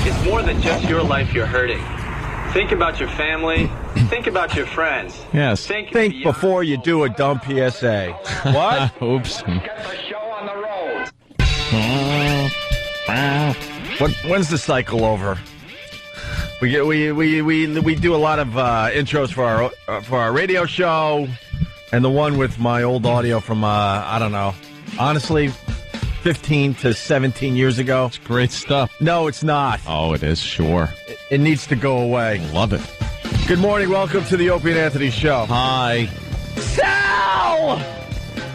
It's more than just your life you're hurting. Think about your family. Think about your friends. Yes. Think before you do a dumb PSA. What? Oops. Get the show on the road. When's the cycle over? We do a lot of intros for our radio show, and the one with my old audio from I don't know, honestly, 15 to 17 years ago. It's great stuff. No, it's not. Oh, it is, sure. It needs to go away. Love it. Good morning. Welcome to the Opie and Anthony Show. Hi.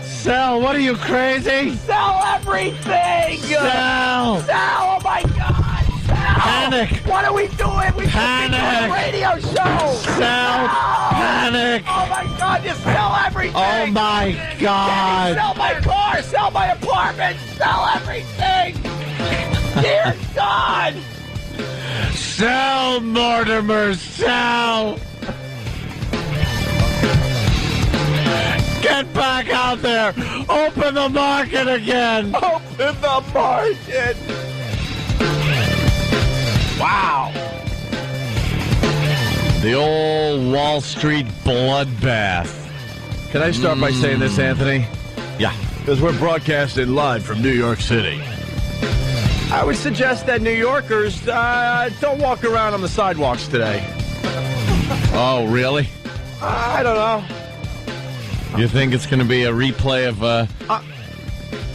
Sal, what are you, crazy? Sell everything! Sal! Sell! Oh my God! Sell! Panic! What are we doing? We should be doing a radio show! Sal! Panic! Oh my God! Just sell everything! Oh my God! Sell my car! Sell my apartment! Sell everything! Dear God! Sal, Mortimer, Sal! Get back out there! Open the market again! Open the market! Wow! The old Wall Street bloodbath. Can I start by saying this, Anthony? Yeah. Because we're broadcasting live from New York City. I would suggest that New Yorkers don't walk around on the sidewalks today. Oh, really? I don't know. You think it's going to be a replay of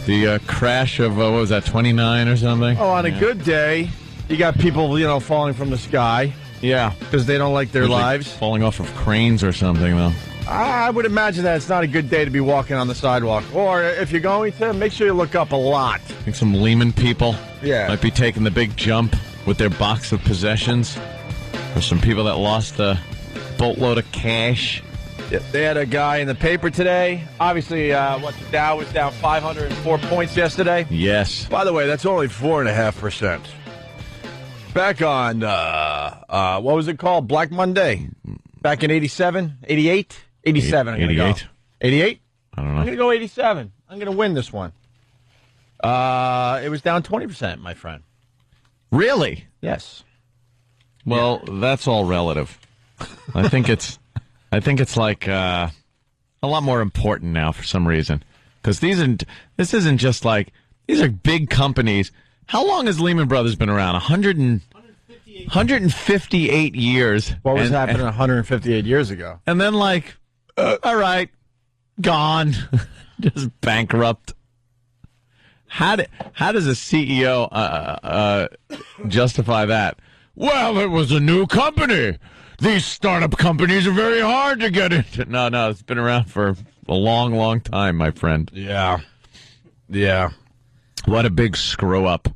the crash of, what was that, 29 or something? Oh, on a good day, you got people, falling from the sky. Yeah. Because they don't like their lives. Falling off of cranes or something, though. I would imagine that it's not a good day to be walking on the sidewalk. Or if you're going to, make sure you look up a lot. I think some Lehman people might be taking the big jump with their box of possessions. Or some people that lost a boatload of cash. They had a guy in the paper today. Obviously, the Dow was down 504 points yesterday. Yes. By the way, that's only 4.5%. Back on, what was it called? Black Monday. Back in 87? 88? 87. 88. 88? I don't know. I'm going to go 87. I'm going to win this one. It was down 20%, my friend. Really? Yes. Well, that's all relative. I think it's like a lot more important now for some reason. Because this isn't just like, these are big companies. How long has Lehman Brothers been around? 158 years. What was happening 158 years ago? And then all right, gone. Just bankrupt. How does a CEO justify that? Well, it was a new company. These startup companies are very hard to get into. No, it's been around for a long, long time, my friend. Yeah. What a big screw up.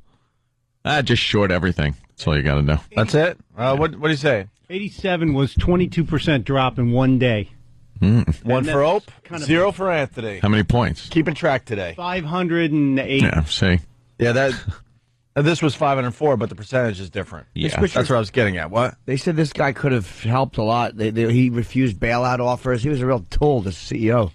Just short everything. That's all you got to know. That's it? What do you say? 87 was 22% drop in one day. One for Ope, 0 for Anthony. How many points? Keeping track today. 508. Yeah, see. Yeah, this was 504, but the percentage is different. Yeah. That's what I was getting at. What? They said this guy could have helped a lot. He refused bailout offers. He was a real tool, the CEO.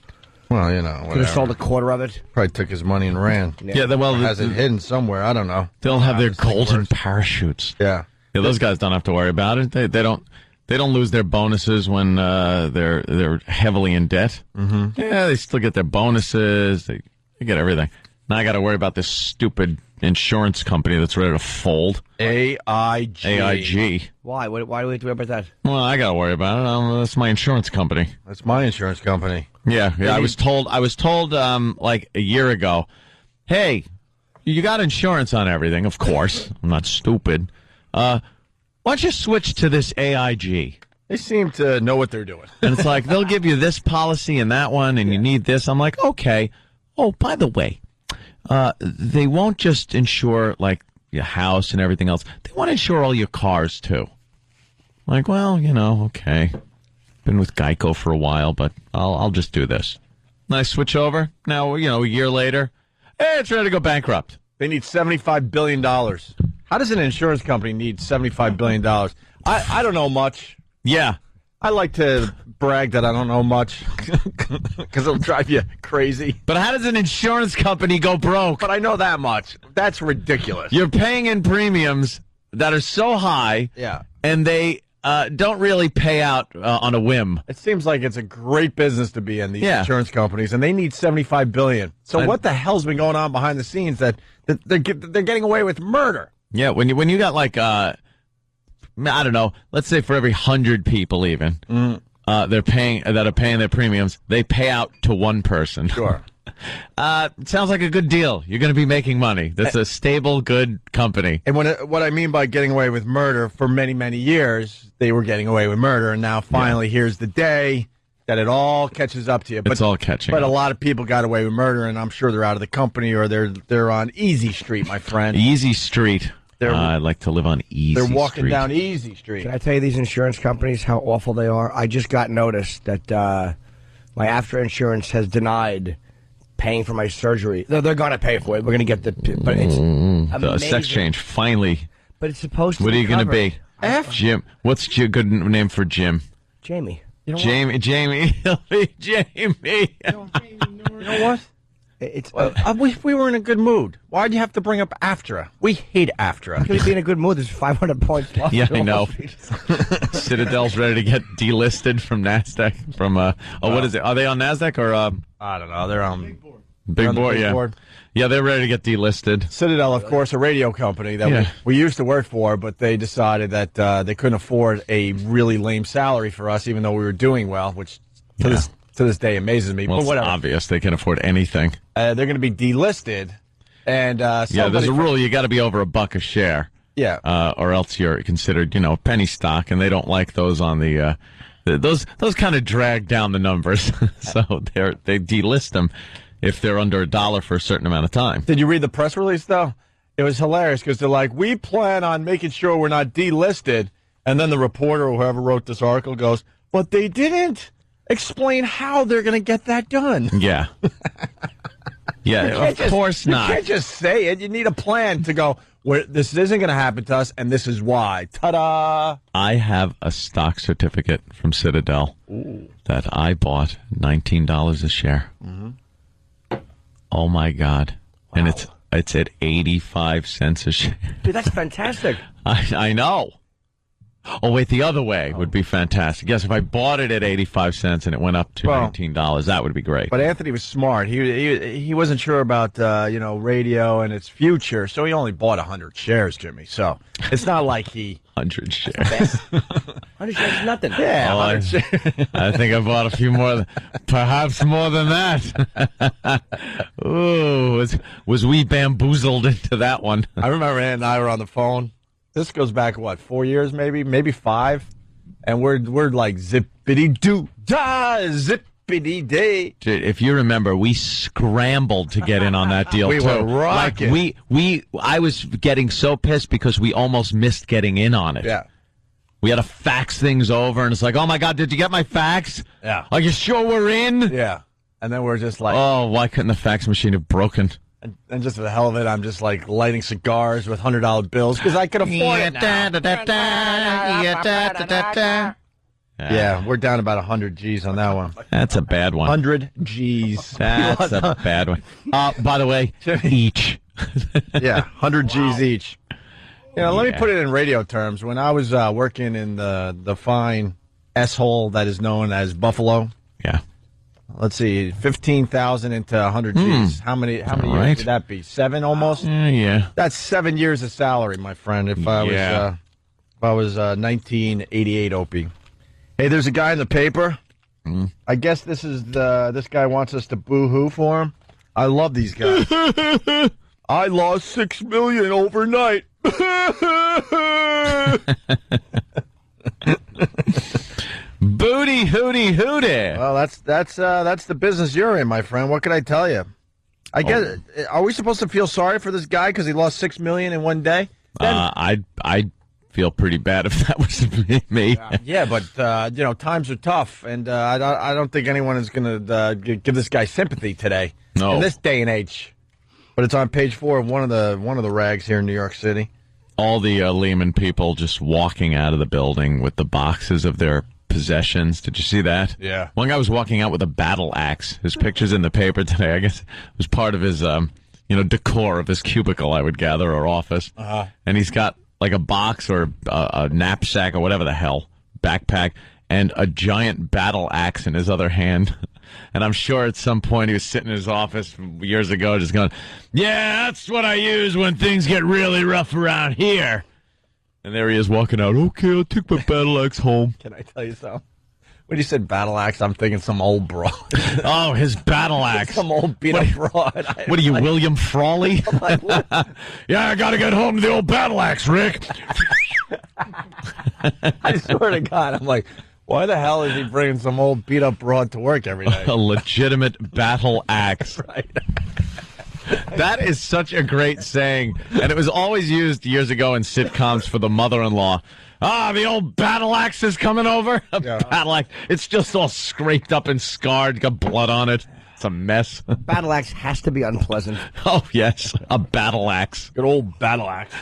Well, whatever. Could have sold a quarter of it. Probably took his money and ran. Yeah, has it hidden somewhere. I don't know. They'll have their golden parachutes. Yeah. Those guys don't have to worry about it. They don't lose their bonuses when they're heavily in debt. Mm-hmm. Yeah, they still get their bonuses. They get everything. Now I got to worry about this stupid insurance company that's ready to fold. AIG. Why? Why do we have to worry about that? Well, I got to worry about it. That's my insurance company. That's my insurance company. Yeah. I was told like a year ago, hey, you got insurance on everything. Of course, I'm not stupid. Why don't you switch to this AIG? They seem to know what they're doing. And it's like, they'll give you this policy and that one, and you need this. I'm like, okay. Oh, by the way, they won't just insure, like, your house and everything else. They want to insure all your cars, too. I'm like, well, okay. Been with Geico for a while, but I'll just do this. And I switch over. Now, a year later, hey, it's ready to go bankrupt. They need $75 billion. How does an insurance company need $75 billion? I don't know much. Yeah. I like to brag that I don't know much because it'll drive you crazy. But how does an insurance company go broke? But I know that much. That's ridiculous. You're paying in premiums that are so high, Yeah. and they don't really pay out on a whim. It seems like it's a great business to be in, these Yeah. insurance companies, and they need $75 billion. So what the hell's been going on behind the sscenes that they're getting away with murder? Yeah, when you got like I don't know, let's say for every 100 people even they're paying their premiums, they pay out to one person. Sure. Sounds like a good deal. You're going to be making money. That's a stable, good company. And what I mean by getting away with murder, for many, many years, they were getting away with murder, and now finally here's the day that it all catches up to you. It's all catching But up. a lot of people got away with murder, and I'm sure they're out of the company or they're on Easy Street, my friend. Easy Street. I'd like to live on Easy They're walking Street. down Easy Street. Can I tell you these insurance companies, how awful they are? I just got notice that my after insurance has denied paying for my surgery. They're going to pay for it. We're going to get but it's The amazing. sex change, finally. But it's supposed to What are be you going to covered. be? Jim. What's your good name for Jim? Jamie. Jamie. He'll be Jamie. You know what? It's We were in a good mood. Why'd you have to bring up AFTRA? We hate AFTRA. going to be in a good mood. There's 500 points left. Yeah, I know. Citadel's ready to get delisted from NASDAQ. From what is it? Are they on NASDAQ or I don't know. They're on Big on the Board? big Yeah, board. yeah, they're ready to get delisted. Citadel, of course, a radio company that Yeah. we used to work for, but they decided that they couldn't afford a really lame salary for us, even though we were doing well, which to this day amazes me. Well, but it's whatever. obvious they can afford anything. They're going to be delisted, and Yeah, there's somebody- a rule: you got to be over $1 a share. Yeah. Or else you're considered, penny stock, and they don't like those on the those kind of drag down the numbers. So they delist them if they're under $1 for a certain amount of time. Did you read the press release, though? It was hilarious because they're like, we plan on making sure we're not delisted. And then the reporter or whoever wrote this article goes, but they didn't explain how they're going to get that done. Yeah. Yeah, of course not. You can't just say it. You need a plan to go, this isn't going to happen to us, and this is why. Ta-da! I have a stock certificate from Citadel that I bought $19 a share. Mm-hmm. Oh, my God. Wow. And it's at 85 cents a share. Dude, that's fantastic. I know. Oh, wait, the other way would be fantastic. Yes, if I bought it at 85 cents and it went up to $19, that would be great. But Anthony was smart. He wasn't sure about radio and its future, so he only bought 100 shares, Jimmy. So it's not like he 100 shares. 100 shares is nothing. Yeah, Oh, 100 shares. I think I bought a few more, perhaps more than that. Ooh, was we bamboozled into that one? I remember Ann and I were on the phone. This goes back, 4 years maybe 5, and we're like zippity-doo-dah, zippity-day. Dude, if you remember, we scrambled to get in on that deal. We too. were rocking. Like I was getting so pissed because we almost missed getting in on it. Yeah. We had to fax things over, and it's like, oh my God, did you get my fax? Yeah. Are you sure we're in? Yeah. And then we're just like, Oh, why couldn't the fax machine have broken? and just for the hell of it, I'm just like lighting cigars with $100 bills because I can afford it now. Yeah, we're down about 100 G's on that one. That's a bad one. 100 G's. That's a bad one. By the way, each. Yeah, 100 G's each. Let me put it in radio terms. When I was working in the fine S-hole that is known as Buffalo, Yeah. let's see, 15,000 into 100 G's. How many years right. would that be? 7 almost? Yeah. That's 7 years of salary, my friend. If I was 1988 Opie. Hey, there's a guy in the paper. I guess this guy wants us to boo-hoo for him. I love these guys. I lost $6 million overnight. Booty hooty hooty. Well, that's the business you're in, my friend. What can I tell you? I guess are we supposed to feel sorry for this guy because he lost $6 million in one day? I'd feel pretty bad if that was me. Yeah, but times are tough, and I don't think anyone is going to give this guy sympathy today. No. In this day and age. But it's on page 4 of one of the rags here in New York City. All the Lehman people just walking out of the building with the boxes of their possessions. Did you see that? Yeah. One guy was walking out with a battle axe. His picture's in the paper today. I guess it was part of his decor of his cubicle, I would gather, or office. And he's got like a box or a knapsack or whatever the hell, backpack, and a giant battle axe in his other hand. And I'm sure at some point he was sitting in his office years ago just going, yeah, that's what I use when things get really rough around here. And there he is walking out. Okay, I'll take my battle axe home. Can I tell you something? When you said battle axe, I'm thinking some old broad. Oh, his battle axe. Some old beat-up broad. What are you, William Frawley? Yeah, I got to get home to the old battle axe, Rick. I swear to God, I'm like, why the hell is he bringing some old beat-up broad to work every day? A legitimate battle axe. Right. That is such a great saying. And it was always used years ago in sitcoms for the mother-in-law. Ah, the old battle axe is coming over. Battle axe. It's just all scraped up and scarred, got blood on it. It's a mess. Battle axe has to be unpleasant. Oh, yes, a battle axe. Good old battle axe.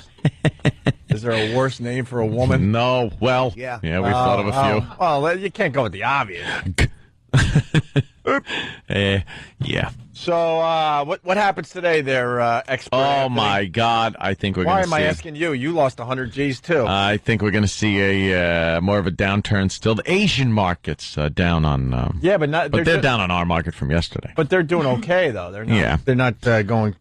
Is there a worse name for a woman? No. Well, yeah, we thought of a few. Well, you can't go with the obvious. Yeah. So, what happens today there, expert? Oh, Anthony? my God. I think we're going to see... Why am I asking you? You lost 100 G's, too. I think we're going to see a more of a downturn still. The Asian market's down on... yeah, but they're down on our market from yesterday. But they're doing okay, though. They're not, yeah. They're not going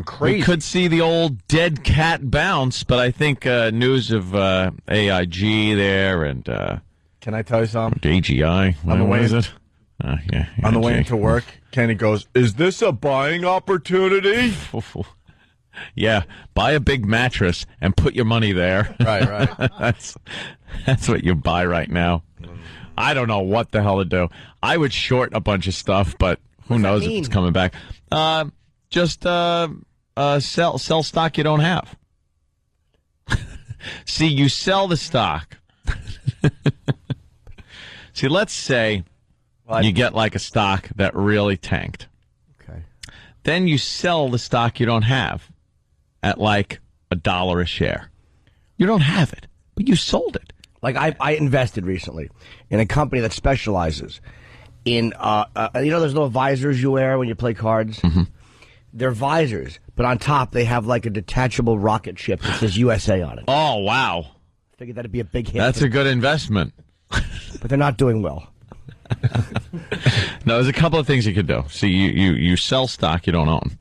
crazy. We could see the old dead cat bounce, but I think news of AIG there and... Can I tell you something? AGI. On the way, is it? Yeah, on the way into work, Kenny goes, "Is this a buying opportunity?" Yeah, buy a big mattress and put your money there. Right. That's what you buy right now. I don't know what the hell to do. I would short a bunch of stuff, but who knows if it's coming back. Just sell stock you don't have. See, you sell the stock. See, let's say you get like a stock that really tanked. Okay. Then you sell the stock you don't have at like $1 a share. You don't have it, but you sold it. Like I invested recently in a company that specializes in, those little visors you wear when you play cards? Mm-hmm. They're visors, but on top they have like a detachable rocket ship that says USA on it. Oh, wow. Figured that'd be a big hit. That's a good investment. But they're not doing well. No, there's a couple of things you could do. See, you sell stock you don't own.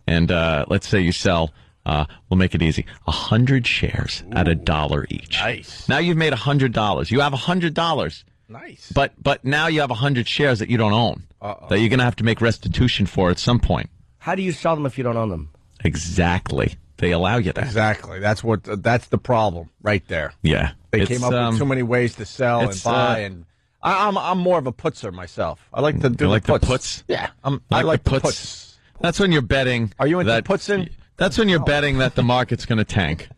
And let's say you sell, we'll make it easy, 100 shares at $1 each. Nice. Now you've made $100. You have $100. Nice. But now you have 100 shares that you don't own. That you're going to have to make restitution for at some point. How do you sell them if you don't own them? Exactly. They allow you that. Exactly. That's the problem right there. Yeah. They came up with too many ways to sell and buy, and I'm more of a putzer myself. I like to do the puts. Yeah, I like the puts. That's when you're betting. Are you into putzing? That's when you're betting that the market's going to tank.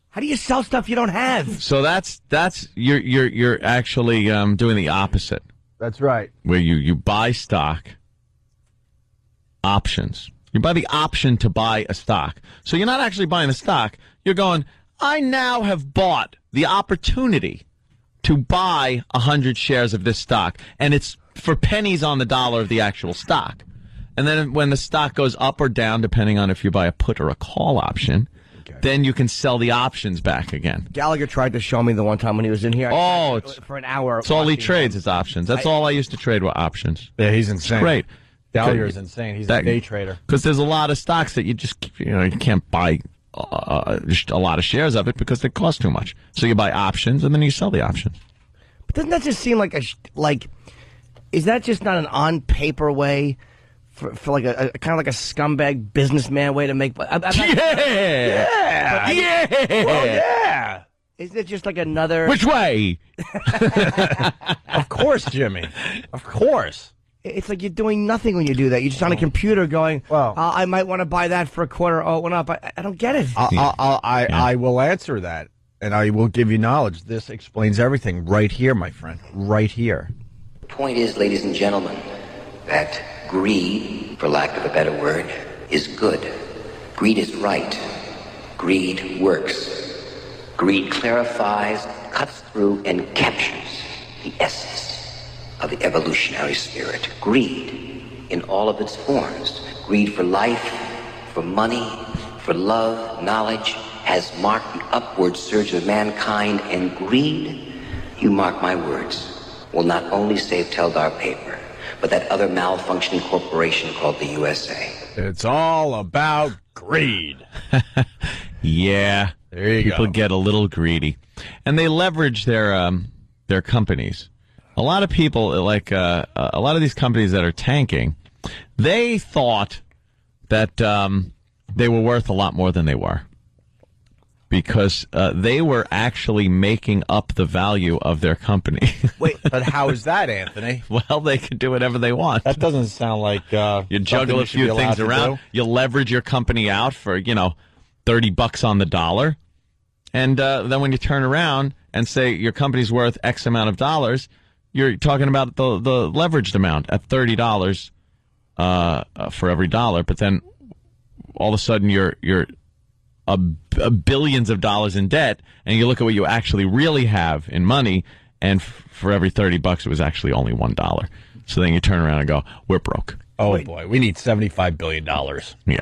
How do you sell stuff you don't have? So that's you're actually doing the opposite. That's right. Where you buy stock options. You buy the option to buy a stock. So you're not actually buying the stock. You're going, I now have bought the opportunity to buy 100 shares of this stock. And it's for pennies on the dollar of the actual stock. And then when the stock goes up or down, depending on if you buy a put or a call option, then you can sell the options back again. Gallagher tried to show me the one time when he was in here. For an hour. It's all he trades is options. That's all I used to trade were options. Yeah, he's insane. It's great. Gallagher is insane. He's a day trader. Because there's a lot of stocks that you just, you can't buy just a lot of shares of it because they cost too much. So you buy options and then you sell the options. But doesn't that just seem like is that just not an on paper way for like a kind of like a scumbag businessman way to make? Yeah. Well, yeah. Isn't it just like another? Which way? Of course, Jimmy. Of course. It's like you're doing nothing when you do that. You're just on a computer going, well, I might want to buy that for $0.25. Oh, it went up. I don't get it. I will answer that, and I will give you knowledge. This explains everything right here, my friend. Right here. The point is, ladies and gentlemen, that greed, for lack of a better word, is good. Greed is right. Greed works. Greed clarifies, cuts through, and captures the essence of the evolutionary spirit. Greed in all of its forms. Greed for life, for money, for love, knowledge, has marked the upward surge of mankind, and greed, you mark my words, will not only save Teldar paper, but that other malfunctioning corporation called the USA. It's all about greed. Yeah. There you People go. get a little greedy. And they leverage their companies. A lot of people, like a lot of these companies that are tanking, they thought that they were worth a lot more than they were. Because they were actually making up the value of their company. Wait, but how is that, Anthony? Well, they can do whatever they want. That doesn't sound like you juggle a few things around. You leverage your company out for, $30 on the dollar. And then when you turn around and say your company's worth X amount of dollars, you're talking about the leveraged amount at $30 for every dollar. But then all of a sudden you're billions of dollars in debt, and you look at what you actually really have in money, and for every $30 it was actually only $1. So then you turn around and go, we're broke. Oh, boy. We need $75 billion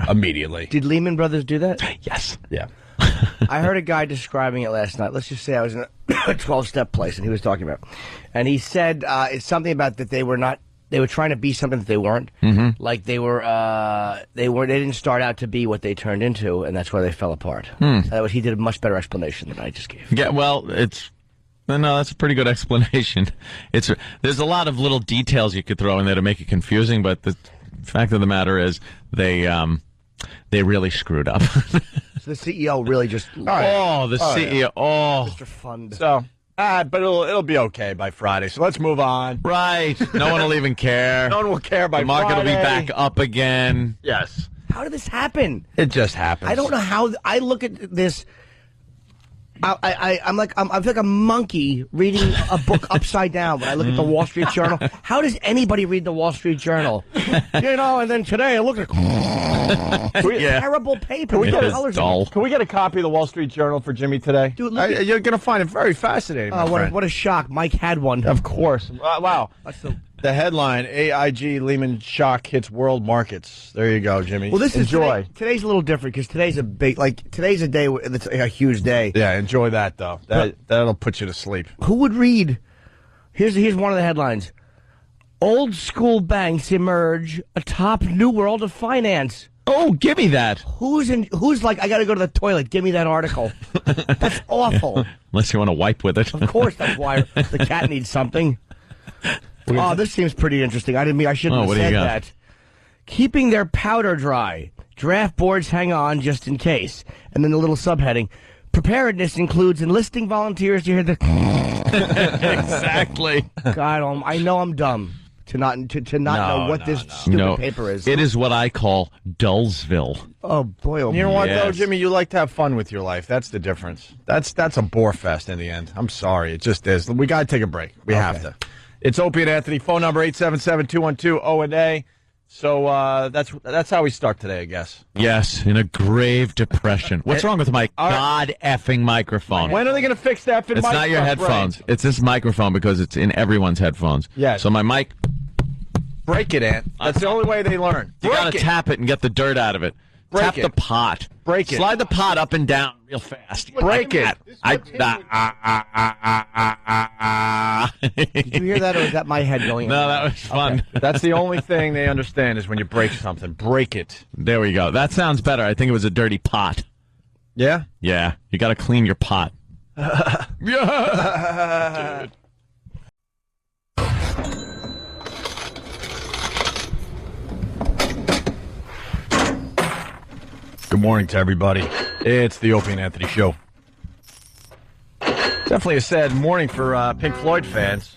immediately. Did Lehman Brothers do that? Yes. Yeah. I heard a guy describing it last night. Let's just say I was in a 12-step place, and he was talking about it. And he said it's something about that they were trying to be something that they weren't. Mm-hmm. Like they didn't start out to be what they turned into, and that's why they fell apart. He did a much better explanation than I just gave. Yeah, well, that's a pretty good explanation. There's a lot of little details you could throw in there to make it confusing, but the fact of the matter is they really screwed up. So the CEO really just the CEO. Oh, Mr. Fund. So, but it'll be okay by Friday. So let's move on. Right. No one will even care. No one will care by the market Friday. will be back up again. Yes. How did this happen? It just happens. I don't know how. I look at this. I feel like a monkey reading a book upside down when I look at the Wall Street Journal. How does anybody read the Wall Street Journal? And then today I look at terrible paper. Can we get a copy of the Wall Street Journal for Jimmy today? Dude, you're going to find it very fascinating. What a shock. Mike had one. Of course. Wow. The headline, AIG Lehman shock hits world markets. There you go, Jimmy. Well, enjoy. Today's a little different because today's a day that's a huge day. Yeah, enjoy that, though. That'll put you to sleep. Who would read? Here's one of the headlines. Old school banks emerge atop new world of finance. Oh, give me that. Who's like, I got to go to the toilet. Give me that article. That's awful. Unless you want to wipe with it. Of course, that's why the cat needs something. Oh, this seems pretty interesting. I shouldn't have said that. Keeping their powder dry. Draft boards hang on just in case. And then the little subheading. Preparedness includes enlisting volunteers to hear the... Exactly. God, I know I'm dumb to not know what this stupid paper is. It is what I call Dullsville. Oh, boy. You know what, yes. though, Jimmy? You like to have fun with your life. That's the difference. That's a bore fest in the end. I'm sorry. It just is. We got to take a break. We have to. It's Opie and Anthony. Phone number 877-212-0&A. So that's how we start today, I guess. Yes, in a grave depression. What's wrong with my god-effing microphone? When are they going to fix that? It's not your headphones. It's this microphone because it's in everyone's headphones. Yes. So my mic... Break it, Ant. That's the only way they learn. You got to tap it and get the dirt out of it. Tap the pot. Break it. Slide the pot up and down real fast. Break it. Did you hear that, or is that my head going? No, that was fun. Okay. That's the only thing they understand is when you break something. Break it. There we go. That sounds better. I think it was a dirty pot. Yeah? Yeah. You got to clean your pot. Yeah. Dude. Good morning to everybody. It's the Opie and Anthony Show. Definitely a sad morning for Pink Floyd fans.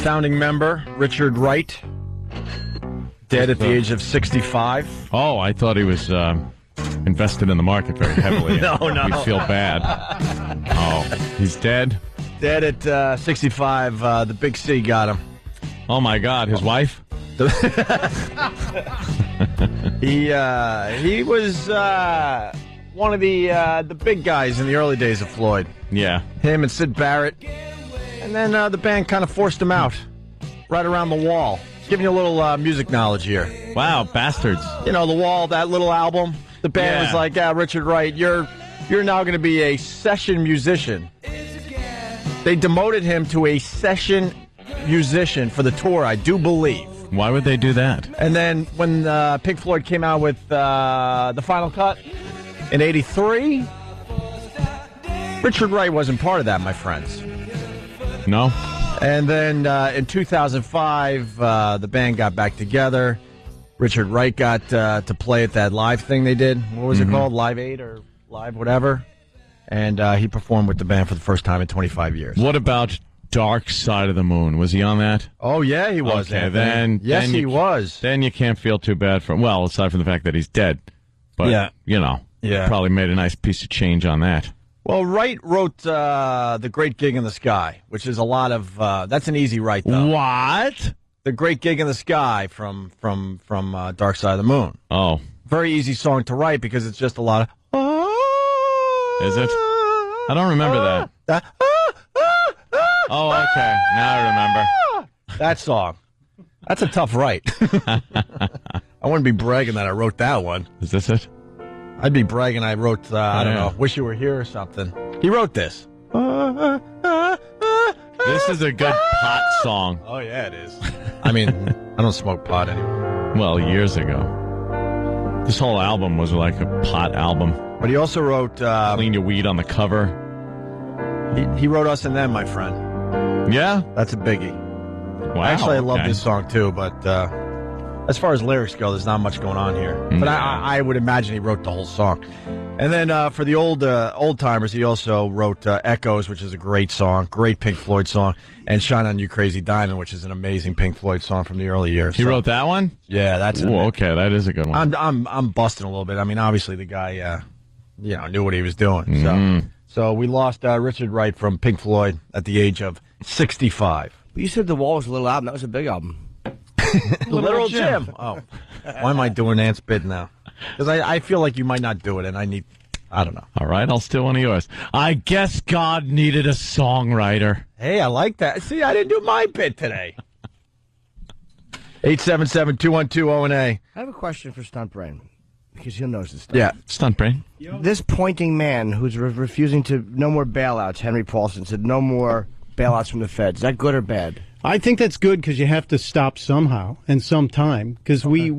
Founding member Richard Wright, dead at the age of 65. Oh, I thought he was invested in the market very heavily. No. We feel bad. Oh, he's dead? Dead at 65. The Big C got him. Oh, my God. His wife? He was one of the big guys in the early days of Floyd. Yeah. Him and Sid Barrett. And then the band kind of forced him out right around The Wall. Giving you a little music knowledge here. Wow, bastards. You know, The Wall, that little album The band was like, "Yeah, Richard Wright, you're now going to be a session musician." They demoted him to a session musician for the tour, I do believe. Why would they do that? And then when Pink Floyd came out with the Final Cut in '83, Richard Wright wasn't part of that, my friends. No. And then in 2005, the band got back together. Richard Wright got to play at that live thing they did. What was it called? Live 8 or Live whatever? And he performed with the band for the first time in 25 years. What about Dark Side of the Moon? Was he on that? Oh, yeah, he was. Okay, then he was. Then you can't feel too bad for him. Well, aside from the fact that he's dead. But, probably made a nice piece of change on that. Well, Wright wrote The Great Gig in the Sky, which is a lot of... that's an easy write, though. What? The Great Gig in the Sky from Dark Side of the Moon. Oh. Very easy song to write because it's just a lot of... Is it? I don't remember that. Oh, okay. Now I remember. That song. That's a tough write. I wouldn't be bragging that I wrote that one. Is this it? I'd be bragging I wrote, I don't know, Wish You Were Here or something. He wrote this. This is a good pot song. Oh, yeah, it is. I mean, I don't smoke pot anymore. Well, years ago. This whole album was like a pot album. But he also wrote... Clean Your Weed on the cover. He wrote Us and Them, my friend. Yeah? That's a biggie. Wow. Actually, I love this song, too, but as far as lyrics go, there's not much going on here. But I would imagine he wrote the whole song. And then for the old-timers, he also wrote Echoes, which is a great song, great Pink Floyd song, and Shine On You Crazy Diamond, which is an amazing Pink Floyd song from the early years. He wrote that one? Yeah, that's it. Okay, that is a good one. I'm busting a little bit. I mean, obviously the guy, knew what he was doing. So we lost Richard Wright from Pink Floyd at the age of 65. But you said The Wall was a little album. That was a big album. Literal Jim. Oh, why am I doing Ant's bit now? Because I feel like you might not do it, and I don't know. All right, I'll steal one of yours. I guess God needed a songwriter. Hey, I like that. See, I didn't do my bit today. 877-212-0-A. I have a question for Stunt Brain, because he'll know this stuff. Yeah, Stunt Brain. This pointing man who's refusing to, no more bailouts, Henry Paulson said no more bailouts from the Feds. Is that good or bad? I think that's good because you have to stop somehow and sometime because we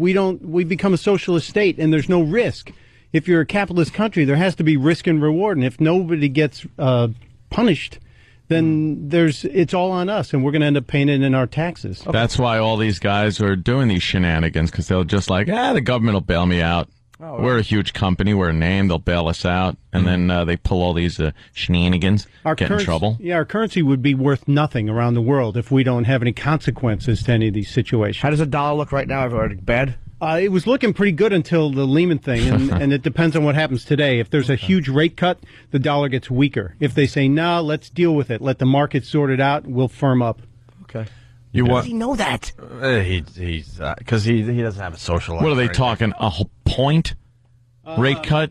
become a socialist state and there's no risk. If you're a capitalist country, there has to be risk and reward, and if nobody gets punished, then it's all on us, and we're going to end up paying it in our taxes. Okay. That's why all these guys are doing these shenanigans, because they'll just like, the government will bail me out. Oh, we're a huge company. We're a name. They'll bail us out. And then they pull all these shenanigans, get in trouble. Yeah, our currency would be worth nothing around the world if we don't have any consequences to any of these situations. How does a dollar look right now? Everybody bad? It was looking pretty good until the Lehman thing, and it depends on what happens today. If there's a huge rate cut, the dollar gets weaker. If they say, no, let's deal with it, let the market sort it out, we'll firm up. Okay. How does he know that? He's because he doesn't have a social life. What are they talking? A whole point rate cut?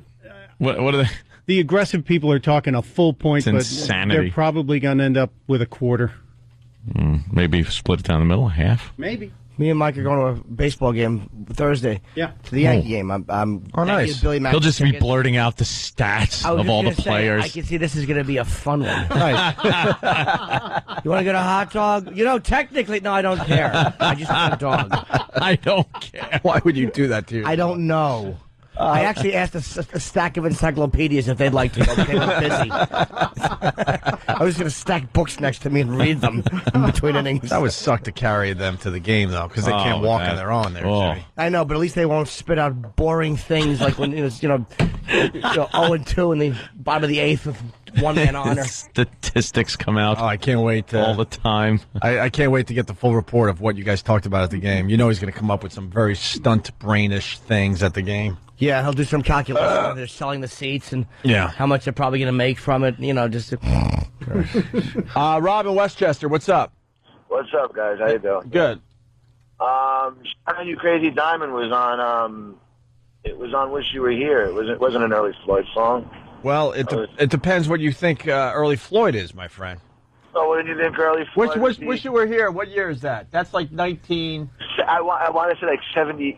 What are they? The aggressive people are talking a full point, it's but insanity. They're probably going to end up with a quarter. Maybe split it down the middle, half. Maybe. Me and Mike are going to a baseball game Thursday. Yeah. To the Yankee game. I'm nice. He'll just be blurting out the stats of all the players. I can see this is going to be a fun one. Nice. You want to get a hot dog? Technically, no, I don't care. I just want a dog. I don't care. Why would you do that to yourself? I don't know. I actually asked a stack of encyclopedias if they'd like to, but they were busy. I was going to stack books next to me and read them in between innings. That would suck to carry them to the game, though, because they can't walk on their own there, Jimmy. I know, but at least they won't spit out boring things like when it was, 0-2 in the bottom of the eighth with one man honor. Statistics come out. Oh, I can't wait all the time. I can't wait to get the full report of what you guys talked about at the game. You know he's going to come up with some very stunt brainish things at the game. Yeah, he'll do some calculation. They're selling the seats and how much they're probably going to make from it. Just. Rob in Westchester, what's up? What's up, guys? How you doing? Good. Shine You Crazy Diamond was on. It was on Wish You Were Here. It wasn't an early Floyd song. Well, it depends what you think early Floyd is, my friend. So what did you think early Floyd? Wish You Were Here. What year is that? That's like 19. I want to say like 70,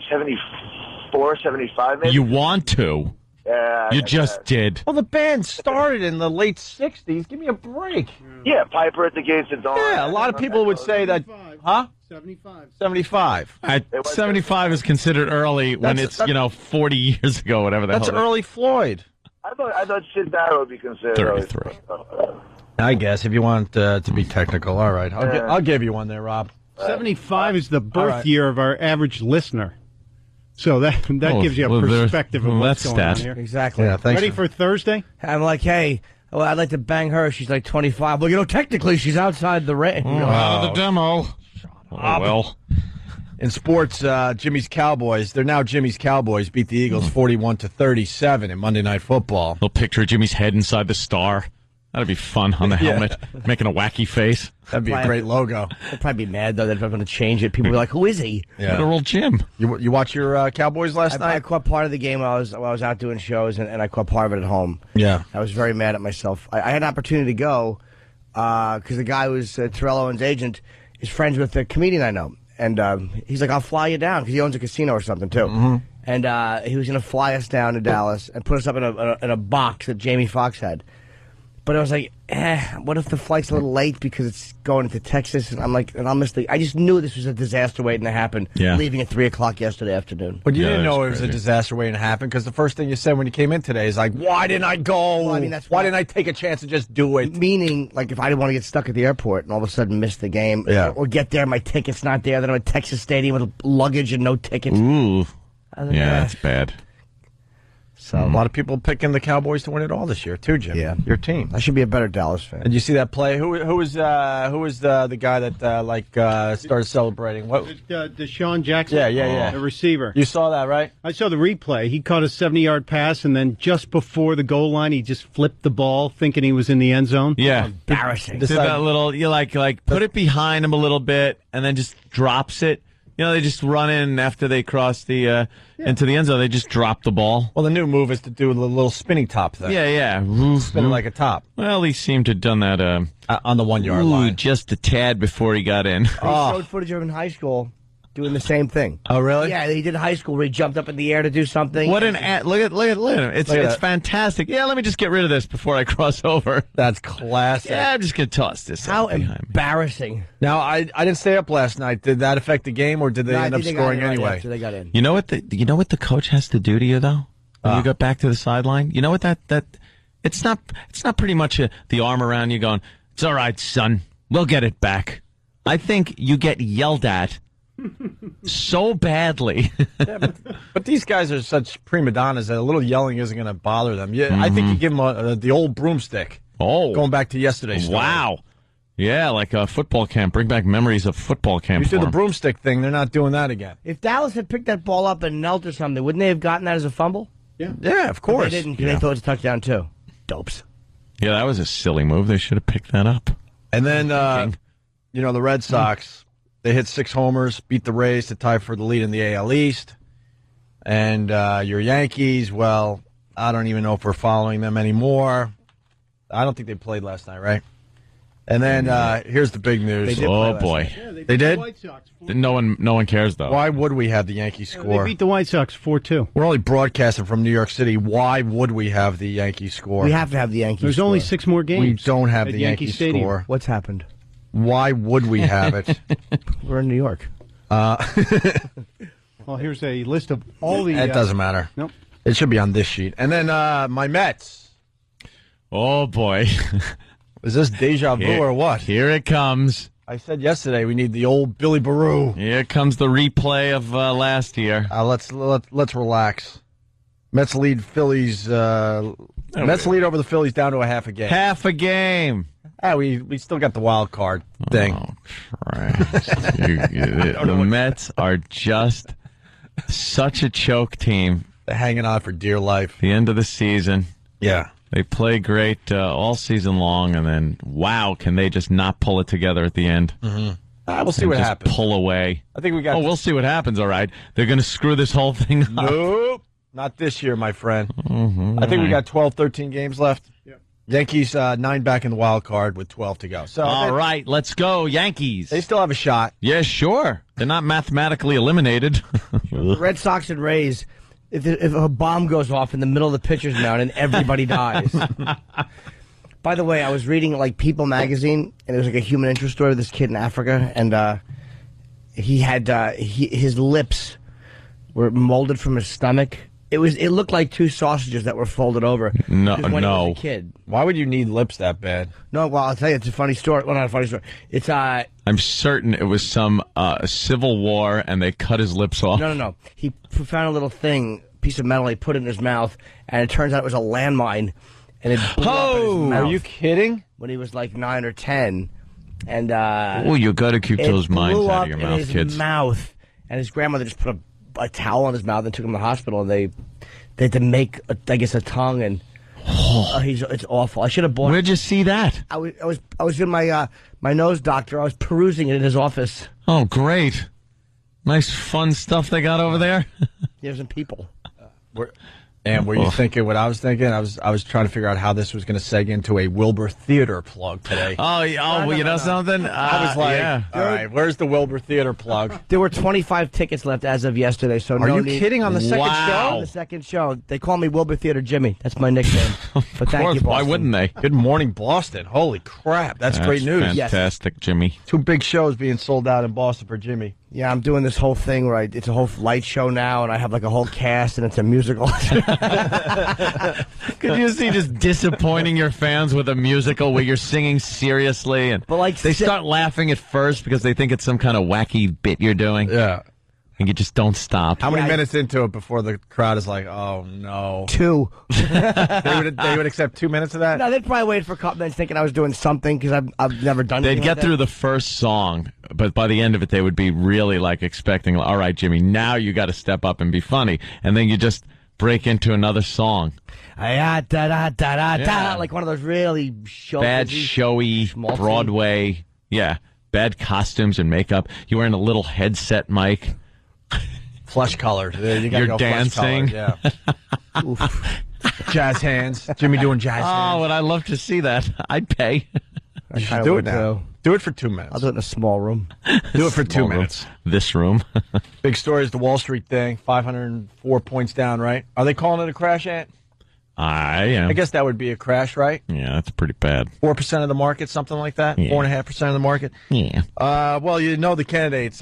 74, 75 maybe. You want to? Yeah. You just did. Well, the band started in the late 60s. Give me a break. Yeah, Piper at the Gates of Dawn. Yeah, a lot of people would say that. Huh? 75. 75. 75 is considered early when That's- it's, 40 years ago, whatever the That's hell. early Floyd. I thought Sid Barrett would be considered 33. I guess, if you want to be technical. All right. I'll give you one there, Rob. 75 is the birth right. year of our average listener. So that gives you a perspective of what's going on here. Exactly. Yeah, thanks. Ready for Thursday? I'm like, hey, well, I'd like to bang her. She's like 25. Well, technically, she's outside the range. The demo. Oh, well. In sports, Jimmy's Cowboys, they're now Jimmy's Cowboys, beat the Eagles 41-37 in Monday Night Football. Little picture of Jimmy's head inside the star. That'd be fun on the helmet, making a wacky face. That'd be a great logo. They'll probably be mad, though, that if I'm going to change it. People will be like, who is he? Yeah. Little Jim. You watch your Cowboys last I night? caught part of the game while I was out doing shows, and I caught part of it at home. Yeah. I was very mad at myself. I had an opportunity to go because the guy who was Terrell Owens' agent is friends with a comedian I know. And he's like, I'll fly you down because he owns a casino or something, too. Mm-hmm. And he was going to fly us down to Dallas and put us up in a box that Jamie Foxx had. But I was like, what if the flight's a little late because it's going into Texas? And I'm like, and I'll miss I just knew this was a disaster waiting to happen, leaving at 3 o'clock yesterday afternoon. But you Yeah, didn't know that's it was a crazy. disaster waiting to happen because the first thing you said when you came in today is like, why didn't I go? Well, I mean, that's why why- didn't I take a chance and just do it? Meaning, like, if I didn't want to get stuck at the airport and all of a sudden miss the game, Yeah. or get there, my ticket's not there, then I'm at Texas Stadium with luggage and no tickets. Ooh. Other than Yeah, that- that's bad. So, A lot of people picking the Cowboys to win it all this year, too, Jim. Yeah. Your team. I should be a better Dallas fan. Did you see that play? Who was the guy that started celebrating? What? Deshaun Jackson? Yeah. The receiver. You saw that, right? I saw the replay. He caught a 70-yard pass, and then just before the goal line, he just flipped the ball, thinking he was in the end zone. Yeah. Embarrassing. Did that little, you like put it behind him a little bit and then just drops it. They just run in after they cross the into the end zone. They just drop the ball. Well, the new move is to do the little spinning top thing. Yeah. Spin it like a top. Well, he seemed to have done that On the 1 yard line. just a tad before he got in. He showed footage of him in high school doing the same thing. Oh, really? Yeah, he did high school where he jumped up in the air to do something. What an look at him. It's Look at it's that. fantastic. Yeah, let me just get rid of this before I cross over. That's classic. Yeah, I'm just gonna toss this How out behind me. embarrassing. Now, I didn't stay up last night. Did that affect the game, or did they No, I end up think they got scoring in right anyway? after they got in. You know what the coach has to do to you though? When you go back to the sideline, you know what that it's not pretty much the arm around you going, "It's all right, son. We'll get it back." I think you get yelled at so badly. But these guys are such prima donnas that a little yelling isn't going to bother them. Yeah, I think you give them the old broomstick. Oh, Going back to yesterday's story. wow. Yeah, like a football camp. Bring back memories of football camp. You did for the 'em. broomstick thing. They're not doing that again. If Dallas had picked that ball up and knelt or something, wouldn't they have gotten that as a fumble? Yeah, of But course. they didn't. 'Cause They thought it was a touchdown, too. Dopes. Yeah, that was a silly move. They should have picked that up. And then, the Red Sox, they hit 6 homers, beat the Rays to tie for the lead in the AL East. And your Yankees, well, I don't even know if we're following them anymore. I don't think they played last night, right? And then here's the big news. They did play Oh last boy, night. Yeah, they They beat did? the White Sox. no one cares though. Why would we have the Yankees They score? beat the White Sox 4-2. We're only broadcasting from New York City. Why would we have the Yankees score? We have to have the Yankees. There's only score. 6 more games. We don't have at the Yankee Yankees Stadium. score. What's happened? Why would we have it? We're in New York. Well, here's a list of all the. It doesn't matter. Nope. It should be on this sheet. And then my Mets. Oh boy, Is this deja vu or what? Here it comes. I said yesterday we need the old Billy Baru. Here comes the replay of last year. Let's relax. Mets lead Phillies. Mets lead over the Phillies down to a half a game. Half a game. We still got the wild card thing. Oh, Christ. The Mets are just such a choke team. They're hanging on for dear life. The end of the season. Yeah. They play great all season long, and then, wow, can they just not pull it together at the end? We'll see And what just happens. pull away. I think we got. Oh, we'll see what happens, all right. They're going to screw this whole thing up. Nope. Not this year, my friend. Mm-hmm. I think we got 12, 13 games left. Yankees 9 back in the wild card with 12 to go. So All right, let's go, Yankees. they still have a shot. Yeah, sure. They're not mathematically eliminated. The Red Sox and Rays, if a bomb goes off in the middle of the pitcher's mound and everybody dies. By the way, I was reading like People magazine, and it was like a human interest story of this kid in Africa, and he had his lips were molded from his stomach. It looked like two sausages that were folded over. No. When he was a kid. Why would you need lips that bad? No, well, I'll tell you, it's a funny story. Well, not a funny story. It's I'm certain it was some civil war, and they cut his lips off. No. He found a little piece of metal. He put it in his mouth, and it turns out it was a landmine, and it blew up in his mouth. Are you kidding? When he was like 9 or 10, and You got to keep those minds out of your mouth, his kids. Mouth, and his grandmother just put a towel on his mouth and took him to the hospital, and they had to make I guess a tongue, and it's awful. I should have bought. Where'd you see that? I was in my nose doctor. I was perusing it in his office. Oh, great. Nice fun stuff they got over there. There's some people. And were you thinking what I was thinking? I was trying to figure out how this was going to seg into a Wilbur Theater plug today. No, something? I was like, yeah. all right, where's the Wilbur Theater plug? There were 25 tickets left as of yesterday. So Are you kidding? On the second Wow. show? On the second show, they call me Wilbur Theater Jimmy. That's my nickname. But thank you, Boston. Why wouldn't they? Good morning, Boston. Holy crap. That's great news. Fantastic, Jimmy. 2 big shows being sold out in Boston for Jimmy. Yeah, I'm doing this whole thing where it's a whole light show now, and I have like a whole cast, and it's a musical. Could you see just disappointing your fans with a musical where you're singing seriously, and they start laughing at first because they think it's some kind of wacky bit you're doing? Yeah. And you just don't stop. How many minutes into it before the crowd is like, oh, no? 2. They would accept 2 minutes of that? No, they'd probably wait for a couple minutes thinking I was doing something because I've never done anything. They'd get like through the first song, but by the end of it, they would be really like expecting, all right, Jimmy, now you got to step up and be funny. And then you just break into another song. Like one of those really showy Broadway. Yeah. Bad costumes and makeup. You're wearing a little headset mic. Flesh colored. You're dancing. Yeah. Jazz hands. Jimmy doing jazz hands. Oh, would I love to see that? I'd pay. I kind do of it now. Do it for 2 minutes. I'll do it in a small room. Do it for 2 minutes. This room. Big story is the Wall Street thing. 504 points down, right? Are they calling it a crash, Ant? I am. I guess that would be a crash, right? Yeah, that's pretty bad. 4% of the market, something like that? Yeah. 4.5% of the market? Yeah. Well, the candidates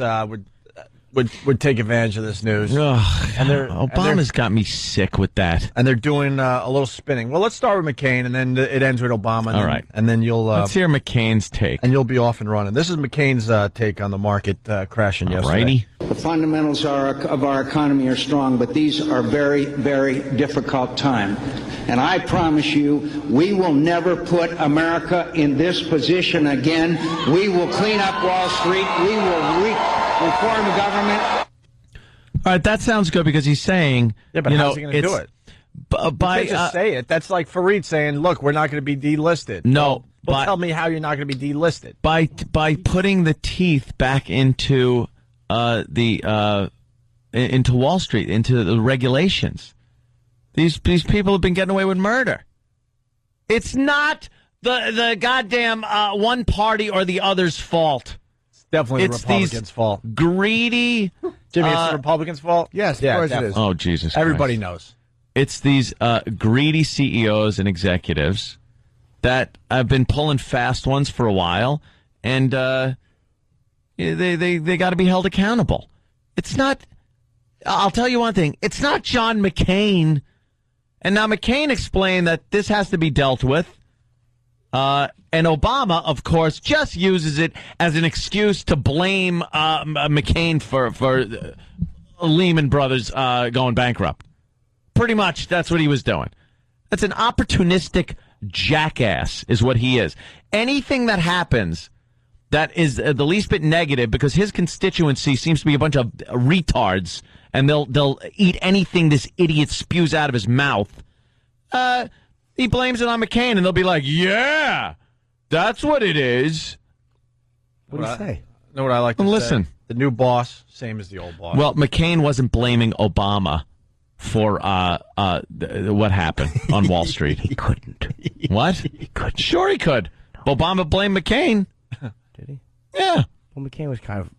would take advantage of this news. Obama's got me sick with that. And they're doing a little spinning. Well, let's start with McCain, and then it ends with Obama. And All right. And then you'll... let's hear McCain's take. And you'll be off and running. This is McCain's take on the market crashing yesterday. Righty. The fundamentals of our economy are strong, but these are very, very difficult times. And I promise you, we will never put America in this position again. We will clean up Wall Street. We will reform government. All right, that sounds good because he's saying, yeah, but how's he going to do it? You can't just say it. That's like Fareed saying, "Look, we're not going to be delisted." No, well, tell me how you're not going to be delisted. By putting the teeth back into into Wall Street, into the regulations. These people have been getting away with murder. It's not the goddamn one party or the other's fault. Definitely the Republicans' fault. Greedy. Jimmy, it's the Republicans' fault? Yes, of course it is. Oh, Jesus Christ. Everybody knows. It's these greedy CEOs and executives that have been pulling fast ones for a while, and they got to be held accountable. It's not, I'll tell you one thing, it's not John McCain. And now McCain explained that this has to be dealt with. And Obama, of course, just uses it as an excuse to blame McCain for Lehman Brothers going bankrupt. Pretty much, that's what he was doing. That's an opportunistic jackass is what he is. Anything that happens that is the least bit negative, because his constituency seems to be a bunch of retards, and they'll eat anything this idiot spews out of his mouth. He blames it on McCain, and they'll be like, yeah, that's what it is. What do you say? Know what I like to Listen. say? The new boss, same as the old boss. Well, McCain wasn't blaming Obama for what happened on Wall Street. He couldn't. What? He could. Sure he could. Obama blamed McCain. Did he? Yeah. Well, McCain was kind of,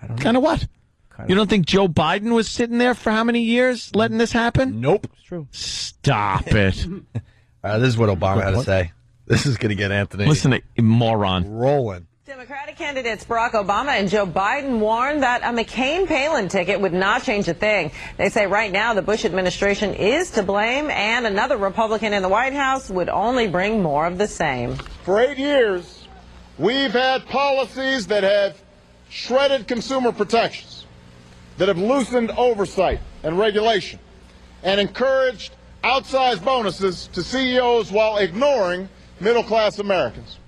I don't know. Kind of what? Kind You don't think Joe Biden was sitting there for how many years letting this happen? Nope. It's true. Stop it. This is what Obama had to say. This is going to get Anthony. Listen to moron. Rolling. Democratic candidates Barack Obama and Joe Biden warned that a McCain-Palin ticket would not change a thing. They say right now the Bush administration is to blame, and another Republican in the White House would only bring more of the same. For 8 years, we've had policies that have shredded consumer protections, that have loosened oversight and regulation, and encouraged outsized bonuses to CEOs while ignoring middle-class Americans.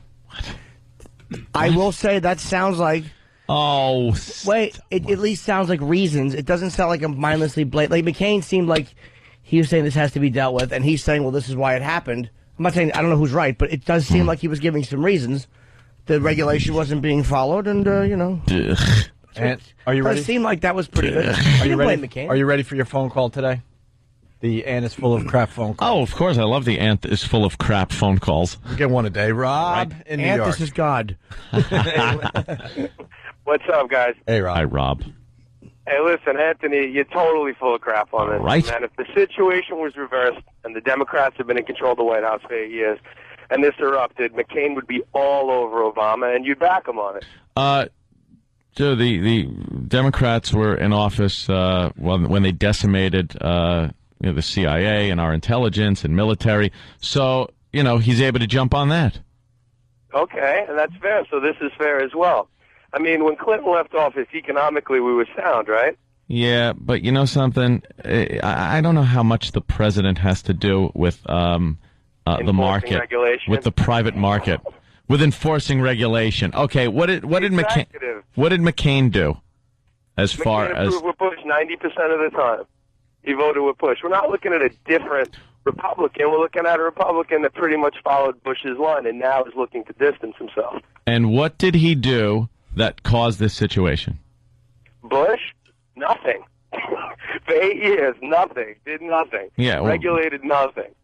I will say that sounds like... Oh, wait, it at least sounds like reasons. It doesn't sound like a mindlessly blatant... Like, McCain seemed like he was saying this has to be dealt with, and he's saying, well, this is why it happened. I'm not saying, I don't know who's right, but it does seem like he was giving some reasons. The regulation wasn't being followed, and, you know... And are you ready? It seemed like that was pretty good. Are you ready? McCain. Are you ready for your phone call today? The Ant is full of crap phone calls. Oh, of course. I love the Ant is full of crap phone calls. You get one a day. Rob in New York. This is God. What's up, guys? Hey, Rob. Hi, Rob. Hey, listen, Anthony, you're totally full of crap on this. Right. And if the situation was reversed and the Democrats have been in control of the White House for 8 years and this erupted, McCain would be all over Obama and you'd back him on it. So the Democrats were in office when they decimated the CIA and our intelligence and military. So, he's able to jump on that. Okay, and that's fair. So this is fair as well. I mean, when Clinton left office, economically we were sound, right? Yeah, but you know something? I don't know how much the president has to do with the market, regulation. with the private market, with enforcing regulation. Okay, what did McCain do? As far McCain as approved with Bush 90% of the time. He voted with Bush. We're not looking at a different Republican. We're looking at a Republican that pretty much followed Bush's line and now is looking to distance himself. And what did he do that caused this situation? Bush? Nothing. For 8 years, nothing. Did nothing. Yeah, regulated nothing.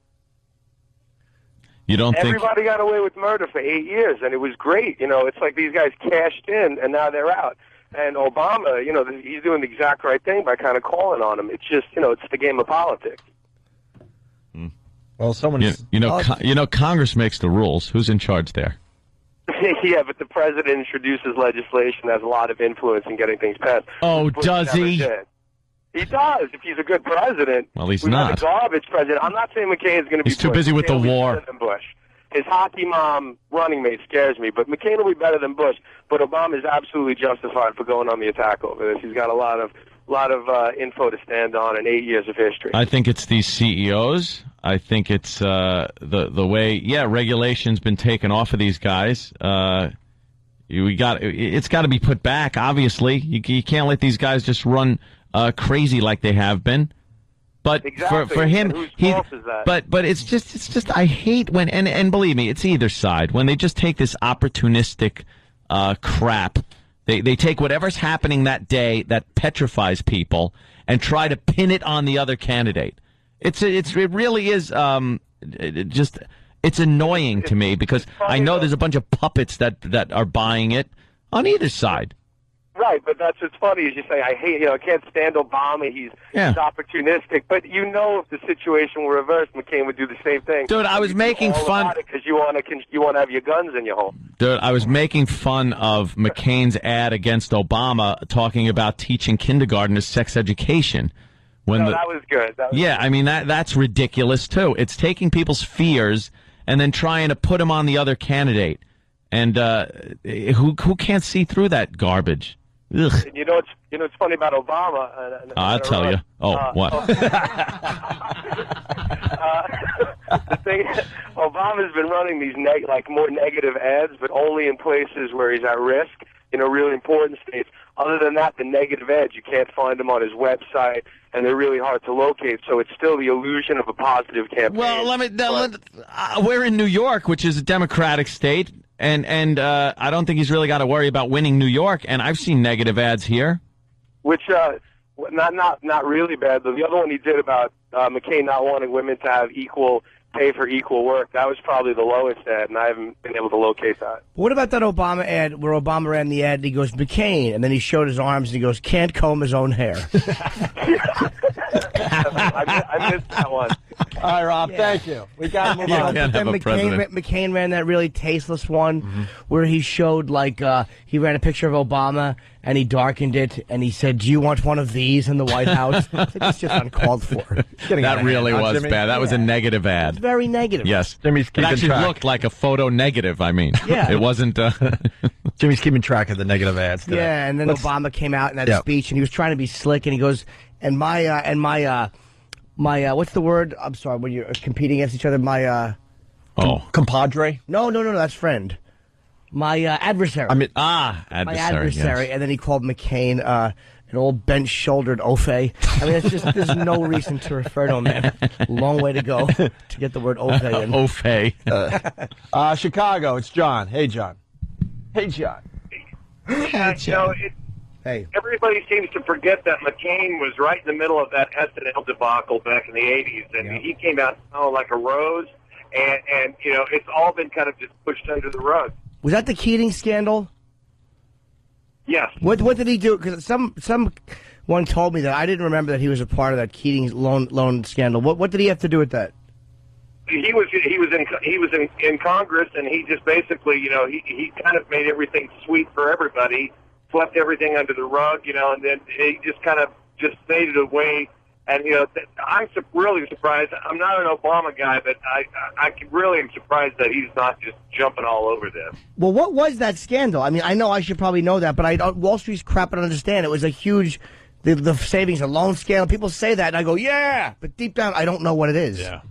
You don't Everybody got away with murder for 8 years, and it was great. It's like these guys cashed in, and now they're out. And Obama, he's doing the exact right thing by kind of calling on him. It's just, it's the game of politics. Well, someone... Congress makes the rules. Who's in charge there? Yeah, but the president introduces legislation that has a lot of influence in getting things passed. Oh, does he? He does, if he's a good president. Well, he's We've not. had a garbage president. I'm not saying McCain's going to be He's too Bush. busy with the McCain will be war. better than Bush. His hockey mom running mate scares me, but McCain will be better than Bush. But Obama is absolutely justified for going on the attack over this. He's got a lot of info to stand on and 8 years of history. I think it's these CEOs. I think it's the way. Yeah, regulation's been taken off of these guys. It's got to be put back. Obviously, you can't let these guys just run crazy like they have been. But exactly. for him, whose fault is that? but it's just I hate when and believe me, it's either side when they just take this opportunistic crap. They take whatever's happening that day that petrifies people and try to pin it on the other candidate. It really is it's annoying to me because I know there's a bunch of puppets that are buying it on either side. Right, but that's what's funny is you say, I can't stand Obama, he's opportunistic, but if the situation were reversed, McCain would do the same thing. Dude, I was making fun because you want to have your guns in your home. Dude, I was making fun of McCain's ad against Obama talking about teaching kindergarten as sex education. That was good. I mean, that's ridiculous, too. It's taking people's fears and then trying to put them on the other candidate. And who can't see through that garbage? Ugh. And what's funny about Obama? I'll tell you. What? The thing, Obama's been running these more negative ads, but only in places where he's at risk. Really important states. Other than that, the negative ads, you can't find them on his website, and they're really hard to locate. So it's still the illusion of a positive campaign. Well, we're in New York, which is a Democratic state. And I don't think he's really got to worry about winning New York. And I've seen negative ads here. Which, not really bad, though. The other one he did about McCain not wanting women to have equal pay for equal work. That was probably the lowest ad, and I haven't been able to locate that. What about that Obama ad where Obama ran the ad and he goes, McCain, and then he showed his arms and he goes, can't comb his own hair. I missed that one. All right, Rob, thank you. We got to move on. But then McCain ran that really tasteless one where he showed, like, he ran a picture of Obama and he darkened it and he said, do you want one of these in the White House? It's just uncalled for. That really was bad. That was a negative ad. It's very negative. Yes. Jimmy's It keeping actually track. looked like a photo negative, I mean. Yeah. It wasn't... Jimmy's keeping track of the negative ads today. Yeah, and then Obama came out in that speech and he was trying to be slick and he goes, and my what's the word? I'm sorry, when you're competing against each other, compadre? No, that's friend. My adversary. adversary. My adversary, yes. and then he called McCain an old bent-shouldered oaf. I mean, it's just there's no reason to refer to him, man. Long way to go to get the word oaf in. Oaf. Chicago, it's John. Hey, John. Hey, John. Hey. Everybody seems to forget that McCain was right in the middle of that SNL debacle back in the 80s, and he came out smelling like a rose, and it's all been kind of just pushed under the rug. Was that the Keating scandal? Yes. What did he do? Because someone told me that. I didn't remember that he was a part of that Keating loan scandal. What did he have to do with that? He was in Congress, and he just basically, he kind of made everything sweet for everybody, swept everything under the rug, and then he just kind of just faded away. And I'm really surprised. I'm not an Obama guy, but I really am surprised that he's not just jumping all over this. Well, what was that scandal? I mean, I know I should probably know that, but Wall Street's crap. I don't understand. It was a huge, the savings and loan scandal. People say that, and I go, yeah, but deep down, I don't know what it is. Yeah.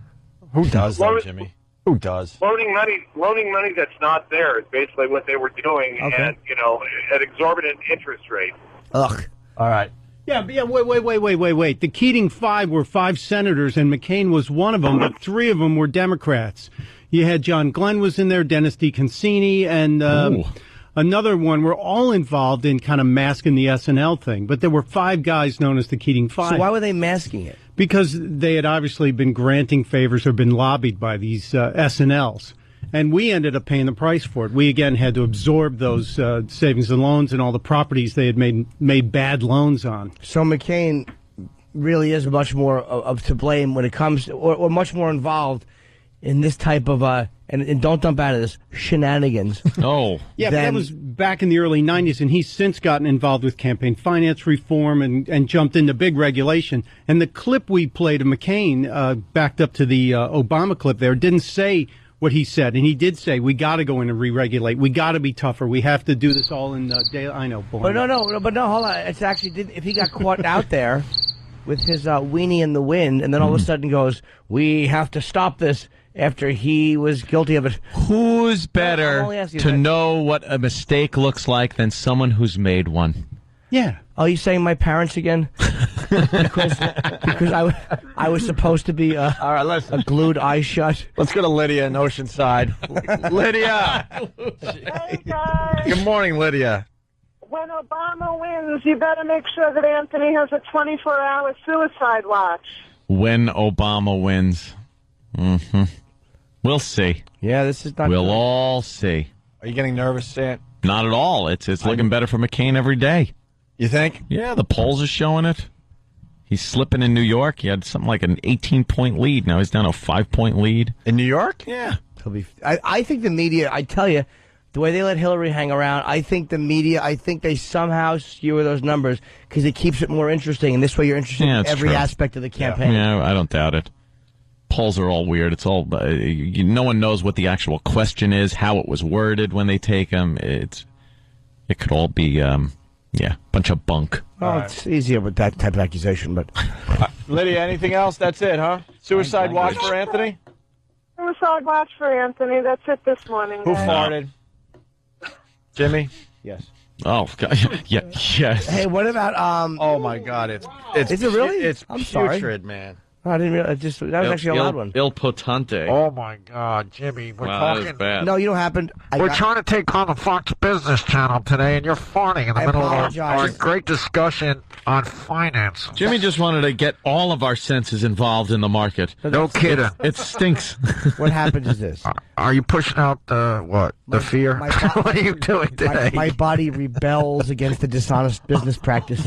Who does that, Jimmy? Who does? Loaning money that's not there is basically what they were doing, and at exorbitant interest rates. Ugh. All right. Yeah, wait. The Keating Five were 5 senators, and McCain was one of them, but 3 of them were Democrats. You had John Glenn was in there, Dennis DeConcini, and another one. Were all involved in kind of masking the SNL thing, but there were 5 guys known as the Keating Five. So why were they masking it? Because they had obviously been granting favors or been lobbied by these SNLs. And we ended up paying the price for it. We, again, had to absorb those savings and loans and all the properties they had made bad loans on. So McCain really is much more of to blame when it comes, or much more involved in this type of, and don't dump out of this, shenanigans. Oh. Yeah, but that was back in the early 90s, and he's since gotten involved with campaign finance reform and jumped into big regulation. And the clip we played of McCain, backed up to the Obama clip there, didn't say what he said, and he did say, we got to go in and re-regulate. We got to be tougher. We have to do this all in day. I know, boy. But no, hold on. It's actually, if he got caught out there with his weenie in the wind, and then all of a sudden goes, we have to stop this after he was guilty of it. Who's better to know what a mistake looks like than someone who's made one? Yeah. Are you saying my parents again? because I was supposed to be all right, listen. a glued eye shut. Let's go to Lydia in Oceanside. Lydia! Hey, guys. Good morning, Lydia. When Obama wins, you better make sure that Anthony has a 24-hour suicide watch. When Obama wins. Mm-hmm. We'll see. Yeah, this is not We'll good. all see. Are you getting nervous, Stan? Not at all. It's looking better for McCain every day. You think? Yeah, the polls are showing it. He's slipping in New York. He had something like an 18-point lead. Now he's down to a 5-point lead. In New York? Yeah. I think the media, I tell you, the way they let Hillary hang around, I think the media, they somehow skewer those numbers because it keeps it more interesting. And this way you're interested in every aspect of the campaign. Yeah, I don't doubt it. Polls are all weird. It's all no one knows what the actual question is, how it was worded when they take them. It could all be bunch of bunk. Well, it's easier with that type of accusation, but Lydia, anything else? That's it, huh? Suicide watch for Anthony? Suicide watch for Anthony. That's it this morning. Who guys. farted? Jimmy? Yes. Oh, God. Yes. Hey, what about Oh my God! It's Is it really? It's I'm sorry. putrid, man. I didn't realize. That was actually a loud one. Il potente. Oh, my God, Jimmy. We're Wow, that is bad. No, you know what happened? We're trying to take on the Fox Business Channel today, and you're farting in the middle of our great discussion on finance. Jimmy just wanted to get all of our senses involved in the market. No kidding. It stinks. What happens is this. Are you pushing out the fear? What are you doing today? My body rebels against the dishonest business practices.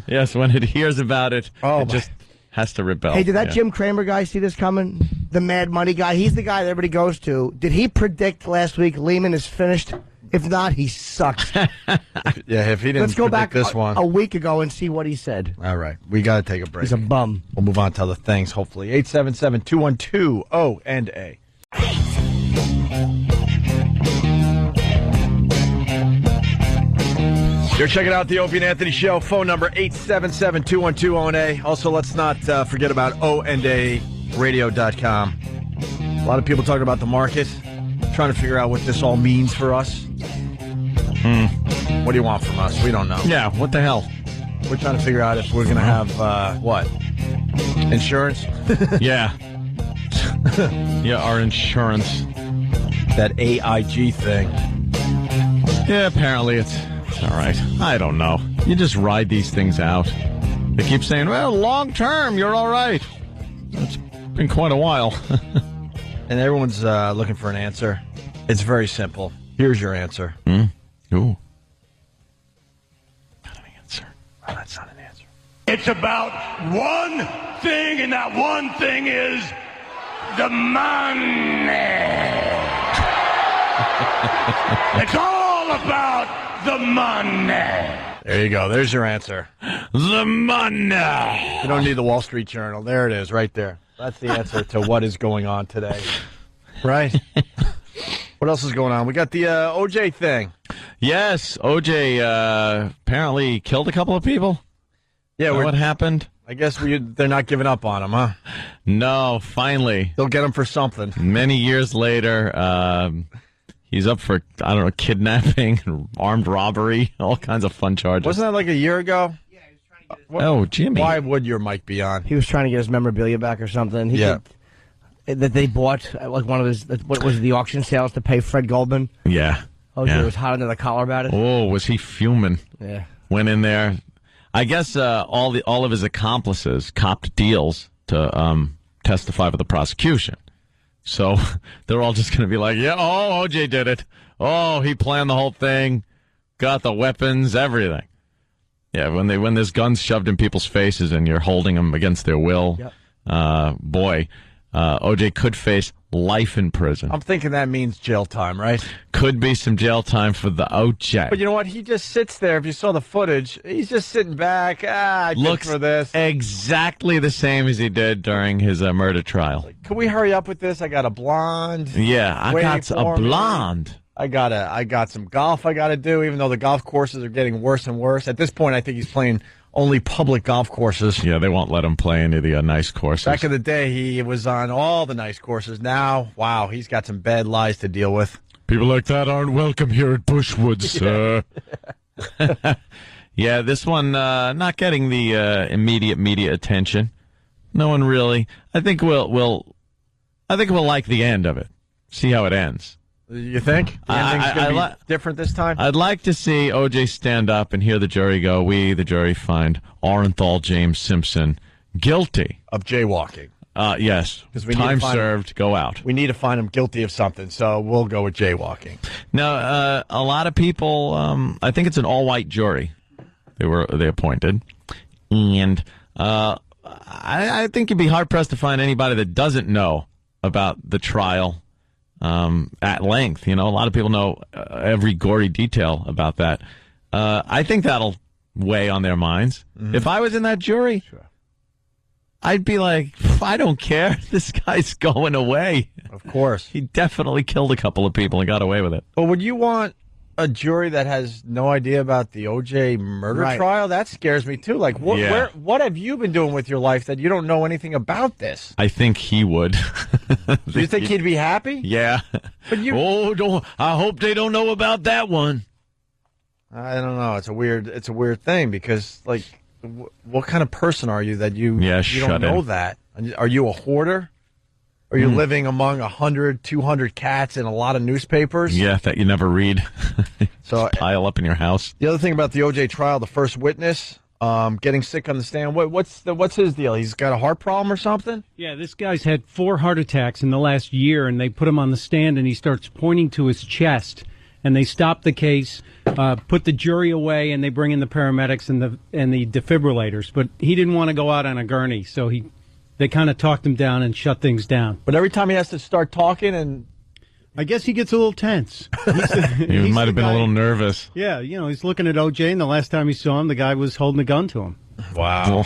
Yes, when it hears about it, it just has to rebel. Hey, did that Jim Cramer guy see this coming? The Mad Money guy? He's the guy that everybody goes to. Did he predict last week Lehman is finished? If not, he sucks. If he didn't Let's go back this one. a week ago and see what he said. All right. We got to take a break. He's a bum. We'll move on to other things, hopefully. 877-212-O&A. You're checking out the Opie and Anthony Show. Phone number 877-212-O&A. Also, let's not forget about OandARadio.com. A lot of people talking about the market, trying to figure out what this all means for us. What do you want from us? We don't know. Yeah, what the hell? We're trying to figure out if we're going to have, what? Insurance? Yeah. Yeah, our insurance. That AIG thing. Yeah, apparently it's all right. I don't know. You just ride these things out. They keep saying, well, long term, you're all right. It's been quite a while. And everyone's looking for an answer. It's very simple. Here's your answer. Ooh. Not an answer. Oh, that's not an answer. It's about one thing, and that one thing is the money. It's all about the money. There you go. There's your answer. The money. You don't need the Wall Street Journal. There it is, right there. That's the answer to what is going on today. Right? What else is going on? We got the OJ thing. Yes, OJ apparently killed a couple of people. Yeah, what happened? I guess they're not giving up on him, huh? No, finally. They'll get him for something. Many years later, he's up for, I don't know, kidnapping, armed robbery, all kinds of fun charges. Wasn't that like a year ago? Yeah, he was trying to get Oh, Jimmy. Why would your mic be on? He was trying to get his memorabilia back or something. That they bought like one of his, what was it, the auction sales to pay Fred Goldman. Yeah. OJ was hot under the collar about it. Oh, was he fuming? Yeah. Went in there. I guess all of his accomplices copped deals to testify for the prosecution. So they're all just going to be like, yeah, OJ did it. Oh, he planned the whole thing, got the weapons, everything. Yeah, when there's guns shoved in people's faces and you're holding them against their will, OJ could face life in prison. I'm thinking that means jail time, right? Could be some jail time for the OJ. But you know what? He just sits there. If you saw the footage, he's just sitting back. I looks for this. Exactly the same as he did during his murder trial. Can we hurry up with this? I got a blonde. Yeah, I got a blonde. I got some golf I got to do, even though the golf courses are getting worse and worse. At this point, I think he's playing only public golf courses. Yeah, they won't let him play any of the nice courses. Back in the day, he was on all the nice courses. Now, wow, he's got some bad lies to deal with. People like that aren't welcome here at Bushwood, sir. Yeah, this one not getting the immediate media attention. No one really. I think we'll like the end of it. See how it ends. You think? The ending's going to be different this time? I'd like to see OJ stand up and hear the jury go, we, the jury, find Orenthal James Simpson guilty. Of jaywalking. Yes. Time served, go out. We need to find him guilty of something, so we'll go with jaywalking. Now, a lot of people, I think it's an all-white jury they appointed. And I think you'd be hard-pressed to find anybody that doesn't know about the trial at length. You know, a lot of people know every gory detail about that. I think that'll weigh on their minds. Mm-hmm. If I was in that jury, I'd be like, I don't care. This guy's going away. Of course. He definitely killed a couple of people and got away with it. But would you want a jury that has no idea about the OJ murder trial? That scares me, too. Like, what have you been doing with your life that you don't know anything about this? I think he would. Do you think he'd be happy? Yeah. But I hope they don't know about that one. I don't know. It's a weird thing because, like, what kind of person are you that you don't shut know in. that? Are you a hoarder? Are you living among 100, 200 cats and a lot of newspapers? Yeah, that you never read. So pile up in your house. The other thing about the OJ trial, the first witness getting sick on the stand. What's his deal? He's got a heart problem or something? Yeah, this guy's had 4 heart attacks in the last year, and they put him on the stand, and he starts pointing to his chest. And they stop the case, put the jury away, and they bring in the paramedics and the defibrillators. But he didn't want to go out on a gurney, so they kind of talked him down and shut things down. But every time he has to start talking, and I guess he gets a little tense. He might have been a little nervous. Yeah, he's looking at OJ, and the last time he saw him, the guy was holding a gun to him. Wow.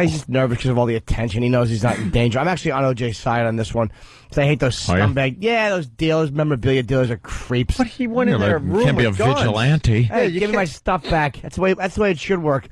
He's just nervous because of all the attention. He knows he's not in danger. I'm actually on OJ's side on this one. Because I hate those scumbag. Yeah, those dealers, memorabilia dealers are creeps. But he went in there. You can't be a vigilante. Hey, give me my stuff back. That's the way it should work.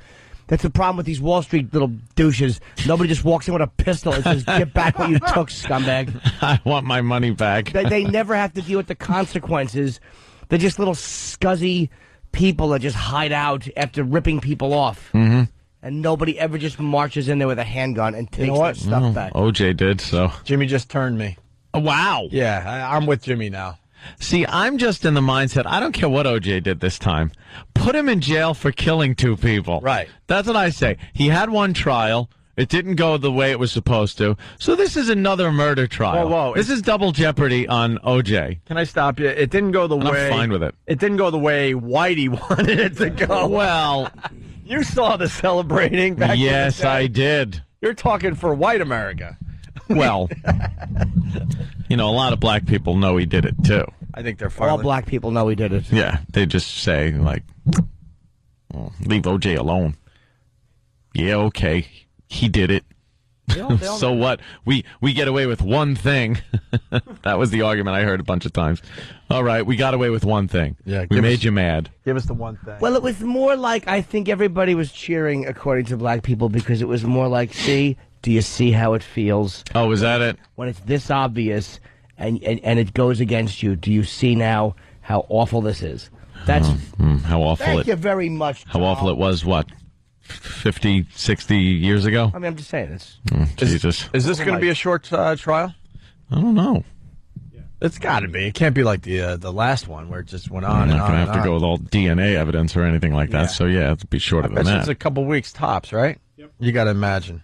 That's the problem with these Wall Street little douches. Nobody just walks in with a pistol and says, "Get back what you took, scumbag." I want my money back. They never have to deal with the consequences. They're just little scuzzy people that just hide out after ripping people off. Mm-hmm. And nobody ever just marches in there with a handgun and takes their stuff back. OJ did, so. Jimmy just turned me. Oh, wow. Yeah, I'm with Jimmy now. See, I'm just in the mindset, I don't care what OJ did this time. Put him in jail for killing 2 people. Right. That's what I say. He had one trial. It didn't go the way it was supposed to. So this is another murder trial. Whoa. This is double jeopardy on OJ. Can I stop you? It didn't go the And way... I'm fine with it. It didn't go the way Whitey wanted it to go. Well... You saw the celebrating back Yes, in the day. I did. You're talking for white America. Well, a lot of black people know he did it, too. I think they're All black people know he did it. Yeah, they just say, leave OJ alone. Yeah, okay, he did it. They all So what? We get away with one thing. That was the argument I heard a bunch of times. All right, we got away with one thing. Yeah, we made you mad. Give us the one thing. Well, it was more like, I think everybody was cheering, according to black people, because it was more like, see, do you see how it feels? Oh, was that it? When it's this obvious and it goes against you, do you see now how awful this is? That's how awful Thank you very much, How awful it was, what, 50, 60 years ago? I mean, I'm just saying this. Jesus. Is this going to be a short trial? I don't know. It's got to be. It can't be like the last one where it just went on I'm and not on going and to have to on. go with all DNA evidence or anything like that. Yeah. So, yeah, it'll be shorter than I bet that. it's a couple weeks tops, right? Yep. You got to imagine.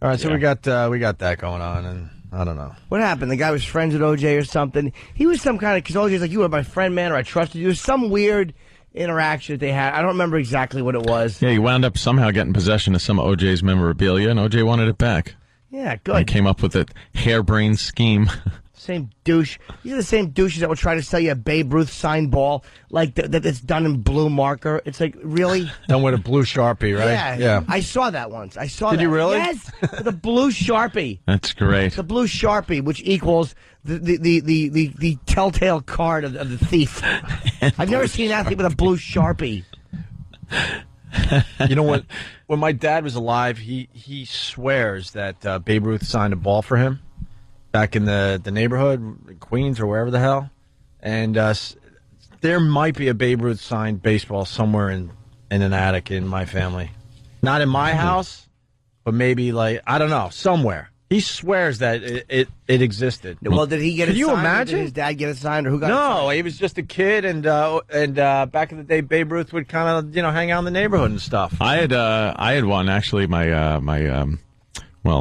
All right, so we got that going on, and I don't know. What happened? The guy was friends with OJ or something. He was some kind of, because OJ's like, you were my friend, man, or I trusted you. It was some weird interaction that they had. I don't remember exactly what it was. Yeah, he wound up somehow getting possession of some of OJ's memorabilia, and OJ wanted it back. Yeah, He good. came up with a harebrained scheme. Same douche. These are the same douches that will try to sell you a Babe Ruth signed ball, like that it's done in blue marker. It's like, really? Done with a blue Sharpie, right? Yeah. I saw that once. I saw that. Did you really? Yes, the blue Sharpie. That's great. The blue Sharpie, which equals the telltale card of the thief. I've never seen an athlete with a blue Sharpie. You know what? When my dad was alive, he swears that Babe Ruth signed a ball for him back in the neighborhood, Queens or wherever the hell. And there might be a Babe Ruth signed baseball somewhere in an attic in my family. Not in my house, but maybe I don't know, somewhere. He swears that it existed. Well, did he get Could it you signed? imagine? Did his dad get it signed, or who got it No, signed? he was just a kid, and back in the day, Babe Ruth would kind of hang out in the neighborhood and stuff. I had one actually. My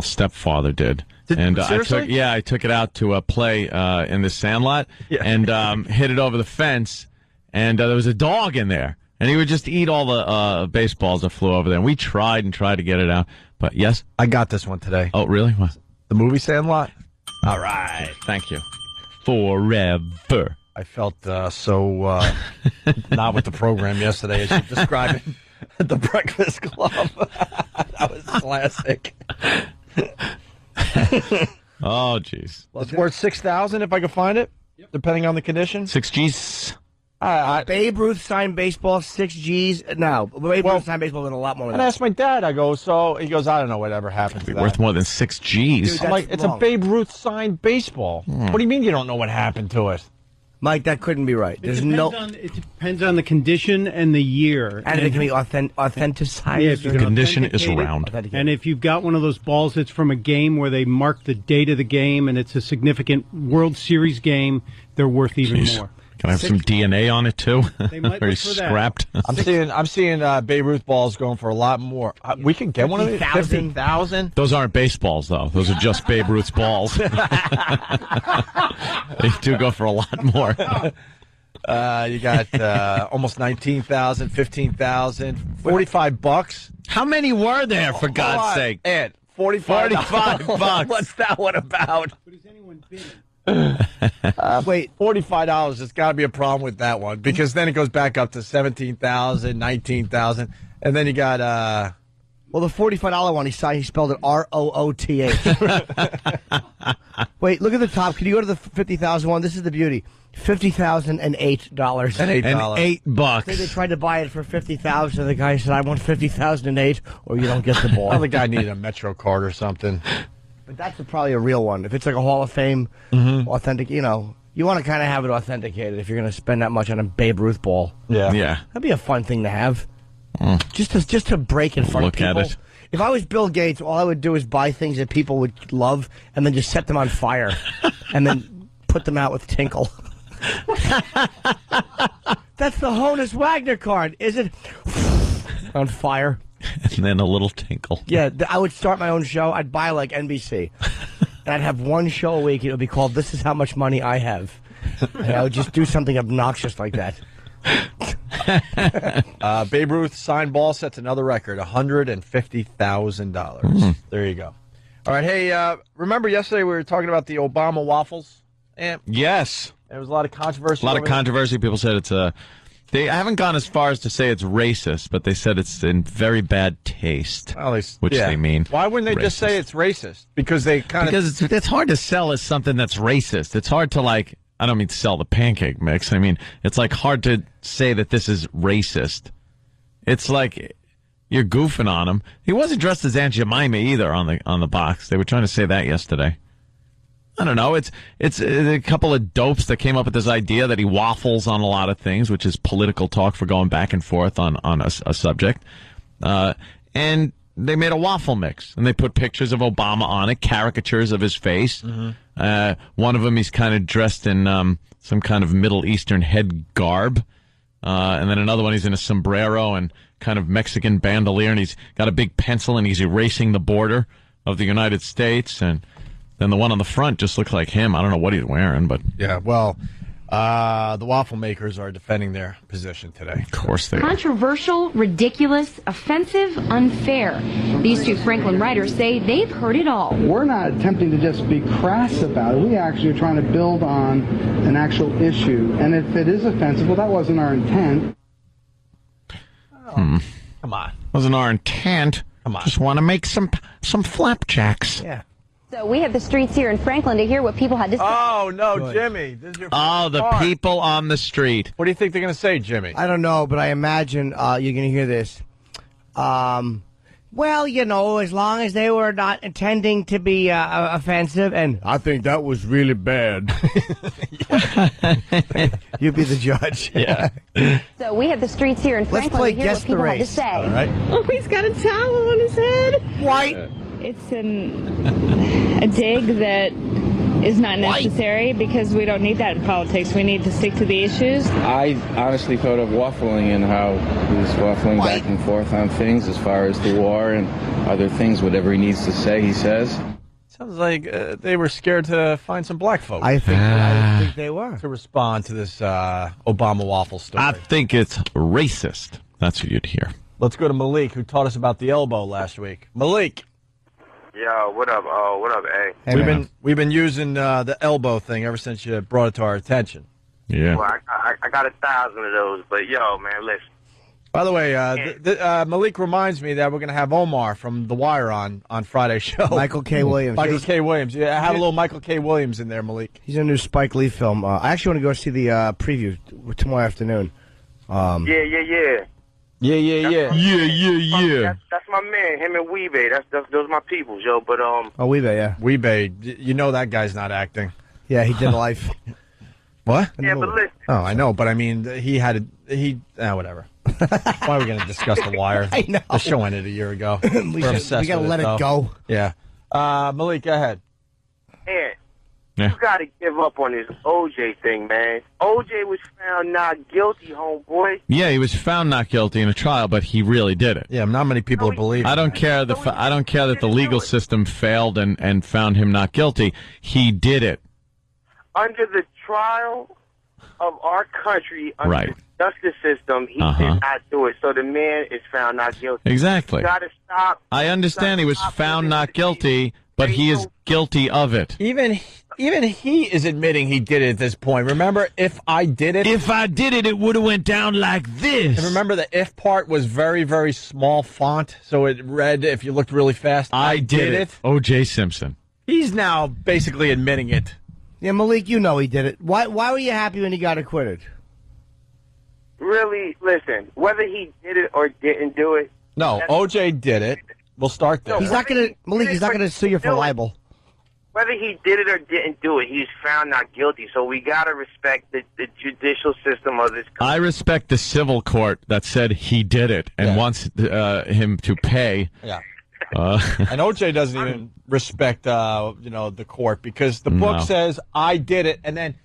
stepfather did. And seriously? I took it out to play in the sandlot and hit it over the fence, and there was a dog in there, and he would just eat all the baseballs that flew over there. And we tried to get it out, but yes, I got this one today. Oh, really? What? The movie Sandlot. All right, thank you. Forever. I felt so not with the program yesterday as you described it. The Breakfast Club. That was classic. Oh, jeez. Well, it's worth $6,000 if I can find it, depending on the condition. 6 G's. Babe Ruth signed baseball, 6 G's. No, Babe Ruth signed baseball with a lot more than And I that. asked my dad, he goes, I don't know whatever happened to Be that. worth more than 6 G's. Dude, I'm like, that's it's a wrong. Babe Ruth signed baseball. What do you mean you don't know what happened to it? Mike, that couldn't be right. There's It depends on the condition and the year. And it can be authenticized. Yeah, if you The can condition is authenticate it. round. And if you've got one of those balls that's from a game where they mark the date of the game and it's a significant World Series game, they're worth even more. Can I have some DNA on it too? They might Or look he's for that. scrapped? I'm seeing Babe Ruth balls going for a lot more. We can get one of these. 50,000. Those aren't baseballs, though. Those are just Babe Ruth's balls. They do go for a lot more. You got almost 19,000, 15,000, $45. How many were there, for God's sake? Ed, $45. $45. What's that one about? But is anyone bidding? Wait, $45. There's got to be a problem with that one because then it goes back up to 17,000, 19,000, and then you got Well, the $45 one, he spelled it ROOTH. Wait, look at the top. Can you go to the 50,000 one? This is the beauty. $50,008. and $8. And $8. They tried to buy it for $50,000. The guy said, "I want $50,008, or you don't get the ball." Well, the guy needed a Metro card or something. But that's probably a real one. If it's like a Hall of Fame authentic, you want to kind of have it authenticated if you're going to spend that much on a Babe Ruth ball. Yeah. That'd be a fun thing to have. Just to break in front Look of people. at it. If I was Bill Gates, all I would do is buy things that people would love and then just set them on fire and then put them out with tinkle. That's the Honus Wagner card, is it? On fire. And then a little tinkle. Yeah, I would start my own show. I'd buy like NBC. And I'd have one show a week. It would be called This Is How Much Money I Have. And I would just do something obnoxious like that. Babe Ruth signed ball sets another record, $150,000. There you go. All right, hey, remember yesterday we were talking about the Obama waffles? Yes. There was a lot of controversy. A lot of controversy. People said it's they haven't gone as far as to say it's racist, but they said it's in very bad taste, which they mean. Why wouldn't they just say it's racist? Because they Because it's hard to sell as something that's racist. It's hard to I don't mean to sell the pancake mix. I mean, it's hard to say that this is racist. It's like you're goofing on him. He wasn't dressed as Aunt Jemima either on the box. They were trying to say that yesterday. I don't know. It's a couple of dopes that came up with this idea that he waffles on a lot of things, which is political talk for going back and forth on a subject. And they made a waffle mix, and they put pictures of Obama on it, caricatures of his face. One of them, he's kind of dressed in some kind of Middle Eastern head garb. And then another one, he's in a sombrero and kind of Mexican bandolier, and he's got a big pencil, and he's erasing the border of the United States. And then the one on the front just looks like him. I don't know what he's wearing, but... Yeah, well, the waffle makers are defending their position today. Of course they are. Controversial, ridiculous, offensive, unfair. These two Franklin writers say they've heard it all. We're not attempting to just be crass about it. We actually are trying to build on an actual issue. And if it is offensive, well, that wasn't our intent. Come on. Wasn't our intent. Come on. Just want to make some flapjacks. Yeah. So we have the streets here in Franklin to hear what people had to say. Oh, no, Jimmy. This is your the people on the street. What do you think they're going to say, Jimmy? I don't know, but I imagine you're going to hear this. Well, as long as they were not intending to be offensive, and I think that was really bad. You be the judge. Yeah. So we have the streets here in Let's Franklin play to hear Guess what people the had to Race. say. All right. Oh, he's got a towel on his head. White. It's a dig that is not necessary because we don't need that in politics. We need to stick to the issues. I honestly thought of waffling and how he was waffling back and forth on things as far as the war and other things. Whatever he needs to say, he says. Sounds like they were scared to find some black folk. I think they were. To respond to this Obama waffle story. I think it's racist. That's what you'd hear. Let's go to Malik, who taught us about the elbow last week. Malik. Yo, what up? Oh, what up, A? Hey, we've been using the elbow thing ever since you brought it to our attention. Yeah. Well, I got 1,000 of those, but yo, man, listen. By the way, Malik reminds me that we're going to have Omar from The Wire on Friday's show. Michael K. Williams. Michael K. Williams. Yeah, have a little Michael K. Williams in there, Malik. He's in a new Spike Lee film. I actually want to go see the preview tomorrow afternoon. Yeah. That's my man. Him and Weebay. Those my peoples, yo. But Weebay, yeah. Weebay. You know that guy's not acting. Yeah, he did Life. What? Yeah, but listen. Oh, I know, but I mean, whatever. Why are we going to discuss The Wire? I know. The show ended a year ago. We got to let it go. Yeah. Malik, go ahead. Ed, Yeah. you got to give up on this OJ thing, man. OJ was found not guilty, homeboy. Yeah, he was found not guilty in a trial, but he really did it. Yeah, not many people believe. I don't care. I don't care that the legal system failed and found him not guilty. He did it. Under the trial of our country, under Right. the justice system, he did not do it. So the man is found not guilty. Exactly. You got to stop. I understand he was found not guilty, but he is guilty of it. Even he is admitting he did it at this point. Remember, if I did it, it would have went down like this. And remember, the if part was very, very small font, so it read, if you looked really fast, I did it. O.J. Simpson. He's now basically admitting it. Yeah, Malik, you know he did it. Why were you happy when he got acquitted? Really, listen, whether he did it or didn't do it. No, OJ did it. We'll start there. He's not going to, Malik, he's not going to sue you for libel. Whether he did it or didn't do it, he's found not guilty. So we got to respect the judicial system of this country. I respect the civil court that said he did it and wants him to pay. Yeah. And OJ doesn't even respect, the court, because the book says I did it, and then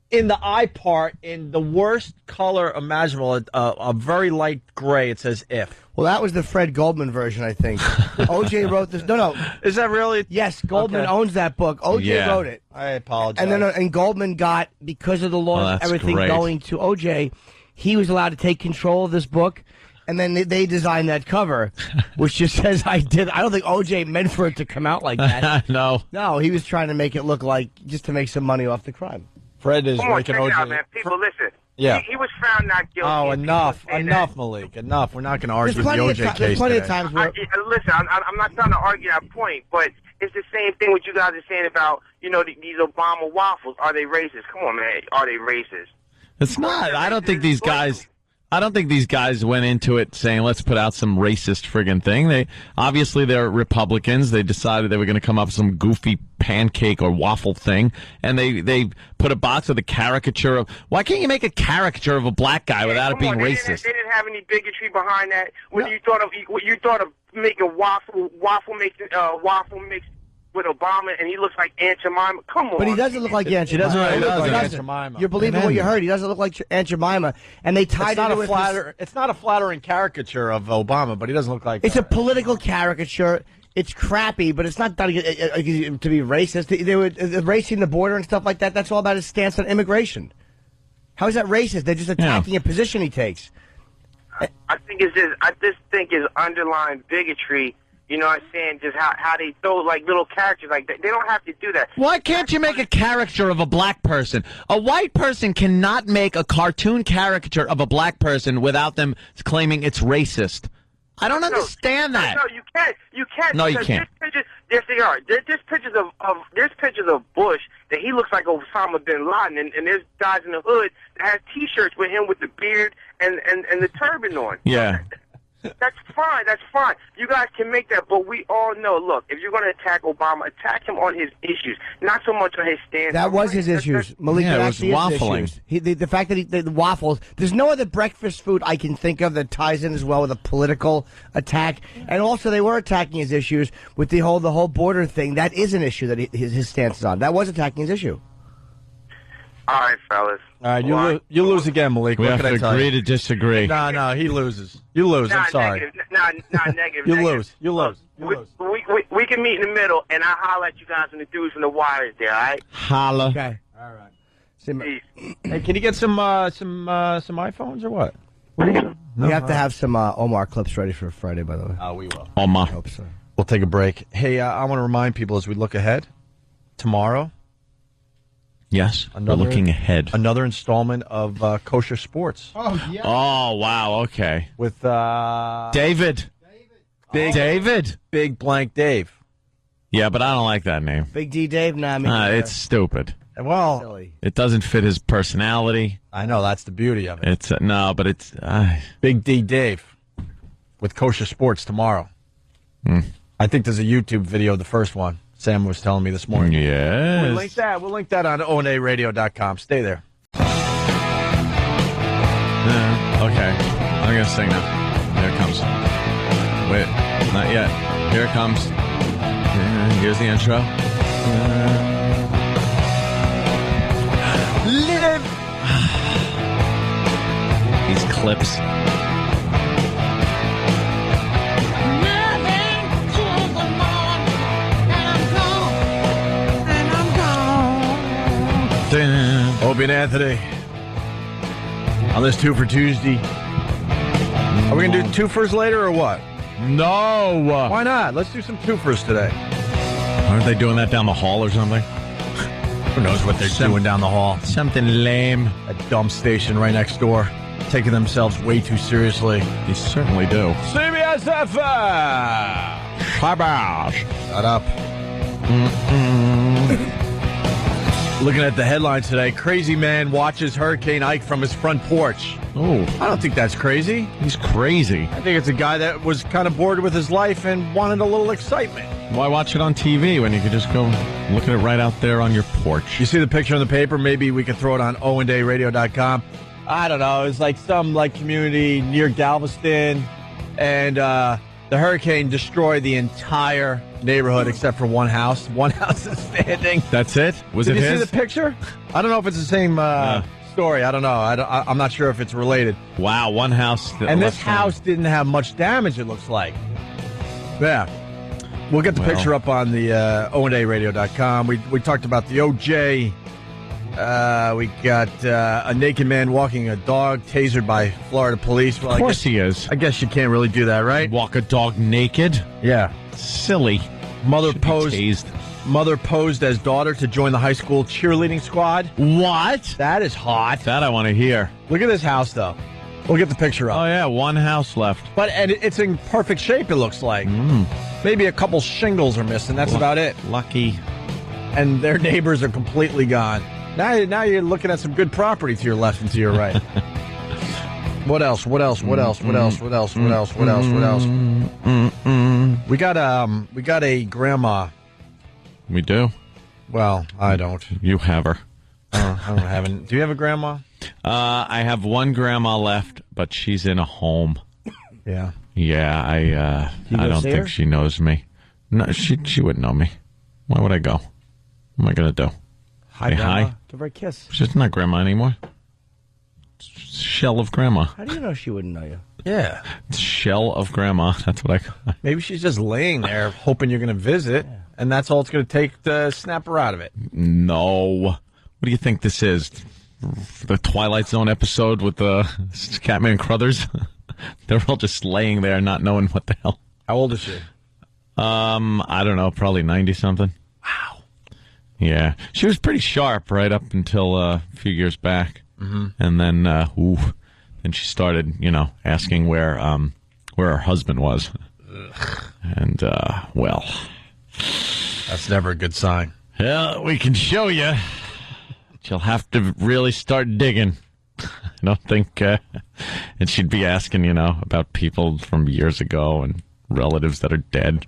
in the I part, in the worst color imaginable, a very light gray, it says if. Well, that was the Fred Goldman version, I think. OJ wrote this. No. Is that really? Yes, Goldman owns that book. OJ wrote it. I apologize. And then Goldman got, because of the laws, everything going to OJ, he was allowed to take control of this book. And then they designed that cover, which just says I did. I don't think OJ meant for it to come out like that. No, he was trying to make it look like just to make some money off the crime. Fred is Come on, making check it OJ. out, man. People, listen. Yeah. He was found not guilty. Oh, enough, Malik, enough. We're not going to argue the OJ case. There's plenty of times where... Listen, I'm not trying to argue that point, but it's the same thing what you guys are saying about, these Obama waffles. Are they racist? Come on, man. Are they racist? It's not. I don't think these guys went into it saying, let's put out some racist friggin' thing. They're Republicans. They decided they were going to come up with some goofy pancake or waffle thing, and they put a box with a caricature of. Why can't you make a caricature of a black guy without it being racist? They didn't have any bigotry behind that. When you thought of making waffle mix with Obama, and he looks like Aunt Jemima. Come on. But he doesn't look like Aunt Jemima. He doesn't. Aunt Jemima. You're believing what you heard. He doesn't look like Aunt Jemima. And they tied it with It's not a flattering caricature of Obama, but he doesn't look like... It's a political caricature. It's crappy, but it's not done to be racist. They were racing the border and stuff like that. That's all about his stance on immigration. How is that racist? They're just attacking a position he takes. I just think his underlying bigotry. You know what I'm saying? Just how they throw like little characters like that. They don't have to do that. Why can't you make a caricature of a black person? A white person cannot make a cartoon caricature of a black person without them claiming it's racist. I don't understand that. No, you can't. You can't. No, you can't. Yes, they are. There's pictures of Bush that he looks like Osama bin Laden, and there's guys in the hood that have T-shirts with him with the beard and the turban on. Yeah. That's fine. That's fine. You guys can make that, but we all know. Look, if you're going to attack Obama, attack him on his issues, not so much on his stance. That was his issues. Malik, it was waffling. The fact that the waffles. There's no other breakfast food I can think of that ties in as well with a political attack. And also, they were attacking his issues with the whole border thing. That is an issue that his stance is on. That was attacking his issue. All right, fellas. All right, you lose again, Malik. We what have can to I tell agree you? to disagree. No, he loses. You lose. I'm sorry. Negative. You lose. You lose. We can meet in the middle, and I'll holler at you guys when the dudes from the wire is there, all right? Holla. Okay. All right. Hey, can you get some iPhones or what? We have to have some Omar clips ready for Friday, by the way. Oh, we will. Omar. I hope so. We'll take a break. Hey, I want to remind people as we look ahead, tomorrow. Yes, we're looking ahead. Another installment of Kosher Sports. Oh, yeah. Oh, wow, okay. With David. Big Blank Dave. Yeah, but I don't like that name. Big D Dave? Nah, it's stupid. Well, silly. It doesn't fit his personality. I know, that's the beauty of it. It's but it's... Big D Dave with Kosher Sports tomorrow. I think there's a YouTube video of the first one. Sam was telling me this morning. Yes. We'll link that on onaradio.com. Stay there. Okay. I'm going to sing now. Here it comes. Wait. Not yet. Here it comes. Here's the intro. Live. These clips. Opie and Anthony on this Two for Tuesday. Are we going to do twofers later or what? No. Why not? Let's do some twofers today. Aren't they doing that down the hall or something? Who knows what they're doing down the hall? Something lame. A dumb station right next door. Taking themselves way too seriously. They certainly do. CBS FM! Shut up. Looking at the headlines today, crazy man watches Hurricane Ike from his front porch. Oh. I don't think that's crazy. He's crazy. I think it's a guy that was kind of bored with his life and wanted a little excitement. Why watch it on TV when you could just go look at it right out there on your porch? You see the picture in the paper? Maybe we could throw it on owendairadio.com. I don't know. It's like some community near Galveston, and the hurricane destroyed the entire neighborhood except for one house. One house is standing. That's it? Was it his? Did you see the picture? I don't know if it's the same story. I don't know. I'm not sure if it's related. Wow, one house. And this house didn't have much damage, it looks like. Yeah. We'll get the picture up on the owendairadio.com. We talked about the OJ. We got a naked man walking a dog, tasered by Florida police. Well, of course he is. I guess you can't really do that, right? Walk a dog naked? Yeah. Silly. Mother posed as daughter to join the high school cheerleading squad. What? That is hot. That I want to hear. Look at this house, though. We'll get the picture up. Oh, yeah, one house left. And it's in perfect shape, it looks like. Maybe a couple shingles are missing. That's about it. Lucky. And their neighbors are completely gone. Now you're looking at some good property to your left and to your right. What else? We got a grandma. We do? Well, I don't. You have her. I don't have any. Do you have a grandma? I have one grandma left, but she's in a home. Yeah. Yeah, I don't think she knows me. No, she wouldn't know me. Why would I go? What am I going to do? Hi, Say Grandma. hi? Give her a kiss. She's not grandma anymore. Shell of grandma. How do you know she wouldn't know you? Yeah. Shell of grandma. That's what I call it. Maybe she's just laying there hoping you're going to visit, and that's all it's going to take to snap her out of it. No. What do you think this is? The Twilight Zone episode with the Catman and Crothers? They're all just laying there not knowing what the hell. How old is she? I don't know. Probably 90-something. Wow. Yeah. She was pretty sharp right up until a few years back. Mm-hmm. And then, then she started, asking where her husband was. Ugh. And, well. That's never a good sign. Yeah, we can show you. She'll have to really start digging. I don't think, and she'd be asking, about people from years ago and relatives that are dead.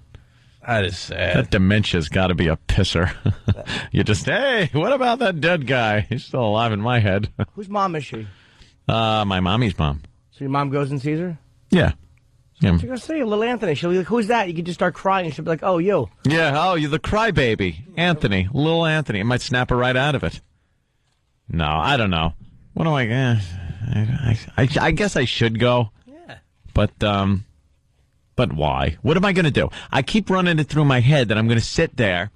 That is sad. That dementia's got to be a pisser. You just, hey, what about that dead guy? He's still alive in my head. Whose mom is she? My mommy's mom. So your mom goes and sees her? Yeah. She's going to say, little Anthony. She'll be like, who's that? You can just start crying, and she'll be like, oh, you. Yeah, you're the crybaby. Anthony, little Anthony. It might snap her right out of it. No, I don't know. What am I I guess I should go. Yeah. But why? What am I going to do? I keep running it through my head that I'm going to sit there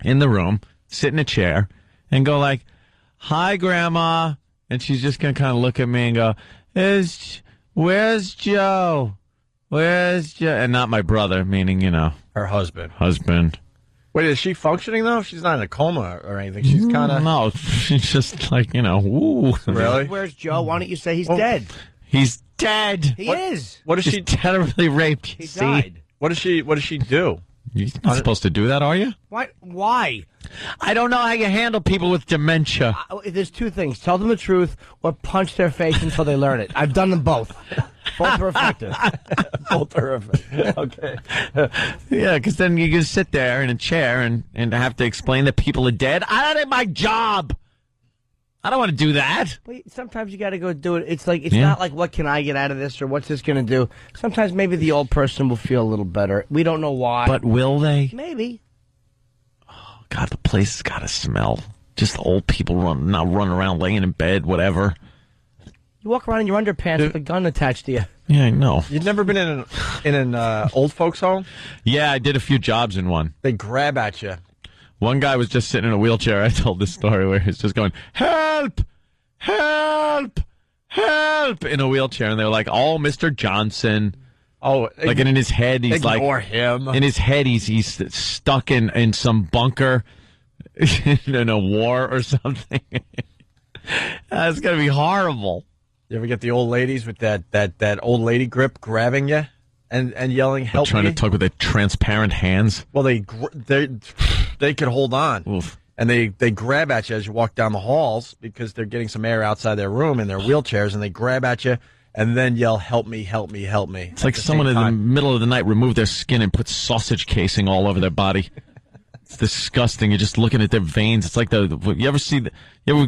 in the room, sit in a chair, and go like, hi, Grandma. And she's just going to kind of look at me and go, where's Joe? Where's Joe? And not my brother, meaning, her husband. Wait, is she functioning, though? She's not in a coma or anything. She's kind of... No, she's just like, ooh. Really? Where's Joe? Why don't you say he's dead? He's dead. He is. What is she... terribly raped. He died. What does she do? You're not supposed to do that, are you? Why? I don't know how you handle people with dementia. There's two things. Tell them the truth or punch their face until they learn it. I've done them both. Both are effective. Both are effective. Okay. Yeah, because then you just sit there in a chair and have to explain that people are dead. I did my job. I don't want to do that. But sometimes you got to go do it. It's like it's not like what can I get out of this or what's this going to do. Sometimes maybe the old person will feel a little better. We don't know why. But will they? Maybe. Oh, God, the place has got to smell. Just old people not running around, laying in bed, whatever. You walk around in your underpants with a gun attached to you. Yeah, I know. You've never been in an old folks home? Yeah, I did a few jobs in one. They grab at you. One guy was just sitting in a wheelchair. I told this story where he's just going, help, help, help, in a wheelchair. And they were like, oh, Mr. Johnson. Oh, like, and in his head, he's like, ignore him. In his head, he's stuck in some bunker in a war or something. It's going to be horrible. You ever get the old ladies with that old lady grip grabbing you and yelling, help trying me? to tug with their transparent hands? Well, they could hold on. Oof. And they grab at you as you walk down the halls because they're getting some air outside their room in their wheelchairs, and they grab at you and then yell, help me, help me, help me. It's like someone in the middle of the night removed their skin and put sausage casing all over their body. It's disgusting. You're just looking at their veins. It's like you ever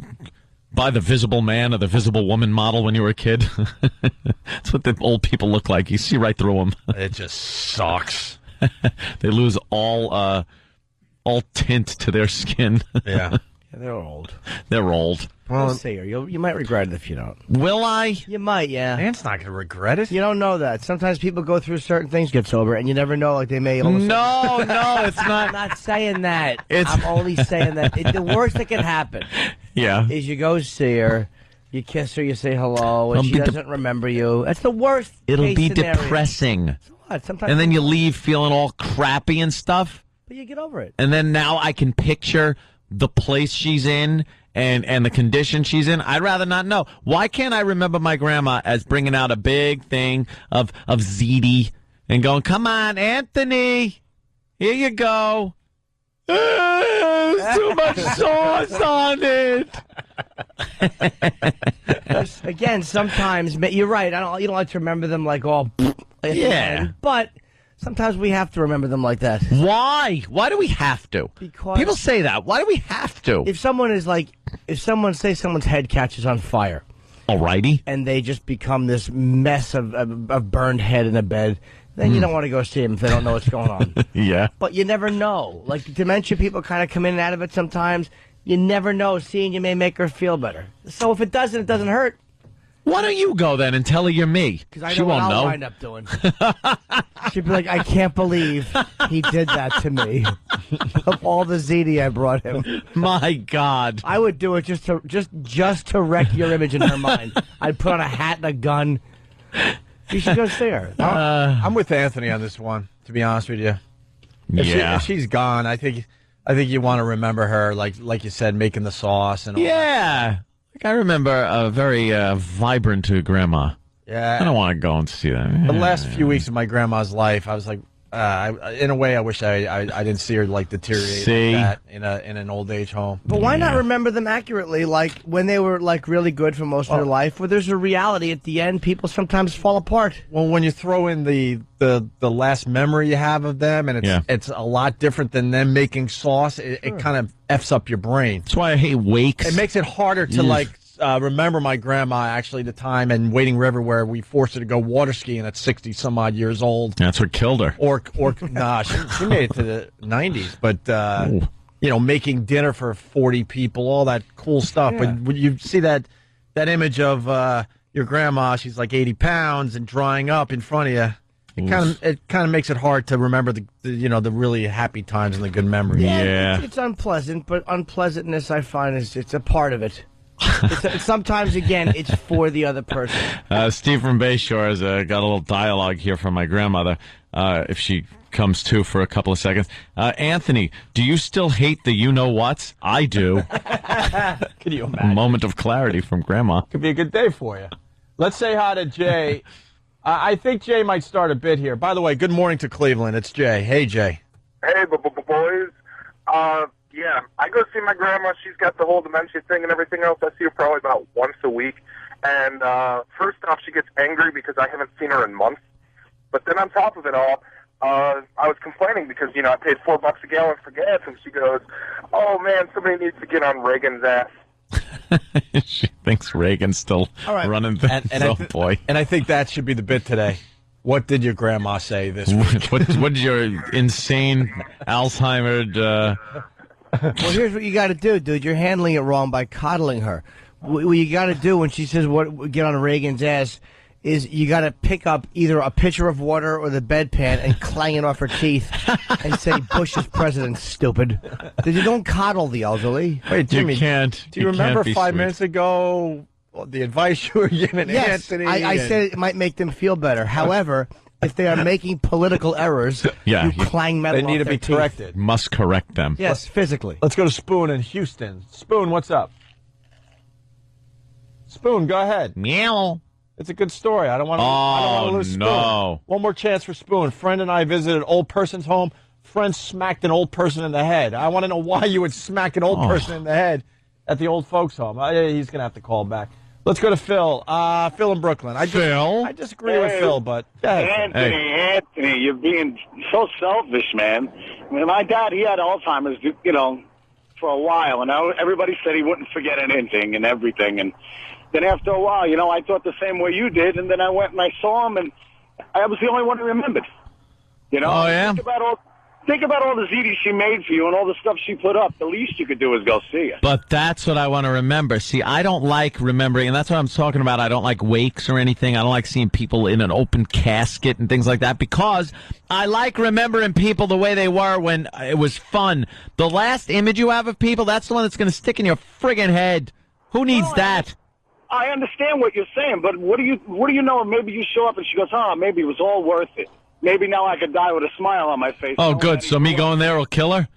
buy the Visible Man or the Visible Woman model when you were a kid? That's what the old people look like. You see right through them. It just sucks. They lose all tint to their skin. Yeah. They're old. They're old. Well, say you might regret it if you don't. Will I? You might, yeah. Man's not going to regret it. You don't know that. Sometimes people go through certain things, get sober, and you never know. Like they may. No, it's not. I'm not saying that. I'm only saying that the worst that can happen. Yeah. Is you go see her, you kiss her, you say hello, and she doesn't remember you. That's the worst. It'll be scenario. depressing. So what? Sometimes and then you leave feeling all crappy and stuff. But you get over it. And then now I can picture the place she's in and the condition she's in. I'd rather not know. Why can't I remember my grandma as bringing out a big thing of ziti and going, come on, Anthony, here you go. There's too much sauce on it. Again, sometimes you're right. You don't like to remember them like all. Yeah, but sometimes we have to remember them like that. Why? Why do we have to? Because people say that. Why do we have to? If someone's someone's head catches on fire, alrighty, and they just become this mess of burned head in a bed. Then you don't want to go see them if they don't know what's going on. Yeah. But you never know. Like dementia people kind of come in and out of it sometimes. You never know. Seeing you may make her feel better. So if it doesn't hurt. Why don't you go then and tell her you're me? Because I know what I'll wind up doing. She'd be like, I can't believe he did that to me. Of all the ziti I brought him. My God. I would do it just to wreck your image in her mind. I'd put on a hat and a gun. You should go see her. I'm with Anthony on this one, to be honest with you. If she's gone, I think you want to remember her, like you said, making the sauce and all that. Like I remember a very vibrant grandma. Yeah. I don't want to go and see that. The last few weeks of my grandma's life, I was like, in a way, I wish I didn't see her like deteriorate like that in an old age home. But why not remember them accurately, like when they were like really good for most of their life, where there's a reality at the end? People sometimes fall apart. Well, when you throw in the last memory you have of them, and it's a lot different than them making sauce, it kind of f's up your brain. That's why I hate wakes. It makes it harder to remember my grandma, actually, the time in Wading River where we forced her to go water skiing at 60 some odd years old. That's what killed her. Or nah, she made it to the 90s, but making dinner for 40 people, all that cool stuff. Yeah. But when you see that image of your grandma, she's like 80 pounds and drying up in front of you. It kind of makes it hard to remember the really happy times and the good memories. Yeah. It's unpleasant, but unpleasantness I find it's a part of it. Sometimes, again, it's for the other person. Steve from Bayshore has got a little dialogue here from my grandmother, if she comes to for a couple of seconds. Anthony, do you still hate the you-know-whats? I do. Can you imagine? A moment of clarity from Grandma. Could be a good day for you. Let's say hi to Jay. I think Jay might start a bit here. By the way, good morning to Cleveland. It's Jay. Hey, Jay. Hey, boys. Yeah, I go see my grandma. She's got the whole dementia thing and everything else. I see her probably about once a week. And first off, she gets angry because I haven't seen her in months. But then on top of it all, I was complaining because, I paid $4 a gallon for gas. And she goes, oh, man, somebody needs to get on Reagan's ass. She thinks Reagan's still running things. Boy. And I think that should be the bit today. What did your grandma say this week? What did your insane Alzheimer's... Well, here's what you got to do, dude. You're handling it wrong by coddling her. What you got to do when she says get on Reagan's ass is you got to pick up either a pitcher of water or the bedpan and clang it off her teeth and say, Bush is president, stupid. You don't coddle the elderly. Wait, Jimmy, you can't. Do you remember 5 minutes ago the advice you were giving Anthony? I said it might make them feel better. However, if they are making political errors, you clang metal They need off to be their corrected. teeth. Must correct them. Yes, physically. Let's go to Spoon in Houston. Spoon, what's up? Spoon, go ahead. Meow. It's a good story. I don't want to lose Spoon. No. One more chance for Spoon. Friend and I visited an old person's home. Friend smacked an old person in the head. I want to know why you would smack an old person in the head at the old folks' home. He's going to have to call back. Let's go to Phil. Phil in Brooklyn. I disagree with Phil, but... Anthony, you're being so selfish, man. I mean, my dad, he had Alzheimer's, for a while, and everybody said he wouldn't forget anything and everything, and then after a while, I thought the same way you did, and then I went and I saw him, and I was the only one who remembered. Oh, yeah? Think about all the ziti she made for you and all the stuff she put up. The least you could do is go see her. But that's what I want to remember. See, I don't like remembering, and that's what I'm talking about. I don't like wakes or anything. I don't like seeing people in an open casket and things like that because I like remembering people the way they were when it was fun. The last image you have of people, that's the one that's going to stick in your friggin' head. Who needs that? I understand what you're saying, but what do you know? Maybe you show up and she goes, maybe it was all worth it. Maybe now I could die with a smile on my face. Oh, good. So me going there will kill her?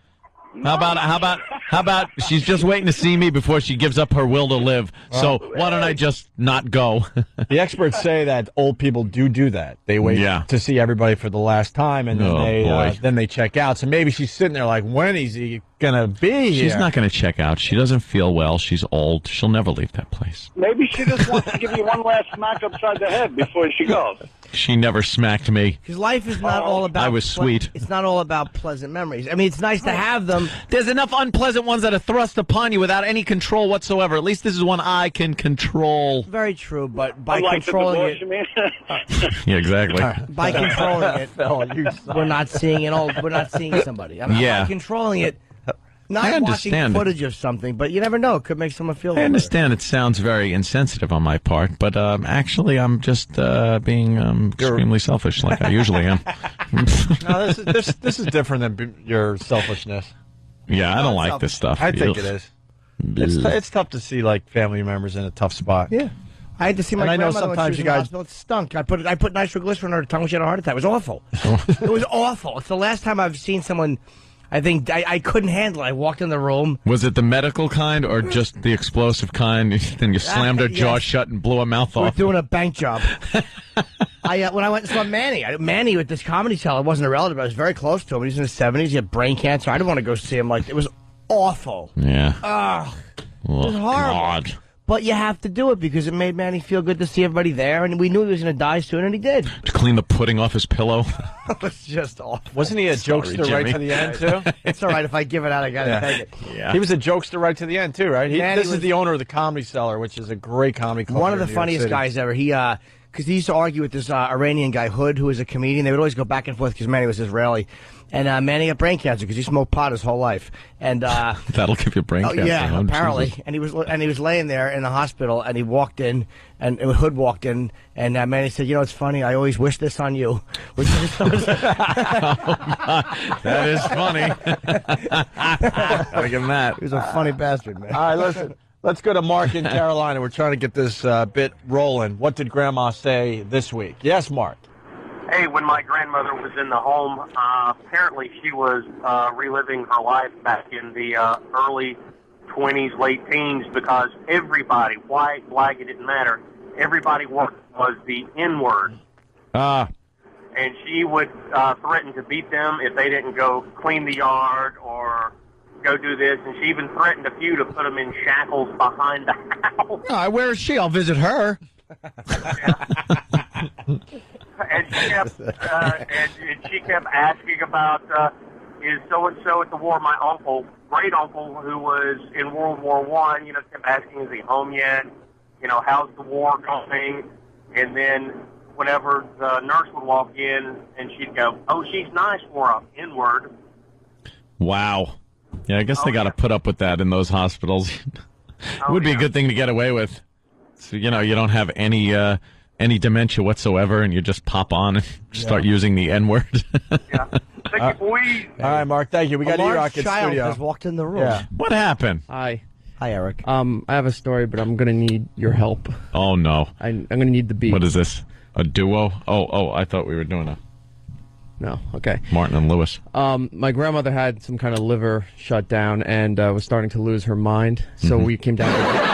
How about she's just waiting to see me before she gives up her will to live. So why don't I just not go? The experts say that old people do that. They wait to see everybody for the last time, and then then they check out. So maybe she's sitting there like, when is he going to be here? She's not going to check out. She doesn't feel well. She's old. She'll never leave that place. Maybe she just wants to give you one last smack upside the head before she goes. She never smacked me. Because life is not all about... I was sweet. It's not all about pleasant memories. I mean, it's nice to have them. There's enough unpleasant ones that are thrust upon you without any control whatsoever. At least this is one I can control. Very true, but by controlling it... Yeah, exactly. By controlling it, we're not seeing it all. We're not seeing somebody. I mean, by controlling it... Not watching footage of something, but you never know. It could make someone feel better. I understand it sounds very insensitive on my part, but actually I'm just being extremely selfish like I usually am. No, this is different than your selfishness. Yeah, I don't like this stuff. I think it is. It's tough to see like family members in a tough spot. Yeah. I had to see my grandmother when she was in the hospital. It stunk. I put nitroglycerin on her tongue when she had a heart attack. It was awful. It was awful. It's the last time I've seen someone... I think I couldn't handle it. I walked in the room. Was it the medical kind or just the explosive kind? Then you slammed her jaw shut and blew her mouth off? We're doing a bank job. When I went and saw Manny with this comedy cellar, wasn't a relative. I was very close to him. He's in his 70s. He had brain cancer. I didn't want to go see him. It was awful. Yeah. It was horrible. God. But you have to do it because it made Manny feel good to see everybody there, and we knew he was going to die soon, and he did. To clean the pudding off his pillow. It was just awful. Wasn't he a jokester right to the end, too? It's all right. If I give it out, I got to take it. Yeah. He was a jokester right to the end, too, right? This is the owner of the Comedy Cellar, which is a great comedy club. One of the funniest guys ever. Because he used to argue with this Iranian guy, Hood, who was a comedian. They would always go back and forth because Manny was Israeli. And Manny got brain cancer because he smoked pot his whole life. And that'll give you brain cancer. Yeah, apparently. Jesus. And he was laying there in the hospital, and he walked in, and Hood walked in, and Manny said, "It's funny. I always wish this on you." Which is that is funny. Gotta give him that. He was a funny bastard, man. All right, listen. Let's go to Mark in Carolina. We're trying to get this bit rolling. What did Grandma say this week? Yes, Mark. Hey, when my grandmother was in the home, apparently she was reliving her life back in the early 20s, late teens, because everybody, white, black, it didn't matter, everybody was the N-word. And she would threaten to beat them if they didn't go clean the yard or go do this, and she even threatened a few to put them in shackles behind the house. Where is she? I'll visit her. And she kept asking about is so-and-so at the war. My uncle, great uncle, who was in World War I, kept asking, is he home yet? How's the war going? And then whenever the nurse would walk in and she'd go, oh, she's nice for a N-word. Wow. Yeah, I guess they got to put up with that in those hospitals. It would be a good thing to get away with. So, you don't have any dementia whatsoever, and you just pop on and start using the N-word. Thank you, boys. All right, Mark, thank you. We got E-Rock in child studio. has walked in the room. Yeah. What happened? Hi. Hi, Eric. I have a story, but I'm going to need your help. Oh, no. I'm going to need the beat. What is this? A duo? Oh, I thought we were doing No, okay. Martin and Lewis. My grandmother had some kind of liver shutdown and was starting to lose her mind, so we came down to...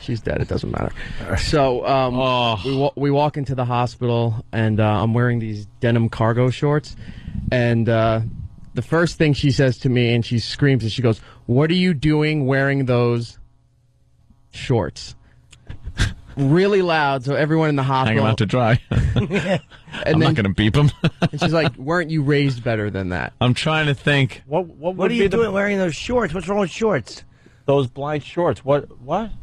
She's dead. It doesn't matter. So we walk into the hospital, and I'm wearing these denim cargo shorts. And the first thing she says to me, and she screams, and she goes, "What are you doing wearing those shorts?" Really loud, so everyone in the hospital... Hang them out to dry. I'm not going to beep them. And she's like, weren't you raised better than that? I'm trying to think. What are you doing wearing those shorts? What's wrong with shorts? Those blind shorts. What?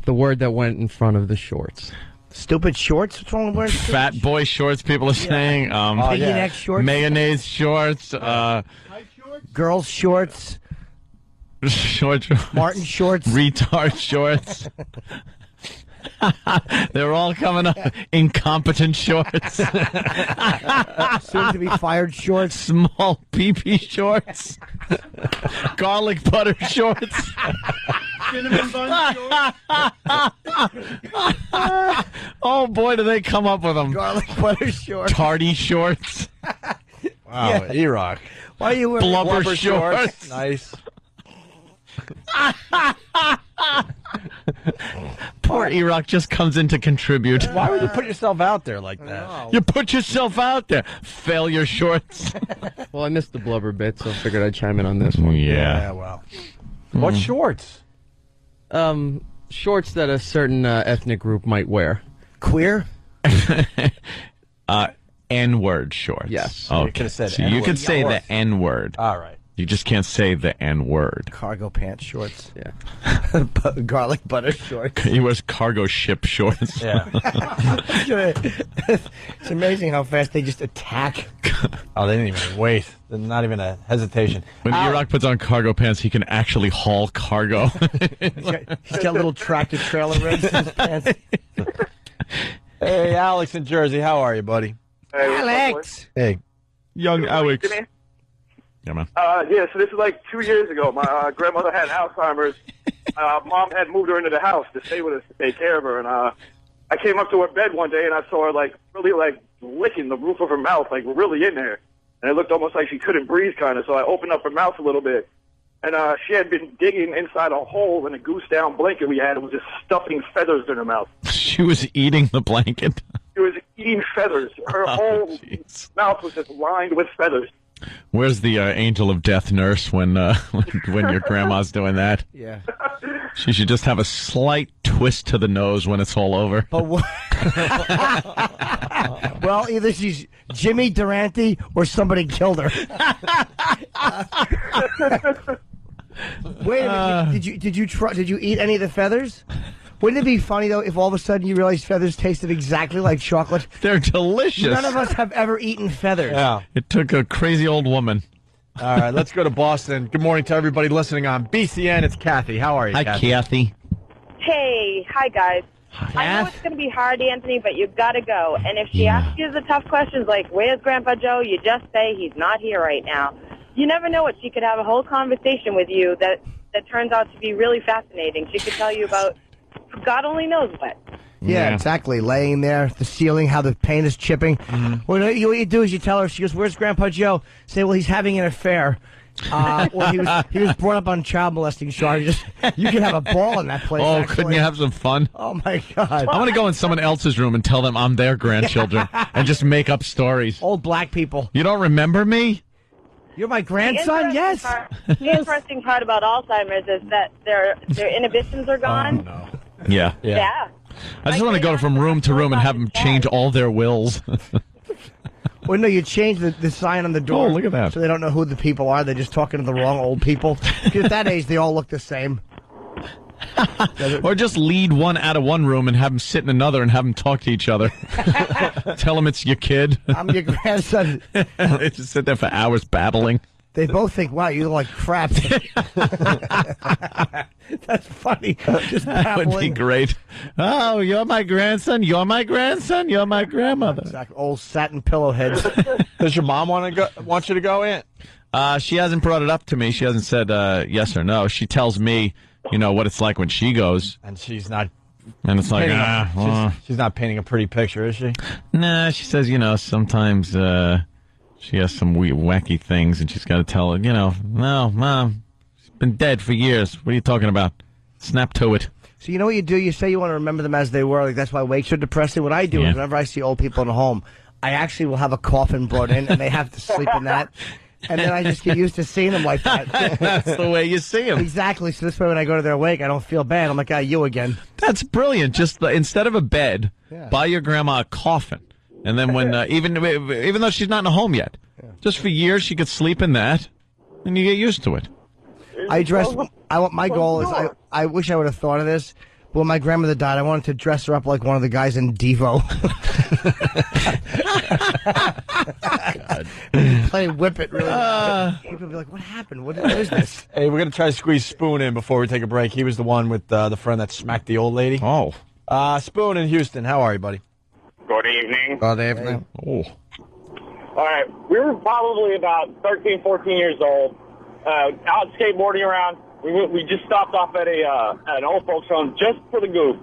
The word that went in front of the shorts. Stupid shorts? What's wrts with wearing shorts? Fat boy shorts, people are saying. Piggy neck shorts? Mayonnaise shorts. Girls shorts. Shorts. Martin shorts. Retard shorts. They're all coming up. Incompetent shorts. Soon to be fired shorts. Small pee-pee shorts. Garlic butter shorts. Cinnamon bun shorts. Oh, boy, do they come up with them. Garlic butter shorts. Tardy shorts. Wow, E-Rock. Why are you wearing Blubber shorts? Nice. Poor E-Rock just comes in to contribute. Why would you put yourself out there like that? You put yourself out there. Failure shorts. Well, I missed the blubber bit, so I figured I'd chime in on this one. Yeah. Well. What shorts? Shorts that a certain ethnic group might wear. Queer? N-word shorts. Yes. Okay. You could have said so N-word. you could say the N-word. All right. You just can't say the N-word. Cargo pants shorts. Yeah. Garlic butter shorts. He wears cargo ship shorts. Yeah. It's amazing how fast they just attack. Oh, they didn't even wait. There's not even a hesitation. When E-Rock puts on cargo pants, he can actually haul cargo. He's got little tractor trailer rims in his pants. Hey, Alex in Jersey. How are you, buddy? Hey, Alex! Hey. Young Alex. Jimmy? Yeah, man. Yeah, so this is like 2 years ago. My grandmother had Alzheimer's. Mom had moved her into the house to stay with us to take care of her. And I came up to her bed one day and I saw her really licking the roof of her mouth, really in there. And it looked almost like she couldn't breathe kind of. So I opened up her mouth a little bit. And she had been digging inside a hole in a goose down blanket we had and was just stuffing feathers in her mouth. She was eating the blanket. She was eating feathers. Her whole mouth was just lined with feathers. Where's the angel of death nurse when your grandma's doing that? Yeah. She should just have a slight twist to the nose when it's all over. But well, either she's Jimmy Durante or somebody killed her. Wait a minute. Did you eat any of the feathers? Wouldn't it be funny, though, if all of a sudden you realized feathers tasted exactly like chocolate? They're delicious. None of us have ever eaten feathers. Yeah. It took a crazy old woman. All right, let's go to Boston. Good morning to everybody listening on BCN. It's Kathy. How are you, Hi, Kathy. Hey, hi, guys. I know it's going to be hard, Anthony, but you've got to go. And if she asks you the tough questions like, where's Grandpa Joe, you just say he's not here right now. You never know what. She could have a whole conversation with you that turns out to be really fascinating. She could tell you about God only knows what. Yeah, exactly. Laying there, the ceiling, how the paint is chipping. Mm-hmm. Well, what you do is you tell her, she goes, where's Grandpa Joe? Say, well, he's having an affair. Or he was brought up on child molesting charges. You can have a ball in that place. Oh, actually. couldn't you have some fun? Oh, my God. I want to go in someone else's room and tell them I'm their grandchildren and just make up stories. Old black people. You don't remember me? You're my grandson? The interesting part about Alzheimer's is that their inhibitions are gone. Oh, no. Yeah. Yeah. I just want to go from room to room and have them change all their wills. Well, no, you change the sign on the door. Oh, look at that. So they don't know who the people are. They're just talking to the wrong old people. 'Cause at that age, they all look the same. Or just lead one out of one room and have them sit in another and have them talk to each other. Tell them it's your kid. I'm your grandson. They just sit there for hours babbling. They both think, wow, you look like crap. That's funny. Just That would be babbling. great. Oh, you're my grandson. You're my grandson. You're my grandmother. Exactly. Old satin pillow heads. Does your mom want you to go in? She hasn't brought it up to me. She hasn't said yes or no. She tells me, what it's like when she goes. And she's not. And it's like, she's not painting a pretty picture, is she? Nah, she says, sometimes she has some wacky things, and she's got to tell her, no, Mom, she's been dead for years. What are you talking about? Snap to it. So you know what you do? You say you want to remember them as they were. Like that's why wakes are depressing. What I do is whenever I see old people in a home, I actually will have a coffin brought in, and they have to sleep in that. And then I just get used to seeing them like that. That's the way you see them. Exactly. So this way when I go to their wake, I don't feel bad. I'm like, you again. That's brilliant. Just instead of a bed, buy your grandma a coffin. And then when, even though she's not in a home yet, just for years she could sleep in that, and you get used to it. My goal is, I wish I would have thought of this, but when my grandmother died, I wanted to dress her up like one of the guys in Devo. Play Whip It really people would be like, what happened? What is this? Hey, we're going to try to squeeze Spoon in before we take a break. He was the one with the friend that smacked the old lady. Oh. Spoon in Houston. How are you, buddy? Good evening. Good evening. Oh. All right. We were probably about 13, 14 years old, out skateboarding around. We just stopped off at an old folks home just for the goof.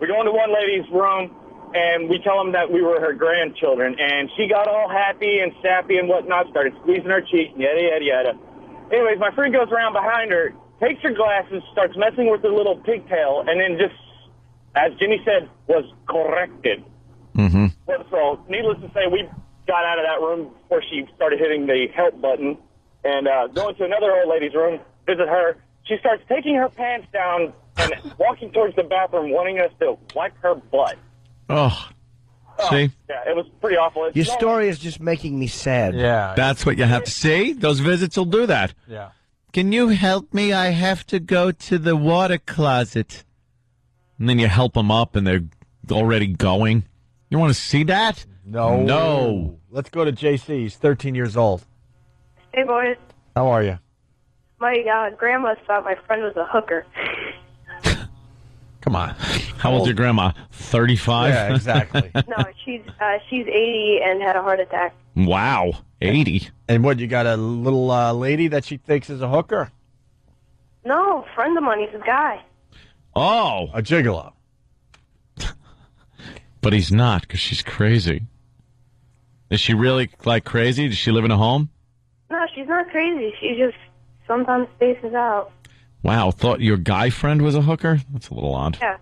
We go into one lady's room, and we tell them that we were her grandchildren. And she got all happy and sappy and whatnot, started squeezing her cheek, yada, yada, yada. Anyways, my friend goes around behind her, takes her glasses, starts messing with her little pigtail, and then just, as Jimmy said, was corrected. Mm-hmm. So, needless to say, we got out of that room before she started hitting the help button and going to another old lady's room, visit her. She starts taking her pants down and walking towards the bathroom, wanting us to wipe her butt. Oh. See? Yeah, it was pretty awful. Your story is just making me sad. Yeah. That's what you have to see. Those visits will do that. Yeah. Can you help me? I have to go to the water closet. And then you help them up, and they're already going. You want to see that? No. No. Let's go to JC. He's 13 years old. Hey, boys. How are you? My grandma thought my friend was a hooker. Come on. How old's your grandma? 35? Yeah, exactly. No, she's 80 and had a heart attack. Wow. 80. And what, you got a little lady that she thinks is a hooker? No, friend of mine. He's a guy. Oh. A gigolo. But he's not, because she's crazy. Is she really, crazy? Does she live in a home? No, she's not crazy. She just sometimes spaces out. Wow, thought your guy friend was a hooker? That's a little odd. Yeah.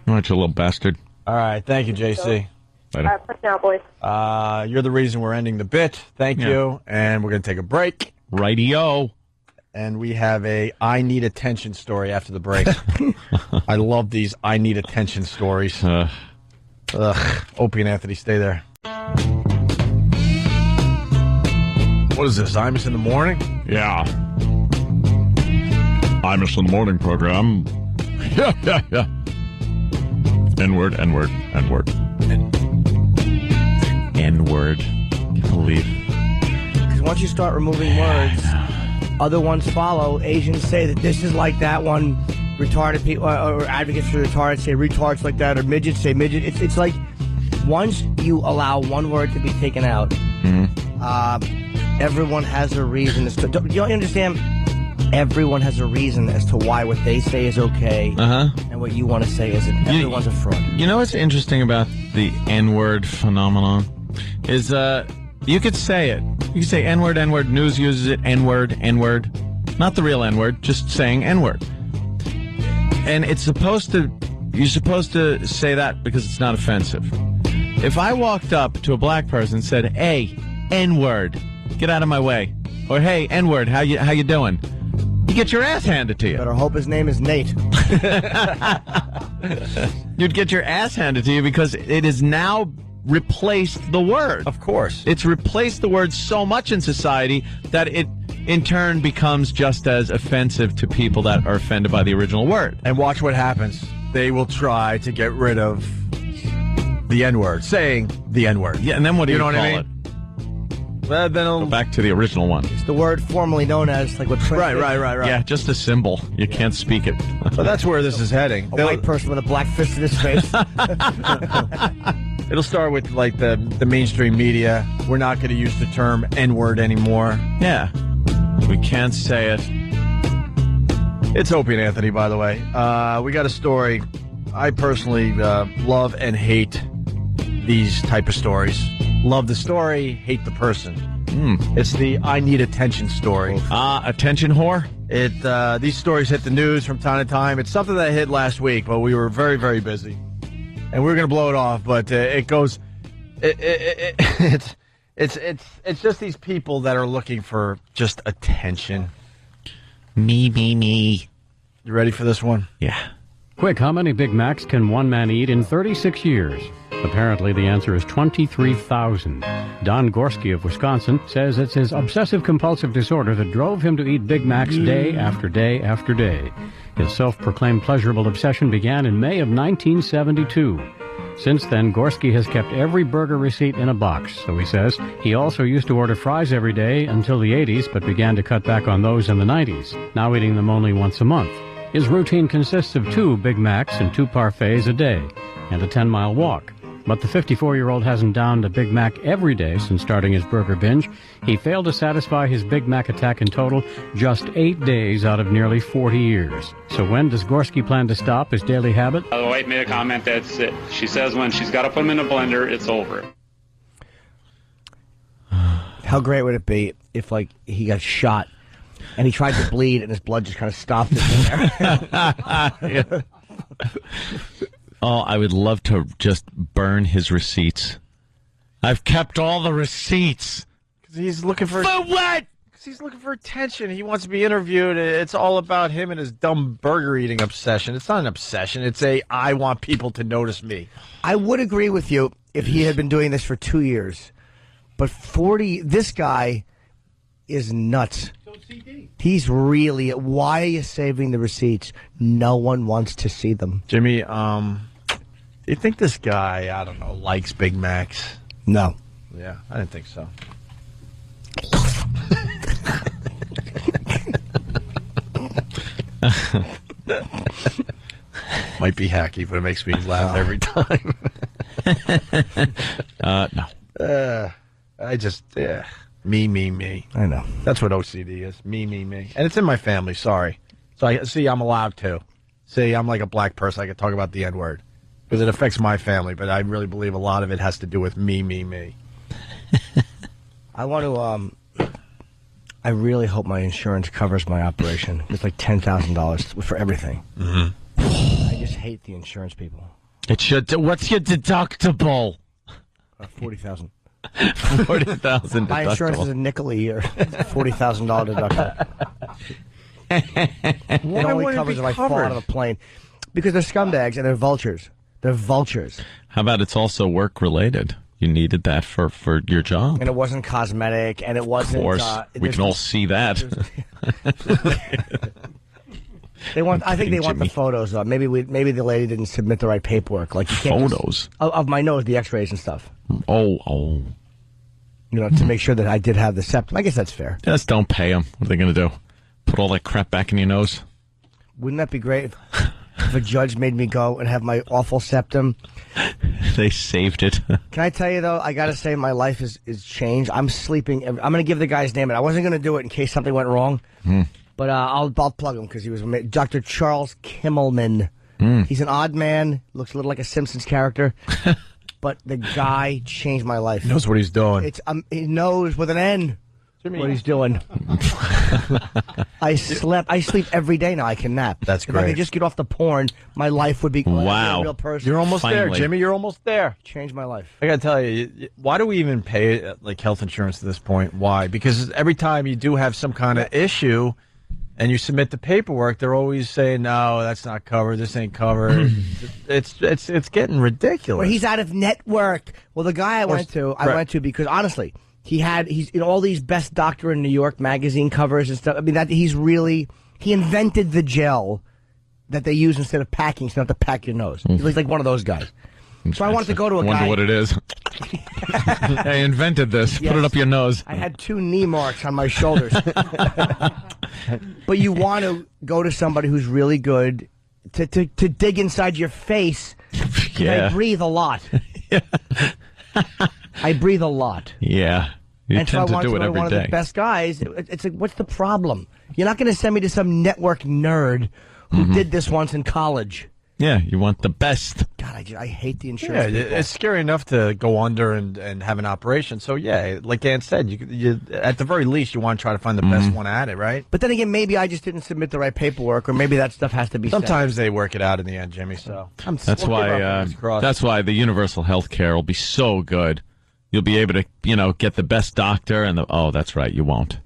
All right, you little bastard. All right, thank you, JC. Later. All right, push now, boys. You're the reason we're ending the bit. Thank you. And we're going to take a break. Rightio. And we have a I need attention story after the break. I love these I need attention stories. Opie and Anthony, stay there. What is this, Imus in the morning? Yeah. Imus in the morning program. Yeah. N-word. N-word. Can't believe. Because once you start removing words, other ones follow. Asians say that this is like that one. Retarded people, or advocates for retarded say retards like that, or midgets say midget. It's like once you allow one word to be taken out, everyone has a reason. Do you understand? Everyone has a reason as to why what they say is okay, and what you want to say isn't. Everyone's a fraud. You know what's interesting about the N-word phenomenon is you could say it. You could say N-word. News uses it. N-word. Not the real N-word, just saying N-word. And you're supposed to say that because it's not offensive. If I walked up to a black person and said, "Hey, N-word, get out of my way," or "Hey, N-word, how you doing?" You get your ass handed to you. Better hope his name is Nate. You'd get your ass handed to you because it has now replaced the word. Of course. It's replaced the word so much in society that it, in turn, becomes just as offensive to people that are offended by the original word. And watch what happens. They will try to get rid of the N-word, saying the N-word. Yeah, and then what do you know call what I it? mean? Well, then Go back to the original one. It's the word formerly known as, like what Prince did. Right. Yeah, just a symbol. You can't speak it. But that's where this is heading. A white person with a black fist in his face. It'll start with, like, the mainstream media. We're not going to use the term N-word anymore. Yeah. We can't say it. It's Opie and Anthony, by the way. We got a story. I personally love and hate these type of stories. Love the story, hate the person. It's the I need attention story. Attention whore? These stories hit the news from time to time. It's something that hit last week, but we were very, very busy. And we were going to blow it off, but it goes... It's just these people that are looking for just attention. Me. You ready for this one? Yeah. Quick, how many Big Macs can one man eat in 36 years? Apparently, the answer is 23,000. Don Gorski of Wisconsin says it's his obsessive-compulsive disorder that drove him to eat Big Macs day after day after day. His self-proclaimed pleasurable obsession began in May of 1972. Since then, Gorski has kept every burger receipt in a box, so he says. He also used to order fries every day until the 80s, but began to cut back on those in the 90s, now eating them only once a month. His routine consists of 2 Big Macs and 2 parfaits a day, and a 10-mile walk. But the 54-year-old hasn't downed a Big Mac every day since starting his burger binge. He failed to satisfy his Big Mac attack in total just 8 days out of nearly 40 years. So when does Gorski plan to stop his daily habit? The wife made a comment that she says when she's got to put them in a blender, it's over. How great would it be if, like, he got shot and he tried to bleed and his blood just kind of stopped in there? Oh, I would love to just burn his receipts. I've kept all the receipts. Because he's looking for... For what? Because he's looking for attention. He wants to be interviewed. It's all about him and his dumb burger eating obsession. It's not an obsession. It's I want people to notice me. I would agree with you if he had been doing this for 2 years. But 40... This guy is nuts. He's really... Why are you saving the receipts? No one wants to see them. Jimmy, do you think this guy, I don't know, likes Big Macs? No. Yeah, I didn't think so. Might be hacky, but it makes me laugh every time. No. I just... Me. I know. That's what OCD is. Me. And it's in my family, sorry. So, I'm allowed to. See, I'm like a black person. I can talk about the N-word. Because it affects my family, but I really believe a lot of it has to do with me. I want to, I really hope my insurance covers my operation. It's like $10,000 for everything. Mm-hmm. I just hate the insurance people. It should... What's your deductible? $40,000. $40,000 My insurance is a nickel a year. $40,000 deductible. It only covers if I fall out of a plane. Because they're scumbags and they're vultures. They're vultures. How about it's also work-related? You needed that for your job. And it wasn't cosmetic, and it wasn't... Of course. We can all see that. I think they want the photos. Maybe the lady didn't submit the right paperwork. Like, you can't photos? Of my nose, the x-rays and stuff. Oh. You know, to make sure that I did have the septum. I guess that's fair. Just don't pay them. What are they going to do? Put all that crap back in your nose? Wouldn't that be great if a judge made me go and have my awful septum? They saved it. Can I tell you, though, I got to say my life is changed. I'm sleeping. I'm going to give the guy's name. I wasn't going to do it in case something went wrong. But I'll plug him because he was Dr. Charles Kimmelman. He's an odd man. Looks a little like a Simpsons character. But the guy changed my life. He knows what he's doing. He knows with an N what he's doing. I sleep every day now. I can nap. That's great. If I could just get off the porn, my life would be wow. a real person. You're almost there, Jimmy. You're almost there. Changed my life. I gotta tell you, why do we even pay like health insurance at this point? Why? Because every time you do have some kind of issue, and you submit the paperwork, they're always saying, "No, that's not covered. This ain't covered." it's getting ridiculous. Well, he's out of network. Well, the guy I went to because honestly, he's in all these Best Doctor in New York magazine covers and stuff. I mean, he invented the gel that they use instead of packing, so you don't have to pack your nose. He's like one of those guys. So I wanted to go to a guy. I wonder what it is. I invented this. Yes. Put it up your nose. I had 2 knee marks on my shoulders. But you want to go to somebody who's really good to dig inside your face. Yeah. I breathe a lot. I breathe a lot. Yeah. You and so I tend to wanted do to it go to every one day. of the best guys. It's like, what's the problem? You're not going to send me to some network nerd who did this once in college. Yeah, you want the best. God, I hate the insurance. Yeah, people. it's scary enough to go under and have an operation. So, yeah, like Dan said, you at the very least, you want to try to find the best one at it, right? But then again, maybe I just didn't submit the right paperwork, or maybe that stuff has to be Sometimes they work it out in the end, Jimmy, so. That's why the universal health care will be so good. You'll be able to, get the best doctor and that's right, you won't.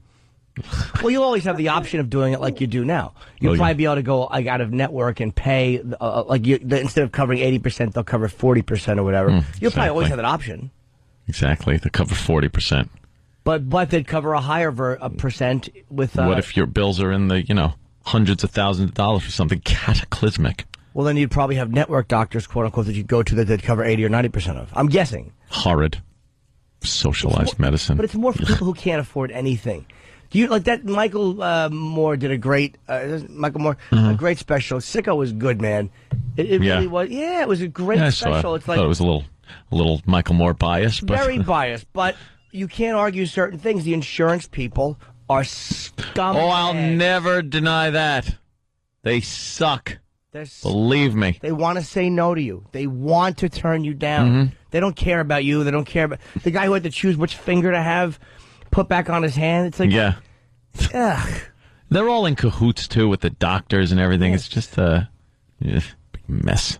Well, you'll always have the option of doing it like you do now. You'll probably be able to go out of network and pay, instead of covering 80%, they'll cover 40% or whatever. You'll probably always have that option. Exactly, they cover 40%. But they'd cover a higher percent with... what if your bills are in the, hundreds of thousands of dollars for something cataclysmic? Well, then you'd probably have network doctors, quote unquote, that you'd go to that they'd cover 80 or 90% of. I'm guessing. Horrid. Socialized medicine. But it's more for people who can't afford anything. Do you like that? Michael Moore did a great a great special. Sicko was good, man. It really was. Yeah, it was a great special. It's like I thought it was a little Michael Moore biased, but very biased. But you can't argue certain things. The insurance people are scum. Oh, I'll never deny that. They suck. Believe me. They want to say no to you. They want to turn you down. They don't care about you. They don't care about the guy who had to choose which finger to have put back on his hand. It's like, ugh. They're all in cahoots too with the doctors and everything. It's just a big mess.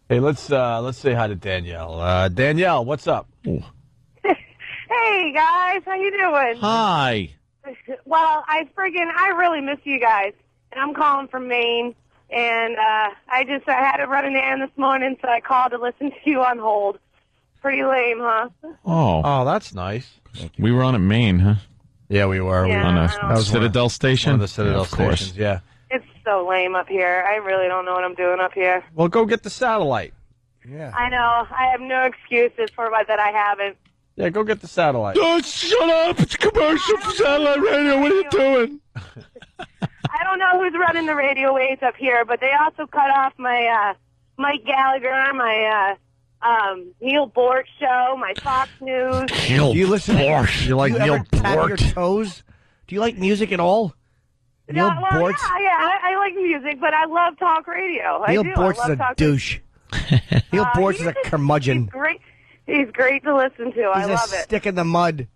Hey, let's say hi to Danielle. Danielle, what's up? Hey guys, how you doing? Hi. Well, I really miss you guys, and I'm calling from Maine, and I had to run an errand this morning, so I called to listen to you on hold. Pretty lame, huh? Oh, that's nice. We were on at Maine, huh? Yeah, we were. Yeah, on a Citadel station. One of the Citadel of course. stations, yeah. It's so lame up here. I really don't know what I'm doing up here. Well, go get the satellite. Yeah. I know. I have no excuses for that I haven't. Yeah, go get the satellite. Oh, shut up! It's a commercial for satellite radio. What are you doing? I don't know who's running the radio waves up here, but they also cut off my Mike Gallagher, my Neil Bork show, my Fox News. Do you listen? You like Neil Tap your Bork? toes? Do you like music at all? Neil Bork. Yeah, I like music, but I love talk radio. Neil Bork is a douche. Neil Bork is a curmudgeon. He's great to listen to. I love He's a it. stick in the mud.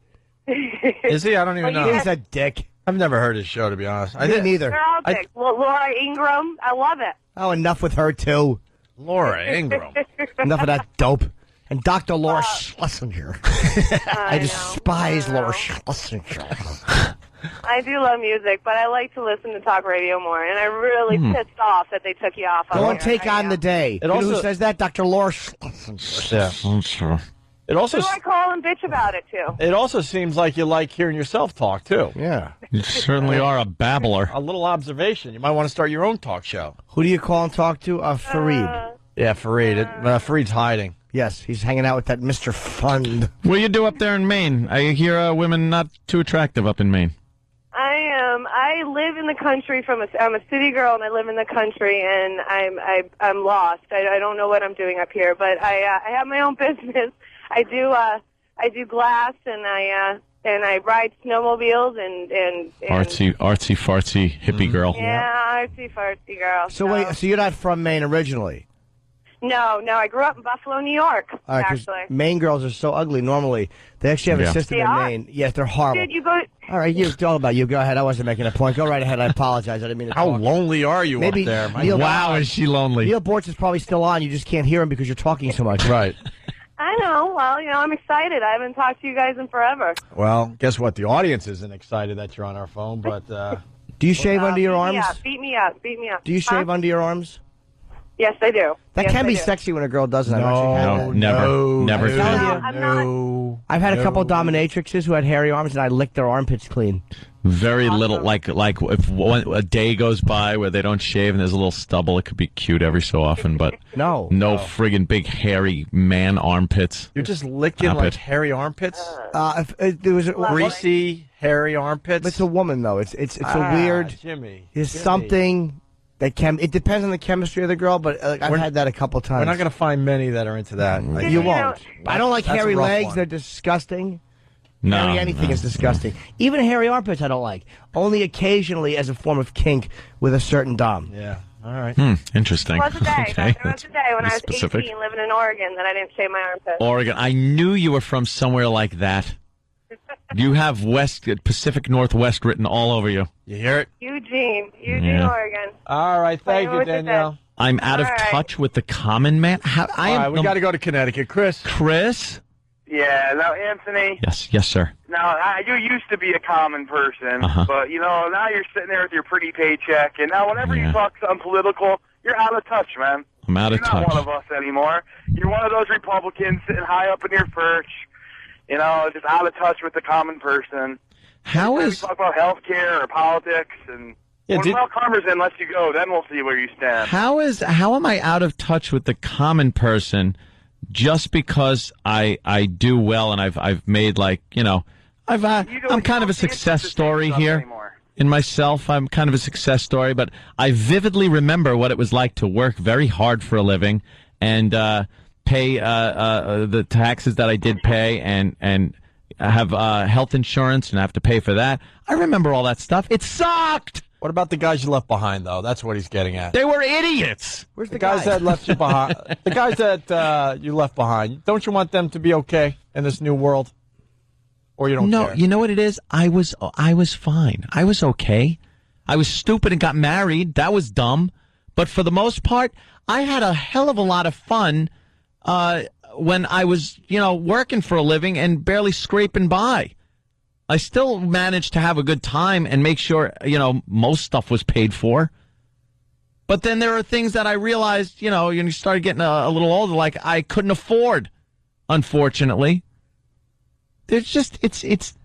Is he? I don't even know. He's a dick. I've never heard his show, to be honest. Me neither. They're all dicks. Laura Ingraham, I love it. Oh, enough with her, too. Laura Ingraham. Enough of that dope. And Dr. Laura Schlesinger. I despise Laura Schlesinger. I do love music, but I like to listen to talk radio more, and I'm really pissed off that they took you off. Go and take on the day. You know who says that? Dr. Laura Schlesinger. Yeah. I'm sure. It also Who do I call and bitch about it to? It also seems like you like hearing yourself talk, too. Yeah. You certainly are a babbler. A little observation. You might want to start your own talk show. Who do you call and talk to? Fareed. Yeah, Fareed. Fareed's hiding. Yes, he's hanging out with that Mr. Fund. What do you do up there in Maine? I hear women not too attractive up in Maine. I am. I live in the country. I'm a city girl, and I live in the country, and I'm lost. I don't know what I'm doing up here, but I have my own business. I do glass, and I ride snowmobiles and artsy fartsy hippie girl. Yeah, artsy fartsy girl. So wait, so you're not from Maine originally? No, I grew up in Buffalo, New York. All right, 'cause actually. Maine girls are so ugly normally. They actually have a system They in are? Maine. Yes, they're horrible. Did you go? All right, it's all about you. Go ahead. I wasn't making a point. Go right ahead. I apologize. I didn't mean to How talk. lonely are you Maybe up there? Wow, is she lonely? Neil Borch is probably still on. You just can't hear him because you're talking so much. Right. I know. Well, I'm excited. I haven't talked to you guys in forever. Well, guess what? The audience isn't excited that you're on our phone, but Do you shave under your arms? Beat me up. Beat me up. Do you shave under your arms? Yes, I do. That Yes, can I be do. sexy when a girl doesn't. I've actually had that. Never. I've had a couple dominatrixes who had hairy arms, and I licked their armpits clean. Very little, like if a day goes by where they don't shave and there's a little stubble, it could be cute every so often, but No. friggin' big hairy man armpits. You're just licking Stop like it. hairy armpits? If there was greasy, hairy armpits. It's a woman though. It's a weird. Jimmy. There's something that it depends on the chemistry of the girl, but I've had that a couple times. We're not going to find many that are into that. You won't. I don't like That's a hairy rough legs. one. They're disgusting. No, Hairy anything is disgusting. Even hairy armpits I don't like. Only occasionally as a form of kink with a certain dom. Yeah. All right. Interesting. There was a day. Okay. There was a day when I was Specific. 18 living in Oregon that I didn't shave my armpits. Oregon. I knew you were from somewhere like that. You have Pacific Northwest written all over you. You hear it? Eugene, Yeah. Oregon. All right. Thank you, What was it Danielle. I'm out of All right. touch with the common man. All right, we got to go to Connecticut. Chris. Chris? Yeah, now, Anthony, Yes, sir. now, you used to be a common person, Uh-huh. but, now you're sitting there with your pretty paycheck, and now whenever you talk something political, you're out of touch, man. I'm out of You're not touch. one of us anymore. You're one of those Republicans sitting high up in your perch, just out of touch with the common person. How Anytime is... you talk about health care or politics, and when Mel Converson lets you go, then we'll see where you stand. How am I out of touch with the common person just because I do well and I've made I'm kind of a success story here in myself. I'm kind of a success story, but I vividly remember what it was like to work very hard for a living and pay the taxes that I did pay and have health insurance and I have to pay for that. I remember all that stuff. It sucked. What about the guys you left behind, though? That's what he's getting at. They were idiots. Where's the guys that left you behind? The guys that you left behind. Don't you want them to be okay in this new world? Or you don't care? You know what it is? I was fine. I was okay. I was stupid and got married. That was dumb. But for the most part, I had a hell of a lot of fun when I was, working for a living and barely scraping by. I still managed to have a good time and make sure, most stuff was paid for. But then there are things that I realized, when you started getting a little older, like I couldn't afford, unfortunately. There's just, it's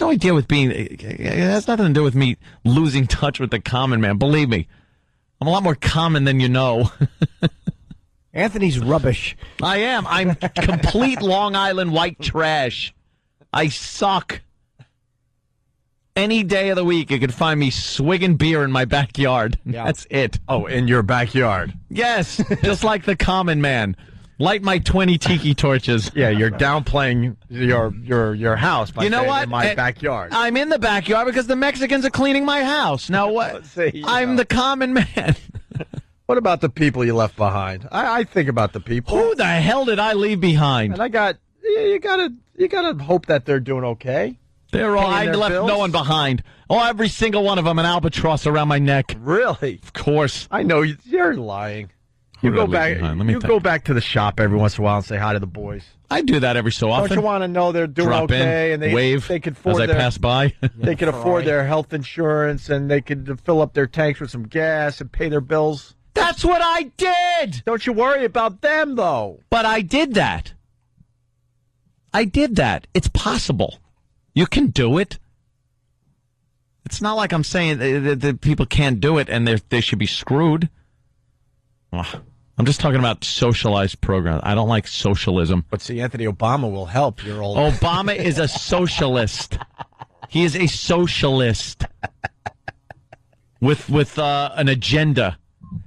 no idea with being, it has nothing to do with me losing touch with the common man. Believe me, I'm a lot more common than you know. Anthony's rubbish. I am. I'm complete Long Island white trash. I suck. Any day of the week, you can find me swigging beer in my backyard. Yeah. That's it. Oh, in your backyard. Yes, just like the common man. Light my 20 tiki torches. Yeah, you're downplaying your house by You know saying what? in my backyard. I'm in the backyard because the Mexicans are cleaning my house. Now what? I'm the common man. What about the people you left behind? I think about the people. Who the hell did I leave behind? And you gotta hope that they're doing okay. They're all. I Paying their left bills? no one behind. Oh, every single one of them, an albatross around my neck. Really? Of course. I know you're lying. Who You did I go leave back. behind? Let me You think. go back to the shop every once in a while and say hi to the boys. I do that every so often. Don't you want to know they're doing Drop okay in, and they wave they could as afford I their, pass by. They can afford their health insurance and they could fill up their tanks with some gas and pay their bills. That's what I did. Don't you worry about them though. But I did that. It's possible. You can do it. It's not like I'm saying that people can't do it and they should be screwed. Ugh. I'm just talking about socialized programs. I don't like socialism. But see, Anthony Obama will help your old. Obama is a socialist. He is a socialist with an agenda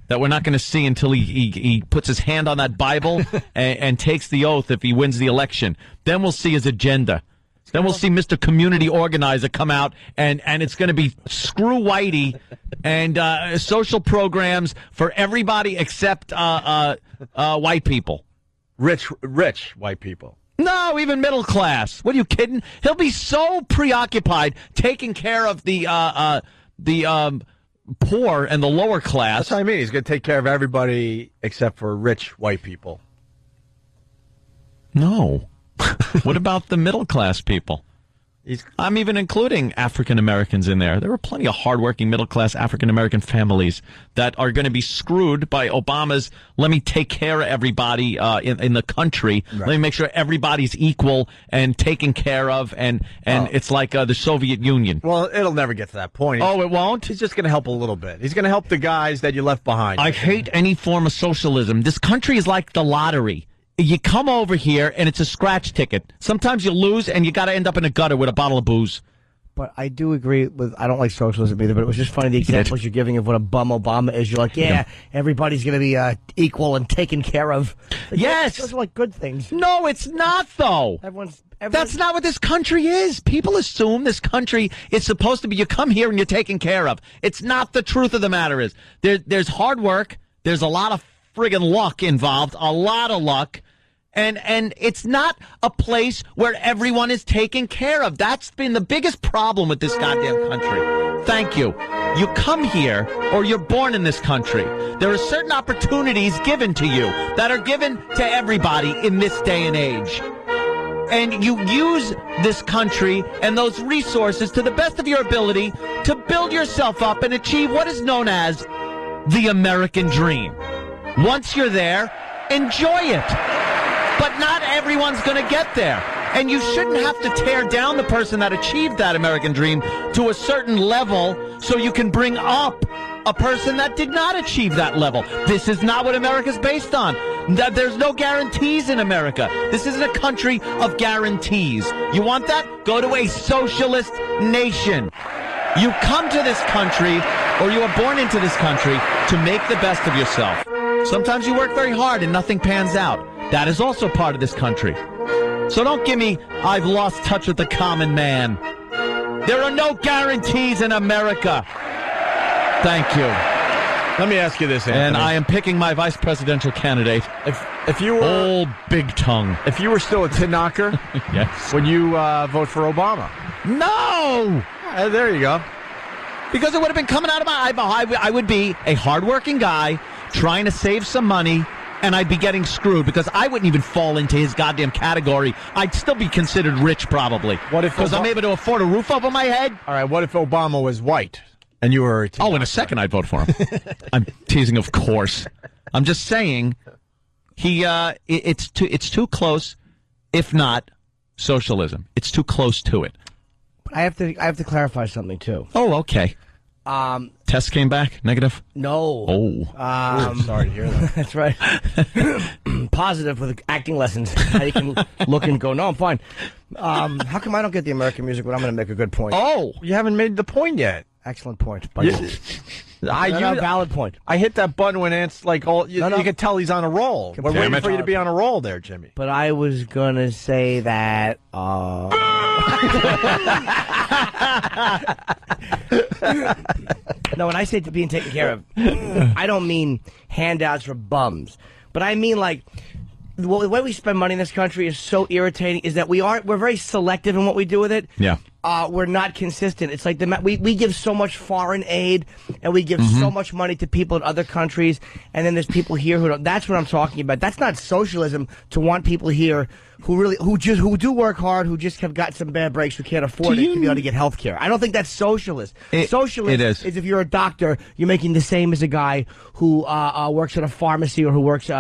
that we're not going to see until he puts his hand on that Bible and takes the oath if he wins the election. Then we'll see his agenda. Then we'll see Mr. Community Organizer come out, and it's going to be screw Whitey and social programs for everybody except white people. Rich white people. No, even middle class. What are you kidding? He'll be so preoccupied taking care of the poor and the lower class. That's what I mean. He's going to take care of everybody except for rich white people. No. What about the middle class people? I'm even including African Americans in there. There are plenty of hardworking, middle-class African American families that are going to be screwed by Obama's, let me take care of everybody in the country. Right. Let me make sure everybody's equal and taken care of, and it's like the Soviet Union. Well, it'll never get to that point. Oh, it won't? He's just going to help a little bit. He's going to help the guys that you left behind. I hate any form of socialism. This country is like the lottery. You come over here, and it's a scratch ticket. Sometimes you lose, and you got to end up in a gutter with a bottle of booze. But I do agree with, I don't like socialism either, but it was just funny the examples you're giving of what a bum Obama is. You're like, everybody's going to be equal and taken care of. Yes. Those are like good things. No, it's not, though. That's not what this country is. People assume this country is supposed to be, you come here and you're taken care of. It's not. The truth of the matter is there's hard work. There's a lot of friggin' luck involved, a lot of luck. And it's not a place where everyone is taken care of. That's been the biggest problem with this goddamn country. Thank you. You come here, or you're born in this country. There are certain opportunities given to you that are given to everybody in this day and age. And you use this country and those resources to the best of your ability to build yourself up and achieve what is known as the American dream. Once you're there, enjoy it. But not everyone's going to get there. And you shouldn't have to tear down the person that achieved that American dream to a certain level so you can bring up a person that did not achieve that level. This is not what America's based on. There's no guarantees in America. This isn't a country of guarantees. You want that? Go to a socialist nation. You come to this country, or you are born into this country, to make the best of yourself. Sometimes you work very hard and nothing pans out. That is also part of this country. So don't give me, I've lost touch with the common man. There are no guarantees in America. Thank you. Let me ask you this, Anthony. And I am picking my vice presidential candidate. If you were old big tongue. If you were still a tin knocker, yes. Would you vote for Obama? No. There you go. Because it would have been coming out of my eyeball. I would be a hardworking guy trying to save some money, and I'd be getting screwed because I wouldn't even fall into his goddamn category. I'd still be considered rich, probably. What if? Because I'm able to afford a roof over my head. All right. What if Obama was white and you were? In a second, I'd vote for him. I'm teasing, of course. I'm just saying, it's too close, if not socialism. It's too close to it. But I have to clarify something too. Oh, okay. Test came back negative? No. Oh. Sorry to hear that. That's right. Positive with acting lessons. How you can look and go, no, I'm fine. How come I don't get the American music when I'm going to make a good point? Oh, you haven't made the point yet. Excellent point. Valid point. I hit that button when it's like you can tell he's on a roll. We're waiting for you to be on a roll there, Jimmy. But I was going to say that... No, when I say being taken care of, I don't mean handouts for bums. But I mean, like, the way we spend money in this country is so irritating, is that we're very selective in what we do with it. Yeah. We're not consistent. It's like we give so much foreign aid, and we give so much money to people in other countries, and then there's people here who don't. That's what I'm talking about. That's not socialism to want people here who do work hard, who just have got some bad breaks, who can't afford it to be able to get health care. I don't think that's socialist. Socialist is if you're a doctor, you're making the same as a guy who works at a pharmacy or who works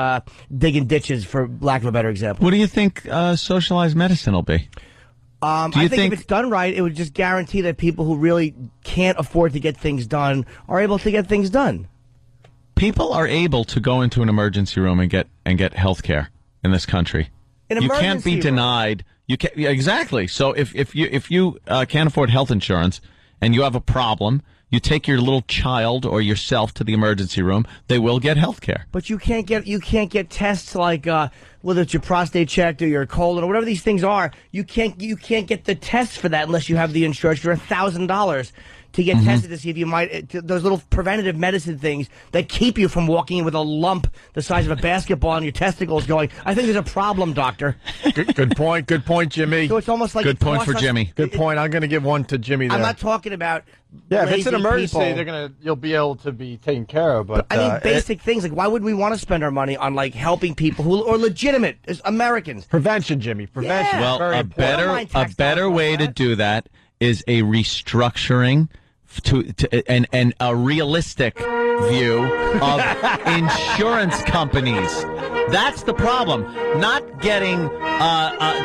digging ditches, for lack of a better example. What do you think socialized medicine will be? I think if it's done right, it would just guarantee that people who really can't afford to get things done are able to get things done. People are able to go into an emergency room and get health care in this country. You can't be denied. You can't, exactly. So if you can't afford health insurance and you have a problem, you take your little child or yourself to the emergency room. They will get health care. But you can't get tests like whether it's your prostate checked or your colon or whatever these things are. You can't get the tests for that unless you have the insurance for $1,000 to get tested to see if you might, those little preventative medicine things that keep you from walking in with a lump the size of a basketball on your testicles going, I think there's a problem, doctor. Good point, Jimmy. So it's almost like Good point for Jimmy. Good point. I'm going to give one to Jimmy there. I'm not talking about if it's an lazy emergency, people. you'll be able to be taken care of. But I mean, basic things like why would we want to spend our money on like helping people who are legitimate as Americans? Prevention, Jimmy. Prevention. Yeah. Well, Very a important. better way to do that is a restructuring and a realistic view of insurance companies. That's the problem. Not getting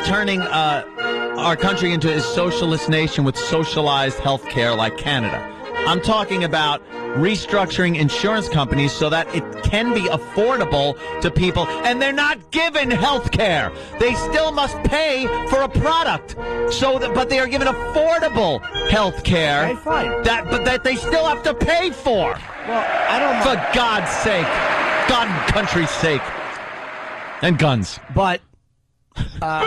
turning our country into a socialist nation with socialized health care like Canada. I'm talking about restructuring insurance companies so that it can be affordable to people, and they're not given health care. They still must pay for a product, but they are given affordable health care. Okay, fine. But that they still have to pay for. Well, I don't For God's sake. God and country's sake. And guns. But, no.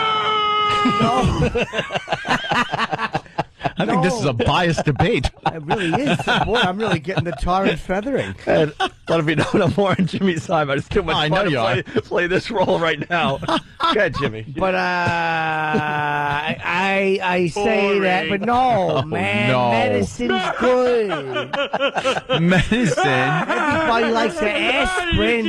I think this is a biased debate. It really is. Boy, I'm really getting the tar and feathering. And let me know no more on Jimmy's side, but it's too much fun to play this role right now. Go ahead, Jimmy. But I say that, but no, man, no. medicine's good. Medicine? Everybody likes the aspirin.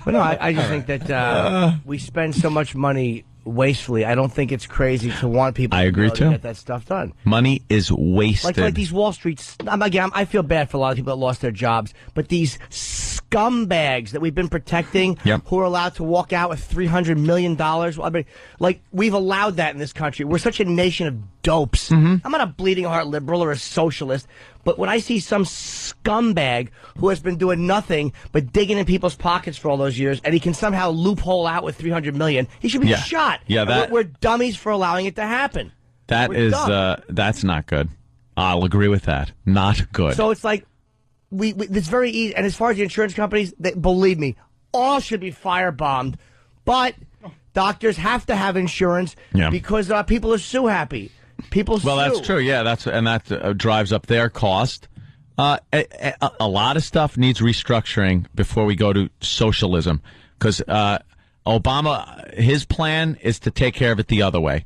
But no, I just think that we spend so much money wastefully. I don't think it's crazy to want people to get that stuff done. Money is wasted. Like these Wall Street... Again, I feel bad for a lot of people that lost their jobs, but these scumbags that we've been protecting who are allowed to walk out with $300 million. I mean, like, we've allowed that in this country. We're such a nation of dopes. I'm not a bleeding heart liberal or a socialist, but when I see some scumbag who has been doing nothing but digging in people's pockets for all those years, and he can somehow loophole out with $300 million, he should be shot. Yeah, we're dummies for allowing it to happen. That's not good. I'll agree with that. Not good. So it's like, it's very easy. And as far as the insurance companies, believe me, all should be firebombed. But doctors have to have insurance because people are sue happy. People sue. Well, that's true. Yeah, that drives up their cost. A lot of stuff needs restructuring before we go to socialism, because Obama, his plan is to take care of it the other way,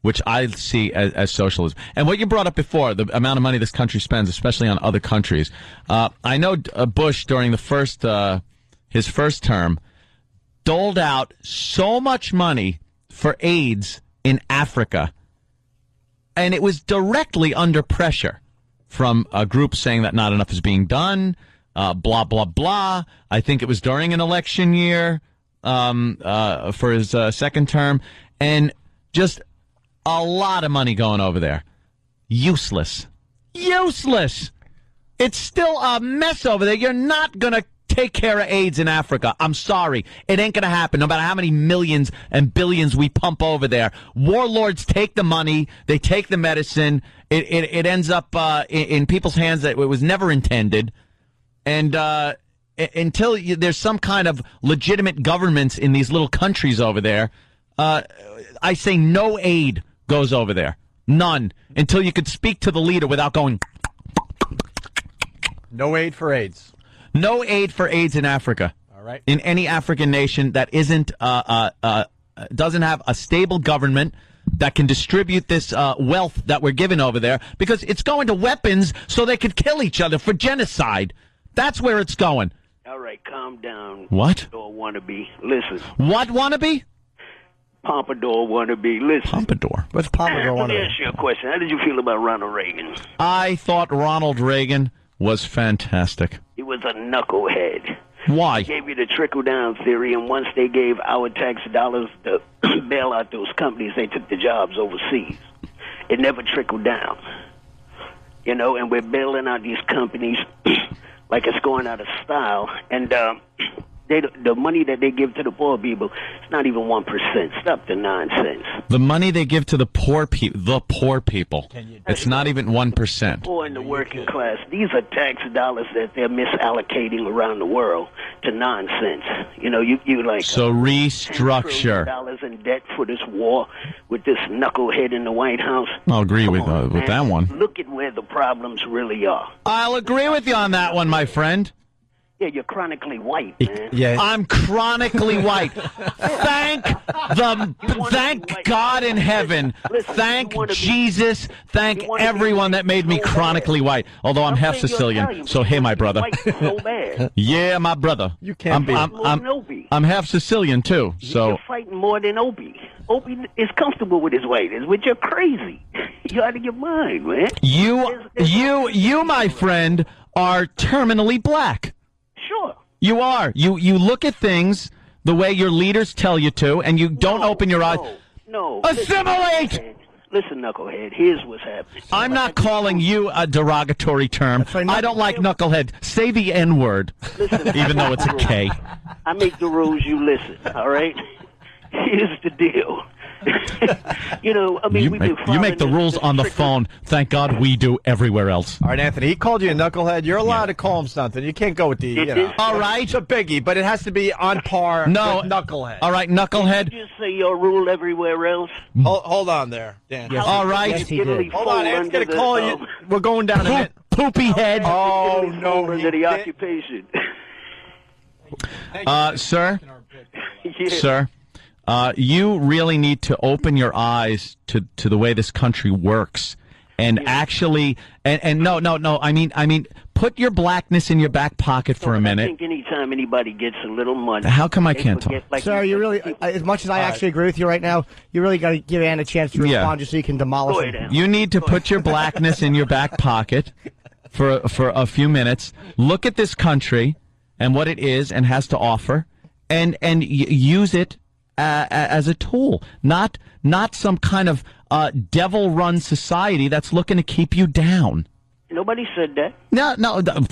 which I see as socialism. And what you brought up before, the amount of money this country spends, especially on other countries. I know Bush, during his first term, doled out so much money for AIDS in Africa, and it was directly under pressure from a group saying that not enough is being done, blah, blah, blah. I think it was during an election year for his second term, and just a lot of money going over there. Useless. Useless. It's still a mess over there. You're not going to take care of AIDS in Africa. I'm sorry. It ain't going to happen, no matter how many millions and billions we pump over there. Warlords take the money. They take the medicine. It ends up in people's hands that it was never intended. And until there's some kind of legitimate governments in these little countries over there, I say no aid goes over there. None. Until you could speak to the leader without going... No aid for AIDS. No aid for AIDS in Africa. All right. In any African nation that doesn't have a stable government that can distribute this wealth that we're giving over there, because it's going to weapons so they could kill each other for genocide. That's where it's going. All right, calm down. What? Pompadour wannabe. Listen. What wannabe? Pompadour wannabe. Listen. Pompadour. What's Pompadour Let me wannabe? ask you a question. How did you feel about Ronald Reagan? I thought Ronald Reagan was fantastic. He was a knucklehead. Why? He gave you the trickle-down theory, and once they gave our tax dollars to bail out those companies, they took the jobs overseas. It never trickled down. You know, and we're bailing out these companies like it's going out of style. And The money that they give to the poor people, it's not even 1%. Stop the nonsense. The money they give to the poor people, it's not even 1%. Poor and the working class. These are tax dollars that they're misallocating around the world to nonsense. You know, you like so restructure. $10 trillion in debt for this war with this knucklehead in the White House. I'll agree with that one. Look at where the problems really are. I'll agree with you on that one, my friend. Yeah, you're chronically white, man. Yeah, I'm chronically white. Thank God in heaven. Thank Jesus. Thank everyone that made me chronically white. Although I'm half Sicilian, so hey, my brother. Yeah, my brother. You can't be. I'm half Sicilian too. So you're fighting more than Opie. Opie is comfortable with his whiteness, but you're crazy. You're out of your mind, man. You, my friend, are terminally black. Sure. You are. You look at things the way your leaders tell you to, and you don't open your eyes. No. Assimilate! Listen, knucklehead, here's what's happening. I'm not calling you a derogatory term. I don't like knucklehead. Say the N-word, even though it's a K. I make the rules, you listen, all right? Here's the deal. You know, I mean, you make the rules on the phone. Thank God we do everywhere else. All right, Anthony, he called you a knucklehead. You're allowed to call him something. You can't go with the, All right. It's a biggie, but it has to be on par with knucklehead. All right, knucklehead. Did you just say your rule everywhere else? Hold on there, Dan. Yes, all right. Yes, he did. Hold on, Anthony's going to call you. We're going down a minute. Poopy head. Oh, no. Under the occupation. Sir? Sir? You really need to open your eyes to the way this country works, and actually, and no. I mean, put your blackness in your back pocket for a minute. I think anytime anybody gets a little money, how come I can't talk? Sir, you really, as much as I actually agree with you right now, you really got to give Ann a chance to respond just so you can demolish him. You need to put your blackness in your back pocket for a few minutes. Look at this country and what it is and has to offer, and use it as a tool, not some kind of devil-run society that's looking to keep you down. Nobody said that. No,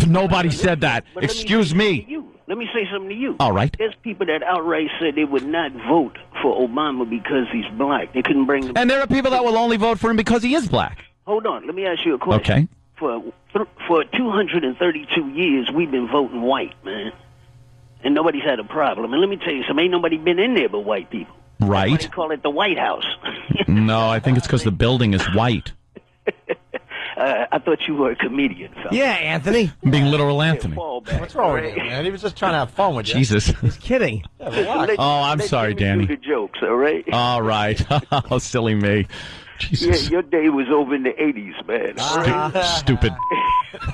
nobody said that. But Excuse me. Let me say something to you. All right. There's people that outright said they would not vote for Obama because he's black. They couldn't bring him. And there are people that will only vote for him because he is black. Hold on. Let me ask you a question. Okay. For 232 years, we've been voting white, man. And nobody's had a problem. And let me tell you something, ain't nobody been in there but white people. Right. That's why they call it the White House. No, I think it's because the building is white. I thought you were a comedian, fella. Yeah, Anthony. I'm being literal Anthony. What's wrong with you, man? He was just trying to have fun with you. Jesus. He's kidding. Oh, I'm sorry, Danny. Do the jokes, all right? All right. Oh, silly me. Jesus. Yeah, your day was over in the 80s, man. Stupid.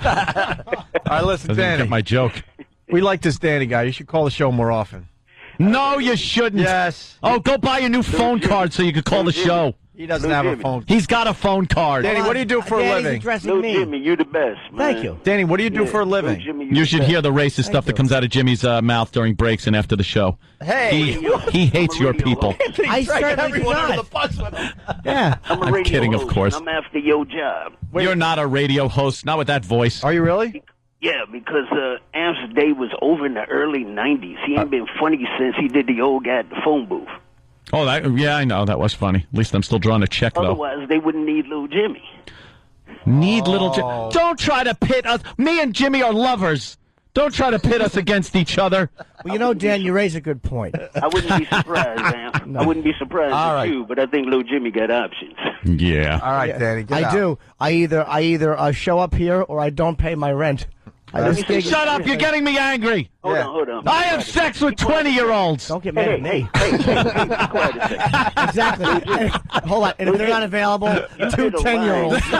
All right, listen, Doesn't Danny. get my joke. We like this Danny guy. You should call the show more often. No, you shouldn't. Yes. Oh, go buy a new phone card so you can call the show. He doesn't have a phone. He's got a phone card. Danny, what do you do for a living? Jimmy, you're the best, man. Thank you. Danny, what do you do for a living? You should hear the racist stuff that comes out of Jimmy's mouth during breaks and after the show. Hey. He hates your people. I certainly do not. Yeah. I'm kidding, of course. I'm after your job. You're not a radio host, not with that voice. Are you really? Yeah, because Amp's day was over in the early 90s. He ain't been funny since he did the old guy at the phone booth. Oh, yeah, I know. That was funny. At least I'm still drawing a check, though. Otherwise, they wouldn't need little Jimmy. Little Jimmy. Don't try to pit us. Me and Jimmy are lovers. Don't try to pit us against each other. Well, you know, Dan, you raise a good point. I wouldn't be surprised, Amp. No. I wouldn't be surprised with you, but I think little Jimmy got options. Yeah. All right, Danny, get I out. do. I either show up here or I don't pay my rent. Shut up! You're getting me angry. Hold on. I have sex with 20-year-olds. Don't get mad at me. Exactly. Hold on. And if they're not available, two 10-year-olds.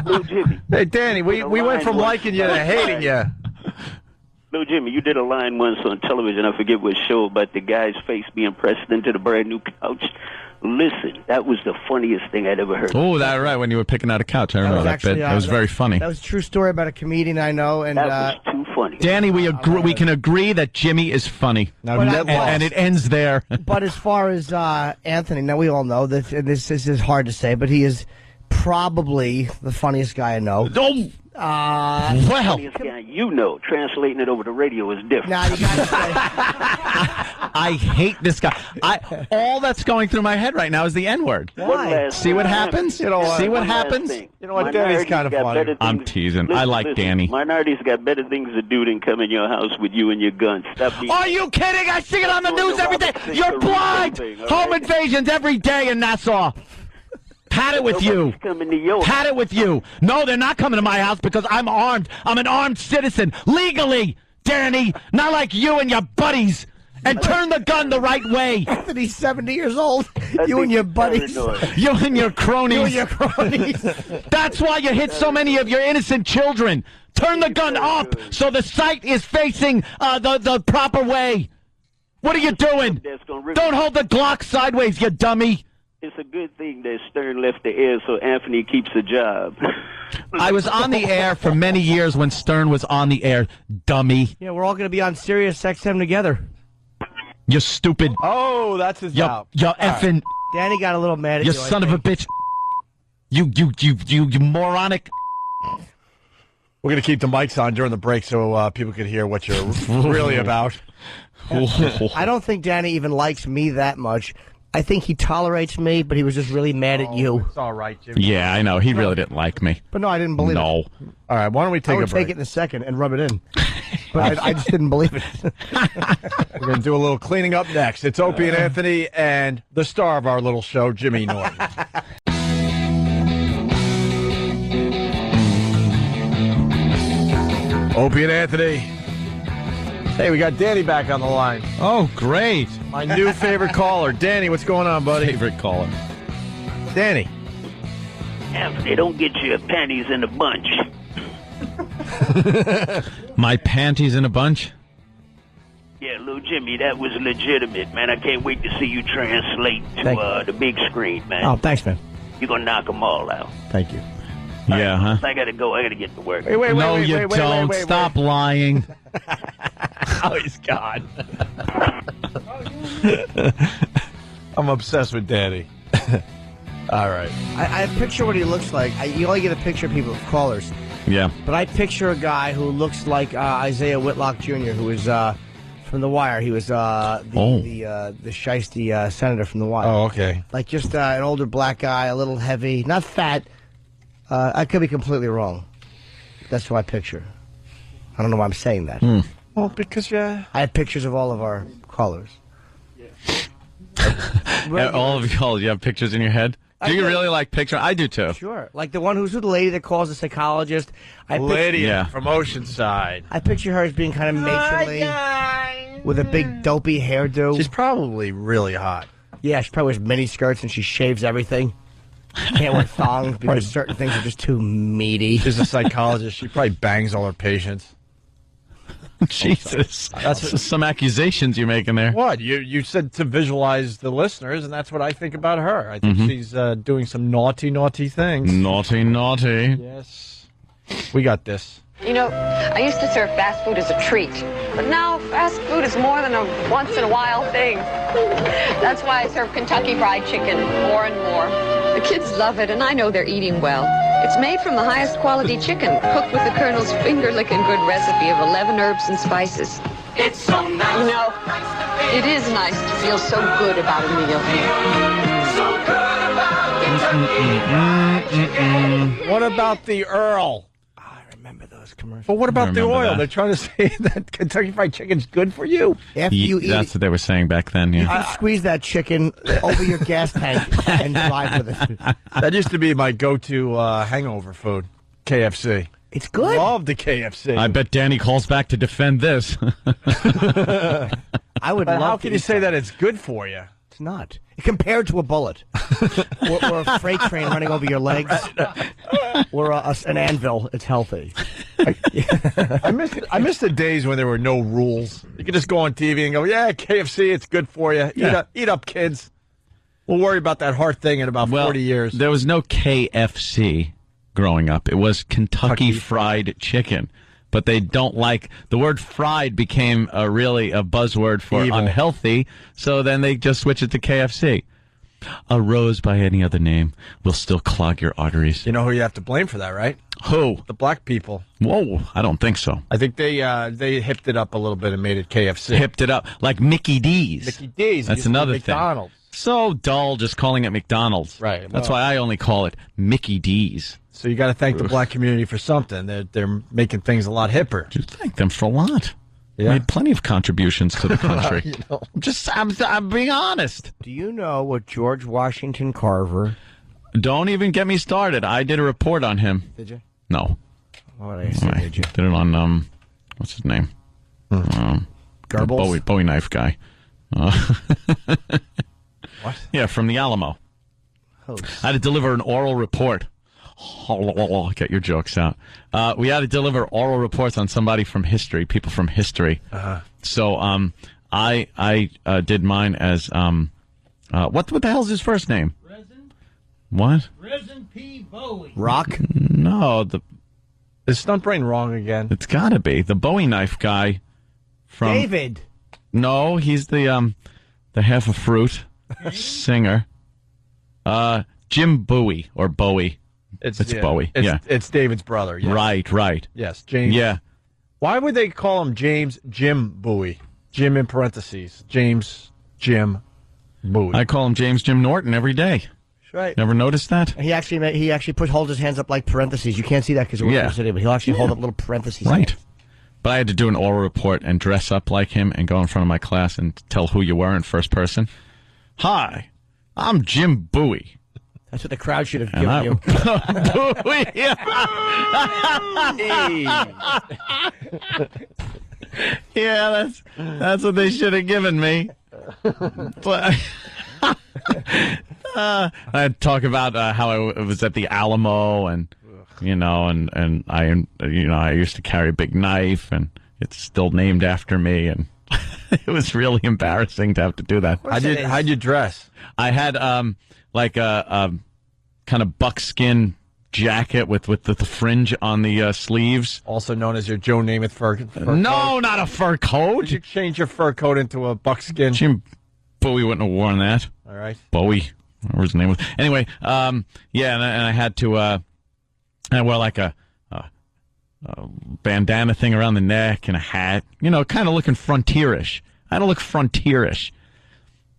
Little Jimmy. Hey, Danny, we went from liking you to hating you. Little Jimmy, you did a line once on television, I forget what show, about the guy's face being pressed into the brand new couch. Listen, that was the funniest thing I'd ever heard. Oh, that's right, when you were picking out a couch. I remember that bit. That was very funny. That was a true story about a comedian I know. And that was too funny. Danny, we can agree that Jimmy is funny. And it ends there. But as far as Anthony, now we all know that, and this is hard to say, but he is probably the funniest guy I know. Well, funniest guy you know. Translating it over to radio is different. Nah, you gotta I hate this guy. All that's going through my head right now is the N-word. Why? See what happens? You know what? See what One last happens? thing. You know what? Danny's kind of funny. I'm teasing. I like Danny. Minorities got better things to do than come in your house with you and your guns. Stop being... Are you kidding? I see it on the news every day. You're blind. Home invasions every day in Nassau. Had it with you. Had it with you. No, they're not coming to my house because I'm armed. I'm an armed citizen. Legally, Danny. Not like you and your buddies. And turn the gun the right way. Anthony's 70 years old. You and your buddies. You and your cronies. You and your cronies. That's why you hit so many of your innocent children. Turn the gun up so the sight is facing the proper way. What are you doing? Don't hold the Glock sideways, you dummy. It's a good thing that Stern left the air so Anthony keeps a job. I was on the air for many years when Stern was on the air, dummy. Yeah, we're all going to be on Sirius XM together. You stupid. Oh, that's his job. You effing. Danny got a little mad at you. You son of a bitch. You moronic. We're going to keep the mics on during the break so people can hear what you're really about. I don't think Danny even likes me that much. I think he tolerates me, but he was just really mad at you. It's all right, Jimmy. Yeah, I know. He really didn't like me. But no, I didn't believe it. No. All right, why don't we take I a would break? take it in a second and rub it in. But I just didn't believe it. We're going to do a little cleaning up next. It's Opie and Anthony and the star of our little show, Jimmy Norton. Opie and Anthony. Hey, we got Danny back on the line. Oh, great. My new favorite caller. Danny, what's going on, buddy? Favorite caller. Danny. Anthony, don't get your panties in a bunch. My panties in a bunch? Yeah, Lou Jimmy, that was legitimate, man. I can't wait to see you translate to the big screen, man. Oh, thanks, man. You're going to knock them all out. Thank you. Yeah, huh? I got to go. I got to get to work. No, you don't. Stop lying. Oh, he's gone. I'm obsessed with Danny. All right. I picture what he looks like. You only get a picture of people, callers. Yeah. But I picture a guy who looks like Isaiah Whitlock Jr., who was from The Wire. He was the shiesty senator from The Wire. Oh, okay. Like just an older black guy, a little heavy, not fat. I could be completely wrong. That's who I picture. I don't know why I'm saying that. Well, because I have pictures of all of our callers. Yeah, all of y'all, you have pictures in your head? Do you really like pictures? I do, too. Sure. Like the one who's the lady that calls the psychologist. Lady from Oceanside. I picture her as being kind of matronly with a big dopey hairdo. She's probably really hot. Yeah, she probably wears mini skirts and she shaves everything. Can't wear thongs because certain things are just too meaty. She's a psychologist. She probably bangs all her patients. Jesus. That's some accusations you're making there. What? You said to visualize the listeners, and that's what I think about her. I think she's doing some naughty things. Naughty. Yes. We got this. You know, I used to serve fast food as a treat, but now fast food is more than a once-in-a-while thing. That's why I serve Kentucky Fried Chicken more and more. The kids love it, and I know they're eating well. It's made from the highest quality chicken, cooked with the Colonel's finger-licking good recipe of 11 herbs and spices. It's so nice. You know, it is nice to feel so good about a meal. So good about it. What about the Earl? Commercial. But what about the oil? That. They're trying to say that Kentucky Fried Chicken's good for you. After you eat that's what they were saying back then, yeah. You can squeeze that chicken over your gas tank and drive with it. That used to be my go-to hangover food, KFC. It's good. Love the KFC. I bet Danny calls back to defend this. I would love how to can you say that it's good for you? It's not. Compared to a bullet. or a freight train running over your legs. Or an anvil, it's healthy. I miss the days when there were no rules. You could just go on TV and go, yeah, KFC, it's good for you. Yeah. Eat up, kids. We'll worry about that heart thing in about 40 years. There was no KFC growing up. It was Kentucky Fried Chicken. But they don't like the word fried became really a buzzword for evil. Unhealthy. So then they just switch it to KFC. A rose by any other name will still clog your arteries. You know who you have to blame for that, right? Who? The black people. Whoa, I don't think so. I think they hipped it up a little bit and made it KFC. Hipped it up like Mickey D's. Mickey D's. That's another thing. McDonald's. So dull just calling it McDonald's. Right. That's why I only call it Mickey D's. So you got to thank the black community for something. They're making things a lot hipper. You thank them for a lot. Yeah. Made plenty of contributions to the country. You know. I'm being honest. Do you know what George Washington Carver? Don't even get me started. I did a report on him. Did you? No. What did I say? Did you? Did it on what's his name? Goebbels? Bowie knife guy. What? Yeah, from the Alamo. I had to deliver an oral report. Get your jokes out. We had to deliver oral reports on somebody from history, people from history. So I did mine as what the hell's his first name? Resin? What? Resin P. Bowie. Rock? No, is Stunt Brain wrong again? It's got to be the Bowie knife guy from David. No, he's the half a fruit singer. Jim Bowie or Bowie. It's Bowie. It's David's brother. Yes. Right. Yes, James. Yeah. Why would they call him Jim Bowie? Jim in parentheses. Jim Bowie. I call him James Jim Norton every day. That's right. Never noticed that? He actually holds his hands up like parentheses. You can't see that because we're sitting, but he'll actually hold up little parentheses. Right. But I had to do an oral report and dress up like him and go in front of my class and tell who you were in first person. Hi, I'm Jim Bowie. That's what the crowd should have given you. Yeah, that's what they should have given me. But I'd talk about how I was at the Alamo and I used to carry a big knife and it's still named after me and it was really embarrassing to have to do that. How'd you dress? I had like a kind of buckskin jacket with the fringe on the sleeves. Also known as your Joe Namath fur coat. No, not a fur coat. Did you change your fur coat into a buckskin? Jim Bowie wouldn't have worn that. All right. Bowie, whatever his name was. Anyway, and I had to, I wore like a bandana thing around the neck and a hat, kind of looking frontierish. I had to look frontierish.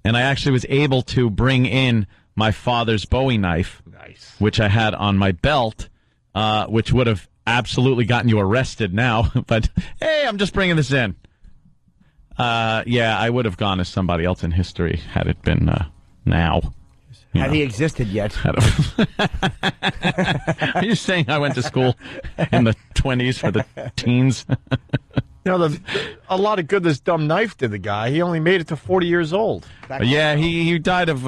And I actually was able to bring in my father's Bowie knife, which I had on my belt, which would have absolutely gotten you arrested now. But, hey, I'm just bringing this in. I would have gone as somebody else in history had it been now. Had he existed yet? Are you saying I went to school in the 20s for the teens? A lot of good this dumb knife did the guy. He only made it to 40 years old. Yeah, he died of...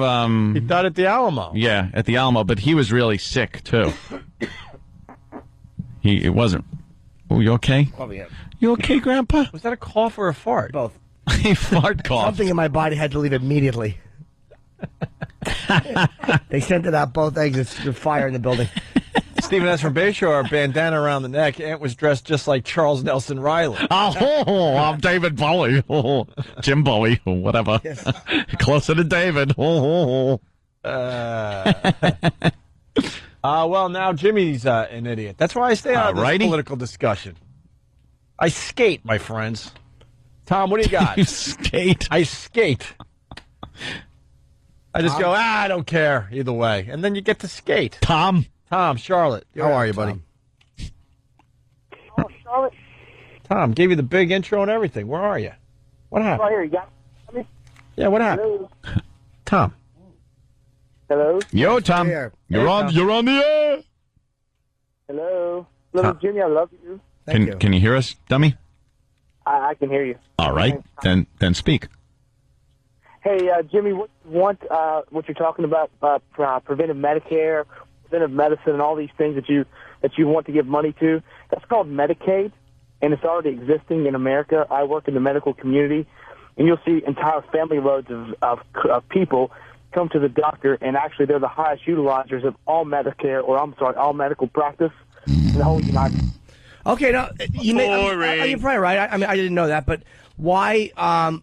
he died at the Alamo. Yeah, at the Alamo, but he was really sick, too. It wasn't... Oh, you okay? Probably him. You okay, Grandpa? Was that a cough or a fart? Both. A fart cough. Something in my body had to leave immediately. They sent it out both exits to fire in the building. Stephen S. from Bayshore, bandana around the neck. Aunt was dressed just like Charles Nelson Riley. Oh, I'm David Bowie. Oh, Jim Bowie, whatever. Yes. Closer to David. Well, now Jimmy's an idiot. That's why I stay out of this political discussion. I skate, my friends. Tom, what do you got? You skate? I skate. I just go, I don't care either way. And then you get to skate. Tom, Charlotte. How are you, buddy? Oh, Charlotte. Tom, gave you the big intro and everything. Where are you? What happened? Right here. You got me? Yeah, what happened? Hello? Tom. Hello? Yo, Tom. You're on the air. Hello? Little Jimmy, I love you. Can you hear us, dummy? I can hear you. All right. Then speak. Hey, Jimmy, what you're talking about, preventive Medicare, preventive medicine, and all these things that you want to give money to, that's called Medicaid, and it's already existing in America. I work in the medical community, and you'll see entire family loads of people come to the doctor, and actually they're the highest utilizers of all Medicare, all medical practice in the whole United States. Okay, now you're probably right. I mean, I didn't know that, but why are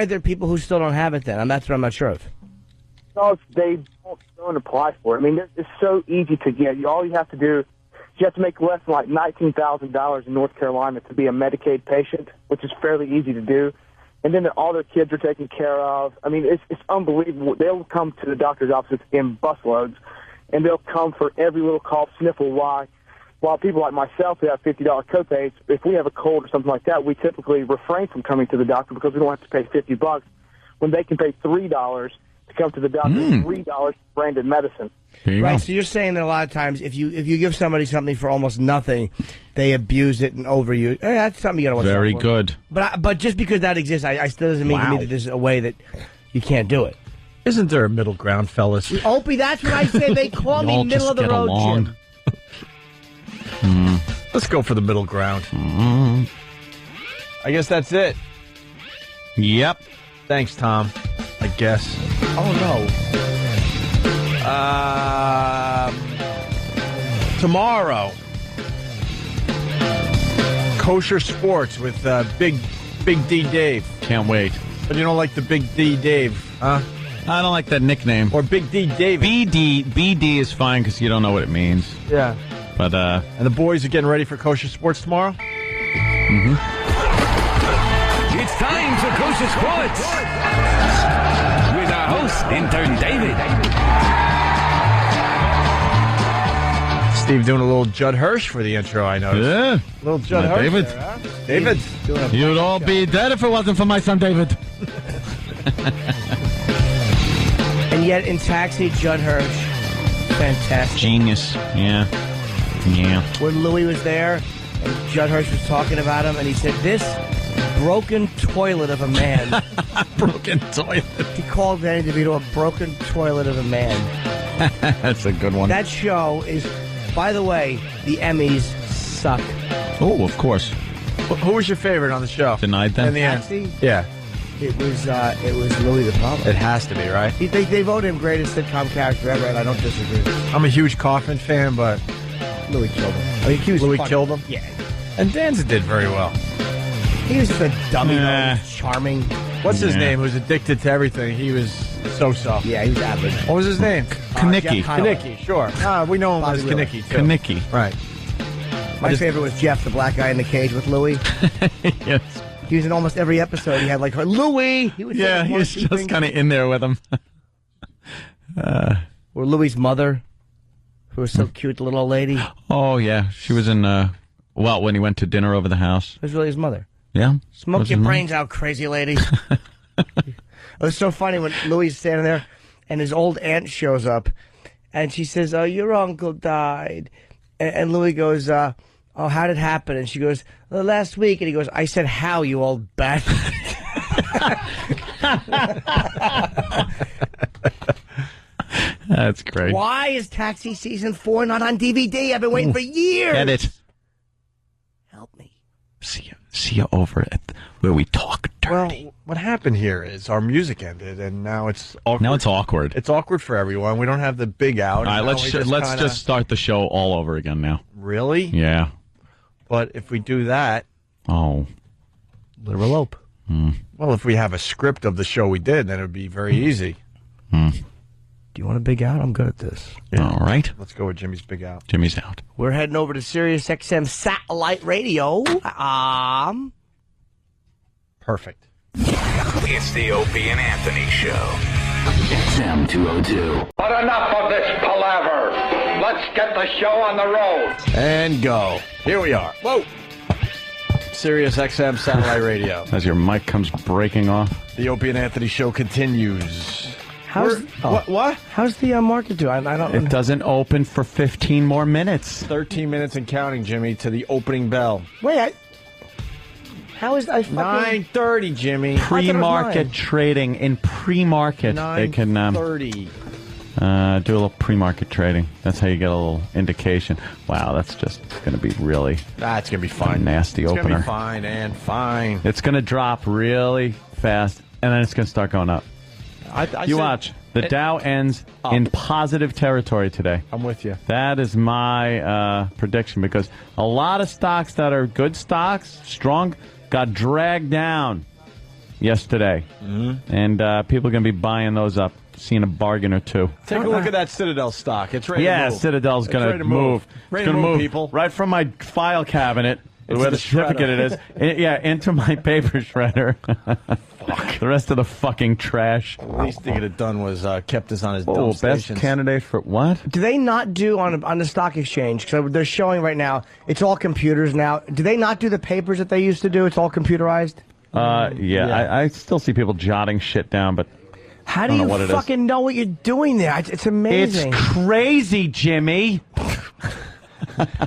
there people who still don't have it then? That's what I'm not sure of. because they don't apply for it. I mean, it's so easy to get. All you have to do is you have to make less than like $19,000 in North Carolina to be a Medicaid patient, which is fairly easy to do. And then all their kids are taken care of. I mean, it's unbelievable. They'll come to the doctor's offices in busloads, and they'll come for every little cough, sniffle, while people like myself who have $50 copays, if we have a cold or something like that, we typically refrain from coming to the doctor because we don't have to pay $50 when they can pay $3 to come to the doctor, $3 for branded medicine. Right, so you're saying that a lot of times if you give somebody something for almost nothing, they abuse it and overuse it. That's something you got to watch out for. Very good. But just because that exists, I still doesn't mean to me that there's a way that you can't do it. Isn't there a middle ground, fellas? Opie, that's what I say. They call me middle of the road, Jim. Let's go for the middle ground. I guess that's it. Yep. Thanks, Tom. I guess. Oh, no. Tomorrow, Kosher Sports with Big D Dave. Can't wait. But you don't like the Big D Dave, huh? I don't like that nickname. Or Big D David. BD is fine because you don't know what it means. Yeah. But and the boys are getting ready for Kosher Sports tomorrow? Mm-hmm. It's time for Kosher Sports with our host, intern David. Steve doing a little Judd Hirsch for the intro, I noticed. Yeah. Little Judd Hirsch. David. There, huh? David. You'd all be dead if it wasn't for my son, David. And yet in Taxi, Judd Hirsch, fantastic. Genius. Yeah. Yeah. When Louis was there, and Judd Hirsch was talking about him, and he said, this broken toilet of a man. Broken toilet. He called Danny DeVito a broken toilet of a man. That's a good one. That show is, by the way, the Emmys suck. Oh, of course. Who was your favorite on the show? Denied them? In the end. Taxi? Yeah. It was Louis the Problem. It has to be, right? They voted him greatest sitcom character ever, and I don't disagree. I'm a huge Kaufman fan, but Louis killed him. I mean, he was Louis funny. killed him? Yeah. And Danza did very well. He was just a dummy, though. Charming. What's his name? Who's addicted to everything? He was so-so. Yeah, he was average. What was his name? Kaniki. Kaniki, sure. We know him as Kaniki, too. Kaniki. Right. My favorite was Jeff, the black guy in the cage with Louis. Yes. He was in almost every episode. He had like Louis. He was he was just kind of in there with him. Or Louis' mother, who was so cute, the little old lady. It Oh, yeah. She was in, when he went to dinner over the house. was really his mother. Yeah? Smoke Was your his mom? brains out, crazy lady. It was so funny when Louis is standing there and his old aunt shows up and she says, oh, your uncle died. And Louis goes, oh, how did it happen? And she goes, last week. And he goes, I said how, you old bat. That's great. Why is Taxi Season 4 not on DVD? I've been waiting for years. Get it. Help me. See you over at where we talk dirty. Well, what happened here is our music ended, and now it's awkward. Now it's awkward. It's awkward for everyone. We don't have the big out. All right, let's just start the show all over again now. Really? Yeah. But if we do that, Oh. Literal ope. well, if we have a script of the show we did, then it would be very easy. Do you want a big out? I'm good at this. All right. Let's go with Jimmy's big out. Jimmy's out. We're heading over to Sirius XM Satellite Radio. Perfect. It's the Opie and Anthony Show. XM 202. But enough of this palaver. Let's get the show on the road. And go. Here we are. Whoa. Sirius XM Satellite Radio. As your mic comes breaking off. The Opie and Anthony Show continues. What? How's the market doing? I don't. It doesn't open for 15 more minutes. 13 minutes and counting, Jimmy, to the opening bell. Wait, how is I 9:30, Jimmy. Pre-market trading. In pre-market, they can 9:30. do a little pre-market trading. That's how you get a little indication. Wow, that's just going to be really That's going to be fine. nasty It's opener. going to be fine and fine. It's going to drop really fast, and then it's going to start going up. You watch. The Dow ends in positive territory today. I'm with you. That is my prediction, because a lot of stocks that are good stocks, strong, got dragged down yesterday. And people are going to be buying those up. seen a bargain or two. Take a look at that Citadel stock. It's ready to move. Citadel's going to move. Ready It's to going to move, move people. right from my file cabinet, Into where the the certificate it is, into my paper shredder. The rest of the fucking trash. The least they could have done was kept us on his Oh, dumb best stations. candidate for what? Do they not do on the stock exchange? Because they're showing right now, it's all computers now. Do they not do the papers that they used to do? It's all computerized? I still see people jotting shit down, but How do I don't you know what it is. fucking know what you're doing there? It's amazing. It's crazy, Jimmy.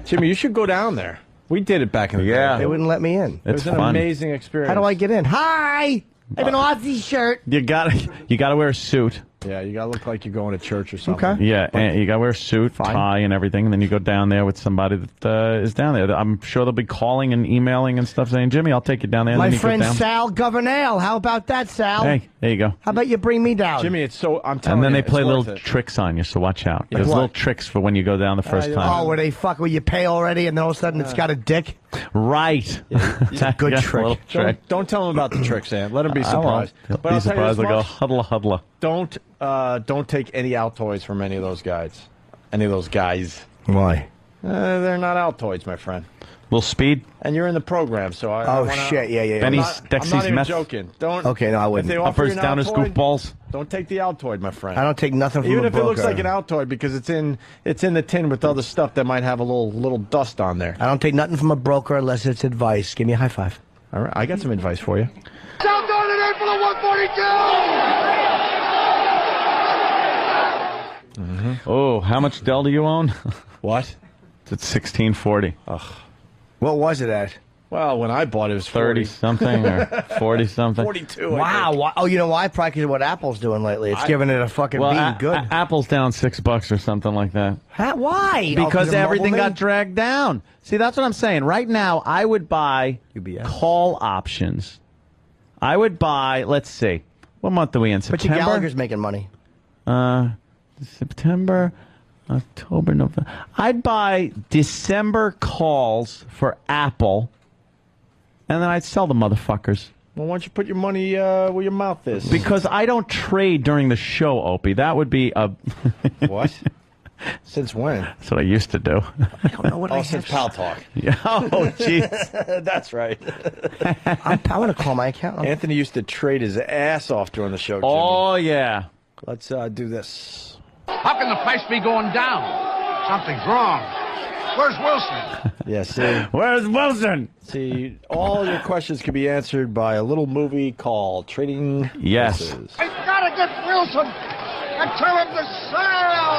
Jimmy, you should go down there. We did it back in the day. They wouldn't let me in. It was an amazing experience. How do I get in? Hi! I have an Aussie shirt. You gotta wear a suit. Yeah, you gotta look like you're going to church or something. Yeah, and you gotta wear a suit, tie, and everything, and then you go down there with somebody that is down there. I'm sure they'll be calling and emailing and stuff saying, Jimmy, I'll take you down there. And My then you friend go down. Sal Governale. How about that, Sal? Hey, there you go. How about you bring me down? Jimmy, it's so, I'm telling And then you, they play it's worth little it. tricks on you, so watch out. Like There's what? little tricks for when you go down the first time. Oh, where they fuck, where you pay already and then all of a sudden it's got a dick? Right. It's a good Yeah, trick. little trick. Don't tell them about the tricks, Sam. Let them be I won't. surprised. They'll But be I'll tell you surprised. this They'll go, much. huddle. Don't take any Altoids from any of those guys. Any of those guys. Why? They're not Altoids, my friend. Little speed. And you're in the program, so I. Oh, wanna, shit, yeah. I'm Benny's, not even meth. joking. Don't. Okay, no, I wouldn't. If they offer Uppers, you an downers, Altoid, goofballs. Don't take the Altoid, my friend. I don't take nothing from Even a if it looks broker. like an Altoid, because it's in the tin with other stuff that might have a little dust on there. I don't take nothing from a broker unless it's advice. Give me a high five. All right, I got some advice for you. South today for the 142! Oh, how much Dell do you own? What? It's at 1640. Ugh. What was it at? Well, when I bought it, it was 30 something or 40 something. 42. Wow. Oh, you know why? Probably because of what Apple's doing lately. It's giving it a fucking being good. Apple's down $6 or something like that. Why? Because of everything mobile got dragged down. See, that's what I'm saying. Right now, I would buy UBS. call options. I would buy, let's see, what month are we in? But September? your Gallagher's making money. September, October, November. I'd buy December calls for Apple, and then I'd sell the motherfuckers. Well, why don't you put your money where your mouth is? Because I don't trade during the show, Opie. That would be a... What? Since when? That's what I used to do. I don't know what I since Pal Talk. Yeah. Oh, jeez. That's right. I want to call my account. Anthony used to trade his ass off during the show, Jimmy. Oh, yeah. Let's do this. How can the price be going down? Something's wrong. Where's Wilson? Yeah, see. Where's Wilson? See, all your questions can be answered by a little movie called Trading Yes. Places. I've got to get Wilson and tell him to sell.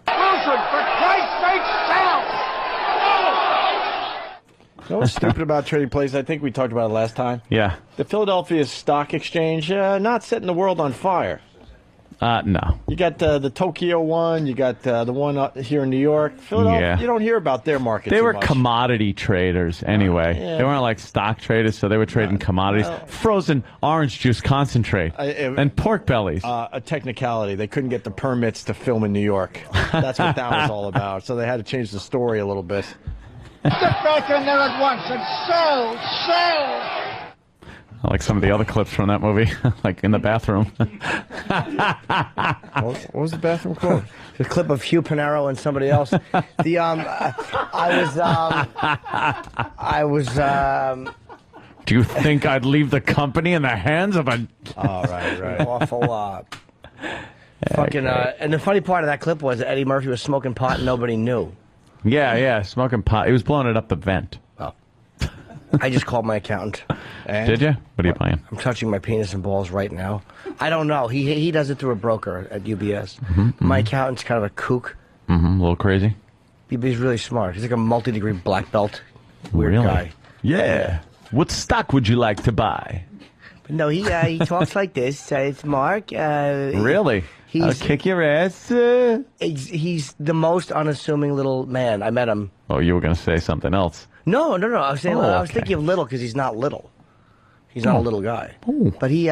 Wilson, for Christ's sake, sell. You know what's stupid about Trading Places? I think we talked about it last time. Yeah. The Philadelphia Stock Exchange, not setting the world on fire. No. You got the Tokyo one. You got the one here in New York. Philadelphia, Yeah. you don't hear about their market They too were much. commodity traders anyway. Yeah. They weren't like stock traders, so they were trading commodities. Frozen orange juice concentrate and pork bellies. A technicality. They couldn't get the permits to film in New York. That's what that was all about. So they had to change the story a little bit. Get back in there at once and sell. I like some of the other clips from that movie, like in the bathroom. What was the bathroom called? The clip of Hugh Panaro and somebody else. I was. Do you think I'd leave the company in the hands of a... Oh, right. Awful lot. Fucking. And the funny part of that clip was that Eddie Murphy was smoking pot and nobody knew. Yeah, smoking pot. He was blowing it up the vent. Oh. I just called my accountant. And? Did you? What are you playing? I'm touching my penis and balls right now. I don't know. He does it through a broker at UBS. My accountant's kind of a kook. A little crazy. He's really smart. He's like a multi-degree black belt. Weird Really? guy. Yeah. What stock would you like to buy? But no, he talks like this. It's Mark. Really? I'll He's kick your ass. he's the most unassuming little man. I met him. Oh, you were going to say something else. No. I was saying Oh, I was okay. thinking of little because he's not little. He's not a little guy. But he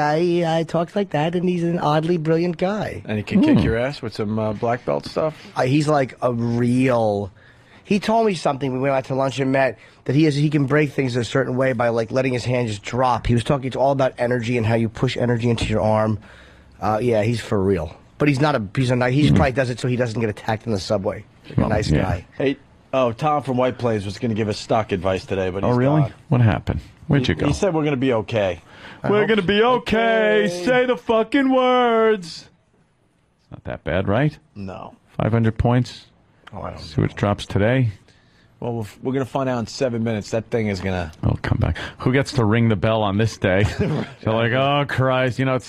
talks like that, and he's an oddly brilliant guy. And he can kick your ass with some black belt stuff? He's like a real... He told me something. We went out to lunch and met that he can break things a certain way by like letting his hand just drop. He was talking all about energy and how you push energy into your arm. Yeah, he's for real. But he's not a. He probably does it so he doesn't get attacked in the subway. Like a nice guy. Hey, Tom from White Plains was going to give us stock advice today, but he's really? gone. What happened? Where'd you go? He said we're going to be okay. We're going to be okay. Say the fucking words. It's not that bad, right? No. 500 points. Oh, I don't See what drops today. Well, we're going to find out in 7 minutes. That thing is going to... Oh, come back. Who gets to ring the bell on this day? They're like, oh, Christ. You know,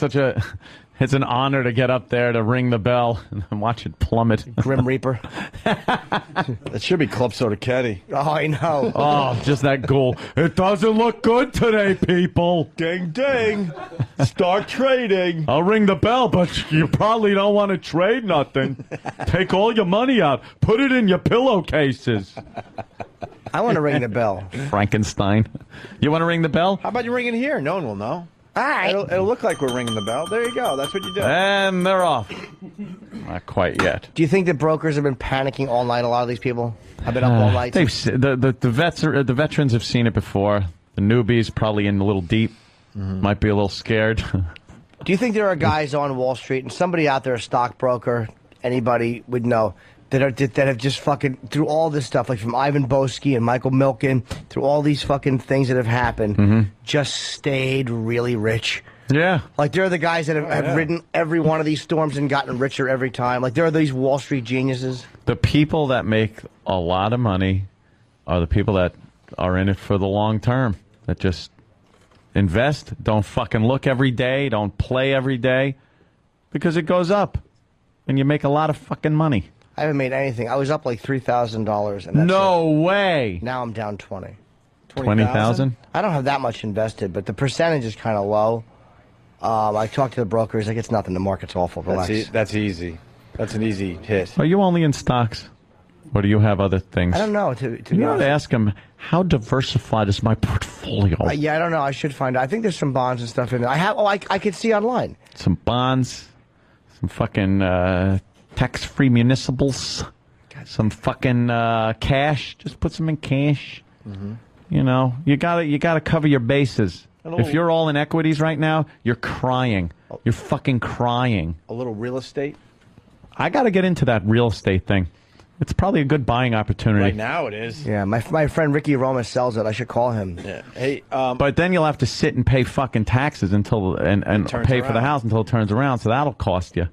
it's an honor to get up there to ring the bell and watch it plummet. Grim Reaper. That should be Club Soda Caddy. Oh, I know. Oh, just that goal. It doesn't look good today, people. Ding, ding. Start trading. I'll ring the bell, but you probably don't want to trade nothing. Take all your money out. Put it in your pillowcases. I want to ring the bell. Frankenstein. You want to ring the bell? How about you ring it here? No one will know. All right. It'll look like we're ringing the bell. There you go. That's what you do. And they're off. Not quite yet. Do you think the brokers have been panicking all night? A lot of these people have been up all night. The veterans have seen it before. The newbies probably in a little deep. Might be a little scared. Do you think there are guys on Wall Street and somebody out there, a stockbroker, anybody would know, that have just fucking, through all this stuff, like from Ivan Boesky and Michael Milken, through all these fucking things that have happened, just stayed really rich? Yeah. Like, there are the guys that have ridden every one of these storms and gotten richer every time. Like, there are these Wall Street geniuses. The people that make a lot of money are the people that are in it for the long term, that just invest, don't fucking look every day, don't play every day, because it goes up, and you make a lot of fucking money. I haven't made anything. I was up like $3,000. No way. Now I'm down 20. 20,000? I don't have that much invested, but the percentage is kind of low. I talked to the brokers. Like, it's nothing. The market's awful. Relax. That's easy. That's an easy hit. Are you only in stocks? Or do you have other things? I don't know. To you be ought honest, to ask him, how diversified is my portfolio? yeah, I don't know. I should find out. I think there's some bonds and stuff in there. I could see online. Some bonds, some fucking tax-free municipals, some fucking cash. Just put some in cash. You know, you gotta cover your bases. If you're all in equities right now, you're crying. You're fucking crying. A little real estate? I got to get into that real estate thing. It's probably a good buying opportunity. Right now it is. Yeah, my friend Ricky Roma sells it. I should call him. Yeah. Hey, but then you'll have to sit and pay fucking taxes until and pay for the house until it turns around. So that'll cost you.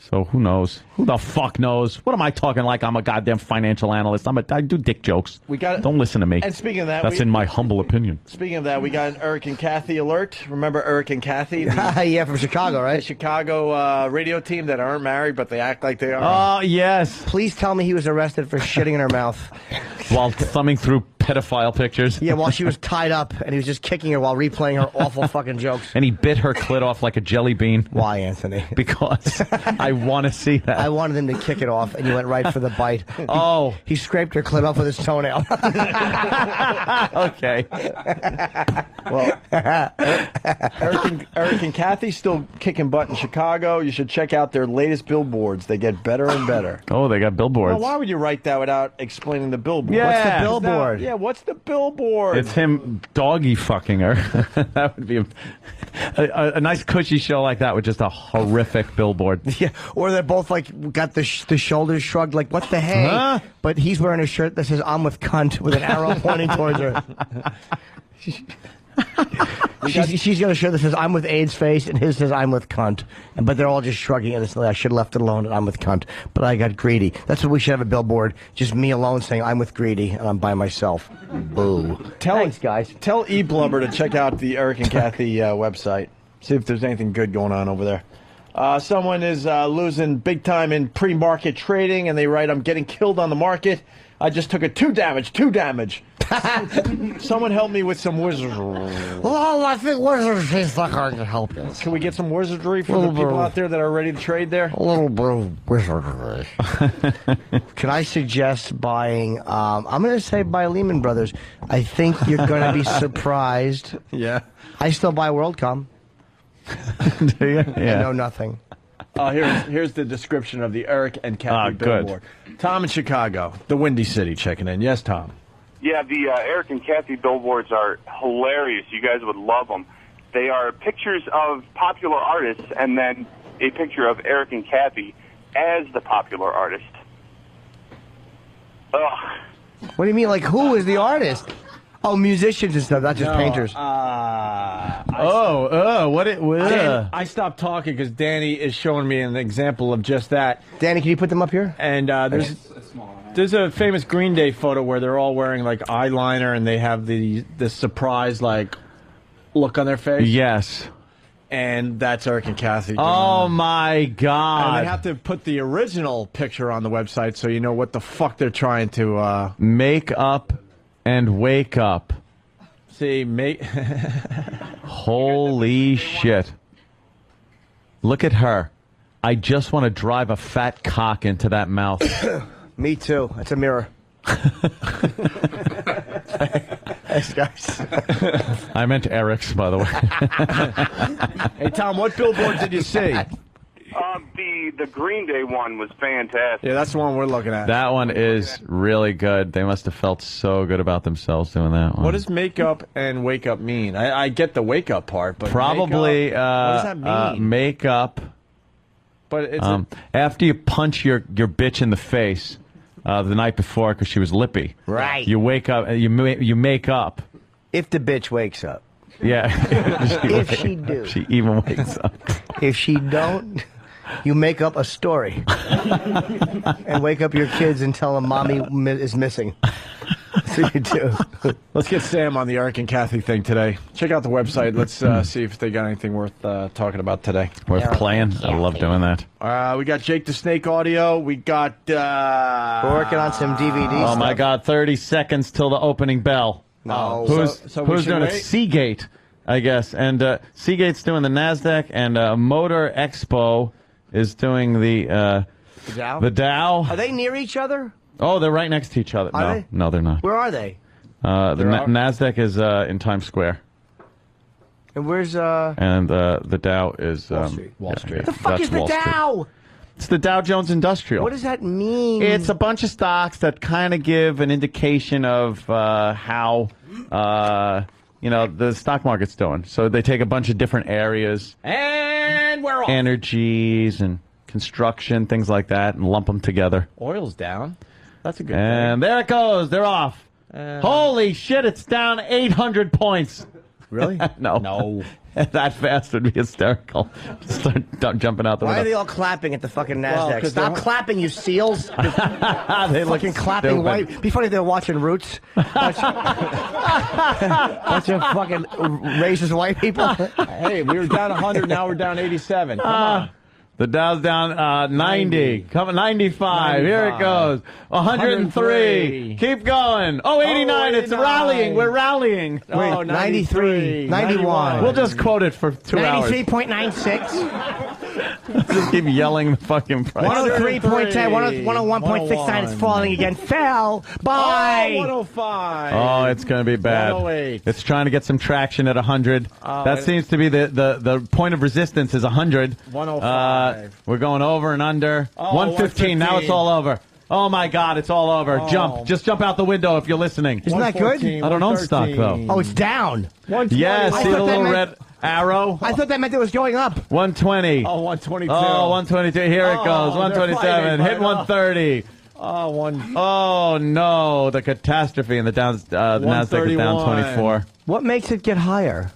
So who knows? Who the fuck knows? What am I talking like? I'm a goddamn financial analyst. I do dick jokes. Don't listen to me. And speaking of that, that's in my humble opinion. Speaking of that, we got an Eric and Kathy alert. Remember Eric and Kathy? Yeah, from Chicago, right? The Chicago radio team that aren't married, but they act like they are. Oh, yes. Please tell me he was arrested for shitting in her mouth. While thumbing through pedophile pictures. Yeah, while she was tied up, and he was just kicking her while replaying her awful fucking jokes. And he bit her clit off like a jelly bean. Why, Anthony? Because I want to see that. I wanted him to kick it off, and you went right for the bite. Oh. He scraped her clit off with his toenail. Okay. Well, Eric and Kathy still kicking butt in Chicago. You should check out their latest billboards. They get better and better. Oh, they got billboards. Now, why would you write that without explaining the billboard? Yeah. What's the billboard? What's the billboard? It's him doggy fucking her. That would be a nice cushy show like that with just a horrific billboard. Yeah, or they're both like got the shoulders shrugged, like what the hey? Huh? But he's wearing a shirt that says "I'm with cunt" with an arrow pointing towards her. She's got a shirt that says "I'm with AIDS face" and his says "I'm with cunt," but they're all just shrugging innocently. I should have left it alone and I'm with cunt, but I got greedy. That's what we should have a billboard, just me alone saying I'm with greedy and I'm by myself. Boo. Thanks, guys. Tell E Blubber to check out the Eric and Kathy website. See if there's anything good going on over there. Someone is losing big time in pre-market trading, and they write, "I'm getting killed on the market. I just took a 2 damage. Someone help me with some wizardry." Well, I think wizardry's not going to help you. Can we get some wizardry for the people out there that are ready to trade there? A little bit of wizardry. Can I suggest buying, I'm going to say buy Lehman Brothers. I think you're going to be surprised. Yeah. I still buy WorldCom. Do you? I know nothing. Here's the description of the Eric and Kathy good. billboard. Tom in Chicago, the Windy City, checking in. Yes, Tom. Yeah, the Eric and Kathy billboards are hilarious. You guys would love them. They are pictures of popular artists and then a picture of Eric and Kathy as the popular artist. Ugh. What do you mean? Like, who is the artist? Oh, musicians and stuff, not just painters. I stopped talking because Danny is showing me an example of just that. Danny, can you put them up here? And there's a famous Green Day photo where they're all wearing like eyeliner and they have the surprise like look on their face. Yes. And that's Eric and Kathy. Oh, my God. And they have to put the original picture on the website so you know what the fuck they're trying to... Make up and wake up. See, Holy shit. Look at her. I just want to drive a fat cock into that mouth. Me too. That's a mirror. Thanks, guys. I meant Eric's, by the way. Hey, Tom, what billboard did you see? The Green Day one was fantastic. Yeah, that's the one we're looking at. That one is really good. They must have felt so good about themselves doing that one. What does make up and wake up mean? I get the wake up part, but probably what does that mean? Make up. But it's after you punch your bitch in the face the night before because she was lippy. Right. You wake up. You make up. If the bitch wakes up. Yeah. If she do. She even wakes up. If she don't, you make up a story and wake up your kids and tell them mommy is missing. So you do. Let's get Sam on the Eric and Kathy thing today. Check out the website. Let's see if they got anything worth talking about today. Worth playing? I love doing that. We got Jake the Snake audio. We got... We're working on some DVDs. Oh, my God. 30 seconds till the opening bell. No. Who's doing it? Seagate, I guess. And Seagate's doing the NASDAQ, and Motor Expo is doing the Dow? The Dow. Are they near each other? Oh, they're right next to each other. Are they? No, they're not. Where are they? NASDAQ is in Times Square. And where's... And the Dow is... Wall Street. Wall Street. The fuck That's is the Wall Street. Dow? It's the Dow Jones Industrial. What does that mean? It's a bunch of stocks that kind of give an indication of how, the stock market's doing. So they take a bunch of different areas. And we're off. Energies and construction, things like that, and lump them together. Oil's down. That's a good And there it goes. They're off. Holy shit, it's down 800 points. Really? No. That fast would be hysterical. Start jumping out the Why window. are they all clapping at the fucking NASDAQ? Well, Stop clapping, you seals. They look fucking clapping stupid. white. Be funny if they're watching Roots. Bunch of fucking racist white people. Hey, we were down 100, now we're down 87. Come on. The Dow's down 90. Come 95. Here it goes. 103. Keep going. Oh, 89. It's rallying. We're rallying. Oh, 93. 91. We'll just quote it for 2 hours. 93.96. Just keep yelling the fucking price. 103.10. 101.69. It's falling again. Fell by. 105. Oh, it's going to be bad. 108. It's trying to get some traction at 100. That seems to be the point of resistance is 100. 105. We're going over and under. 115. Now it's all over. Oh, my God, it's all over. Jump. Just jump out the window if you're listening. Isn't that good? I don't own stock, though. Oh, it's down. Yeah, see the little red arrow? I thought that meant it was going up. 120. Oh, 122. Oh, 122. Here it goes. 127. Hit 130. Oh, no. The catastrophe in the NASDAQ is down 24. What makes it get higher?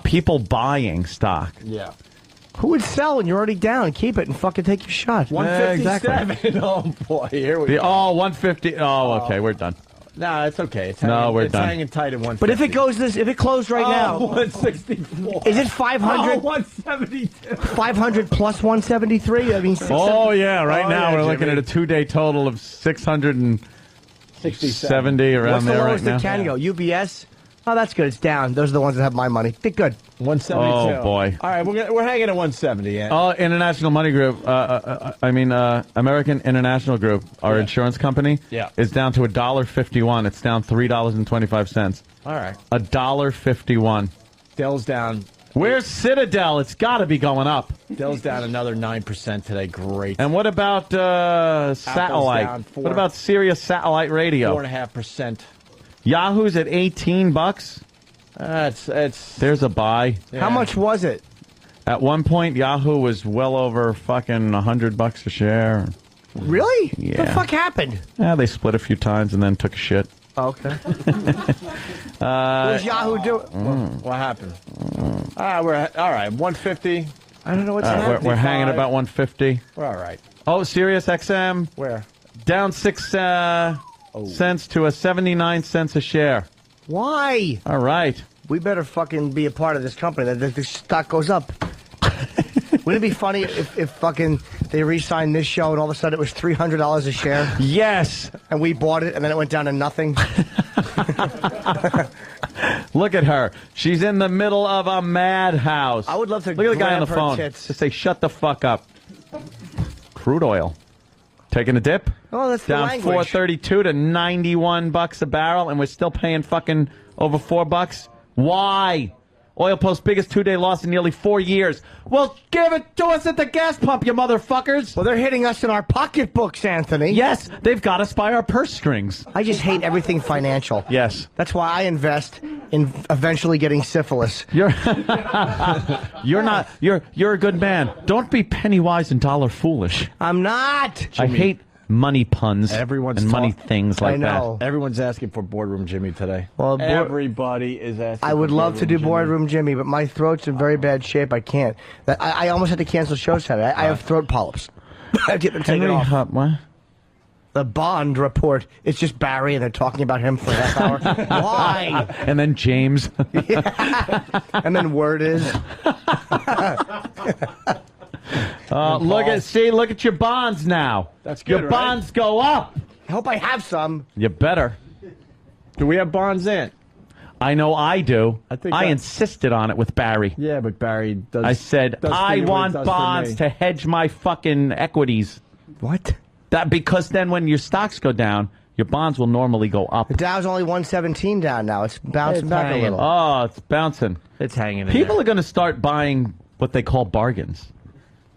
People buying stock. Yeah. Who would sell when you're already down? Keep it and fucking take your shot. 157. Exactly. Oh, boy. Here we go. 150. Oh, okay. We're done. No, it's okay. It's we're done. hanging tight at 150. But if it goes if it closed right now, 164. Is it 500? 172. 500 plus 173? I mean, yeah. Right now yeah, we're looking at a 2-day total of 670 around What's the there right lowest now. it can go? UBS? Oh, that's good. It's down. Those are the ones that have my money. They're good. 172. Oh, boy. All right, we're hanging at 170. Yeah. Oh, International Money Group. American International Group, our insurance company, is down to $1.51. It's down $3.25. All right. $1.51. Dell's down Where's Citadel? It's got to be going up. Dell's down another 9% today. Great. And what about satellite? down What about Sirius Satellite Radio? 4.5%. Yahoo's at $18. It's There's a buy. Yeah. How much was it? At one point, Yahoo was well over fucking $100 a share. Really? Yeah. The fuck happened? Yeah, they split a few times and then took a shit. Okay. What was Yahoo doing? What happened? We're all right. 150. I don't know what's happening. We're hanging about 150. We're all right. Oh, Sirius XM. Where? Down 6 cents to 79 cents a share. Why? All right. We better fucking be a part of this company. That the stock goes up. Wouldn't it be funny if fucking they re-signed this show and all of a sudden it was $300 a share? Yes. And we bought it and then it went down to nothing. Look at her. She's in the middle of a madhouse. I would love to Look at the guy on the grab her phone. tits. Just say, shut the fuck up. Crude oil. Taking a dip. Oh, that's the down language. $4.32 to $91 a barrel, and we're still paying fucking over $4. Why? Oil Post's biggest 2-day loss in nearly 4 years. Well, give it to us at the gas pump, you motherfuckers. Well, they're hitting us in our pocketbooks, Anthony. Yes, they've got us by our purse strings. I just hate everything financial. Yes. That's why I invest in eventually getting syphilis. You're a good man. Don't be penny wise and dollar foolish. I'm not. I hate money puns and money things like I know. that. Everyone's asking for Boardroom Jimmy today. Well, everybody is asking. I would for love to do Boardroom Jimmy, but my throat's in very bad shape. I can't. I almost had to cancel shows Saturday. I have throat polyps. I didn't take it off. What? The Bond report. It's just Barry, and they're talking about him for a half hour. Why? And then James. And then word is. Look at your bonds now. That's good, Your bonds go up. I hope I have some. You better. Do we have bonds in? I know I do. I I- insisted on it with Barry. Yeah, but Barry does. I said, does for I you what he want does for bonds me." to hedge my fucking equities. What? That because then when your stocks go down, your bonds will normally go up. The Dow's only 117 down now. It's bouncing back a little. Oh, it's bouncing. It's hanging in People there. are going to start buying what they call bargains,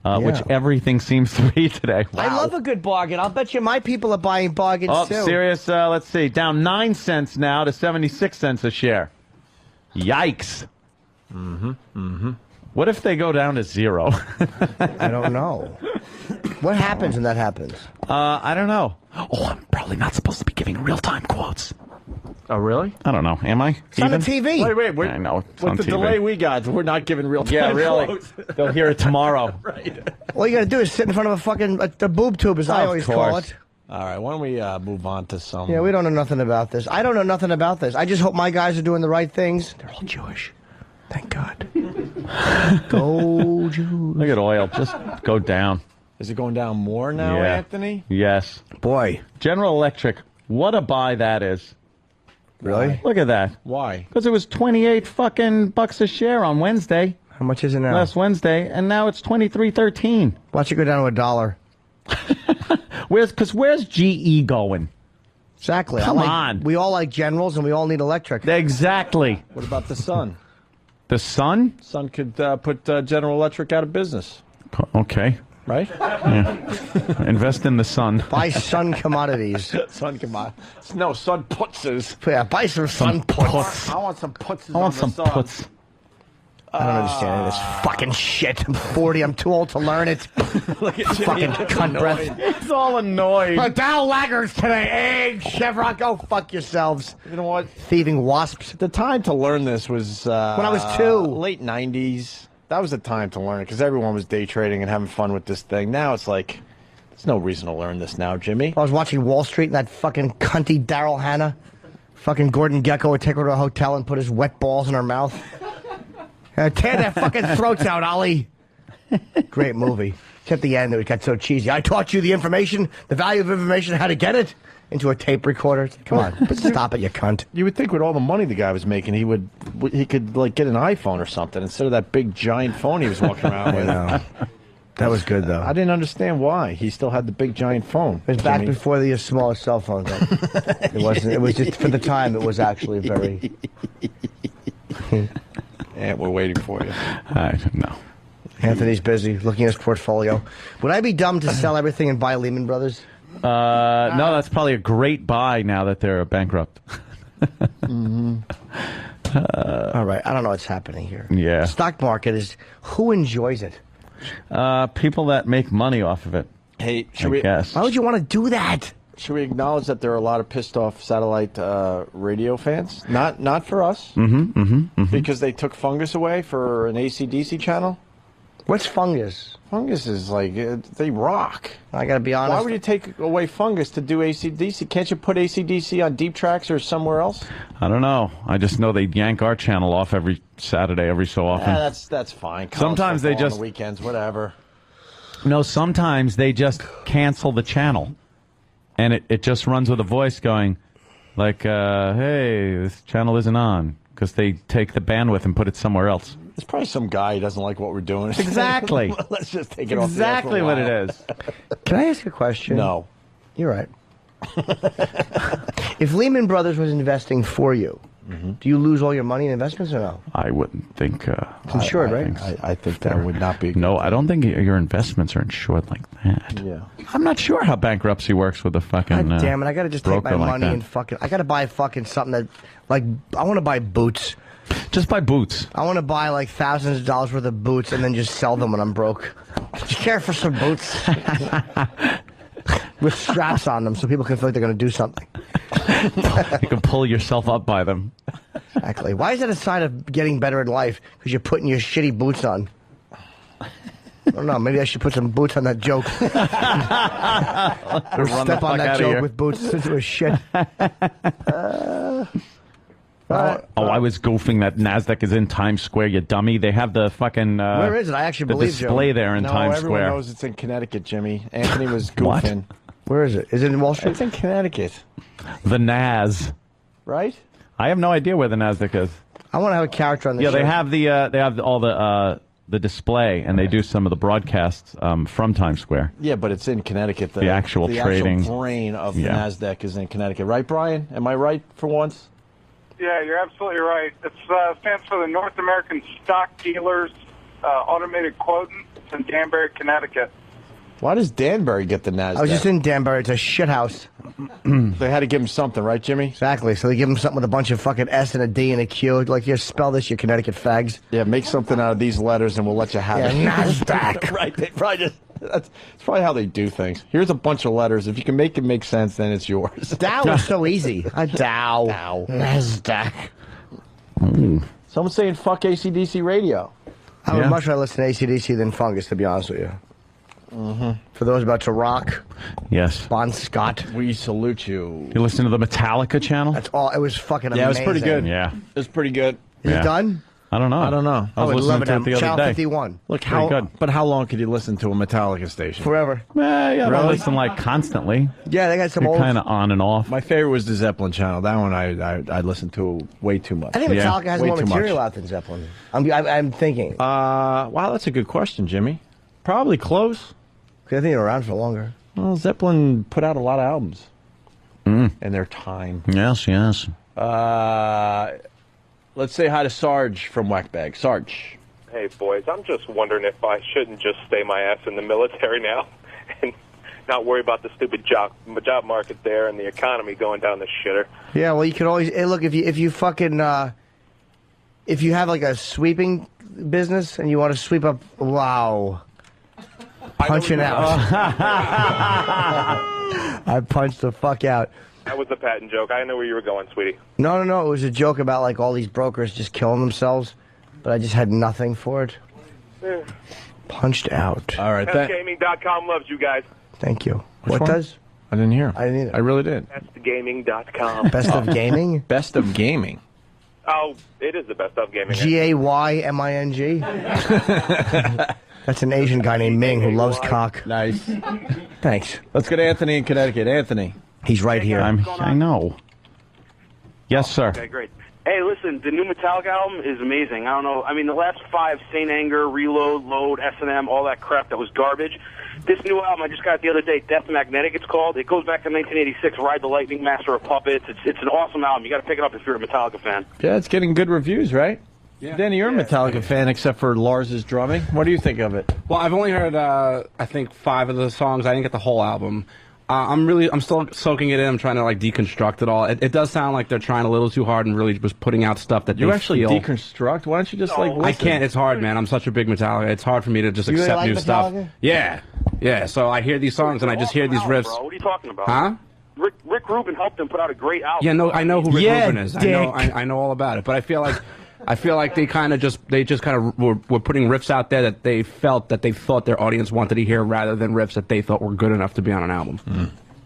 which Yeah. everything seems to be today. I love a good bargain. I'll bet you my people are buying bargains Oh, too. serious. Let's see. Down 9 cents now to 76 cents a share. Yikes. What if they go down to 0? I don't know. What happens when that happens? I don't know. Oh, I'm probably not supposed to be giving real-time quotes. Oh, really? I don't know. Am I? It's on the Even? TV. Wait. I know. It's With on the TV. delay we got, we're not giving real time. Yeah, really. quotes. They'll hear it tomorrow. Right. All you got to do is sit in front of a fucking the boob tube, as I Of always call course. it. All right. Why don't we move on to some? Yeah, we don't know nothing about this. I don't know nothing about this. I just hope my guys are doing the right things. They're all Jewish. Thank God. Go Jews. Look at oil. Just go down. Is it going down more now, Yeah. Anthony? Yes. Boy. General Electric. What a buy that is. Really? Look at that. Why? Because it was 28 fucking bucks a share on Wednesday. How much is it now? Last Wednesday, and now it's 23.13. Watch it go down to $1. Where's GE going? Exactly. Come on. We all like generals, and we all need electric. Exactly. What about the sun? The sun? Sun could put General Electric out of business, Okay. right? Yeah. Invest in the sun. Buy sun commodities. Sun come on. No, sun putses. Yeah, buy some sun puts. I want some putses. I want on some the sun. puts. I don't understand any of this fucking shit. I'm 40. I'm too old to learn it. Look at Fucking cunt breath. It's all annoyed. Dow laggards today. Egg, Chevron. Go fuck yourselves. You know what? Thieving wasps. The time to learn this was When I was 2. late 90s. That was the time to learn it because everyone was day trading and having fun with this thing. Now it's like, there's no reason to learn this now, Jimmy. I was watching Wall Street and that fucking cunty Daryl Hannah. Fucking Gordon Gekko would take her to a hotel and put his wet balls in her mouth. Tear their fucking throats out, Ollie. Great movie. Except the end, it got so cheesy. I taught you the information, the value of information, how to get it into a tape recorder. Come on, stop it, you cunt. You would think with all the money the guy was making, he could like get an iPhone or something instead of that big giant phone he was walking around with. I know. That was good though. I didn't understand why he still had the big giant phone. It was back Jimmy. before the smallest cell phones. It wasn't. It was just for the time. It was actually very. And we're waiting for you. I don't know. Anthony's busy looking at his portfolio. Would I be dumb to sell everything and buy Lehman Brothers? No, that's probably a great buy now that they're bankrupt. All right, I don't know what's happening here. Yeah. The stock market is, who enjoys it? People that make money off of it. Hey, I guess. Why would you want to do that? Should we acknowledge that there are a lot of pissed off satellite radio fans? Not for us, because they took Fungus away for an AC/DC channel. What's Fungus? Fungus is like they rock. I gotta be honest. Why would you take away Fungus to do AC/DC? Can't you put AC/DC on deep tracks or somewhere else? I don't know. I just know they yank our channel off every Saturday, every so often. That's fine. Sometimes they on just the weekends, whatever. No, sometimes they just cancel the channel, and it just runs with a voice going, like, "Hey, this channel isn't on," because they take the bandwidth and put it somewhere else. There's probably some guy who doesn't like what we're doing. Exactly. Let's just take it off. Exactly what it is. Can I ask a question? No. You're right. If Lehman Brothers was investing for you, do you lose all your money in investments or no? I wouldn't think. It's insured, right? I think that would not be. No, I don't think your investments are insured like that. Yeah. I'm not sure how bankruptcy works with a fucking. God damn it! I gotta just take my broker like money that. and fucking. I gotta buy fucking something that, like, I want to buy boots. Just buy boots. I want to buy like thousands of dollars worth of boots and then just sell them when I'm broke. Do you care for some boots with straps on them so people can feel like they're going to do something? You can pull yourself up by them. Exactly. Why is that a sign of getting better in life? Because you're putting your shitty boots on. I don't know. Maybe I should put some boots on that joke. Or step on that joke with boots since it was shit. I was goofing that NASDAQ is in Times Square, you dummy. They have the fucking... Where is it? I actually believe you. display there in Times everyone Square. knows it's in Connecticut, Jimmy. Anthony was goofing. Where is it? Is it in Wall Street? It's in Connecticut. The NAS. Right? I have no idea where the NASDAQ is. I want to have a character on the show. Yeah, they have all the display, and they do some of the broadcasts from Times Square. Yeah, but it's in Connecticut. The actual trading. The actual brain of the NASDAQ is in Connecticut. Right, Brian? Am I right for once? Yeah, you're absolutely right. It stands for the North American Stock Dealers Automated Quoting. It's in Danbury, Connecticut. Why does Danbury get the NASDAQ? I was just in Danbury. It's a shit house. They had to give him something, right, Jimmy? Exactly. So they give him something with a bunch of fucking S and a D and a Q. Like, here, spell this, you Connecticut fags. Yeah, make something out of these letters and we'll let you have it. NASDAQ. Right. They probably just, that's probably how they do things. Here's a bunch of letters. If you can make it make sense, then it's yours. Dow is so easy. Dow. NASDAQ. Someone's saying fuck AC/DC radio. I would much rather listen to AC/DC than Fungus, to be honest with you. For those about to rock, yes, Bon Scott, we salute you. You listen to the Metallica channel? That's all. It was fucking amazing. Yeah, it was pretty good. Yeah. It was pretty good. Is it done? I don't know. I don't know. I was listening to it the other Channel day. 51. Look, good. But how long could you listen to a Metallica station? Forever. Yeah, I don't Really? listen like constantly. Yeah, they got some You're old. kind of on and off. My favorite was the Zeppelin channel. That one I listened to way too much. I think Metallica has way more too material much. out than Zeppelin. I'm thinking. Wow, that's a good question, Jimmy. Probably close. I think they're around for longer. Well, Zeppelin put out a lot of albums in their time. Yes. Let's say hi to Sarge from Whackbag. Sarge. Hey, boys, I'm just wondering if I shouldn't just stay my ass in the military now and not worry about the stupid job market there and the economy going down the shitter. Yeah, well, you could always. Hey, look, if you fucking if you have like a sweeping business and you want to sweep up, wow, punching out. I punched the fuck out. That was the Patton joke. I know where you were going, sweetie. No. It was a joke about like all these brokers just killing themselves, but I just had nothing for it. Yeah. Punched out. All right. BestGaming.com loves you guys. Thank you. Which What one? does? I didn't hear. I didn't either. I really did. BestGaming.com. Best of gaming? Best of gaming. Oh, it is the best of gaming. GAYMING? That's an Asian guy named Ming who loves cock. Nice. Thanks. Let's go to Anthony in Connecticut. Anthony. He's right here. I know. Yes, sir. Okay, great. Hey, listen, the new Metallica album is amazing. I don't know. I mean, the last 5, Saint Anger, Reload, Load, S&M, all that crap that was garbage. This new album I just got the other day, Death Magnetic, it's called. It goes back to 1986, Ride the Lightning, Master of Puppets. It's an awesome album. You got to pick it up if you're a Metallica fan. Yeah, it's getting good reviews, right? Danny, you're a Metallica fan, except for Lars's drumming. What do you think of it? Well, I've only heard, I think, 5 of the songs. I didn't get the whole album. I'm still soaking it in. I'm trying to like deconstruct it all. It does sound like they're trying a little too hard and really just putting out stuff that You they actually feel. deconstruct? Why don't you just like listen? I can't. It's hard, man. I'm such a big Metallica. It's hard for me to just You really accept like new stuff. Metallica? Yeah. So I hear these songs and I just hear these riffs. Bro, what are you talking about? Huh? Rick Rubin helped him put out a great album. Yeah, no, I know who Rick Yeah, Rubin is. dick. I know all about it. But I feel like they just kind of were putting riffs out there that they thought their audience wanted to hear, rather than riffs that they thought were good enough to be on an album.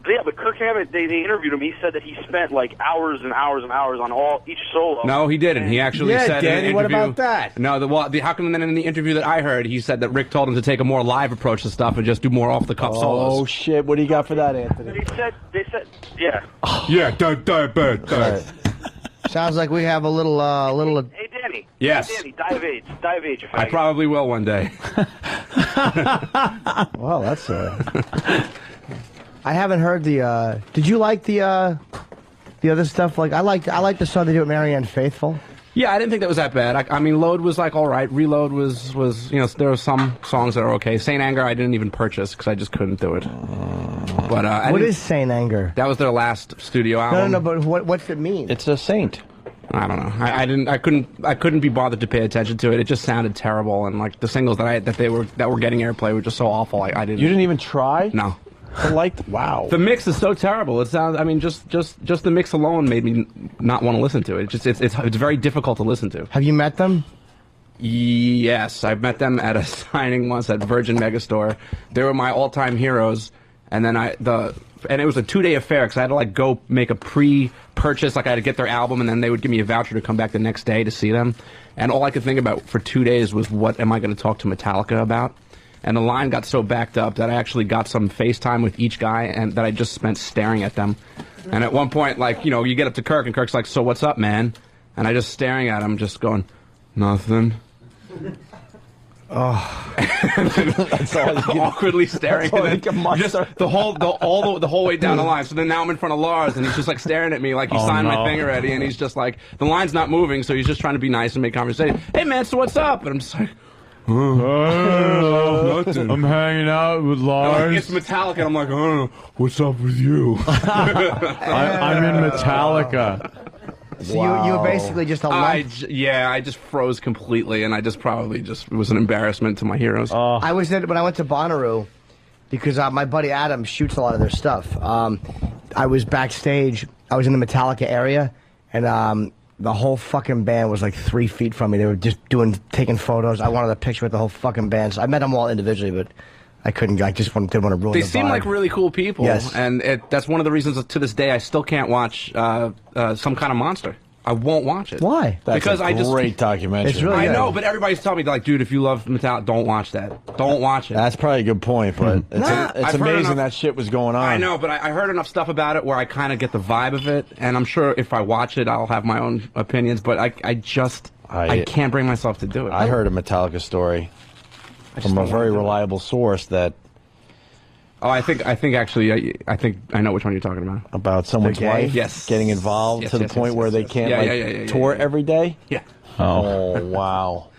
Yeah, but Kirk Hammett, they interviewed him. He said that he spent like hours and hours and hours on each solo. No, he didn't. He actually said in an Danny, interview. what about that? No, how come then in the interview that I heard, he said that Rick told him to take a more live approach to stuff and just do more off the cuff solos. Oh shit! What do you got for that, Anthony? They said, yeah. Yeah, bad. Sounds like we have a little. Hey, Danny. Yes. Hey, Danny, die of age. I probably will one day. Well, that's I haven't heard the. Did you like the other stuff? Like I liked the song they did with Marianne Faithfull. Yeah, I didn't think that was that bad. I mean, Load was like all right. Reload was there were some songs that are okay. Saint Anger I didn't even purchase because I just couldn't do it. But What is Saint Anger? That was their last studio album. No, but what's it mean? It's a saint. I don't know. I couldn't be bothered to pay attention to it. It just sounded terrible, and like the singles that were getting airplay were just so awful. I didn't. You didn't even try? No. Wow. The mix is so terrible. It sounds. I mean, just the mix alone made me not want to listen to it. It's very difficult to listen to. Have you met them? Yes, I've met them at a signing once at Virgin Megastore. They were my all-time heroes, and then and it was a 2-day affair because I had to like go make a pre-purchase. Like I had to get their album, and then they would give me a voucher to come back the next day to see them. And all I could think about for 2 days was, what am I going to talk to Metallica about? And the line got so backed up that I actually got some FaceTime with each guy, and that I just spent staring at them. And at one point, like, you get up to Kirk, and Kirk's like, "So what's up, man?" And I just staring at him, just going, "Nothing." Oh, that's all. Awkwardly staring at him, just the whole way down the line. So then now I'm in front of Lars, and he's just like staring at me, like he signed my thing already, and he's just like, the line's not moving, so he's just trying to be nice and make conversation. "Hey man, so what's up?" And I'm just like, nothing. I'm hanging out with Lars. It's Metallica, and I'm like, "Oh, what's up with you?" I'm in Metallica. So you were basically just a lump? I just froze completely, and I just probably it was an embarrassment to my heroes. I was there when I went to Bonnaroo, because my buddy Adam shoots a lot of their stuff. I was backstage. I was in the Metallica area, and the whole fucking band was like 3 feet from me. They were just taking photos. I wanted a picture with the whole fucking band. So I met them all individually, but I couldn't. I just didn't want to ruin They the seem vibe. like really cool people. Yes. And that's one of the reasons to this day I still can't watch Some Kind of Monster. I won't watch it. Why? That's because a great documentary. It's really I good. know, but everybody's telling me, like, dude, if you love Metallica, don't watch that. Don't watch it. That's probably a good point, but it's I've heard amazing enough- that shit was going on. I know, but I heard enough stuff about it where I kind of get the vibe of it, and I'm sure if I watch it, I'll have my own opinions, but I can't bring myself to do it. I heard a Metallica story from a very reliable source that... Oh, I think actually, I think I know which one you're talking about. About someone's wife getting involved to the point where they can't tour every day? Yeah. Oh, wow.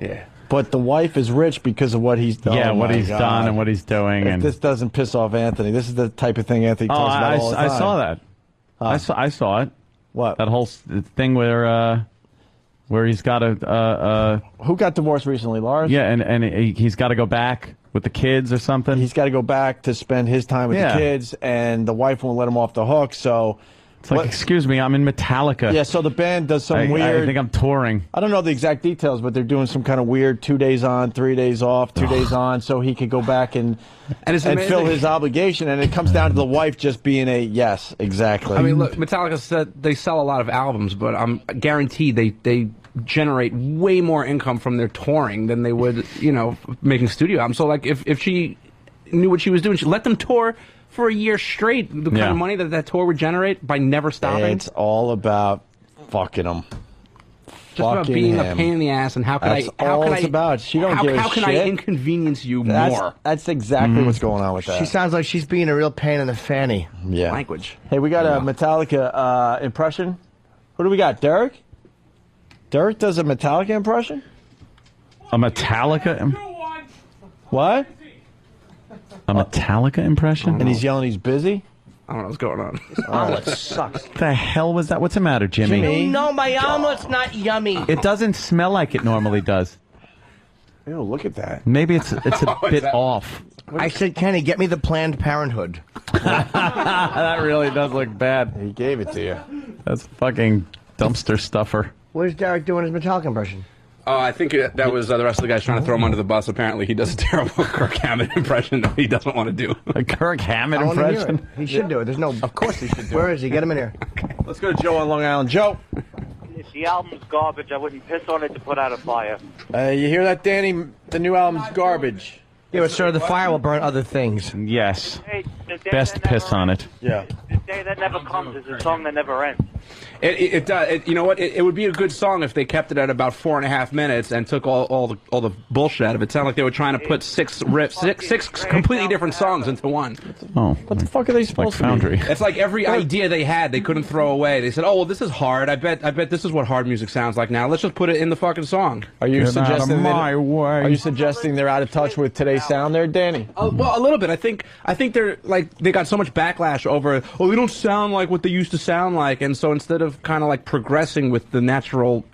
Yeah. But the wife is rich because of what he's done. Yeah, Oh, what my he's God. done and what he's doing. If And this doesn't piss off Anthony, this is the type of thing Anthony talks about all the time. I saw that. I saw it. What? That whole thing where he's got Who got divorced recently, Lars? Yeah, and he's got to go back with the kids or something. He's got to go back to spend his time with the kids, and the wife won't let him off the hook, so... It's like, excuse me, I'm in Metallica. Yeah, so the band does some weird... I think I'm touring. I don't know the exact details, but they're doing some kind of weird 2 days on, 3 days off, 2 days on, so he could go back and fill his obligation, and it comes down to the wife just being a yes, exactly. I mean, look, Metallica said they sell a lot of albums, but I'm guaranteed they generate way more income from their touring than they would, making studio albums. So, like, if she knew what she was doing, she let them tour for a year straight. The kind of money that tour would generate by never stopping. It's all about fucking them. Just about being a pain in the ass, and how can That's all it's about. She don't give a how can I shit. inconvenience you more? That's exactly what's going on with that. She sounds like she's being a real pain in the fanny. Yeah. Language. Hey, we got a Metallica impression. Who do we got, Derek? Derek does a Metallica impression? A Metallica? What? A Metallica impression? And he's yelling he's busy? I don't know what's going on. This omelet sucks. What the hell was that? What's the matter, Jimmy? No, my omelet's not yummy. It doesn't smell like it normally does. Ew, look at that. Maybe it's a bit off. I said, Kenny, get me the Planned Parenthood. That really does look bad. He gave it to you. That's fucking dumpster stuffer. What is Derek doing his Metallica impression? Oh, I think that was the rest of the guys trying to throw him under the bus. Apparently, he does a terrible Kirk Hammett impression that he doesn't want to do. A Kirk Hammett I wanna hear impression? it. He should do it. There's no. Of course he should do it. Where is he? Get him in here. Let's go to Joe on Long Island. Joe. If the album's garbage, I wouldn't piss on it to put out a fire. You hear that, Danny? The new album's garbage. Yeah, but sir, the fire will burn other things. Yes. Hey, the day Best that piss never on ends. it. Yeah. The day that never comes is a song that never ends. It does. You know what? It would be a good song if they kept it at about 4.5 minutes and took all the bullshit out of it. It sounded like they were trying to put six completely different songs into one. Oh, what the fuck are they supposed like Foundry. It's like every idea they had, they couldn't throw away. They said, "Oh, well, this is hard. I bet this is what hard music sounds like now. Let's just put it in the fucking song." Are you suggesting my way? Are you suggesting they're out of touch with today's sound there, Danny? Well, a little bit. I think they're like they got so much backlash over. Oh, they don't sound like what they used to sound like, and so instead of kind of like progressing with the natural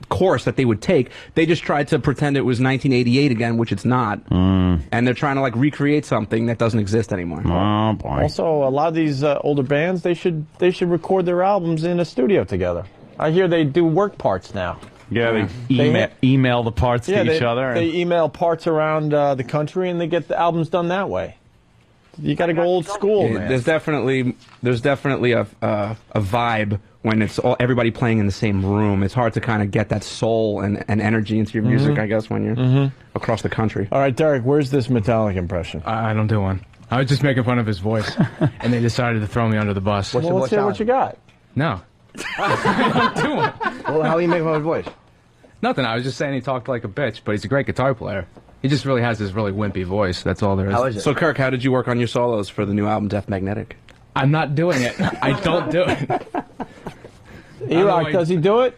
course that they would take, they just tried to pretend it was 1988 again, which it's not. And they're trying to like recreate something that doesn't exist anymore. Oh boy. Also, a lot of these older bands, they should record their albums in a studio together. I hear they do work parts now. Yeah, they email the parts to each other. They email parts around the country, and they get the albums done that way. You got to go old school, man. There's definitely a vibe when it's everybody playing in the same room. It's hard to kind of get that soul and energy into your music, I guess, when you're across the country. All right, Derek, where's this Metallica impression? I don't do one. I was just making fun of his voice, and they decided to throw me under the bus. Let's hear what you got. No. I don't do one. Well, how are you making fun of his voice? Nothing. I was just saying he talked like a bitch, but he's a great guitar player. He just really has this really wimpy voice. That's all there is. How is it? So, Kirk, how did you work on your solos for the new album, Death Magnetic? I'm not doing it. I don't do it. E-Rock, does he do it?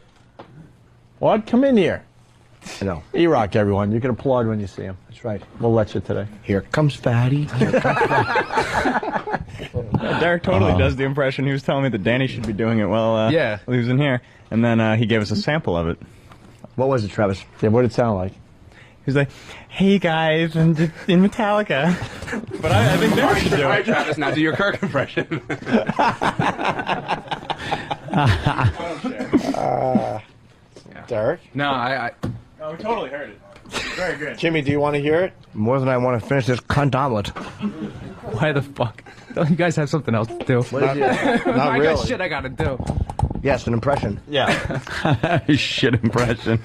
What? Come in here. No. E-Rock, everyone. You can applaud when you see him. That's right. We'll let you today. Here comes Fatty. Derek totally does the impression. He was telling me that Danny should be doing it while he was in here. And then he gave us a sample of it. What was it, Travis? Yeah, what did it sound like? He was like, "Hey guys, I'm just in Metallica." But I think Derek should do All right, it. Travis, now do your Kirk impression. Derek? No, I Oh, we totally heard it. Very good. Jimmy, do you want to hear it? More than I want to finish this cunt omelet. Why the fuck? Don't you guys have something else to do? What is it? Not I really. got shit I gotta do. Yes, an impression. Yeah. Shit impression.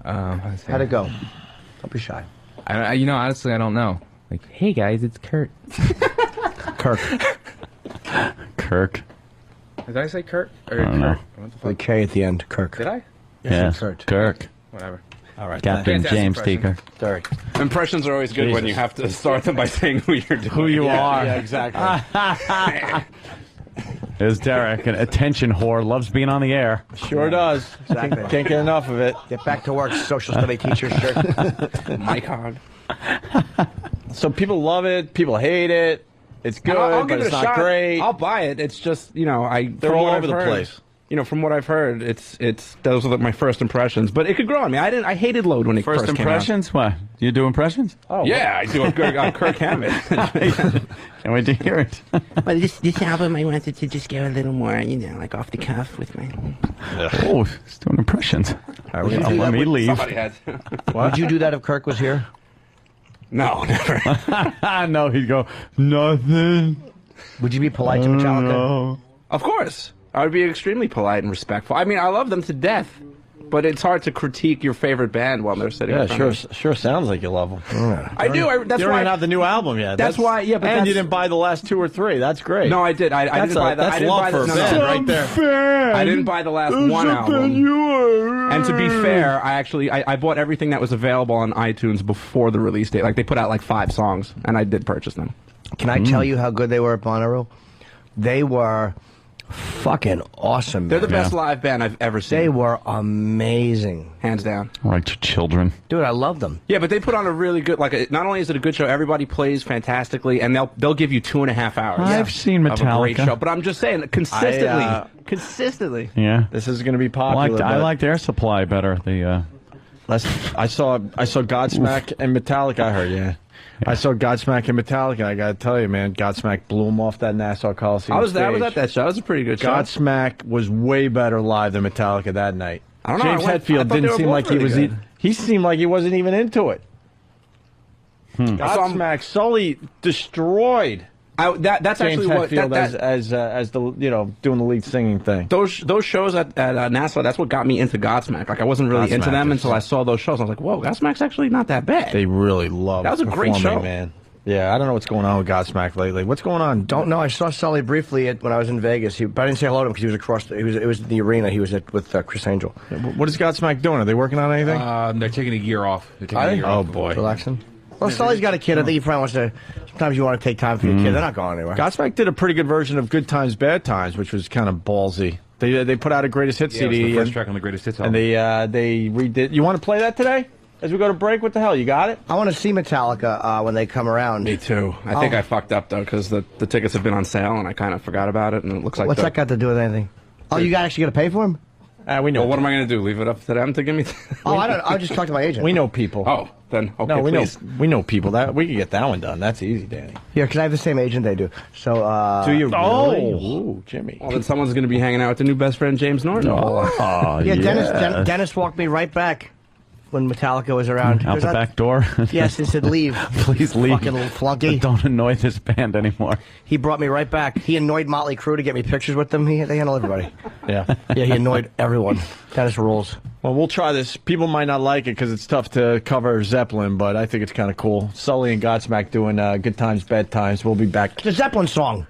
How'd it go? Don't be shy. You know, honestly, I don't know. Like, hey guys, it's Kurt. Kirk. Kirk. Did I say Kurt? Or I don't know. Kurt? What the fuck? With K at the end. Kirk. Did I? Yeah, Kurt. Kirk. Whatever. All right. Captain Fantastic James impression. Teaker. Derek. Impressions are always good when you have to start them by saying who you're doing. Who you are. Yeah, exactly. There's Derek, an attention whore, loves being on the air. Sure does. Exactly. Can't get enough of it. Get back to work, social study teacher. Sure. Mike Hogg. So people love it. People hate it. It's good, I'll but give it's it a not shot. great. I'll buy it. It's just, They're from all what over I've the heard, place. From what I've heard, it's those are my first impressions. But it could grow on me. I hated Load when it first First came out. impressions? What? You do impressions? Oh, Yeah, I do a good Kirk Hammett. Can't wait to hear it. Well, this album, I wanted to just go a little more, like off the cuff with my. Oh, he's doing impressions. Let me leave. Somebody had. Would you do that if Kirk was here? No, never. No, he'd go, nothing. Would you be polite to Metallica? No. Of course. I would be extremely polite and respectful. I mean, I love them to death, but it's hard to critique your favorite band while they're sitting in front of you. Sure sounds like you love them. I do. That's you don't why even have the new album yet. That's why, yeah, but and that's- you didn't buy the last 2 or 3. That's great. No, I did. I didn't buy that. That's I didn't love buy for a the, band right there. I didn't buy the last one album. And to be fair, I bought everything that was available on iTunes before the release date. Like, they put out like 5 songs, and I did purchase them. Can I tell you how good they were at Bonnaroo? They were fucking awesome. They're the man. best live band I've ever seen. They were amazing. Hands down. Like to children. Dude, I love them. Yeah, but they put on a really good, not only is it a good show, everybody plays fantastically, and they'll give you 2.5 hours. I've seen of a great Metallica. show, but I'm just saying, consistently. Yeah. This is going to be popular. I liked Air Supply better. I saw Godsmack and Metallica. I heard, yeah. I saw Godsmack and Metallica. I got to tell you, man, Godsmack blew them off that Nassau Coliseum. I was stage. at that show. That was a pretty good show. Godsmack was way better live than Metallica that night. I don't know. James Hetfield didn't seem like he was. He seemed like he wasn't even into it. Godsmack, Sully destroyed. That's James actually what Hetfield as the doing the lead singing thing. Those shows at Nassau, that's what got me into Godsmack. Like I wasn't really into them until I saw those shows. I was like, whoa, Godsmack's actually not that bad. They really love. That was a great show, man. Yeah, I don't know what's going on with Godsmack lately. What's going on? Don't know. I saw Sully briefly when I was in Vegas, but I didn't say hello to him because he was across. It was in the arena. He was with Chris Angel. What is Godsmack doing? Are they working on anything? They're taking a year off. Oh boy, relaxing. Well, Sully's got a kid. I think he probably wants to. Sometimes you want to take time for your kid. They're not going anywhere. Godsmack did a pretty good version of Good Times, Bad Times, which was kind of ballsy. They put out a greatest hits Yeah, it was CD. the first track on the greatest hits album. And they redid. You want to play that today? As we go to break, what the hell? You got it? I want to see Metallica when they come around. Me too. I think I fucked up though because the tickets have been on sale and I kind of forgot about it and it looks like. What's that got to do with anything? Oh, you actually got to pay for them? We know. Well, what am I going to do? Leave it up to them to give me? I don't. I'll just talk to my agent. We know people. Oh, then okay. No, we please. know people that we can get that one done. That's easy, Danny. Yeah, because I have the same agent they do. So. Do you really? Oh, Ooh, Jimmy. Well, then someone's going to be hanging out with the new best friend James Norton. yeah. Dennis walked me right back when Metallica was around. Out the back door? Yes, he said leave. Please leave. Fucking little flunky. Don't annoy this band anymore. He brought me right back. He annoyed Motley Crue to get me pictures with them. They handle everybody. Yeah. Yeah, he annoyed everyone. Dennis rules. Well, we'll try this. People might not like it because it's tough to cover Zeppelin, but I think it's kind of cool. Sully and Godsmack doing Good Times, Bad Times. We'll be back. It's a Zeppelin song.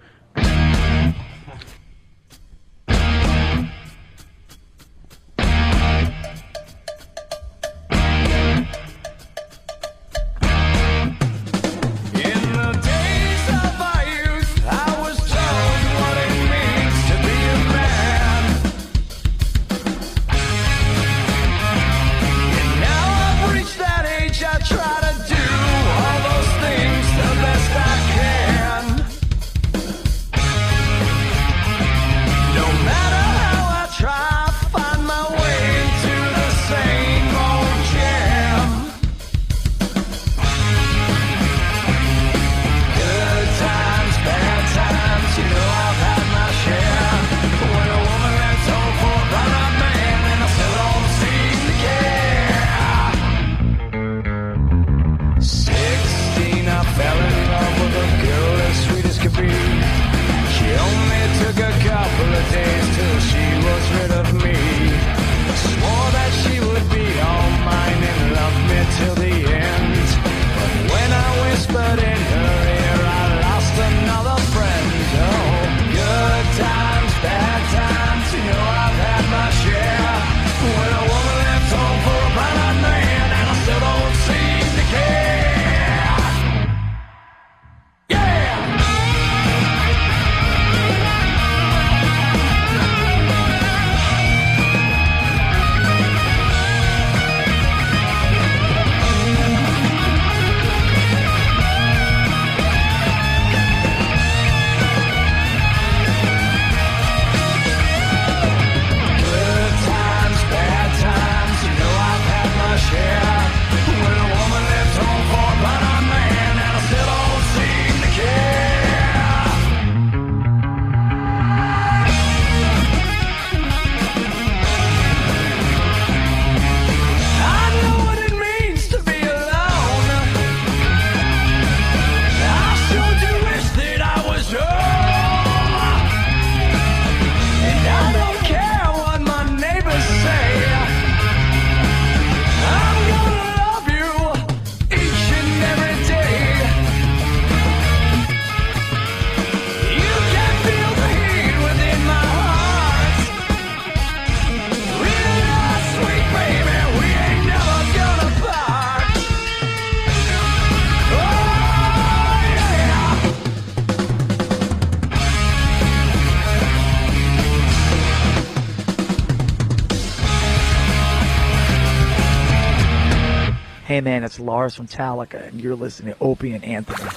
Hey man, it's Lars from Metallica, and you're listening to Opie and Anthony.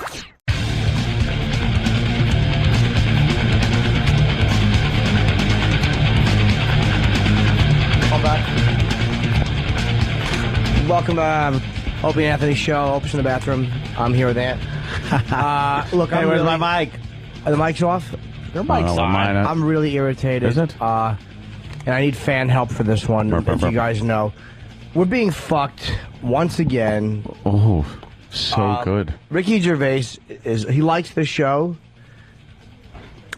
Welcome, Opie and Anthony show. Opie's in the bathroom. I'm here with Ant. Look, Hey, where's my mic? Are the mics off? Their mics on. I'm really irritated. Is it? And I need fan help for this one, as you guys know. We're being fucked once again. Oh, so good. Ricky Gervais, he likes the show.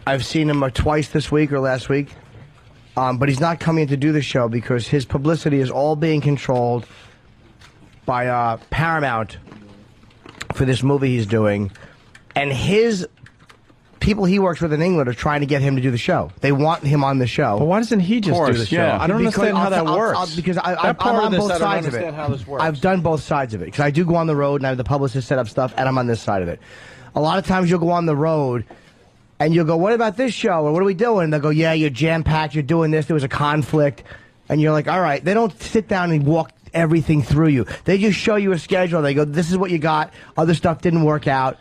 I've seen him twice this week or last week. But he's not coming in to do the show because his publicity is all being controlled by Paramount for this movie he's doing. And his people he works with in England are trying to get him to do the show. They want him on the show. But why doesn't he just do the show? yeah. I don't understand how that works. Because I'm That part of on this, both I don't sides of it. understand how this works. I've done both sides of it. Because I do go on the road and I have the publicist set up stuff and I'm on this side of it. A lot of times you'll go on the road and you'll go, what about this show? Or what are we doing? And they'll go, yeah, you're jam-packed, you're doing this, there was a conflict. And you're like, all right. They don't sit down and walk everything through you. They just show you a schedule. They go, this is what you got. Other stuff didn't work out.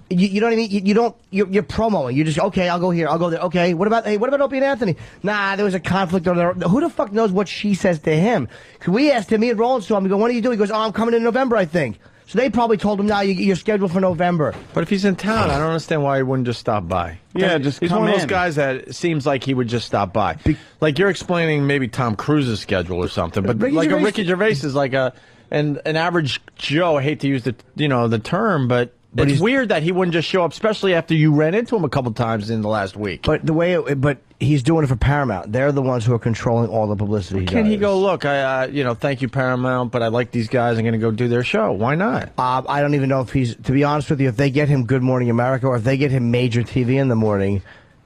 You know what I mean? You're promoing. You just, okay, I'll go here, I'll go there. Okay, what about Opie and Anthony? Nah, there was a conflict over there. Who the fuck knows what she says to him? Because we asked him, me and Roland saw him, we go, when are you doing? He goes, oh, I'm coming in November, I think. So they probably told him, nah, you're scheduled for November. But if he's in town, I don't understand why he wouldn't just stop by. Yeah, just he's come one of those in. guys that it seems like he would just stop by. Like you're explaining maybe Tom Cruise's schedule or something, but Ricky like Gervais- a Ricky Gervais is like an average Joe. I hate to use the term, but it's weird that he wouldn't just show up, especially after you ran into him a couple times in the last week. But but he's doing it for Paramount. They're the ones who are controlling all the publicity. Can he go, look, thank you, Paramount, but I like these guys. I'm going to go do their show. Why not? I don't even know if he's, to be honest with you, if they get him Good Morning America or if they get him major TV in the morning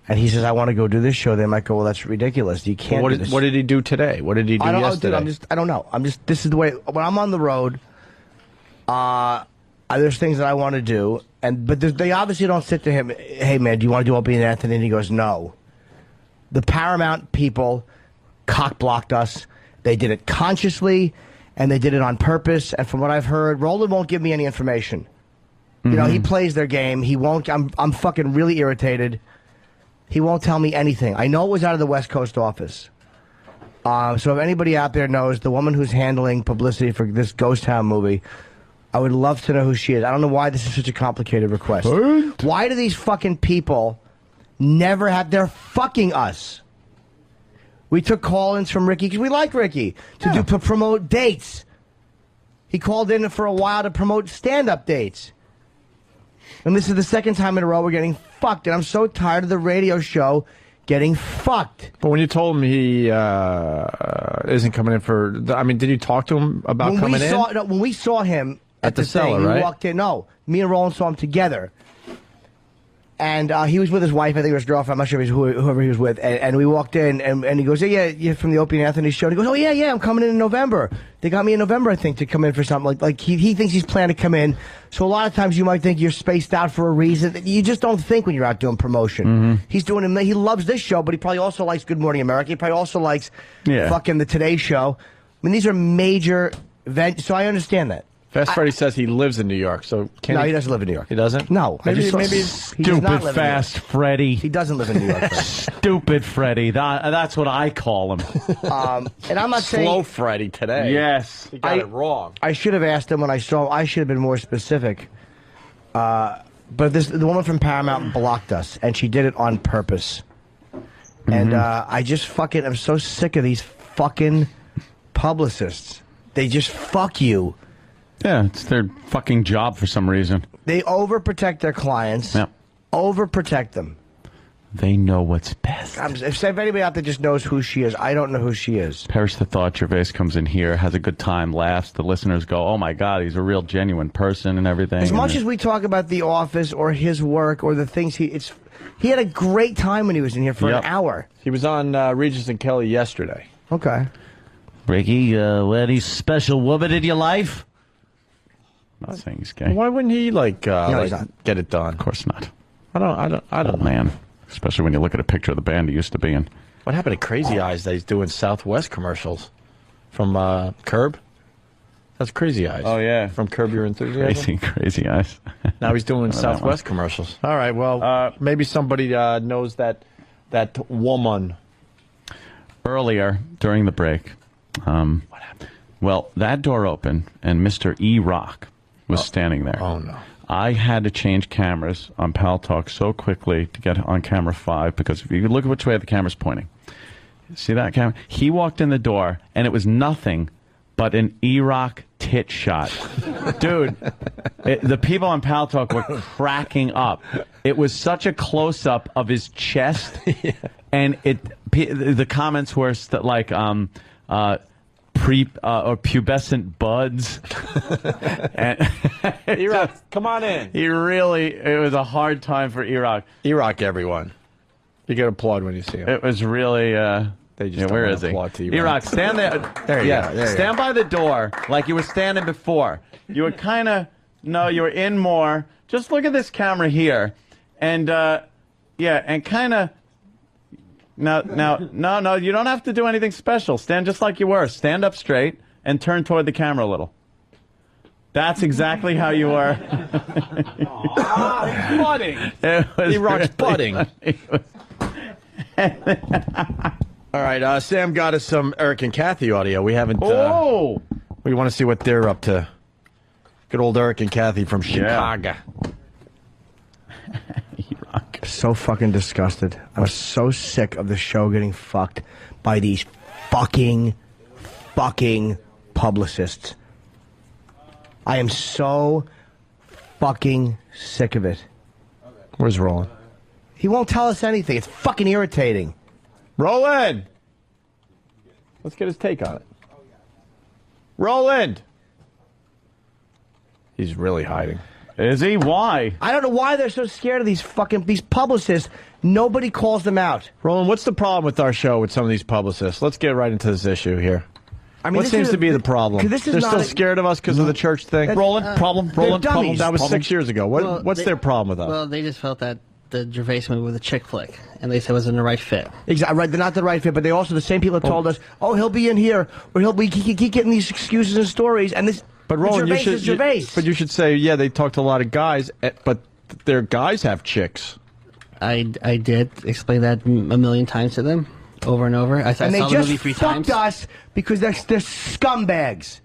and he says, I want to go do this show, they might go, well, that's ridiculous. You can't What do this. did he do today? What did he do yesterday? I don't know. This is the way, when I'm on the road, there's things that I want to do, but they obviously don't sit to him, hey man, do you want to do Opie and Anthony? And he goes, no. The Paramount people cock-blocked us. They did it consciously, and they did it on purpose. And from what I've heard, Roland won't give me any information. You know, he plays their game. He won't. I'm fucking really irritated. He won't tell me anything. I know it was out of the West Coast office. So if anybody out there knows the woman who's handling publicity for this Ghost Town movie, I would love to know who she is. I don't know why this is such a complicated request. Why do these fucking people never have... They're fucking us. We took call-ins from Ricky, because we like Ricky, to promote dates. He called in for a while to promote stand-up dates. And this is the second time in a row we're getting fucked. And I'm so tired of the radio show getting fucked. But when you told him he isn't coming in for... did you talk to him about coming in? When we saw him... At the cellar, thing, right? He walked in. No, me and Roland saw him together. And he was with his wife, I think it was his girlfriend, I'm not sure if it was whoever he was with. And we walked in, and he goes, yeah, you're from the Opie and Anthony show. And he goes, oh, yeah, I'm coming in November. They got me in November, I think, to come in for something. Like he thinks he's planning to come in. So a lot of times you might think you're spaced out for a reason. You just don't think when you're out doing promotion. He's doing it. He loves this show, but he probably also likes Good Morning America. He probably also likes fucking the Today Show. I mean, these are major events, so I understand that. Fast Freddy says he lives in New York, so No, he doesn't live in New York. He doesn't? No. Maybe he does Stupid not live in New York. Fast Freddy. He doesn't live in New York. Stupid Freddy. That's what I call him. And I'm not saying... Slow Freddy today. Yes. He got it wrong. I should have asked him when I saw him. I should have been more specific. But the woman from Paramount blocked us, and she did it on purpose. And I just I'm so sick of these fucking publicists. They just fuck you. Yeah, it's their fucking job for some reason. They overprotect their clients. Yeah. Overprotect them. They know what's best. If anybody out there just knows who she is, I don't know who she is. Perish the thought. Gervais comes in here, has a good time, laughs. The listeners go, oh my God, he's a real genuine person and everything. As much as we talk about The Office or his work or the things he had a great time when he was in here for an hour. He was on Regis and Kelly yesterday. Okay. Ricky, any special woman in your life? I'm not saying he's gay. Why wouldn't he No, he's not. get it done? Of course not. I don't know. Man, especially when you look at a picture of the band he used to be in. What happened to Crazy Eyes that he's doing Southwest commercials from Curb? That's Crazy Eyes. Oh, yeah. From Curb Your Enthusiasm. Crazy Eyes. Now he's doing that Southwest one. commercials. All right, well, maybe somebody knows that woman. Earlier, during the break, what happened? Well, that door opened, and Mr. E-Rock was standing there. Oh, no. I had to change cameras on Pal Talk so quickly to get on camera 5, because if you look at which way the camera's pointing, see that camera? He walked in the door, and it was nothing but an E-Rock tit shot. Dude, the people on Pal Talk were cracking up. It was such a close-up of his chest, and the comments were like, or pubescent buds. And E-Rock, come on in. It was a hard time for E-Rock. E-Rock, everyone. You get applaud when you see him. It was really, they just where don't is he? applaud to E-Rock, stand there. There you go. There you stand by the door like you were standing before. You were kind of, no, you were in more. Just look at this camera here. And, and kind of, no, you don't have to do anything special. Stand just like you were. Stand up straight and turn toward the camera a little. That's exactly how you were. He's budding. E-Rock's budding. All right, Sam got us some Eric and Kathy audio. We haven't. We want to see what they're up to. Good old Eric and Kathy from Chicago. So fucking disgusted. I was so sick of the show getting fucked by these fucking publicists. I am so fucking sick of it. Where's Roland? He won't tell us anything. It's fucking irritating. Roland! Let's get his take on it. Roland! He's really hiding. Is he? Why? I don't know why they're so scared of these publicists. Nobody calls them out. Roland, what's the problem with our show with some of these publicists? Let's get right into this issue here. I mean, what seems to be the problem? They're still scared of us because of the church thing. Roland, problem. That was 6 years ago. What's their problem with us? Well, they just felt that the Gervais movie was a chick flick, and they said it wasn't the right fit. Exactly right. They're not the right fit, but they also the same people that told us, "Oh, he'll be in here, or he keep getting these excuses and stories." And this, but Roland, Gervais. But you should say, yeah, they talked to a lot of guys, but their guys have chicks. I did explain that a million times to them, over and over. I saw the movie 3 times. Fucked us because they're scumbags.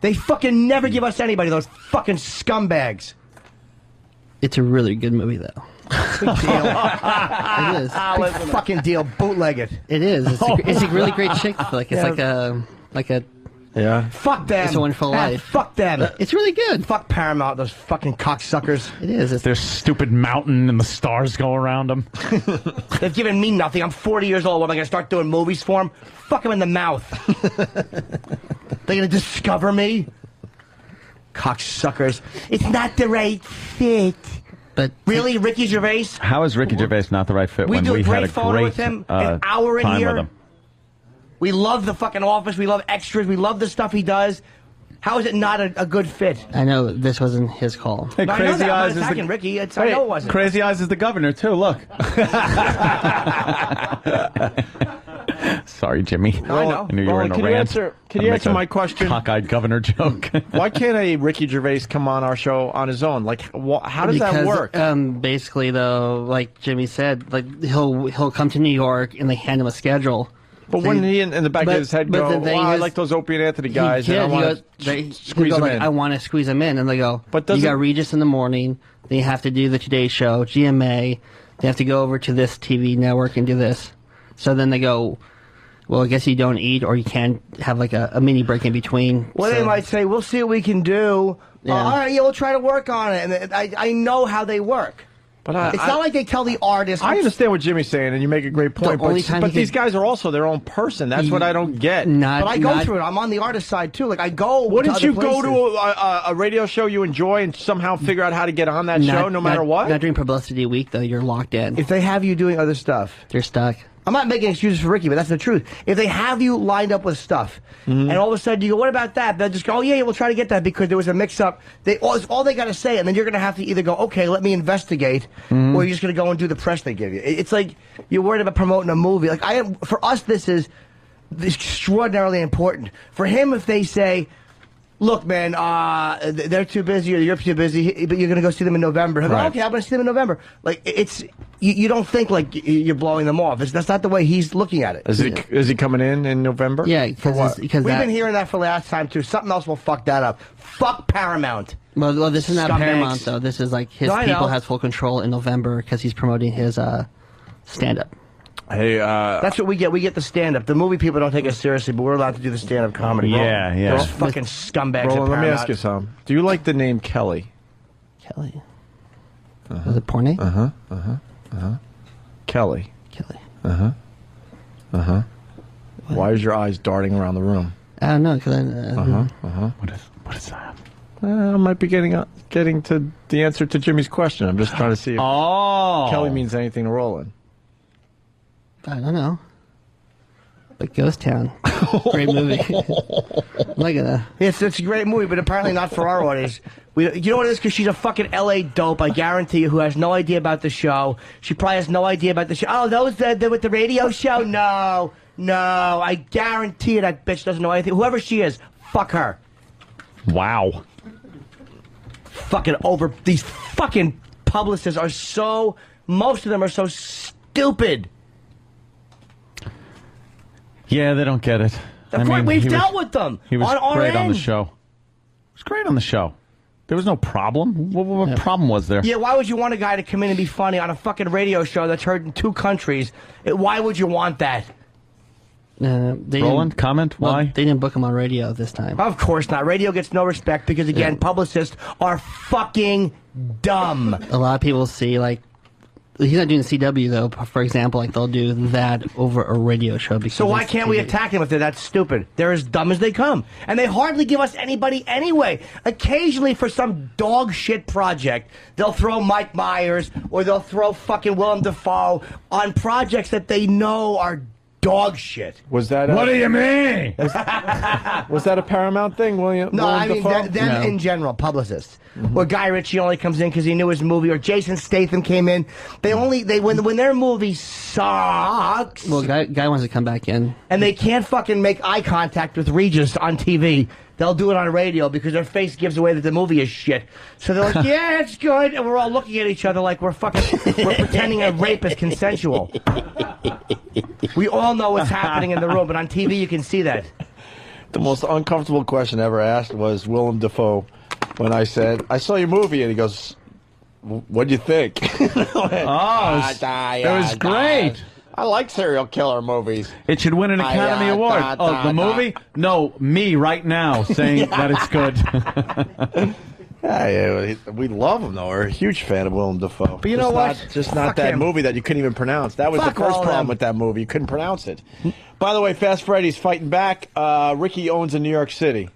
They fucking never give us anybody. Those fucking scumbags. It's a really good movie, though. Big deal. It is. Big fucking deal. Bootleg it. It is. It's a really great chick flick. It's like a. Yeah. Fuck them. It's a Wonderful Life. Fuck them. It's really good. Fuck Paramount. Those fucking cocksuckers. It is. Their stupid mountain and the stars go around them. They've given me nothing. I'm 40 years old. What, am I going to start doing movies for them? Fuck them in the mouth. They're going to discover me? Cocksuckers. It's not the right fit. But really, Ricky Gervais? How is Ricky Gervais not the right fit we when do we had a photo great with him, an hour in time here. with him? We love the fucking Office. We love extras. We love the stuff he does. How is it not a good fit? I know this wasn't his call. Hey, no, Crazy Eyes is the Ricky. I know it wasn't. Crazy Eyes is the governor too. Look. Sorry, Jimmy. No, I know. I knew you were in a rant. Can you answer my question? Cockeyed governor joke. Why can't a Ricky Gervais come on our show on his own? Like, how does that work? Basically, though, like Jimmy said, like he'll come to New York and they hand him a schedule. But wouldn't he in the back of his head go, I like those Opie and Anthony guys, and I want to squeeze them in? I want to squeeze them in. And they go, but you got Regis in the morning, then you have to do the Today Show, GMA, they have to go over to this TV network and do this. So then they go, well, I guess you don't eat, or you can have like a mini break in between. Well, they might say, we'll see what we can do. Yeah. All right, we'll try to work on it. And I know how they work. But it's not like they tell the artist. I understand what Jimmy's saying, and you make a great point. But these guys are also their own person. That's what I don't get. But I go through it. I'm on the artist side too. Like I go. Wouldn't you go to a radio show you enjoy and somehow figure out how to get on that show, no matter what? Not during Publicity Week, though. You're locked in. If they have you doing other stuff, they're stuck. I'm not making excuses for Ricky, but that's the truth. If they have you lined up with stuff, and all of a sudden you go, what about that? They'll just go, oh, yeah, we'll try to get that because there was a mix-up. It's all they got to say, and then you're going to have to either go, okay, let me investigate, or you're just going to go and do the press they give you. It's like you're worried about promoting a movie. Like for us, this is extraordinarily important. For him, if they say, look, man, they're too busy or you're too busy, but you're going to go see them in November. Right. Okay, I'm going to see them in November. Like, it's, you don't think like you're blowing them off. That's not the way he's looking at it. Is he coming in November? Yeah, for what? Because we've been hearing that for last time, too. Something else will fuck that up. Fuck Paramount. Well, this is not Scumbags. Paramount, though. This is like his people has full control in November because he's promoting his stand-up. Hey, that's what we get. We get the stand-up. The movie people don't take us seriously, but we're allowed to do the stand-up comedy. Yeah, yeah. Those fucking scumbags. Roland, let me Paramount. ask you something. Do you like the name Kelly? Kelly. Was it porn name? Kelly. Kelly. Why is your eyes darting around the room? I don't know. Cause What is that? I might be getting to the answer to Jimmy's question. I'm just trying to see if Kelly means anything to Roland. I don't know. Like Ghost Town. Great movie. Like that. It's a great movie, but apparently not for our audience. You know what it is? Because she's a fucking L.A. dope, I guarantee you, who has no idea about the show. She probably has no idea about the show. Oh, those with the radio show? No. I guarantee you that bitch doesn't know anything. Whoever she is, fuck her. Wow. These fucking publicists are so, most of them are so stupid. Yeah, they don't get it. We've dealt with them. He was on great on the end. show. He was great on the show. There was no problem. What problem was there? Yeah, why would you want a guy to come in and be funny on a fucking radio show that's heard in 2 countries? Why would you want that? Roland, comment? Why? They didn't book him on radio this time. Of course not. Radio gets no respect because, again, publicists are fucking dumb. A lot of people see, like, he's not doing CW, though. For example, like, they'll do that over a radio show. Because So why can't we attack them if they're that stupid? They're as dumb as they come. And they hardly give us anybody anyway. Occasionally, for some dog shit project, they'll throw Mike Myers or they'll throw fucking Willem Dafoe on projects that they know are dog shit. Was that What do you mean? Was that a Paramount thing, William? No, I mean Dafoe? them in general, publicists. Or Guy Ritchie only comes in because he knew his movie, or Jason Statham came in. When their movie sucks. Well, Guy wants to come back in. And they can't fucking make eye contact with Regis on TV. They'll do it on radio because their face gives away that the movie is shit. So they're like, yeah, it's good. And we're all looking at each other like we're pretending a rape is consensual. We all know what's happening in the room, but on TV you can see that. The most uncomfortable question ever asked was Willem Dafoe when I said, I saw your movie, and he goes, what'd you think? It was great. I like serial killer movies. It should win an Academy Award. The movie? No, me right now saying that it's good. Yeah, we love him, though. We're a huge fan of Willem Dafoe. But you know what? Just not Fuck that him. movie that you couldn't even pronounce. That was Fuck the first all of problem them. with that movie. You couldn't pronounce it. By the way, Fast Freddy's fighting back. Ricky owns in New York City.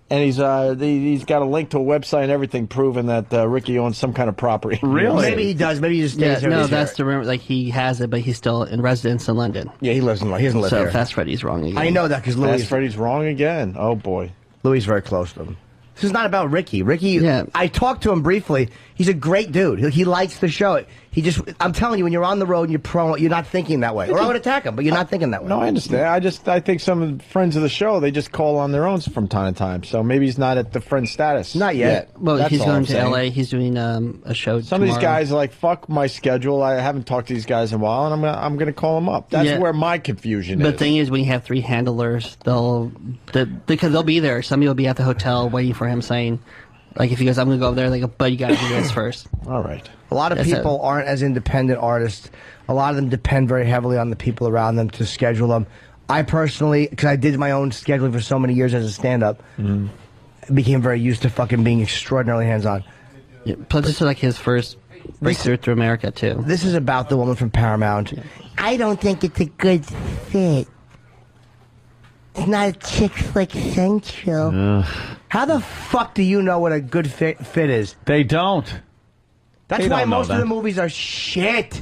And he's got a link to a website and everything proving that Ricky owns some kind of property. Really? Maybe he does. Maybe he just stays here. No, that's the rumor. Like, he has it, but he's still in residence in London. Yeah, he lives in London. He doesn't live so here. Fast Freddy's wrong again. I know that because Louis. Fast Freddy's wrong again. Oh, boy. Louis is very close to him. This is not about Ricky. Ricky, I talked to him briefly. He's a great dude. He likes the show. I'm telling you, when you're on the road and you're not thinking that way. Or I would attack him, but you're not thinking that way. No, I understand. I think some of the friends of the show, they just call on their own from time to time. So maybe he's not at the friend status. Not yet. Well, That's he's all going I'm to saying. L.A. He's doing a show Some of these guys are like, fuck my schedule. I haven't talked to these guys in a while, and I'm gonna call them up. That's where my confusion But is. the thing is, when you have 3 handlers, because they'll be there. Somebody will be at the hotel waiting for him saying, like, if he goes, I'm going to go over there, they go, but you got to do this first. All right. A lot of people aren't as independent artists. A lot of them depend very heavily on the people around them to schedule them. I personally, because I did my own scheduling for so many years as a stand-up, became very used to fucking being extraordinarily hands-on. Yeah, plus, this is like his first breakthrough through America, too. This is about the woman from Paramount. Yeah. I don't think it's a good fit. It's not a chick flick central. How the fuck do you know what a good fit is? They don't. That's They why don't know most of that. the movies are shit.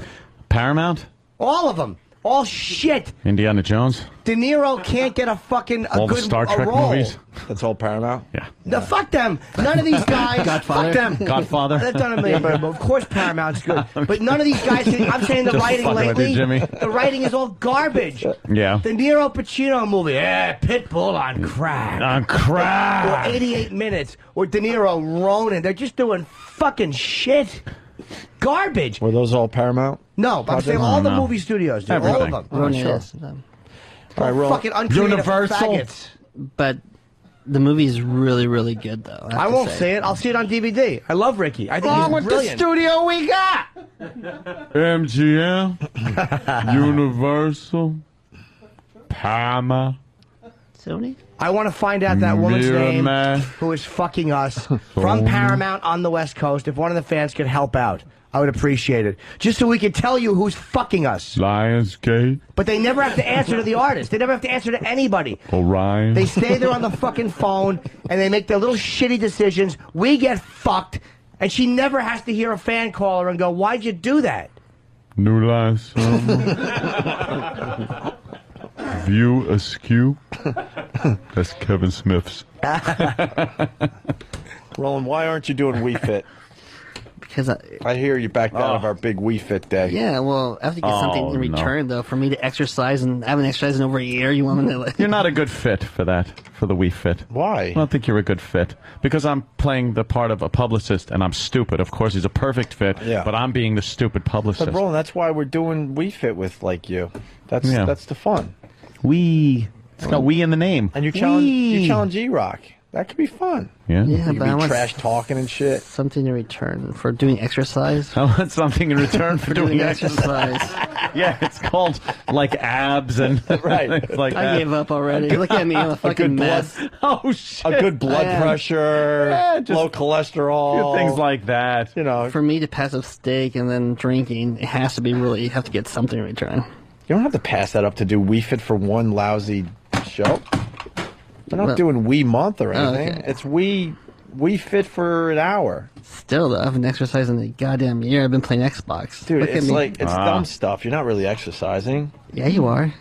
Paramount? All of them. All shit. Indiana Jones. De Niro can't get a all the good Star Trek role. movies. That's all Paramount? Yeah. No, fuck them. None of these guys. Godfather. Fuck them. Godfather. They've done a million, but of course Paramount's good. But none of these guys. I'm saying the Just writing fucking with lately. you, Jimmy. The writing is all garbage. Yeah. The Niro Pacino movie. Yeah, Pitbull on crack. On crack. Or 88 Minutes. Or De Niro Ronin. They're just doing fucking shit. Garbage. Were those all Paramount? No, but I'm saying all the movie studios, dude. All of them. Ronin Sure. is. All right, fucking uncreative Universal. faggots. But the movie is really, really good, though. I won't say it. I'll see it on DVD. I love Ricky. I think he's brilliant. studio we got? MGM. Universal. Paramount. Sony? I want to find out that woman's name Miramax. who is fucking us from Paramount on the West Coast. If one of the fans could help out, I would appreciate it. Just so we could tell you who's fucking us. Lionsgate. But they never have to answer to the artist. They never have to answer to anybody. Orion. They stay there on the fucking phone, and they make their little shitty decisions. We get fucked, and she never has to hear a fan call her and go, why'd you do that? New Line Cinema. View Askew. That's Kevin Smith's. Roland, why aren't you doing Wii Fit? Because I hear you backed out of our big Wii Fit day. Yeah, well, I have to get something in return, though, for me to exercise, and I haven't exercised in over a year. You want me to... Like... You're not a good fit for that, for the Wii Fit. Why? I don't think you're a good fit. Because I'm playing the part of a publicist, and I'm stupid. Of course, he's a perfect fit, but I'm being the stupid publicist. But Roland, that's why we're doing Wii Fit with, like, you. That's the fun. Wii. It's got Wii in the name. And you challenge E-Rock. That could be fun. Yeah, yeah, you but I could be want trash talking and shit. Something in return for doing exercise. I want something in return for doing exercise. Yeah, it's called like abs and right. Like I gave up already. Look at me, I'm a fucking mess. Oh shit! A good blood pressure, low cholesterol, things like that. You know, for me to pass up steak and then drinking, it has to be really. You have to get something in return. You don't have to pass that up to do Wii Fit for one lousy show. We're not doing Wii Month or anything. Okay. It's Wii Fit for an hour. Still, though, I haven't exercised in a goddamn year. I've been playing Xbox. Dude, Look it's at me. like, it's dumb stuff. You're not really exercising. Yeah, you are.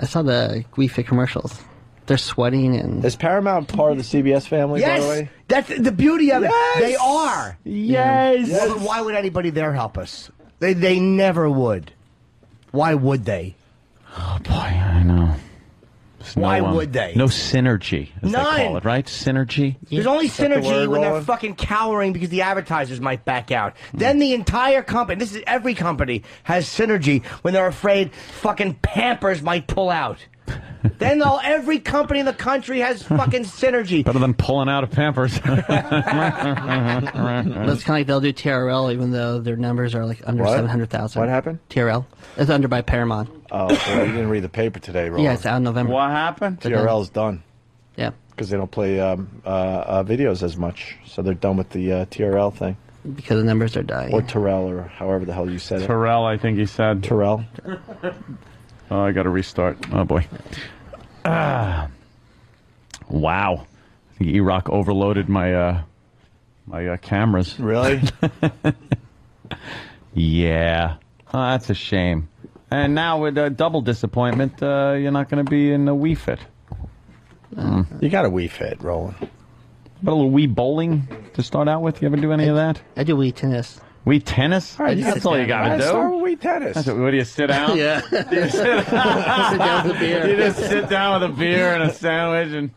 I saw the Wii Fit commercials. They're sweating and... Is Paramount part of the CBS family, by the way? That's the beauty of it. Yes! They are. Yes! Well, but why would anybody there help us? They never would. Why would they? Oh, boy, I know. Why would they? No synergy, as None. they call it, right? Synergy? There's only the synergy word, when they're Roland? fucking cowering because the advertisers might back out. Then the entire company, this is every company, has synergy when they're afraid fucking Pampers might pull out. Then every company in the country has fucking synergy. Better than pulling out of Pampers. But it's kind of like they'll do TRL even though their numbers are like under What? 700,000. What happened? TRL. It's under by Paramount. Oh, so you didn't read the paper today, Roland. Yeah, it's out in November. What happened? TRL's done. Yeah. Because they don't play videos as much. So they're done with the TRL thing. Because the numbers are dying. Or Terrell, or however the hell you said it. Terrell, I think he said. Terrell. Oh, I got to restart. Oh, boy. Wow. I think E-Rock overloaded my my cameras. Really? Yeah. Oh, that's a shame. And now with a double disappointment, you're not going to be in the Wii Fit. You got a Wii Fit, Roland. But a little Wii bowling to start out with? You ever do any of that? I do Wii tennis. Wii tennis? All right, That's all you got to do. Start with Wii tennis. That's what do you sit down? Yeah. You sit down with a beer. You just sit down with a beer and a sandwich and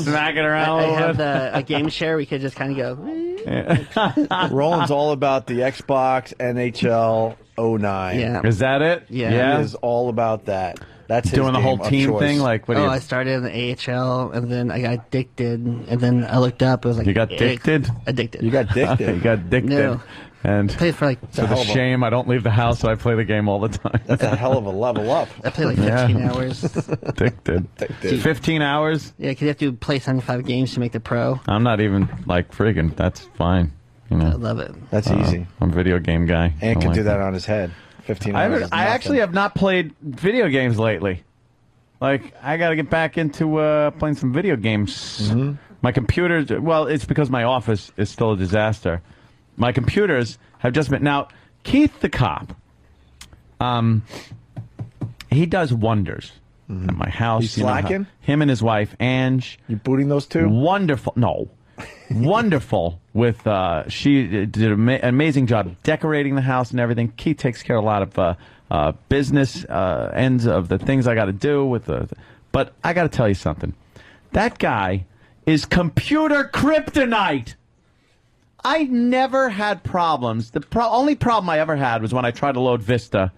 smack it around I a little have bit. a game share. We could just kind of go. Roland's all about the Xbox NHL 09. Yeah. Is that it? Yeah. He is all about that. That's his Doing the whole game of team choice. thing? Like, what do you... I started in the AHL, and then I got addicted, and then I looked up. It was like You got addicted? Addicted. You got addicted. You got addicted. No. And Played for like to the shame, I don't leave the house, so I play the game all the time. That's a hell of a level up. I played like 15 hours. Addicted. 15 hours? Yeah, because you have to play 75 games to make the pro. I'm not even, like, friggin'. That's fine. You know. I love it. That's easy. I'm a video game guy. And I can like do that it. on his head. 15 I hours. is I actually nothing. have not played video games lately. Like, I got to get back into playing some video games. My computers, well, it's because my office is still a disaster. My computers have just been, now, Keith the cop, he does wonders at my house. He's slacking? Him and his wife, Ange. You booting those two? Wonderful. No. Wonderful with she did an amazing job decorating the house and everything. Keith takes care of a lot of business ends of the things I got to do with but I got to tell you something. That guy is computer kryptonite. I never had problems. The only problem I ever had was when I tried to load Vista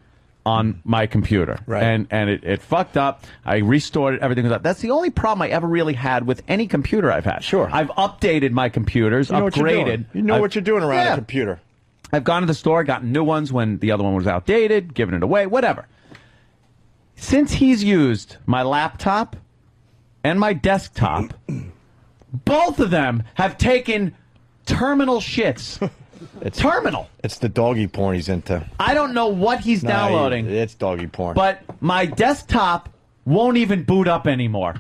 on my computer. Right. And it fucked up. I restored it. Everything was up. That's the only problem I ever really had with any computer I've had. Sure. I've updated my computers, You know what you're upgraded. doing. You know what you're doing around Yeah. a computer. I've gone to the store, gotten new ones when the other one was outdated, given it away, whatever. Since he's used my laptop and my desktop, both of them have taken terminal shits. Terminal. It's the doggy porn he's into. I don't know what he's downloading. It's doggy porn. But my desktop won't even boot up anymore.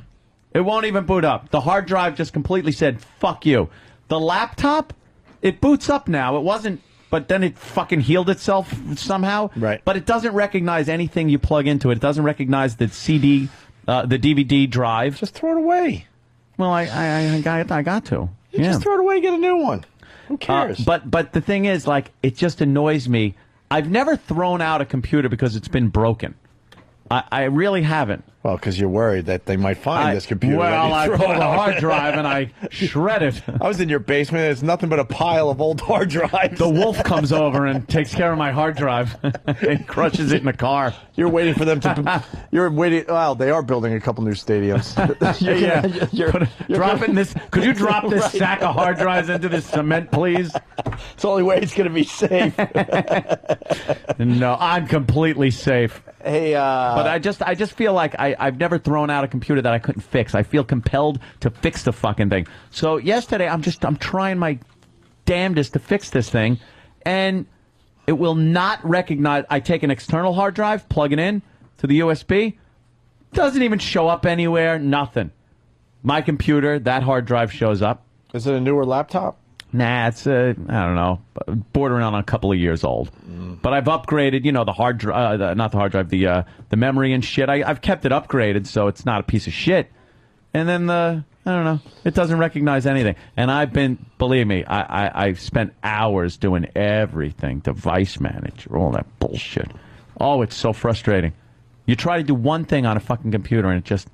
It won't even boot up. The hard drive just completely said, fuck you. The laptop, it boots up now. It wasn't, but then it fucking healed itself somehow. Right. But it doesn't recognize anything you plug into it. It doesn't recognize the CD, the DVD drive. Just throw it away. Well, I got to. You just throw it away and get a new one. Who cares? But the thing is, like, it just annoys me. I've never thrown out a computer because it's been broken. I really haven't. Well, because you're worried that they might find this computer. Well, I pulled the hard drive and I shred it. I was in your basement. There's nothing but a pile of old hard drives. The wolf comes over and takes care of my hard drive and crushes it in the car. You're waiting for them to. You're waiting. Well, they are building a couple new stadiums. Drop it in this. Could you drop this sack of hard drives into this cement, please? It's the only way it's going to be safe. No, I'm completely safe. Hey, but I just feel like I've never thrown out a computer that I couldn't fix. I feel compelled to fix the fucking thing. So yesterday, I'm trying my damnedest to fix this thing, and it will not recognize. I take an external hard drive, plug it in to the USB, doesn't even show up anywhere. Nothing. My computer, that hard drive shows up. Is it a newer laptop? Nah, it's I don't know, bordering on a couple of years old. But I've upgraded, you know, the hard drive, not the hard drive, the memory and shit. I've kept it upgraded, so it's not a piece of shit. And then I don't know, it doesn't recognize anything. And I've been, believe me, I've spent hours doing everything, device manager, all that bullshit. Oh, it's so frustrating. You try to do one thing on a fucking computer, and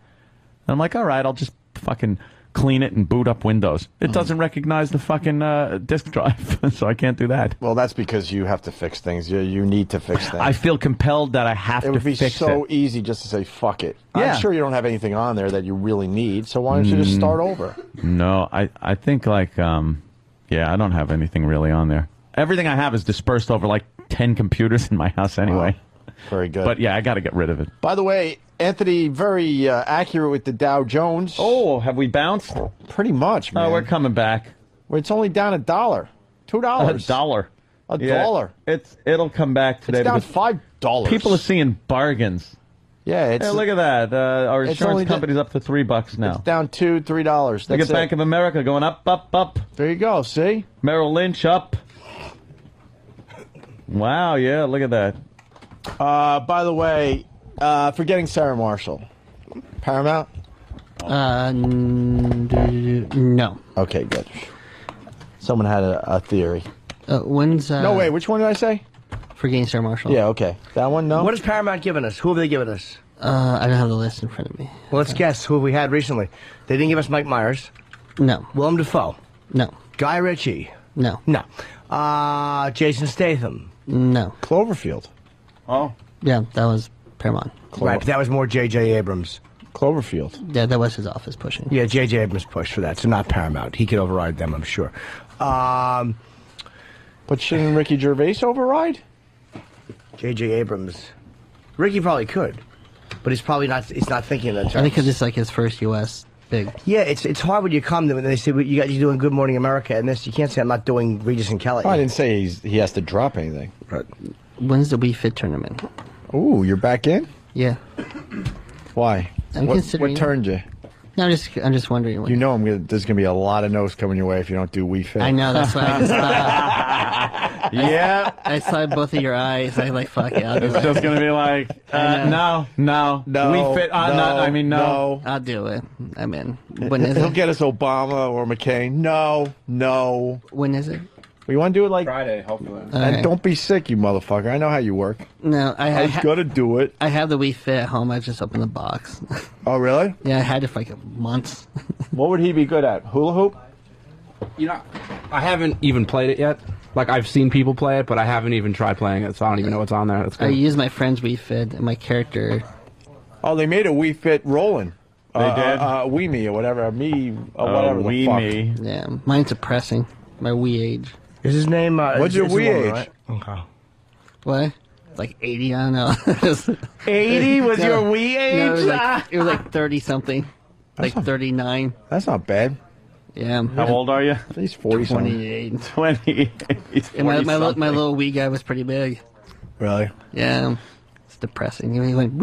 I'm like, all right, I'll just fucking clean it and boot up Windows. It doesn't recognize the fucking disk drive, so I can't do that. Well, that's because you have to fix things. You need to fix things. I feel compelled that I have to fix it. It would be so easy just to say, fuck it. Yeah. I'm sure you don't have anything on there that you really need, so why don't you just start over? No, I think like, yeah, I don't have anything really on there. Everything I have is dispersed over like 10 computers in my house anyway. Wow. Very good. But yeah, I got to get rid of it. By the way, Anthony, very accurate with the Dow Jones. Oh, have we bounced? Pretty much, man. Oh, we're coming back. Well, it's only down $1, $2. $1. $1. It'll come back today. It's down $5. People are seeing bargains. Yeah, hey, look at that. Our insurance company's up to $3 now. It's down $2, $3. Look at Bank of America going up, up, up. There you go. See? Merrill Lynch up. Wow, yeah, look at that. By the way, forgetting Sarah Marshall. Paramount? No. Okay, good. Someone had a theory. When's... No, wait, which one did I say? Forgetting Sarah Marshall. Yeah, okay. That one, no? What has Paramount given us? Who have they given us? I don't have the list in front of me. Well, let's guess who we had recently. They didn't give us Mike Myers. No. Willem Dafoe. No. Guy Ritchie. No. No. Jason Statham. No. Cloverfield. Oh. Yeah, that was Paramount. Right, but that was more J.J. Abrams. Cloverfield. Yeah, that was his office pushing. Yeah, J.J. Abrams pushed for that, so not Paramount. He could override them, I'm sure. But shouldn't Ricky Gervais override? J.J. Abrams. Ricky probably could, but he's probably not. He's not thinking in that terms. I think because it's like his first U.S. big. Yeah, it's hard when you come to and they say well, you're doing Good Morning America and this. You can't say I'm not doing Regis and Kelly. Oh, I didn't say he has to drop anything. Right. When's the Wii Fit tournament? Ooh, you're back in? Yeah. Why? I'm considering. What turned you? No, I'm just wondering. You know, there's gonna be a lot of no's coming your way if you don't do We Fit. I know, that's why I just thought. Yeah. I saw both of your eyes. I like, fuck it. I'll do It's it. just going to be like, no. We Fit. No. I'll do it. I'm in. When is He'll it? get us Obama or McCain. No. When is it? We want to do it like Friday, hopefully. And right. don't be sick, you motherfucker. I know how you work. No, I was gonna do it. I have the We Fit at home. I just opened the box. Oh, really? Yeah, I had it for like months. What would he be good at? Hula hoop? You know, I haven't even played it yet. Like, I've seen people play it, but I haven't even tried playing it, so I don't even know what's on there. That's I good. use my friend's We Fit and my character. Oh, they made a We Fit rolling. They did? We Me or whatever. Whatever the We fuck. Me. Yeah, mine's depressing. My We age. Is his name? What's your We age? Right? Okay. What? Like 80? I don't know. 80 was your We age? No, it was like 30 something. Like 39. That's not bad. Yeah. How old are you? He's 40 28. 28. And my little wee guy was pretty big. Really? Yeah. It's depressing. He went,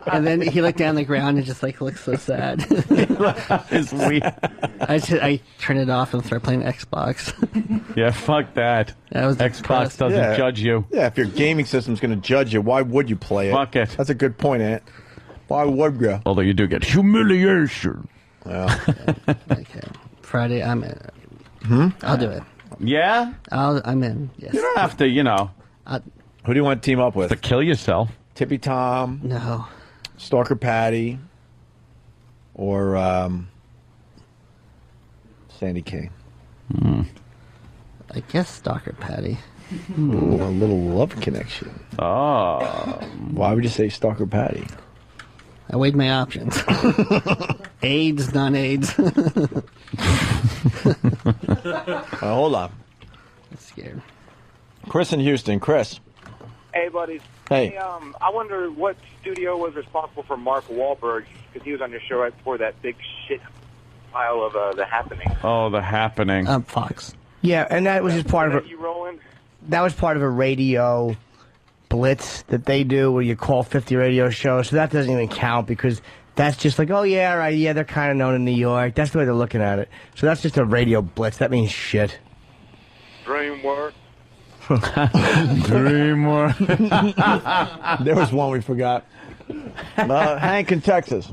and then he looked down the ground and just like looked so sad. His wee. I turned it off and started playing Xbox. Yeah, fuck that. Xbox doesn't judge you. Yeah, if your gaming system's going to judge you, why would you play it? Fuck it. That's a good point, Ant. Why would you? Although you do get humiliation. Yeah. Okay. Friday, I'm in. I'll do it. Yeah? I'm in. Yes. You don't have to, you know. Who do you want to team up with? To kill yourself. Tippy Tom? No. Stalker Patty? Or Sandy Kane? I guess Stalker Patty. Ooh, a little love connection. Oh. Why would you say Stalker Patty? I weighed my options. AIDS, non-AIDS. Hold on. I'm scared. Chris in Houston. Chris. Hey, buddies. Hey. I wonder what studio was responsible for Mark Wahlberg, because he was on your show right before that big shit pile of The Happening. Oh, The Happening. Fox. Yeah, and that was just part of You rolling? That was part of a radio blitz that they do where you call 50 radio shows. So that doesn't even count because that's just like, oh, yeah, right, yeah, they're kind of known in New York. That's the way they're looking at it. So that's just a radio blitz. That means shit. DreamWorks. There was one we forgot. Hank in Texas.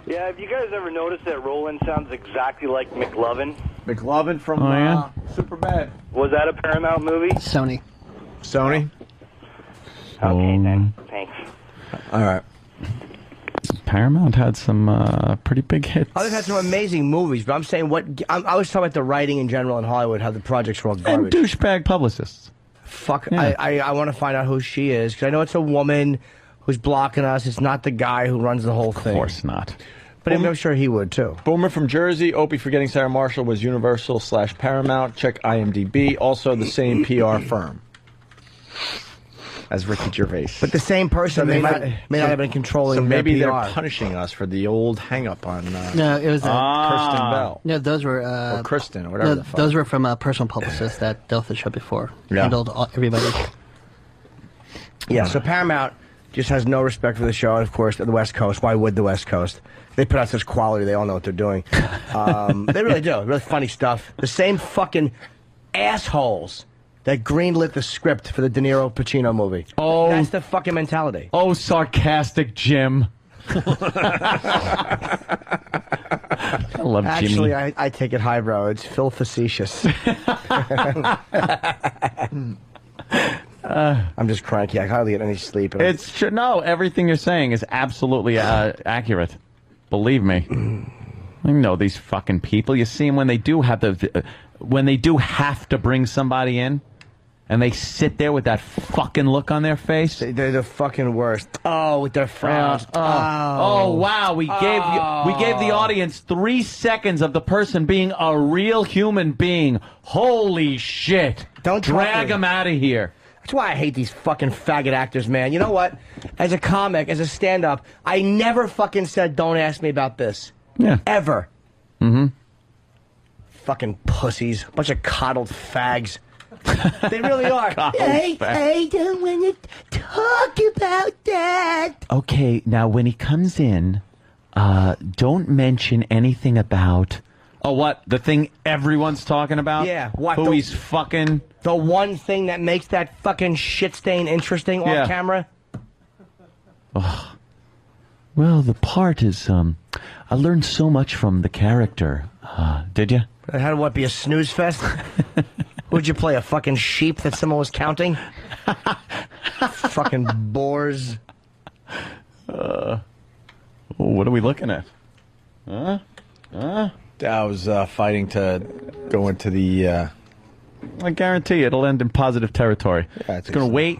Yeah, have you guys ever noticed that Roland sounds exactly like McLovin? McLovin from Superbad. Was that a Paramount movie? Sony. Sony? Okay, then. Thanks. All right. Paramount had some pretty big hits. Oh, they've had some amazing movies, but I'm saying I was talking about the writing in general in Hollywood, how the projects were all garbage. And douchebag publicists. Fuck, Yeah. I want to find out who she is, because I know it's a woman who's blocking us. It's not the guy who runs the whole thing. Of course not. But I'm sure he would, too. Boomer from Jersey. Opie forgetting Sarah Marshall was Universal/Paramount. Check IMDb. Also the same PR firm as Ricky Gervais. But the same person may not have been controlling So maybe their they're PR. punishing us for the old hang-up on No, it was Kirsten Bell. No, those were or Kristen, or whatever No, the fuck. those were from a personal publicist that dealt with the show before. Yeah. Handled everybody. Yeah, so Paramount just has no respect for the show, and of course, the West Coast. Why would the West Coast? They put out such quality, they all know what they're doing. They really do. Really funny stuff. The same fucking assholes that greenlit the script for the De Niro Pacino movie. Oh. That's the fucking mentality. Oh, sarcastic Jim. I love Actually, Jimmy. I take it highbrow. It's Phil Facetious. I'm just cranky. I hardly get any sleep. It's true. No, everything you're saying is absolutely accurate. Believe me. I know these fucking people. You see them when they do have when they do have to bring somebody in, and they sit there with that fucking look on their face. They're the fucking worst. Oh, with their frowns. Oh wow! We gave the audience 3 seconds of the person being a real human being. Holy shit! Don't drag them out of here. That's why I hate these fucking faggot actors, man. You know what? As a comic, as a stand-up, I never fucking said, don't ask me about this. Yeah. Ever. Mm-hmm. Fucking pussies. Bunch of coddled fags. They really are. I don't want to talk about that. Okay, now when he comes in, don't mention anything about... Oh, what? The thing everyone's talking about? Yeah. What? Who he's fucking... The one thing that makes that fucking shit stain interesting off camera? Oh. Well, the part is... I learned so much from the character. Did you? How would what be a snooze fest? Would you play a fucking sheep that someone was counting? Fucking bores. What are we looking at? I was fighting to go into the... I guarantee it'll end in positive territory. Yeah, it's going to wait.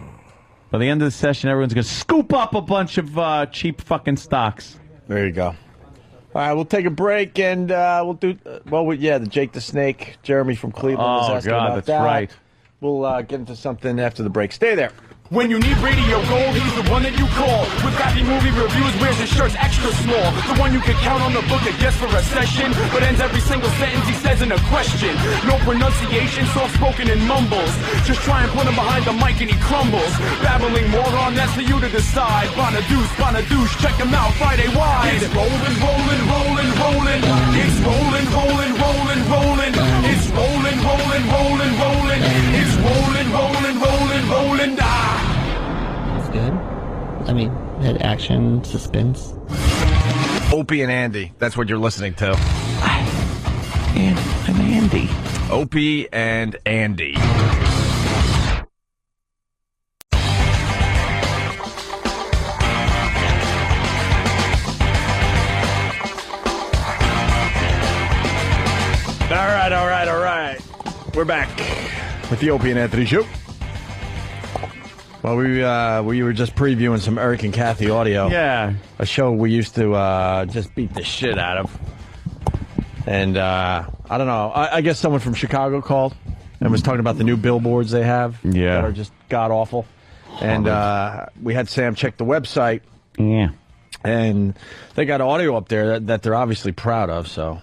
By the end of the session, everyone's going to scoop up a bunch of cheap fucking stocks. There you go. All right, we'll take a break, and we'll do... the Jake the Snake, Jeremy from Cleveland was asking about that's that. right. We'll get into something after the break. Stay there. When you need radio gold, he's the one that you call. With crappy movie reviews, wears his shirts extra small. The one you can count on the book that gets for a session, but ends every single sentence he says in a question. No pronunciation, soft-spoken and mumbles. Just try and put him behind the mic and he crumbles. Babbling moron, that's for you to decide. Bonadouche, check him out Friday wide. It's rolling, rolling, rolling, rolling. It's rolling, rolling, rolling, rolling. It's rolling, rolling, rolling, rolling. It's rolling, rolling, rolling, rolling. Good. I mean, had action, suspense. Opie and Andy. That's what you're listening to. I'm Andy. Opie and Andy. All right. We're back with the Opie and Anthony Show. Well, we were just previewing some Eric and Kathy audio. Yeah. A show we used to just beat the shit out of. And I don't know. I guess someone from Chicago called and was talking about the new billboards they have. Yeah. That are just god-awful. And we had Sam check the website. Yeah. And they got audio up there that they're obviously proud of, so...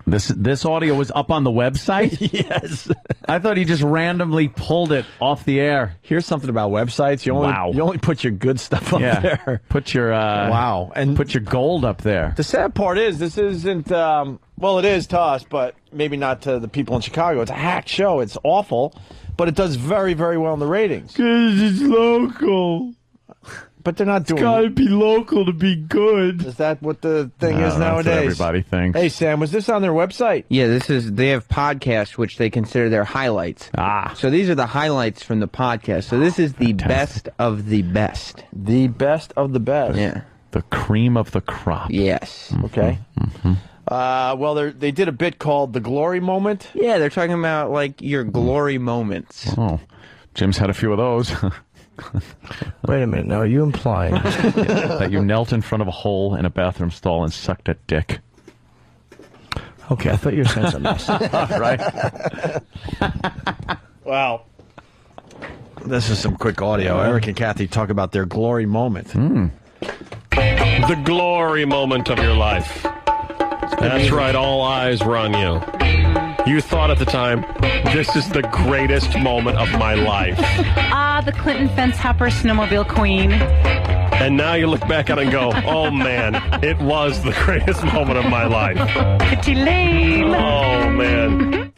This audio was up on the website? Yes. I thought he just randomly pulled it off the air. Here's something about websites. You only put your good stuff up there. Put your and put your gold up there. The sad part is this isn't it is to us, but maybe not to the people in Chicago. It's a hack show. It's awful, but it does very, very well in the ratings. 'Cause it's local. But they're not doing... It's gotta be local to be good. Is that what the thing is nowadays? That's what everybody thinks. Hey, Sam, was this on their website? Yeah, they have podcasts, which they consider their highlights. So these are the highlights from the podcast. So this is the best of the best. The best of the best. Yeah. The cream of the crop. Yes. Okay. They did a bit called The Glory Moment. Yeah, they're talking about, like, your glory moments. Oh, Jim's had a few of those. Wait a minute, now are you implying that you knelt in front of a hole in a bathroom stall and sucked a dick? Okay, I thought you were saying something else. Right? Wow. This is some quick audio. Eric and Kathy talk about their glory moment. The glory moment of your life. That's right, all eyes were on you. You thought at the time, this is the greatest moment of my life. The Clinton fence hopper snowmobile queen. And now you look back at it and go, oh man, it was the greatest moment of my life. Pretty lame. Oh man.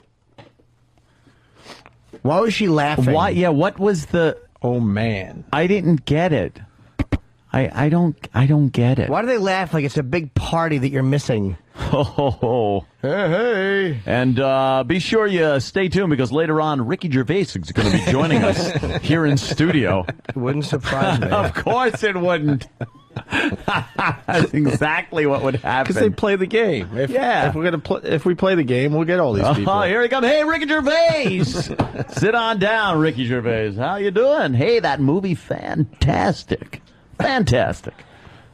Why was she laughing? Why? Yeah, what was the... Oh man. I didn't get it. I don't get it. Why do they laugh like it's a big party that you're missing? Oh, hey. And be sure you stay tuned because later on, Ricky Gervais is going to be joining us here in studio. It wouldn't surprise me. Of course it wouldn't. That's exactly what would happen. Because they play the game. If we play the game, we'll get all these people. Oh, here he comes. Hey, Ricky Gervais. Sit on down, Ricky Gervais. How you doing? Hey, that movie, fantastic. Fantastic.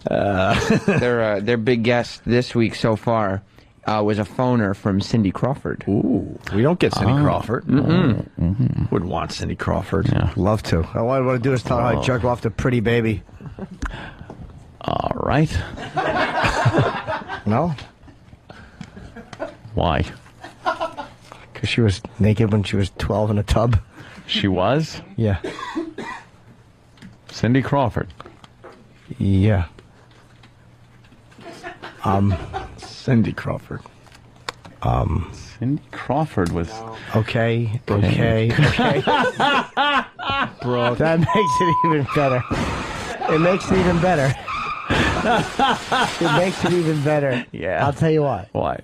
Their big guest this week so far was a phoner from Cindy Crawford. Ooh, we don't get Cindy Crawford. Would want Cindy Crawford. Yeah. Love to. All I want to do is tell her how I jerk off to Pretty Baby. All right. No? Why? Because she was naked when she was 12 in a tub. She was? Yeah. Cindy Crawford. Yeah. Cindy Crawford. Cindy Crawford was... Okay. Bro. That makes it even better. It makes it even better. It makes it even better. Yeah. I'll tell you why. Why?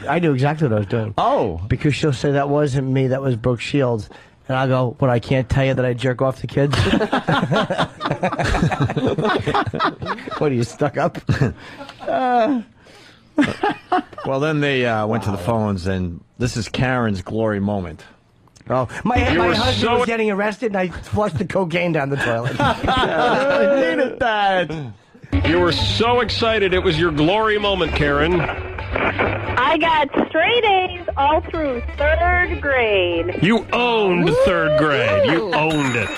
I knew exactly what I was doing. Oh. Because she'll say, that wasn't me, that was Brooke Shields. And I'll go, what, I can't tell you that I jerk off the kids? What, are you stuck up? Well, then they went to the phones, and this is Karen's glory moment. Oh, my husband was getting arrested, and I flushed the cocaine down the toilet. I needed that. You were so excited. It was your glory moment, Karen. I got straight A's all through 3rd grade. You owned 3rd grade. You owned it.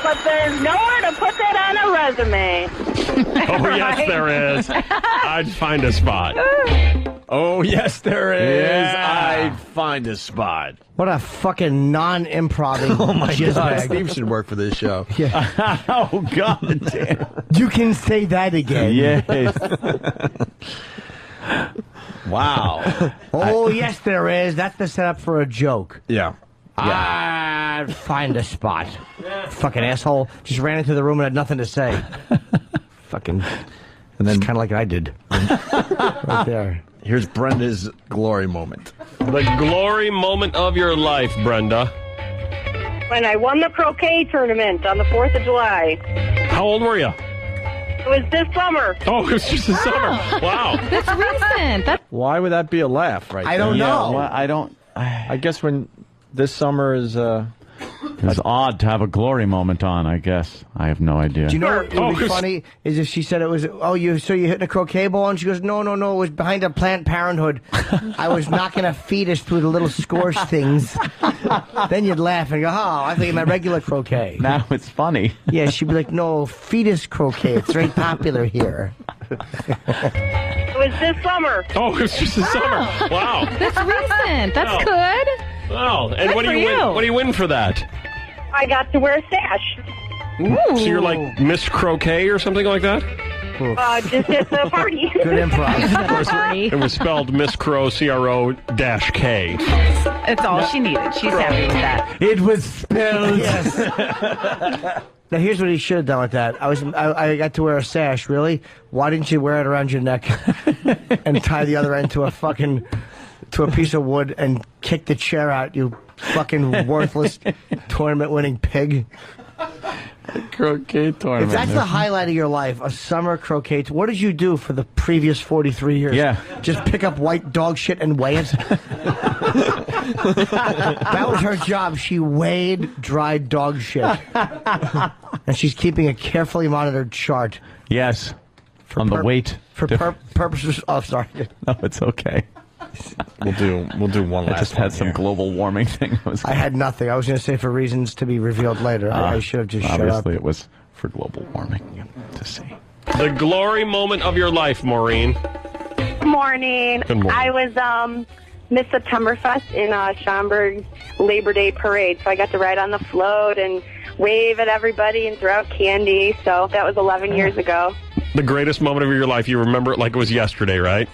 But there's nowhere to put that on a resume. Oh, yes, there is. I'd find a spot. Oh, yes, there is. Yeah. I'd find a spot. What a fucking non-improv. Oh, my God. bag. Steve should work for this show. Yeah. Oh, God damn. You can say that again. Yes. Wow. Oh, yes, there is. That's the setup for a joke. Yeah. I'd find a spot. Fucking asshole. Just ran into the room and had nothing to say. Fucking. And then kind of like I did. Right there. Here's Brenda's glory moment. The glory moment of your life, Brenda. When I won the croquet tournament on the 4th of July. How old were you? It was this summer. Oh, it was just this summer. Wow. That's recent. Why would that be a laugh right I don't there? know. Well, I don't... I guess when this summer is... It's odd to have a glory moment on, I guess. I have no idea. Do you know what would be funny is if she said it was, so you hitting a croquet ball? And she goes, no, it was behind a Planned Parenthood. I was knocking a fetus through the little scorch things. Then you'd laugh and go, oh, I think my regular croquet. Now it's funny. Yeah, she'd be like, no, fetus croquet. It's very popular here. It was this summer. Oh, it was just this summer. Wow. That's recent. That's good. Wow. And Good what do you for win? you. What do you win for that? I got to wear a sash. Ooh. So you're like Miss Croquet or something like that? Just at the party. Good improv. It was spelled Miss Crow, C-R-O-K. It's all she needed. She's happy with that. It was spelled. Yes. Now here's what he should have done with that. I got to wear a sash. Really? Why didn't you wear it around your neck and tie the other end to a piece of wood and kick the chair out? You fucking worthless tournament-winning pig. Croquet tournament. If that's the highlight of your life, a summer croquet. What did you do for the previous 43 years? Yeah. Just pick up white dog shit and weigh it? That was her job. She weighed dried dog shit. And she's keeping a carefully monitored chart. Yes. On the weight. For purposes... Oh, sorry. No, it's okay. We'll do one last. I just had some global warming thing. I had nothing. I was going to say for reasons to be revealed later. I should have just shut up. Obviously, it was for global warming to see. The glory moment of your life, Maureen. Good morning. Good morning. I was Miss Septemberfest in Schaumburg's Labor Day Parade, so I got to ride on the float and wave at everybody and throw out candy. So that was 11 years ago. The greatest moment of your life. You remember it like it was yesterday, right?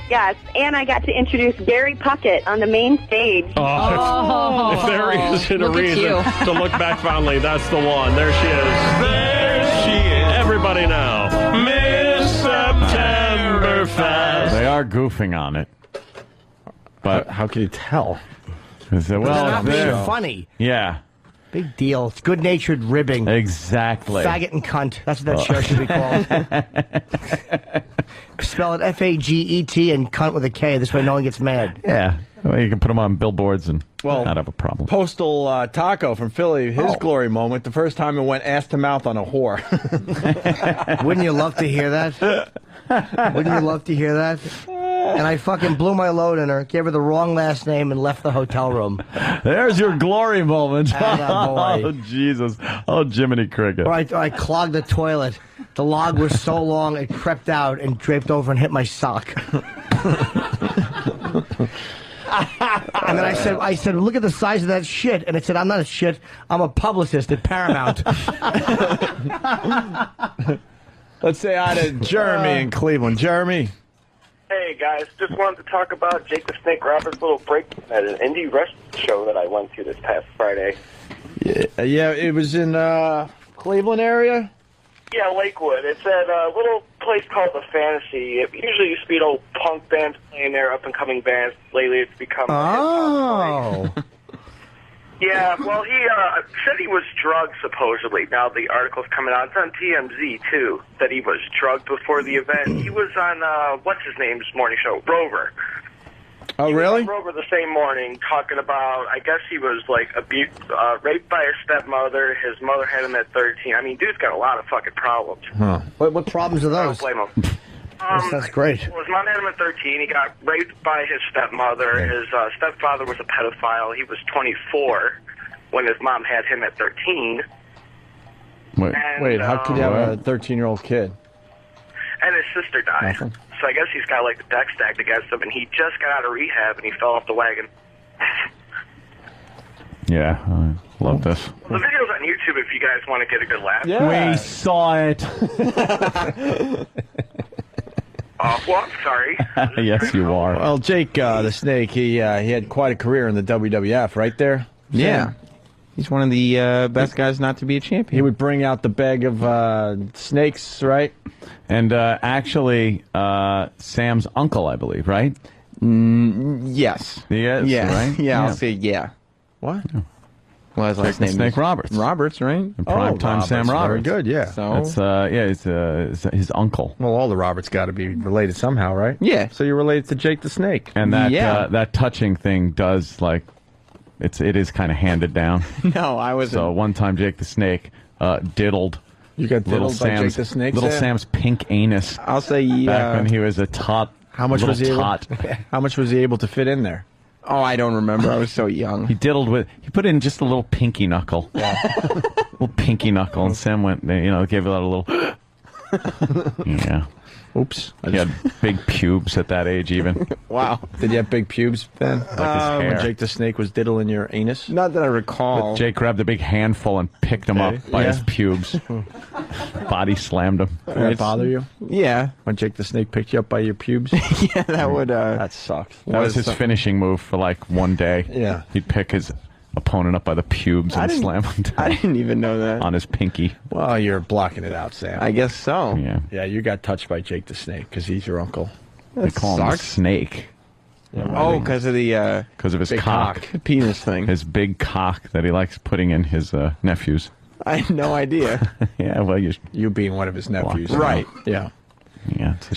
Yes, and I got to introduce Gary Puckett on the main stage. Oh, if there isn't a reason to look back fondly, that's the one. There she is. There she is. Everybody now. Miss Septemberfest. They are goofing on it. But how can you tell? They're not being funny. Yeah. Big deal. It's good-natured ribbing. Exactly. Faggot and cunt. That's what that show should be called. Spell it F-A-G-E-T and cunt with a K. This way no one gets mad. Yeah. Well, you can put them on billboards and not have a problem. Postal Taco from Philly, his glory moment, the first time it went ass to mouth on a whore. Wouldn't you love to hear that? Wouldn't you love to hear that? And I fucking blew my load in her, gave her the wrong last name, and left the hotel room. There's your glory moment. Attaboy. Oh, Jesus. Oh, Jiminy Cricket. Or I clogged the toilet. The log was so long, it crept out and draped over and hit my sock. And then I said, look at the size of that shit. And it said, I'm not a shit. I'm a publicist at Paramount. Let's say hi to Jeremy in Cleveland. Jeremy. Hey, guys. Just wanted to talk about Jake the Snake Roberts' little break at an indie wrestling show that I went to this past Friday. Yeah, it was in Cleveland area? Yeah, Lakewood. It's at a little place called The Fantasy. It usually used to be an old punk band playing there, up-and-coming bands. Lately, it's become Oh. Yeah, well, he said he was drugged, supposedly. Now the article's coming out. It's on TMZ, too, that he was drugged before the event. He was on, what's-his-name's morning show? Rover. Oh, really? He was on Rover the same morning, talking about, I guess he was, like, raped by his stepmother. His mother had him at 13. I mean, dude's got a lot of fucking problems. Huh. What problems are those? I don't blame him. That's great. Well, his mom had him at 13. He got raped by his stepmother. His stepfather was a pedophile. He was 24 when his mom had him at 13. Wait, how could you have a 13-year-old kid? And his sister died. Nothing. So I guess he's got like the deck stacked against him, and he just got out of rehab, and he fell off the wagon. Yeah, I love this. Well, the video's on YouTube if you guys want to get a good laugh. We saw it. Well, I'm sorry. Yes, you are. Well, Jake the Snake, he had quite a career in the WWF, right there? Yeah. He's one of the best guys not to be a champion. He would bring out the bag of snakes, right? And actually, Sam's uncle, I believe, right? Yes. Yes, Yeah. right? Yeah, I'll say yeah. What? Well, his last Jake the name Snake is Roberts. Roberts, right? And primetime Sam Roberts. Very good, yeah. So It's it's his uncle. Well, all the Roberts got to be related somehow, right? Yeah. So you're related to Jake the Snake. And that that touching thing does, like, it is kind of handed down. No, I was. So one time Jake the Snake diddled. You got little diddled by Sam's, Jake the Snake? Little Sam? Sam's pink anus. I'll say back when he was a tot. How much was he tot? How much was he able to fit in there? Oh, I don't remember. I was so young. He diddled with. He put in just a little pinky knuckle. Little pinky knuckle, and Sam went. Gave it a little. Yeah. Oops. He had big pubes at that age, even. Wow. Did you have big pubes then? Like his hair. When Jake the Snake was diddling your anus? Not that I recall. But Jake grabbed a big handful and picked him up by his pubes. Body slammed him. Did that bother you? Yeah. When Jake the Snake picked you up by your pubes? Yeah, that would. That sucks. That was his finishing move for like one day. Yeah. He'd pick his opponent up by the pubes and slam him down. I didn't even know that. On his pinky. Well, you're blocking it out, Sam. I guess so. Yeah. Yeah, you got touched by Jake the Snake because he's your uncle. They call him the Snake. Yeah, because of the because of his big cock. Penis thing. His big cock that he likes putting in his nephews. I had no idea. Yeah, well, you being one of his nephews, right? Yeah, yeah. It's a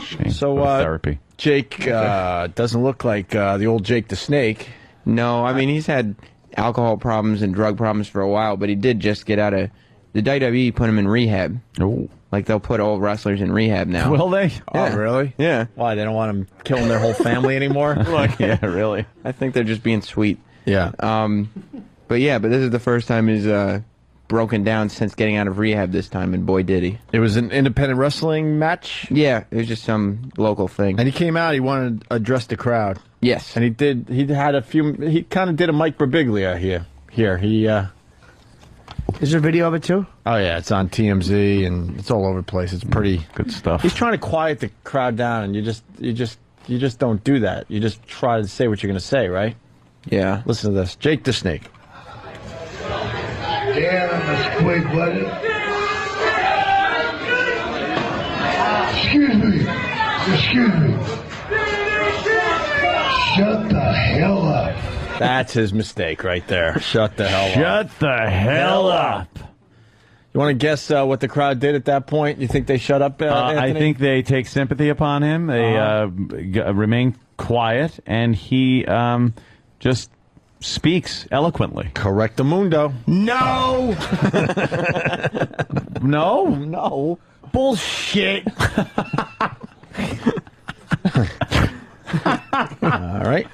shame. So therapy. Jake doesn't look like the old Jake the Snake. No, I mean he's had alcohol problems and drug problems for a while, but he did just get out of the WWE. Put him in rehab. Oh, like they'll put old wrestlers in rehab now. Will they? Yeah. Oh, really? Yeah. Why, they don't want him killing their whole family anymore? Yeah, really. I think they're just being sweet. Yeah. But this is the first time he's broken down since getting out of rehab this time, and boy did he. It was an independent wrestling match? Yeah, it was just some local thing. And he came out, he wanted to address the crowd. Yes. And he kind of did a Mike Birbiglia here. Is there a video of it too? Oh yeah, it's on TMZ and it's all over the place. It's pretty good stuff. He's trying to quiet the crowd down, and you just don't do that. You just try to say what you're going to say, right? Yeah. Listen to this. Jake the Snake. Damn, that's quick, buddy. Excuse me. Shut the hell up. That's his mistake right there. Shut the hell up. Shut the hell up. You want to guess what the crowd did at that point? You think they shut up, Anthony? I think they take sympathy upon him. They remain quiet, and he just speaks eloquently. Correctamundo. No! No? No. Bullshit. All right.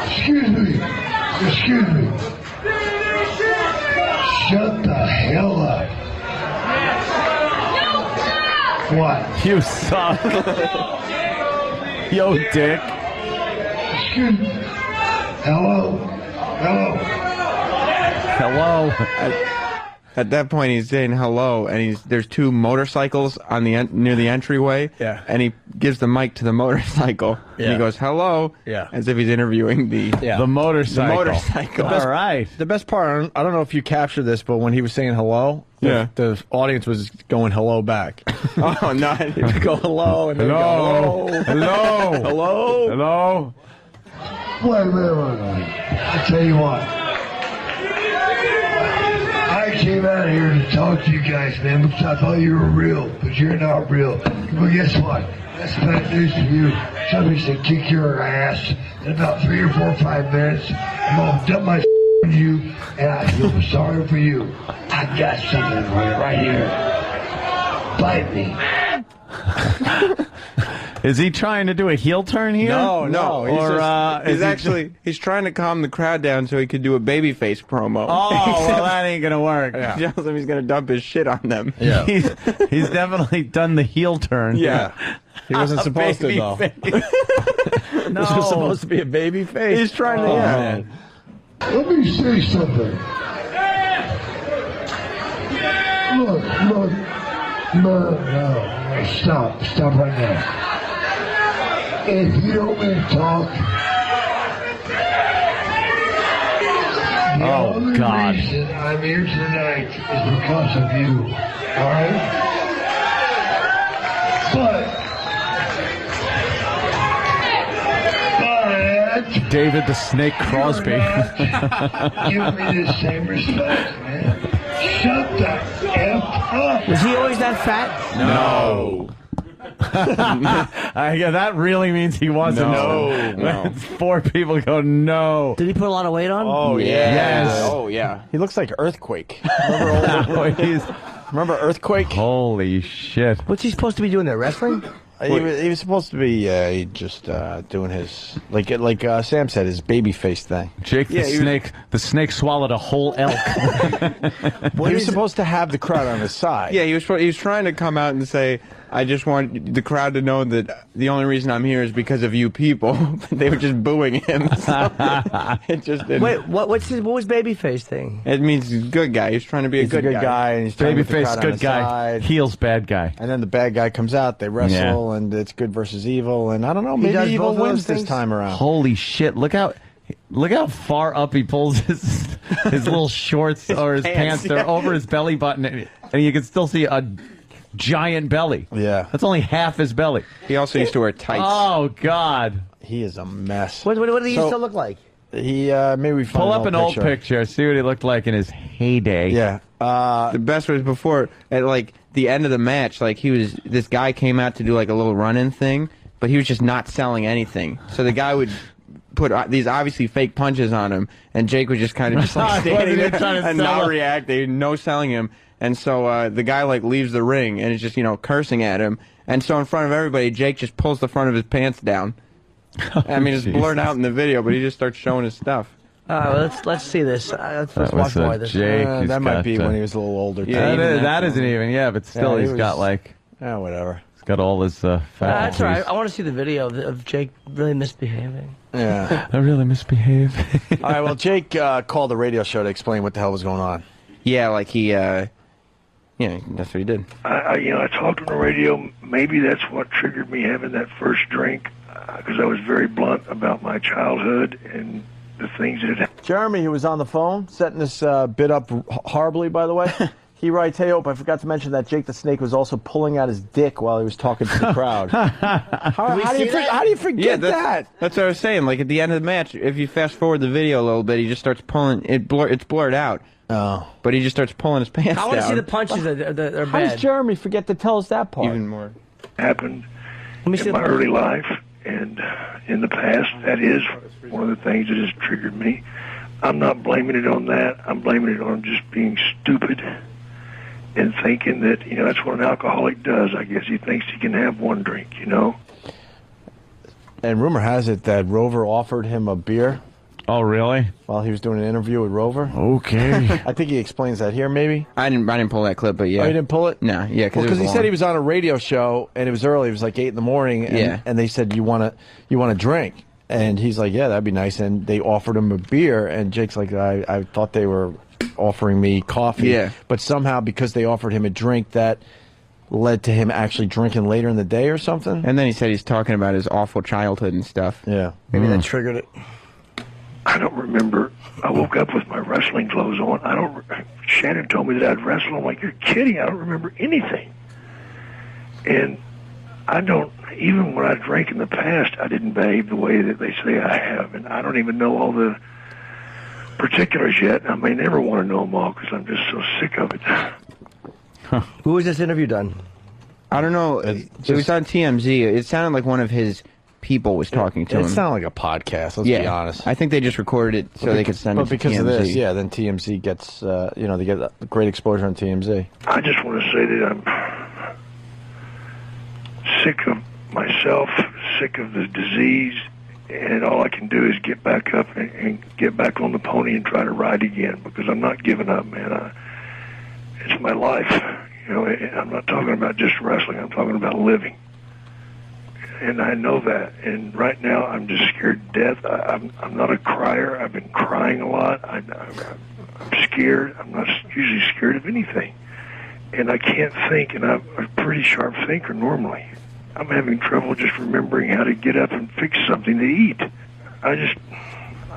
Excuse me. Shut the hell up. What? You suck. Yo, dick. Excuse me. Hello. At that point, he's saying hello, and there's two motorcycles on the near the entryway. Yeah. And he gives the mic to the motorcycle. Yeah. And he goes, hello. Yeah. As if he's interviewing the motorcycle. The motorcycle. All right. The best part, I don't know if you captured this, but when he was saying hello, the audience was going hello back. Oh, no. He would go hello, and then Hello. go, Hello. hello. Hello. Wait. I'll tell you what. I came out here to talk to you guys, man, because I thought you were real, but you're not real. But guess what? That's bad news for you. Somebody's going to kick your ass in about 3 or 4 or 5 minutes. I'm going to dump my on you, and I feel sorry for you. I got something for you right here. Bite me. Is he trying to do a heel turn here? No. He's trying to calm the crowd down so he could do a babyface promo. Oh, well, that ain't gonna work. He tells them he's gonna dump his shit on them. Yeah. He's definitely done the heel turn. Yeah. He wasn't supposed to, though. No. This was supposed to be a baby face. He's trying to. Man. Let me say something. Look. No. Stop right now. If you don't want to talk, the only reason I'm here tonight is because of you. All right? But David the Snake Crosby. give me the same respect, man. Shut the F up. Was he always that fat? No. Yeah, that really means he wasn't. No. 4 people go no. Did he put a lot of weight on? Oh, yeah. Yes. Oh, yeah. He looks like Earthquake. Remember Earthquake? Holy shit. What's he supposed to be doing there? Wrestling? He was supposed to be just doing his, like Sam said, his baby face thing. Jake the snake swallowed a whole elk. He was supposed to have the crowd on his side. Yeah, he was trying to come out and say, I just want the crowd to know that the only reason I'm here is because of you people. They were just booing him. So it just didn't. Wait, what was babyface thing? It means he's a good guy. He's trying to be a good guy. And he's trying to get the Babyface, crowd on good his guy. side. Heels, bad guy. And then the bad guy comes out. They wrestle, and it's good versus evil. And I don't know, maybe evil wins this time around. Holy shit! Look how far up he pulls his little shorts or his pants. They're over his belly button, and you can still see a giant belly. Yeah. That's only half his belly. He also used to wear tights. Oh, God. He is a mess. What did he used to look like? He, maybe we find Pull up an old picture. See what he looked like in his heyday. Yeah. The best was before, at like the end of the match, like this guy came out to do like a little run-in thing, but he was just not selling anything. So the guy would put these obviously fake punches on him, and Jake was just kind of just like standing there and not reacting, no selling him. And so the guy like leaves the ring and is just, cursing at him. And so in front of everybody, Jake just pulls the front of his pants down. I mean, it's blurred out in the video, but he just starts showing his stuff. Well, let's see this. Let's watch more of this. Jake, that might be when he was a little older. Yeah, that isn't even, but still he's got like... Yeah, whatever. He's got all his faculties. That's all right. I want to see the video of Jake really misbehaving. Yeah. I really misbehave. All right, well, Jake called the radio show to explain what the hell was going on. Yeah, like he... Yeah, that's what he did. I talked on the radio. Maybe that's what triggered me having that first drink, because I was very blunt about my childhood and the things that had happened. Jeremy, who was on the phone, setting this bit up horribly, by the way, he writes, "Hey, Ope, I forgot to mention that Jake the Snake was also pulling out his dick while he was talking to the crowd." How do you forget that? That's what I was saying. Like, at the end of the match, if you fast forward the video a little bit, he just starts pulling. It's blurred out. Oh. But he just starts pulling his pants down. I want to see the punches that are How bad. does Jeremy forget to tell us that part? Even more. Happened in my early life and in the past. That is one of the things that has triggered me. I'm not blaming it on that. I'm blaming it on just being stupid and thinking that, that's what an alcoholic does. I guess he thinks he can have one drink, And rumor has it that Rover offered him a beer. Oh, really? While he was doing an interview with Rover. Okay. I think he explains that here, maybe. I didn't pull that clip, but yeah. Oh, you didn't pull it? No, yeah, because he said he was on a radio show and it was early. It was like 8 in the morning, and they said you want to drink, And he's like, yeah, that'd be nice. And they offered him a beer, and Jake's like, I thought they were offering me coffee. Yeah. But somehow, because they offered him a drink, that led to him actually drinking later in the day or something. And then he said he's talking about his awful childhood and stuff. Yeah. Maybe that triggered it. I don't remember. I woke up with my wrestling clothes on. Shannon told me that I'd wrestle. I'm like, you're kidding. I don't remember anything. And I don't, even when I drank in the past, I didn't behave the way that they say I have. And I don't even know all the particulars yet. I may never want to know them all because I'm just so sick of it. Who was this interview done? I don't know. It was on TMZ. It sounded like one of his people was talking to him. It sounded like a podcast, let's be honest. I think they just recorded it so they could send it to TMZ. But because of this, then TMZ gets, they get great exposure on TMZ. I just want to say that I'm sick of myself, sick of the disease, and all I can do is get back up and get back on the pony and try to ride again because I'm not giving up, man. It's my life. I'm not talking about just wrestling. I'm talking about living. And I know that. And right now, I'm just scared to death. I'm not a crier. I've been crying a lot. I'm scared. I'm not usually scared of anything. And I can't think, and I'm a pretty sharp thinker normally. I'm having trouble just remembering how to get up and fix something to eat. I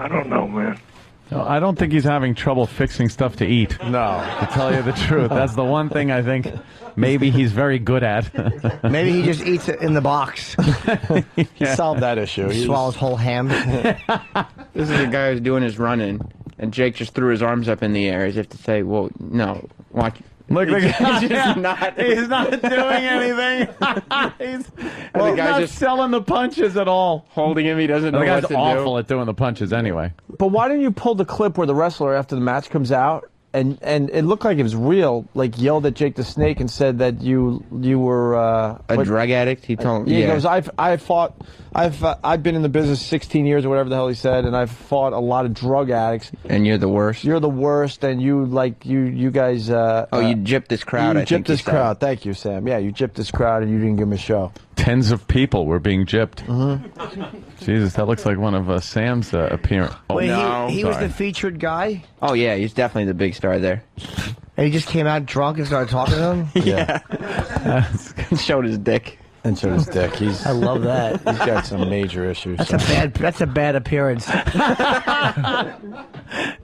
don't know, man. No, I don't think he's having trouble fixing stuff to eat. No. To tell you the truth. That's the one thing I think maybe he's very good at. Maybe he just eats it in the box. He solved that issue. He swallows whole ham. This is a guy who's doing his running, and Jake just threw his arms up in the air as if to say, well, no, watch. Look, he's not doing anything. He's not selling the punches at all. Holding him, he doesn't know the guy's what to do. awful at doing the punches anyway. But why didn't you pull the clip where the wrestler, after the match comes out, and it looked like it was real, like yelled at Jake the Snake and said that you were a drug addict? He told He goes, I've been in the business 16 years or whatever the hell he said, and I've fought a lot of drug addicts. And you're the worst. You're the worst, and you guys. You gypped this crowd. You gypped this crowd. Thank you, Sam. Yeah, you gypped this crowd, and you didn't give him a show. Tens of people were being gypped. Jesus, that looks like one of Sam's appearance. Oh, Wait, no, he was the featured guy? Oh, yeah, he's definitely the big star there. And he just came out drunk and started talking to him? Yeah. Showed his dick. And showed his dick. I love that. He's got some major issues. That's a bad appearance.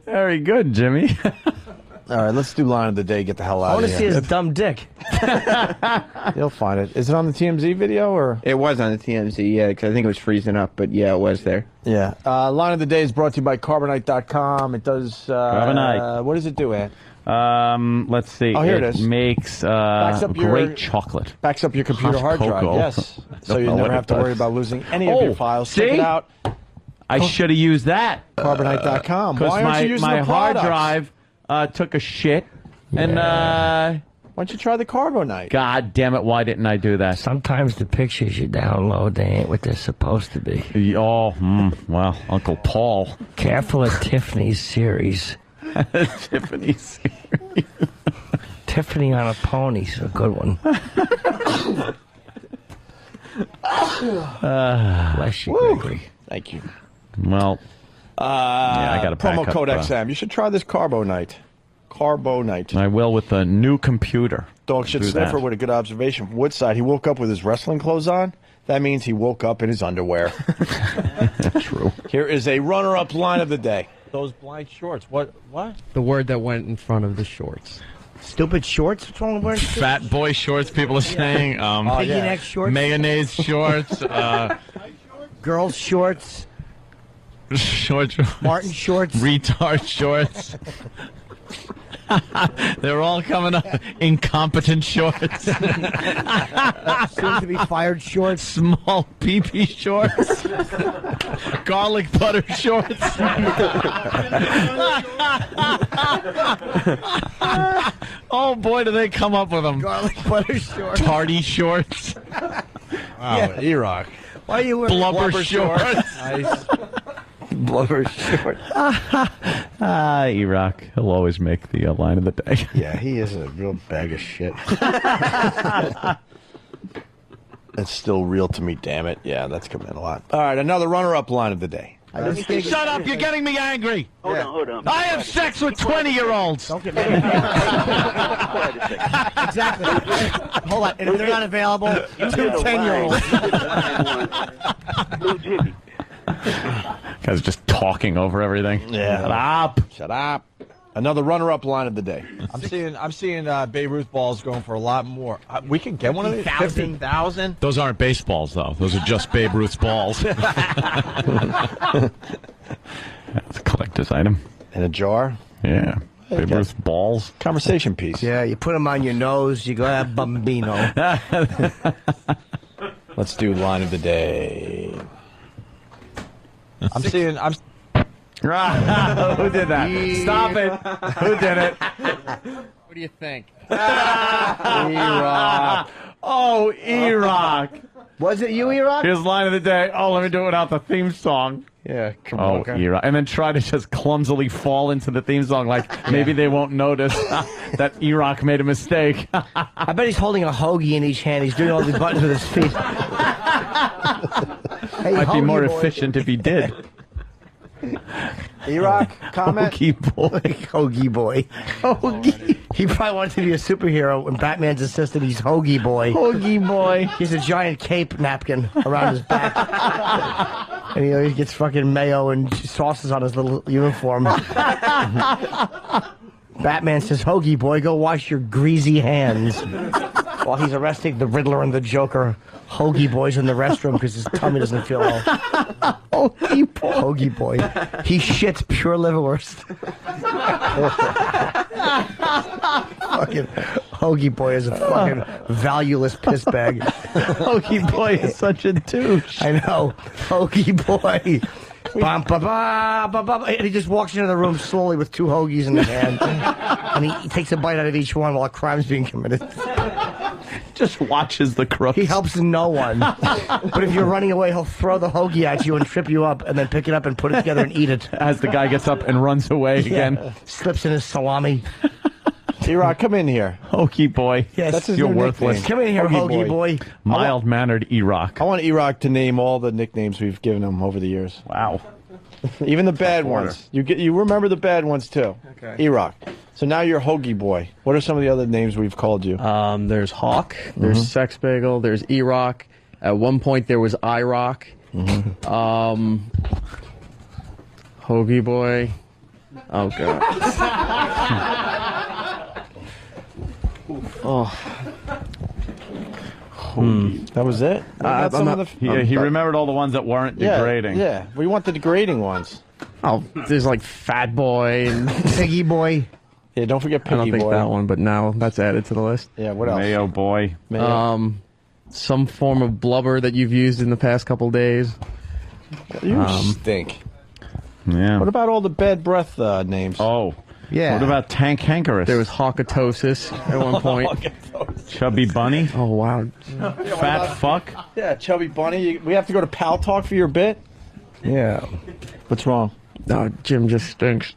Very good, Jimmy. All right, let's do line of the day. Get the hell out of here. I want to see his dumb dick. You'll find it. Is it on the TMZ video or? It was on the TMZ, yeah, because I think it was freezing up, but yeah, it was there. Yeah. Line of the day is brought to you by Carbonite.com. It does. Carbonite. What does it do, Ant? Let's see. Oh, here it is. Makes great chocolate. Backs up your computer hard drive. Yes. So you never have to worry about losing any of your files. See? Check it out. I should have used that. Carbonite.com. Why aren't you using my the hard products? drive took a shit, and why don't you try the Carbonite? God damn it! Why didn't I do that? Sometimes the pictures you download, they ain't what they're supposed to be. Oh, well, Uncle Paul. Careful of Tiffany's series. Tiffany's series. Tiffany on a Pony's a good one. Bless you, Gregory. Thank you. Well, I got to promo code XM. You should try this Carbonite. Carbonite. I will with the new computer. Dog shit sniffer with a good observation from Woodside. He woke up with his wrestling clothes on. That means he woke up in his underwear. True. Here is a runner-up line of the day. Those blind shorts. What? The word that went in front of the shorts. Stupid shorts? What's wrong with wearing shorts? Fat boy shorts, people are saying. Piggy neck shorts? Mayonnaise shorts. Girls shorts. Shorts. Martin shorts. Retard shorts. They're all coming up. Incompetent shorts. Soon to be fired shorts. Small pee-pee shorts. Garlic butter shorts. Oh boy, do they come up with them. Garlic butter shorts. Tardy shorts. Wow, E-Rock. Why are you wearing blubber shorts? Nice. Blubber shorts. E-Rock. He'll always make the line of the day. Yeah, he is a real bag of shit. It's still real to me, damn it. Yeah, that's coming in a lot. All right, another runner-up line of the day. Shut up! You're getting me angry. Hold on. I have sex with 20-year-olds. Don't get mad. Exactly. Hold on. And if they're not available, 2 10-year-olds. Little Jimmy. Guys just talking over everything. Yeah. Shut up. Another runner-up line of the day. I'm seeing Babe Ruth balls going for a lot more. We can get one of these. 15,000. Those aren't baseballs, though. Those are just Babe Ruth's balls. That's a collector's item. In a jar? Yeah. Babe Ruth balls. Conversation piece. Yeah, you put them on your nose, you go, bambino. Let's do line of the day. I'm seeing... Who did that? Stop it. Who did it? What do you think? E-Rock. Oh, E-Rock. Was it you, E-Rock? Here's line of the day. Oh, let me do it without the theme song. Yeah, come on. Oh, E-Rock. And then try to just clumsily fall into the theme song like maybe they won't notice that E-Rock made a mistake. I bet he's holding a hoagie in each hand. He's doing all these buttons with his feet. Hey, Might be more boy. efficient if he did. E-Rock, comment? Hoagie boy. Hoagie boy. Hoagie. He probably wanted to be a superhero when Batman's assistant. He's Hoagie boy. Hoagie boy. He's a giant cape napkin around his back. And he gets fucking mayo and sauces on his little uniform. Batman says, Hoagie boy, go wash your greasy hands. While he's arresting the Riddler and the Joker, Hoagie boy's in the restroom because his tummy doesn't feel well. Hoagie boy. Hoagie boy. He shits pure liverwurst. Fucking Hoagie boy is a fucking valueless piss bag. Hoagie boy is such a douche. I know. Hoagie boy. Bum, ba, ba, ba, ba, and he just walks into the room slowly with 2 hoagies in his hand. And he takes a bite out of each one while a crime's being committed. Just watches the crooks. He helps no one. But if you're running away, he'll throw the hoagie at you and trip you up and then pick it up and put it together and eat it. As the guy gets up and runs away again. Slips in his salami. E-Rock, come in here. Hoagie boy. Yes. That's his You're new worthless. nickname. Come in here, Hoagie boy. Mild-mannered E-Rock. I want E-Rock to name all the nicknames we've given him over the years. Wow. Even the bad ones. You remember the bad ones, too. Okay. E-Rock. So now you're Hoagie boy. What are some of the other names we've called you? There's Hawk, there's Sex Bagel, there's E-Rock. At one point there was I-Rock. Hoagie boy. Oh, God. That was it? He remembered all the ones that weren't degrading. Yeah, we want the degrading ones. Oh, there's like Fat Boy and Piggy boy. Yeah, don't forget Piggy I don't think boy. that one, but now that's added to the list. Yeah, what else? Mayo boy. Mayo. Some form of blubber that you've used in the past couple days. You stink. Yeah. What about all the bad breath names? Oh. Yeah. What about Tank Hankerus? There was Hawkatosis at one point. Chubby Bunny. Oh, wow. Fat fuck. Yeah, Chubby Bunny. We have to go to Pal Talk for your bit? Yeah. What's wrong? No, Jim just stinks.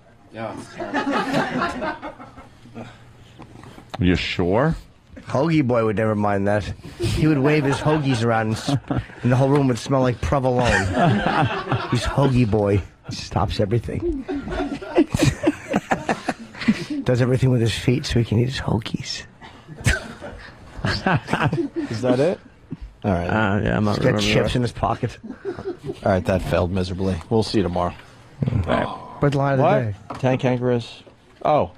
You sure? Hoagie boy would never mind that. He would wave his hoagies around and the whole room would smell like provolone. He's Hoagie boy. He stops everything. Does everything with his feet so he can eat his hoagies. Is that it? All right. Yeah, I'm not He's got chips in his pocket. All right, that failed miserably. We'll see you tomorrow. But line of the day. Tank Hankerus. Oh,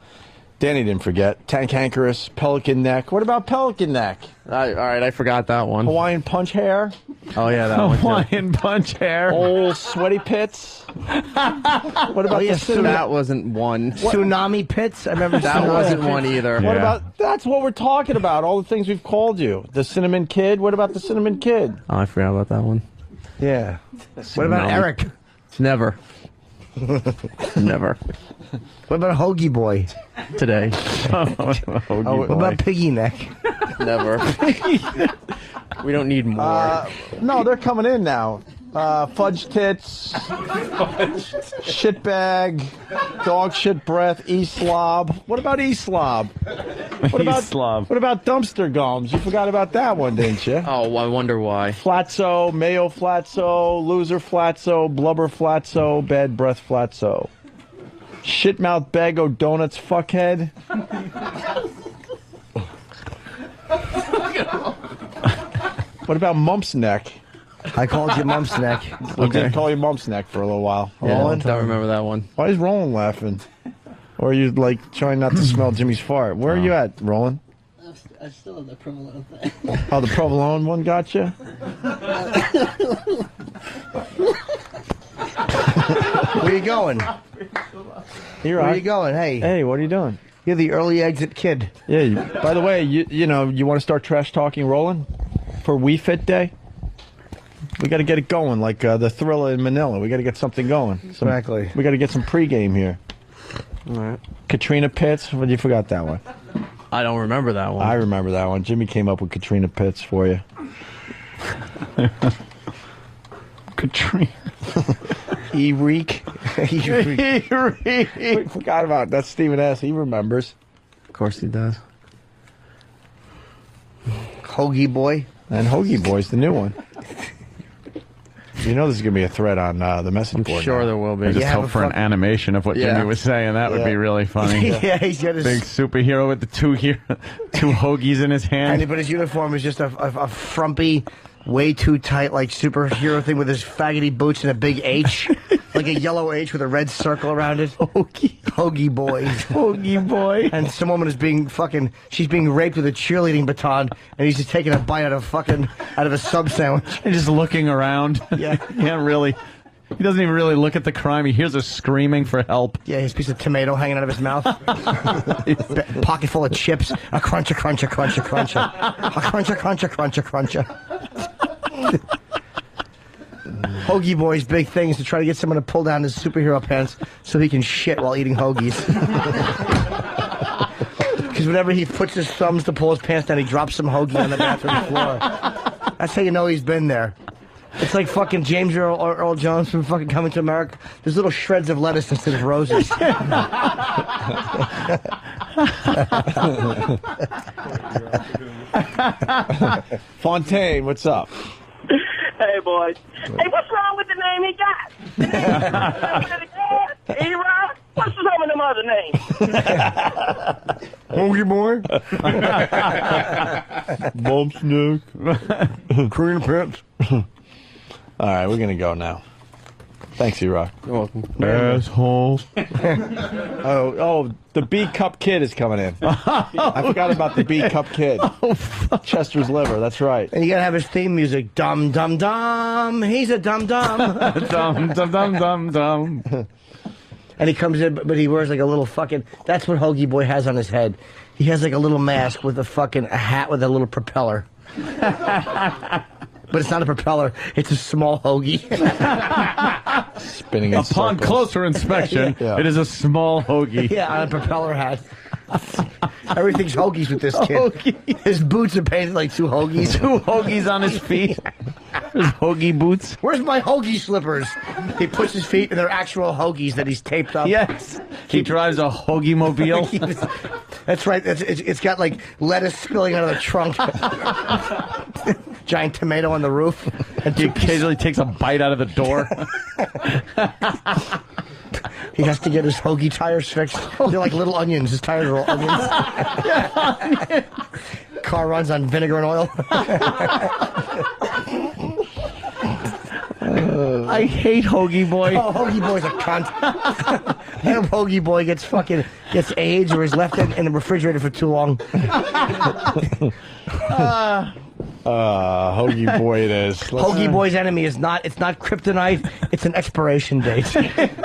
Danny didn't forget. Tank Hankerus, Pelican Neck. What about Pelican Neck? All right, I forgot that one. Hawaiian Punch Hair. Oh, yeah, that one. Hawaiian Punch Hair. Old Sweaty Pits. What about that wasn't one. Tsunami Pits? I remember that wasn't one either. What about, that's what we're talking about, all the things we've called you. The Cinnamon Kid. What about the Cinnamon Kid? Oh, I forgot about that one. Yeah. What about Eric? Never. Never. What about Hoagie Boy? Today. What about Piggy Neck? Never. We don't need more. No, they're coming in now. Fudge tits, shitbag, dog shit breath, e-slob. What about e-slob? E-slob. What about dumpster gums? You forgot about that one, didn't you? Oh, I wonder why. Flatso, mayo flatso, loser flatso, blubber flatso, bad breath flatso. Shitmouth bago donuts fuckhead. What about mumps neck? I called you mumps neck. We did call you mumps neck for a little while. Yeah, Roland? I don't remember that one. Why is Roland laughing? Or are you like trying not to smell Jimmy's fart? Where are you at, Roland? I still have the provolone thing. Oh, the provolone one got you? Where you going? You're Where you going? Hey. Hey, what are you doing? You're the early exit kid. Yeah. By the way, you know, you want to start trash talking Roland for We Fit Day? We got to get it going, like the Thriller in Manila. We got to get something going. Exactly. We got to get some pregame here. All right. Katrina Pitts. Well, you forgot that one. I don't remember that one. I remember that one. Jimmy came up with Katrina Pitts for you. Katrina. E-Reek. E-Reek. We forgot about that. Stephen S. He remembers. Of course he does. Hoagie Boy. And Hoagie Boy's the new one. You know there's going to be a thread on the message board. Sure now. there will be. I just hope for an animation of what Jimmy was saying. That would be really funny. Yeah, he's got his big superhero with the two hoagies in his hand. But his uniform is just a frumpy, way too tight, like superhero thing with his faggoty boots and a big H, like a yellow H with a red circle around it. Hoagie Boy. Hoagie Boy. And some woman is she's being raped with a cheerleading baton, and he's just taking a bite out of a sub sandwich. And just looking around. Yeah. He doesn't even really look at the crime. He hears her screaming for help. Yeah, his piece of tomato hanging out of his mouth. Pocket full of chips. A crunch, a crunch, a crunch, a crunch. A crunch, a crunch, a crunch, a crunch. Hoagie Boy's big thing is to try to get someone to pull down his superhero pants so he can shit while eating hoagies. Because whenever he puts his thumbs to pull his pants down, he drops some hoagie on the bathroom floor. That's how you know he's been there. It's like fucking James Earl Jones from fucking Coming to America. There's little shreds of lettuce instead of roses. Fontaine, what's up? Hey, boys. Hey, what's wrong with the name he got? E-Rock? What's some of them other names? Hoagie Boy? Bumps Nick. Cream Pants. All right, we're going to go now. Thanks, E-Rock. You're welcome. Asshole. Oh, the B-Cup Kid is coming in. I forgot about the B-Cup Kid. Chester's Liver, that's right. And you got to have his theme music. Dum, dum, dum. He's a dum-dum. Dum, dum, dum, dum, dum. And he comes in, but he wears like a little fucking... That's what Hoagie Boy has on his head. He has like a little mask with a hat with a little propeller. But it's not a propeller. It's a small hoagie. Spinning in Upon circles. closer inspection, it is a small hoagie. Yeah, on a propeller hat. Everything's hoagies with this kid. His boots are painted like two hoagies. Two hoagies on his feet. His hoagie boots. Where's my hoagie slippers? He puts his feet in their actual hoagies that he's taped up. Yes. He drives a hoagie mobile. That's right. It's got like lettuce spilling out of the trunk. Giant tomato on the roof. And he occasionally takes a bite out of the door. He has to get his hoagie tires fixed. They're like little onions. His tires are all onions. Car runs on vinegar and oil. I hate Hoagie Boy. Oh, Hoagie Boy's a cunt. And Hoagie Boy gets AIDS or is left in the refrigerator for too long. Hoagie Boy it is. Hoagie Boy's enemy it's not kryptonite, it's an expiration date.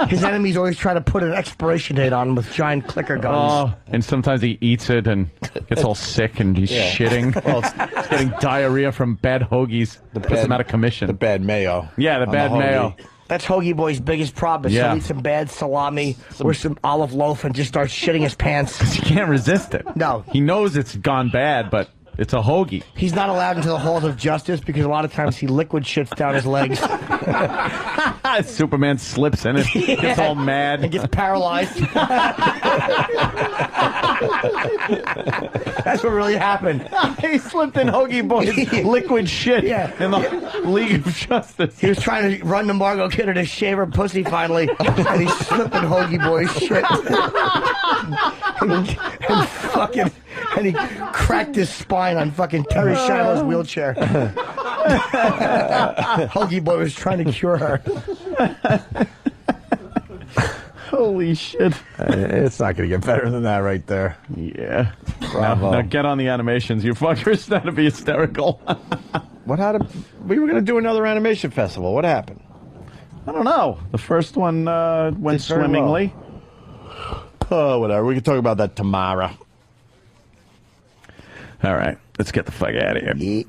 His enemies always try to put an expiration date on him with giant clicker guns. Oh, and sometimes he eats it and gets all sick and he's shitting. Well, he's getting diarrhea from bad hoagies. Puts him out of commission. The bad mayo. Yeah, the bad mayo. That's Hoagie Boy's biggest problem. Yeah. He'll eat some bad salami or some olive loaf and just start shitting his pants. He can't resist it. No. He knows it's gone bad, but It's a hoagie. He's not allowed into the halls of justice because a lot of times he liquid shits down his legs. Superman slips in it. Gets all mad. And gets paralyzed. That's what really happened. He slipped in Hoagie Boy's liquid shit in the League of Justice. He was trying to run to Margot Kidder to shave her pussy finally, and he slipped in Hoagie Boy's shit. and he cracked his spine on fucking Terry Shiloh's wheelchair. Hoagie Boy was trying to cure her. Holy shit. It's not going to get better than that right there. Yeah. Bravo. Now get on the animations, you fuckers. That'd be hysterical. What happened? We were going to do another animation festival. What happened? I don't know. The first one went swimmingly. Oh, whatever. We can talk about that tomorrow. All right. Let's get the fuck out of here.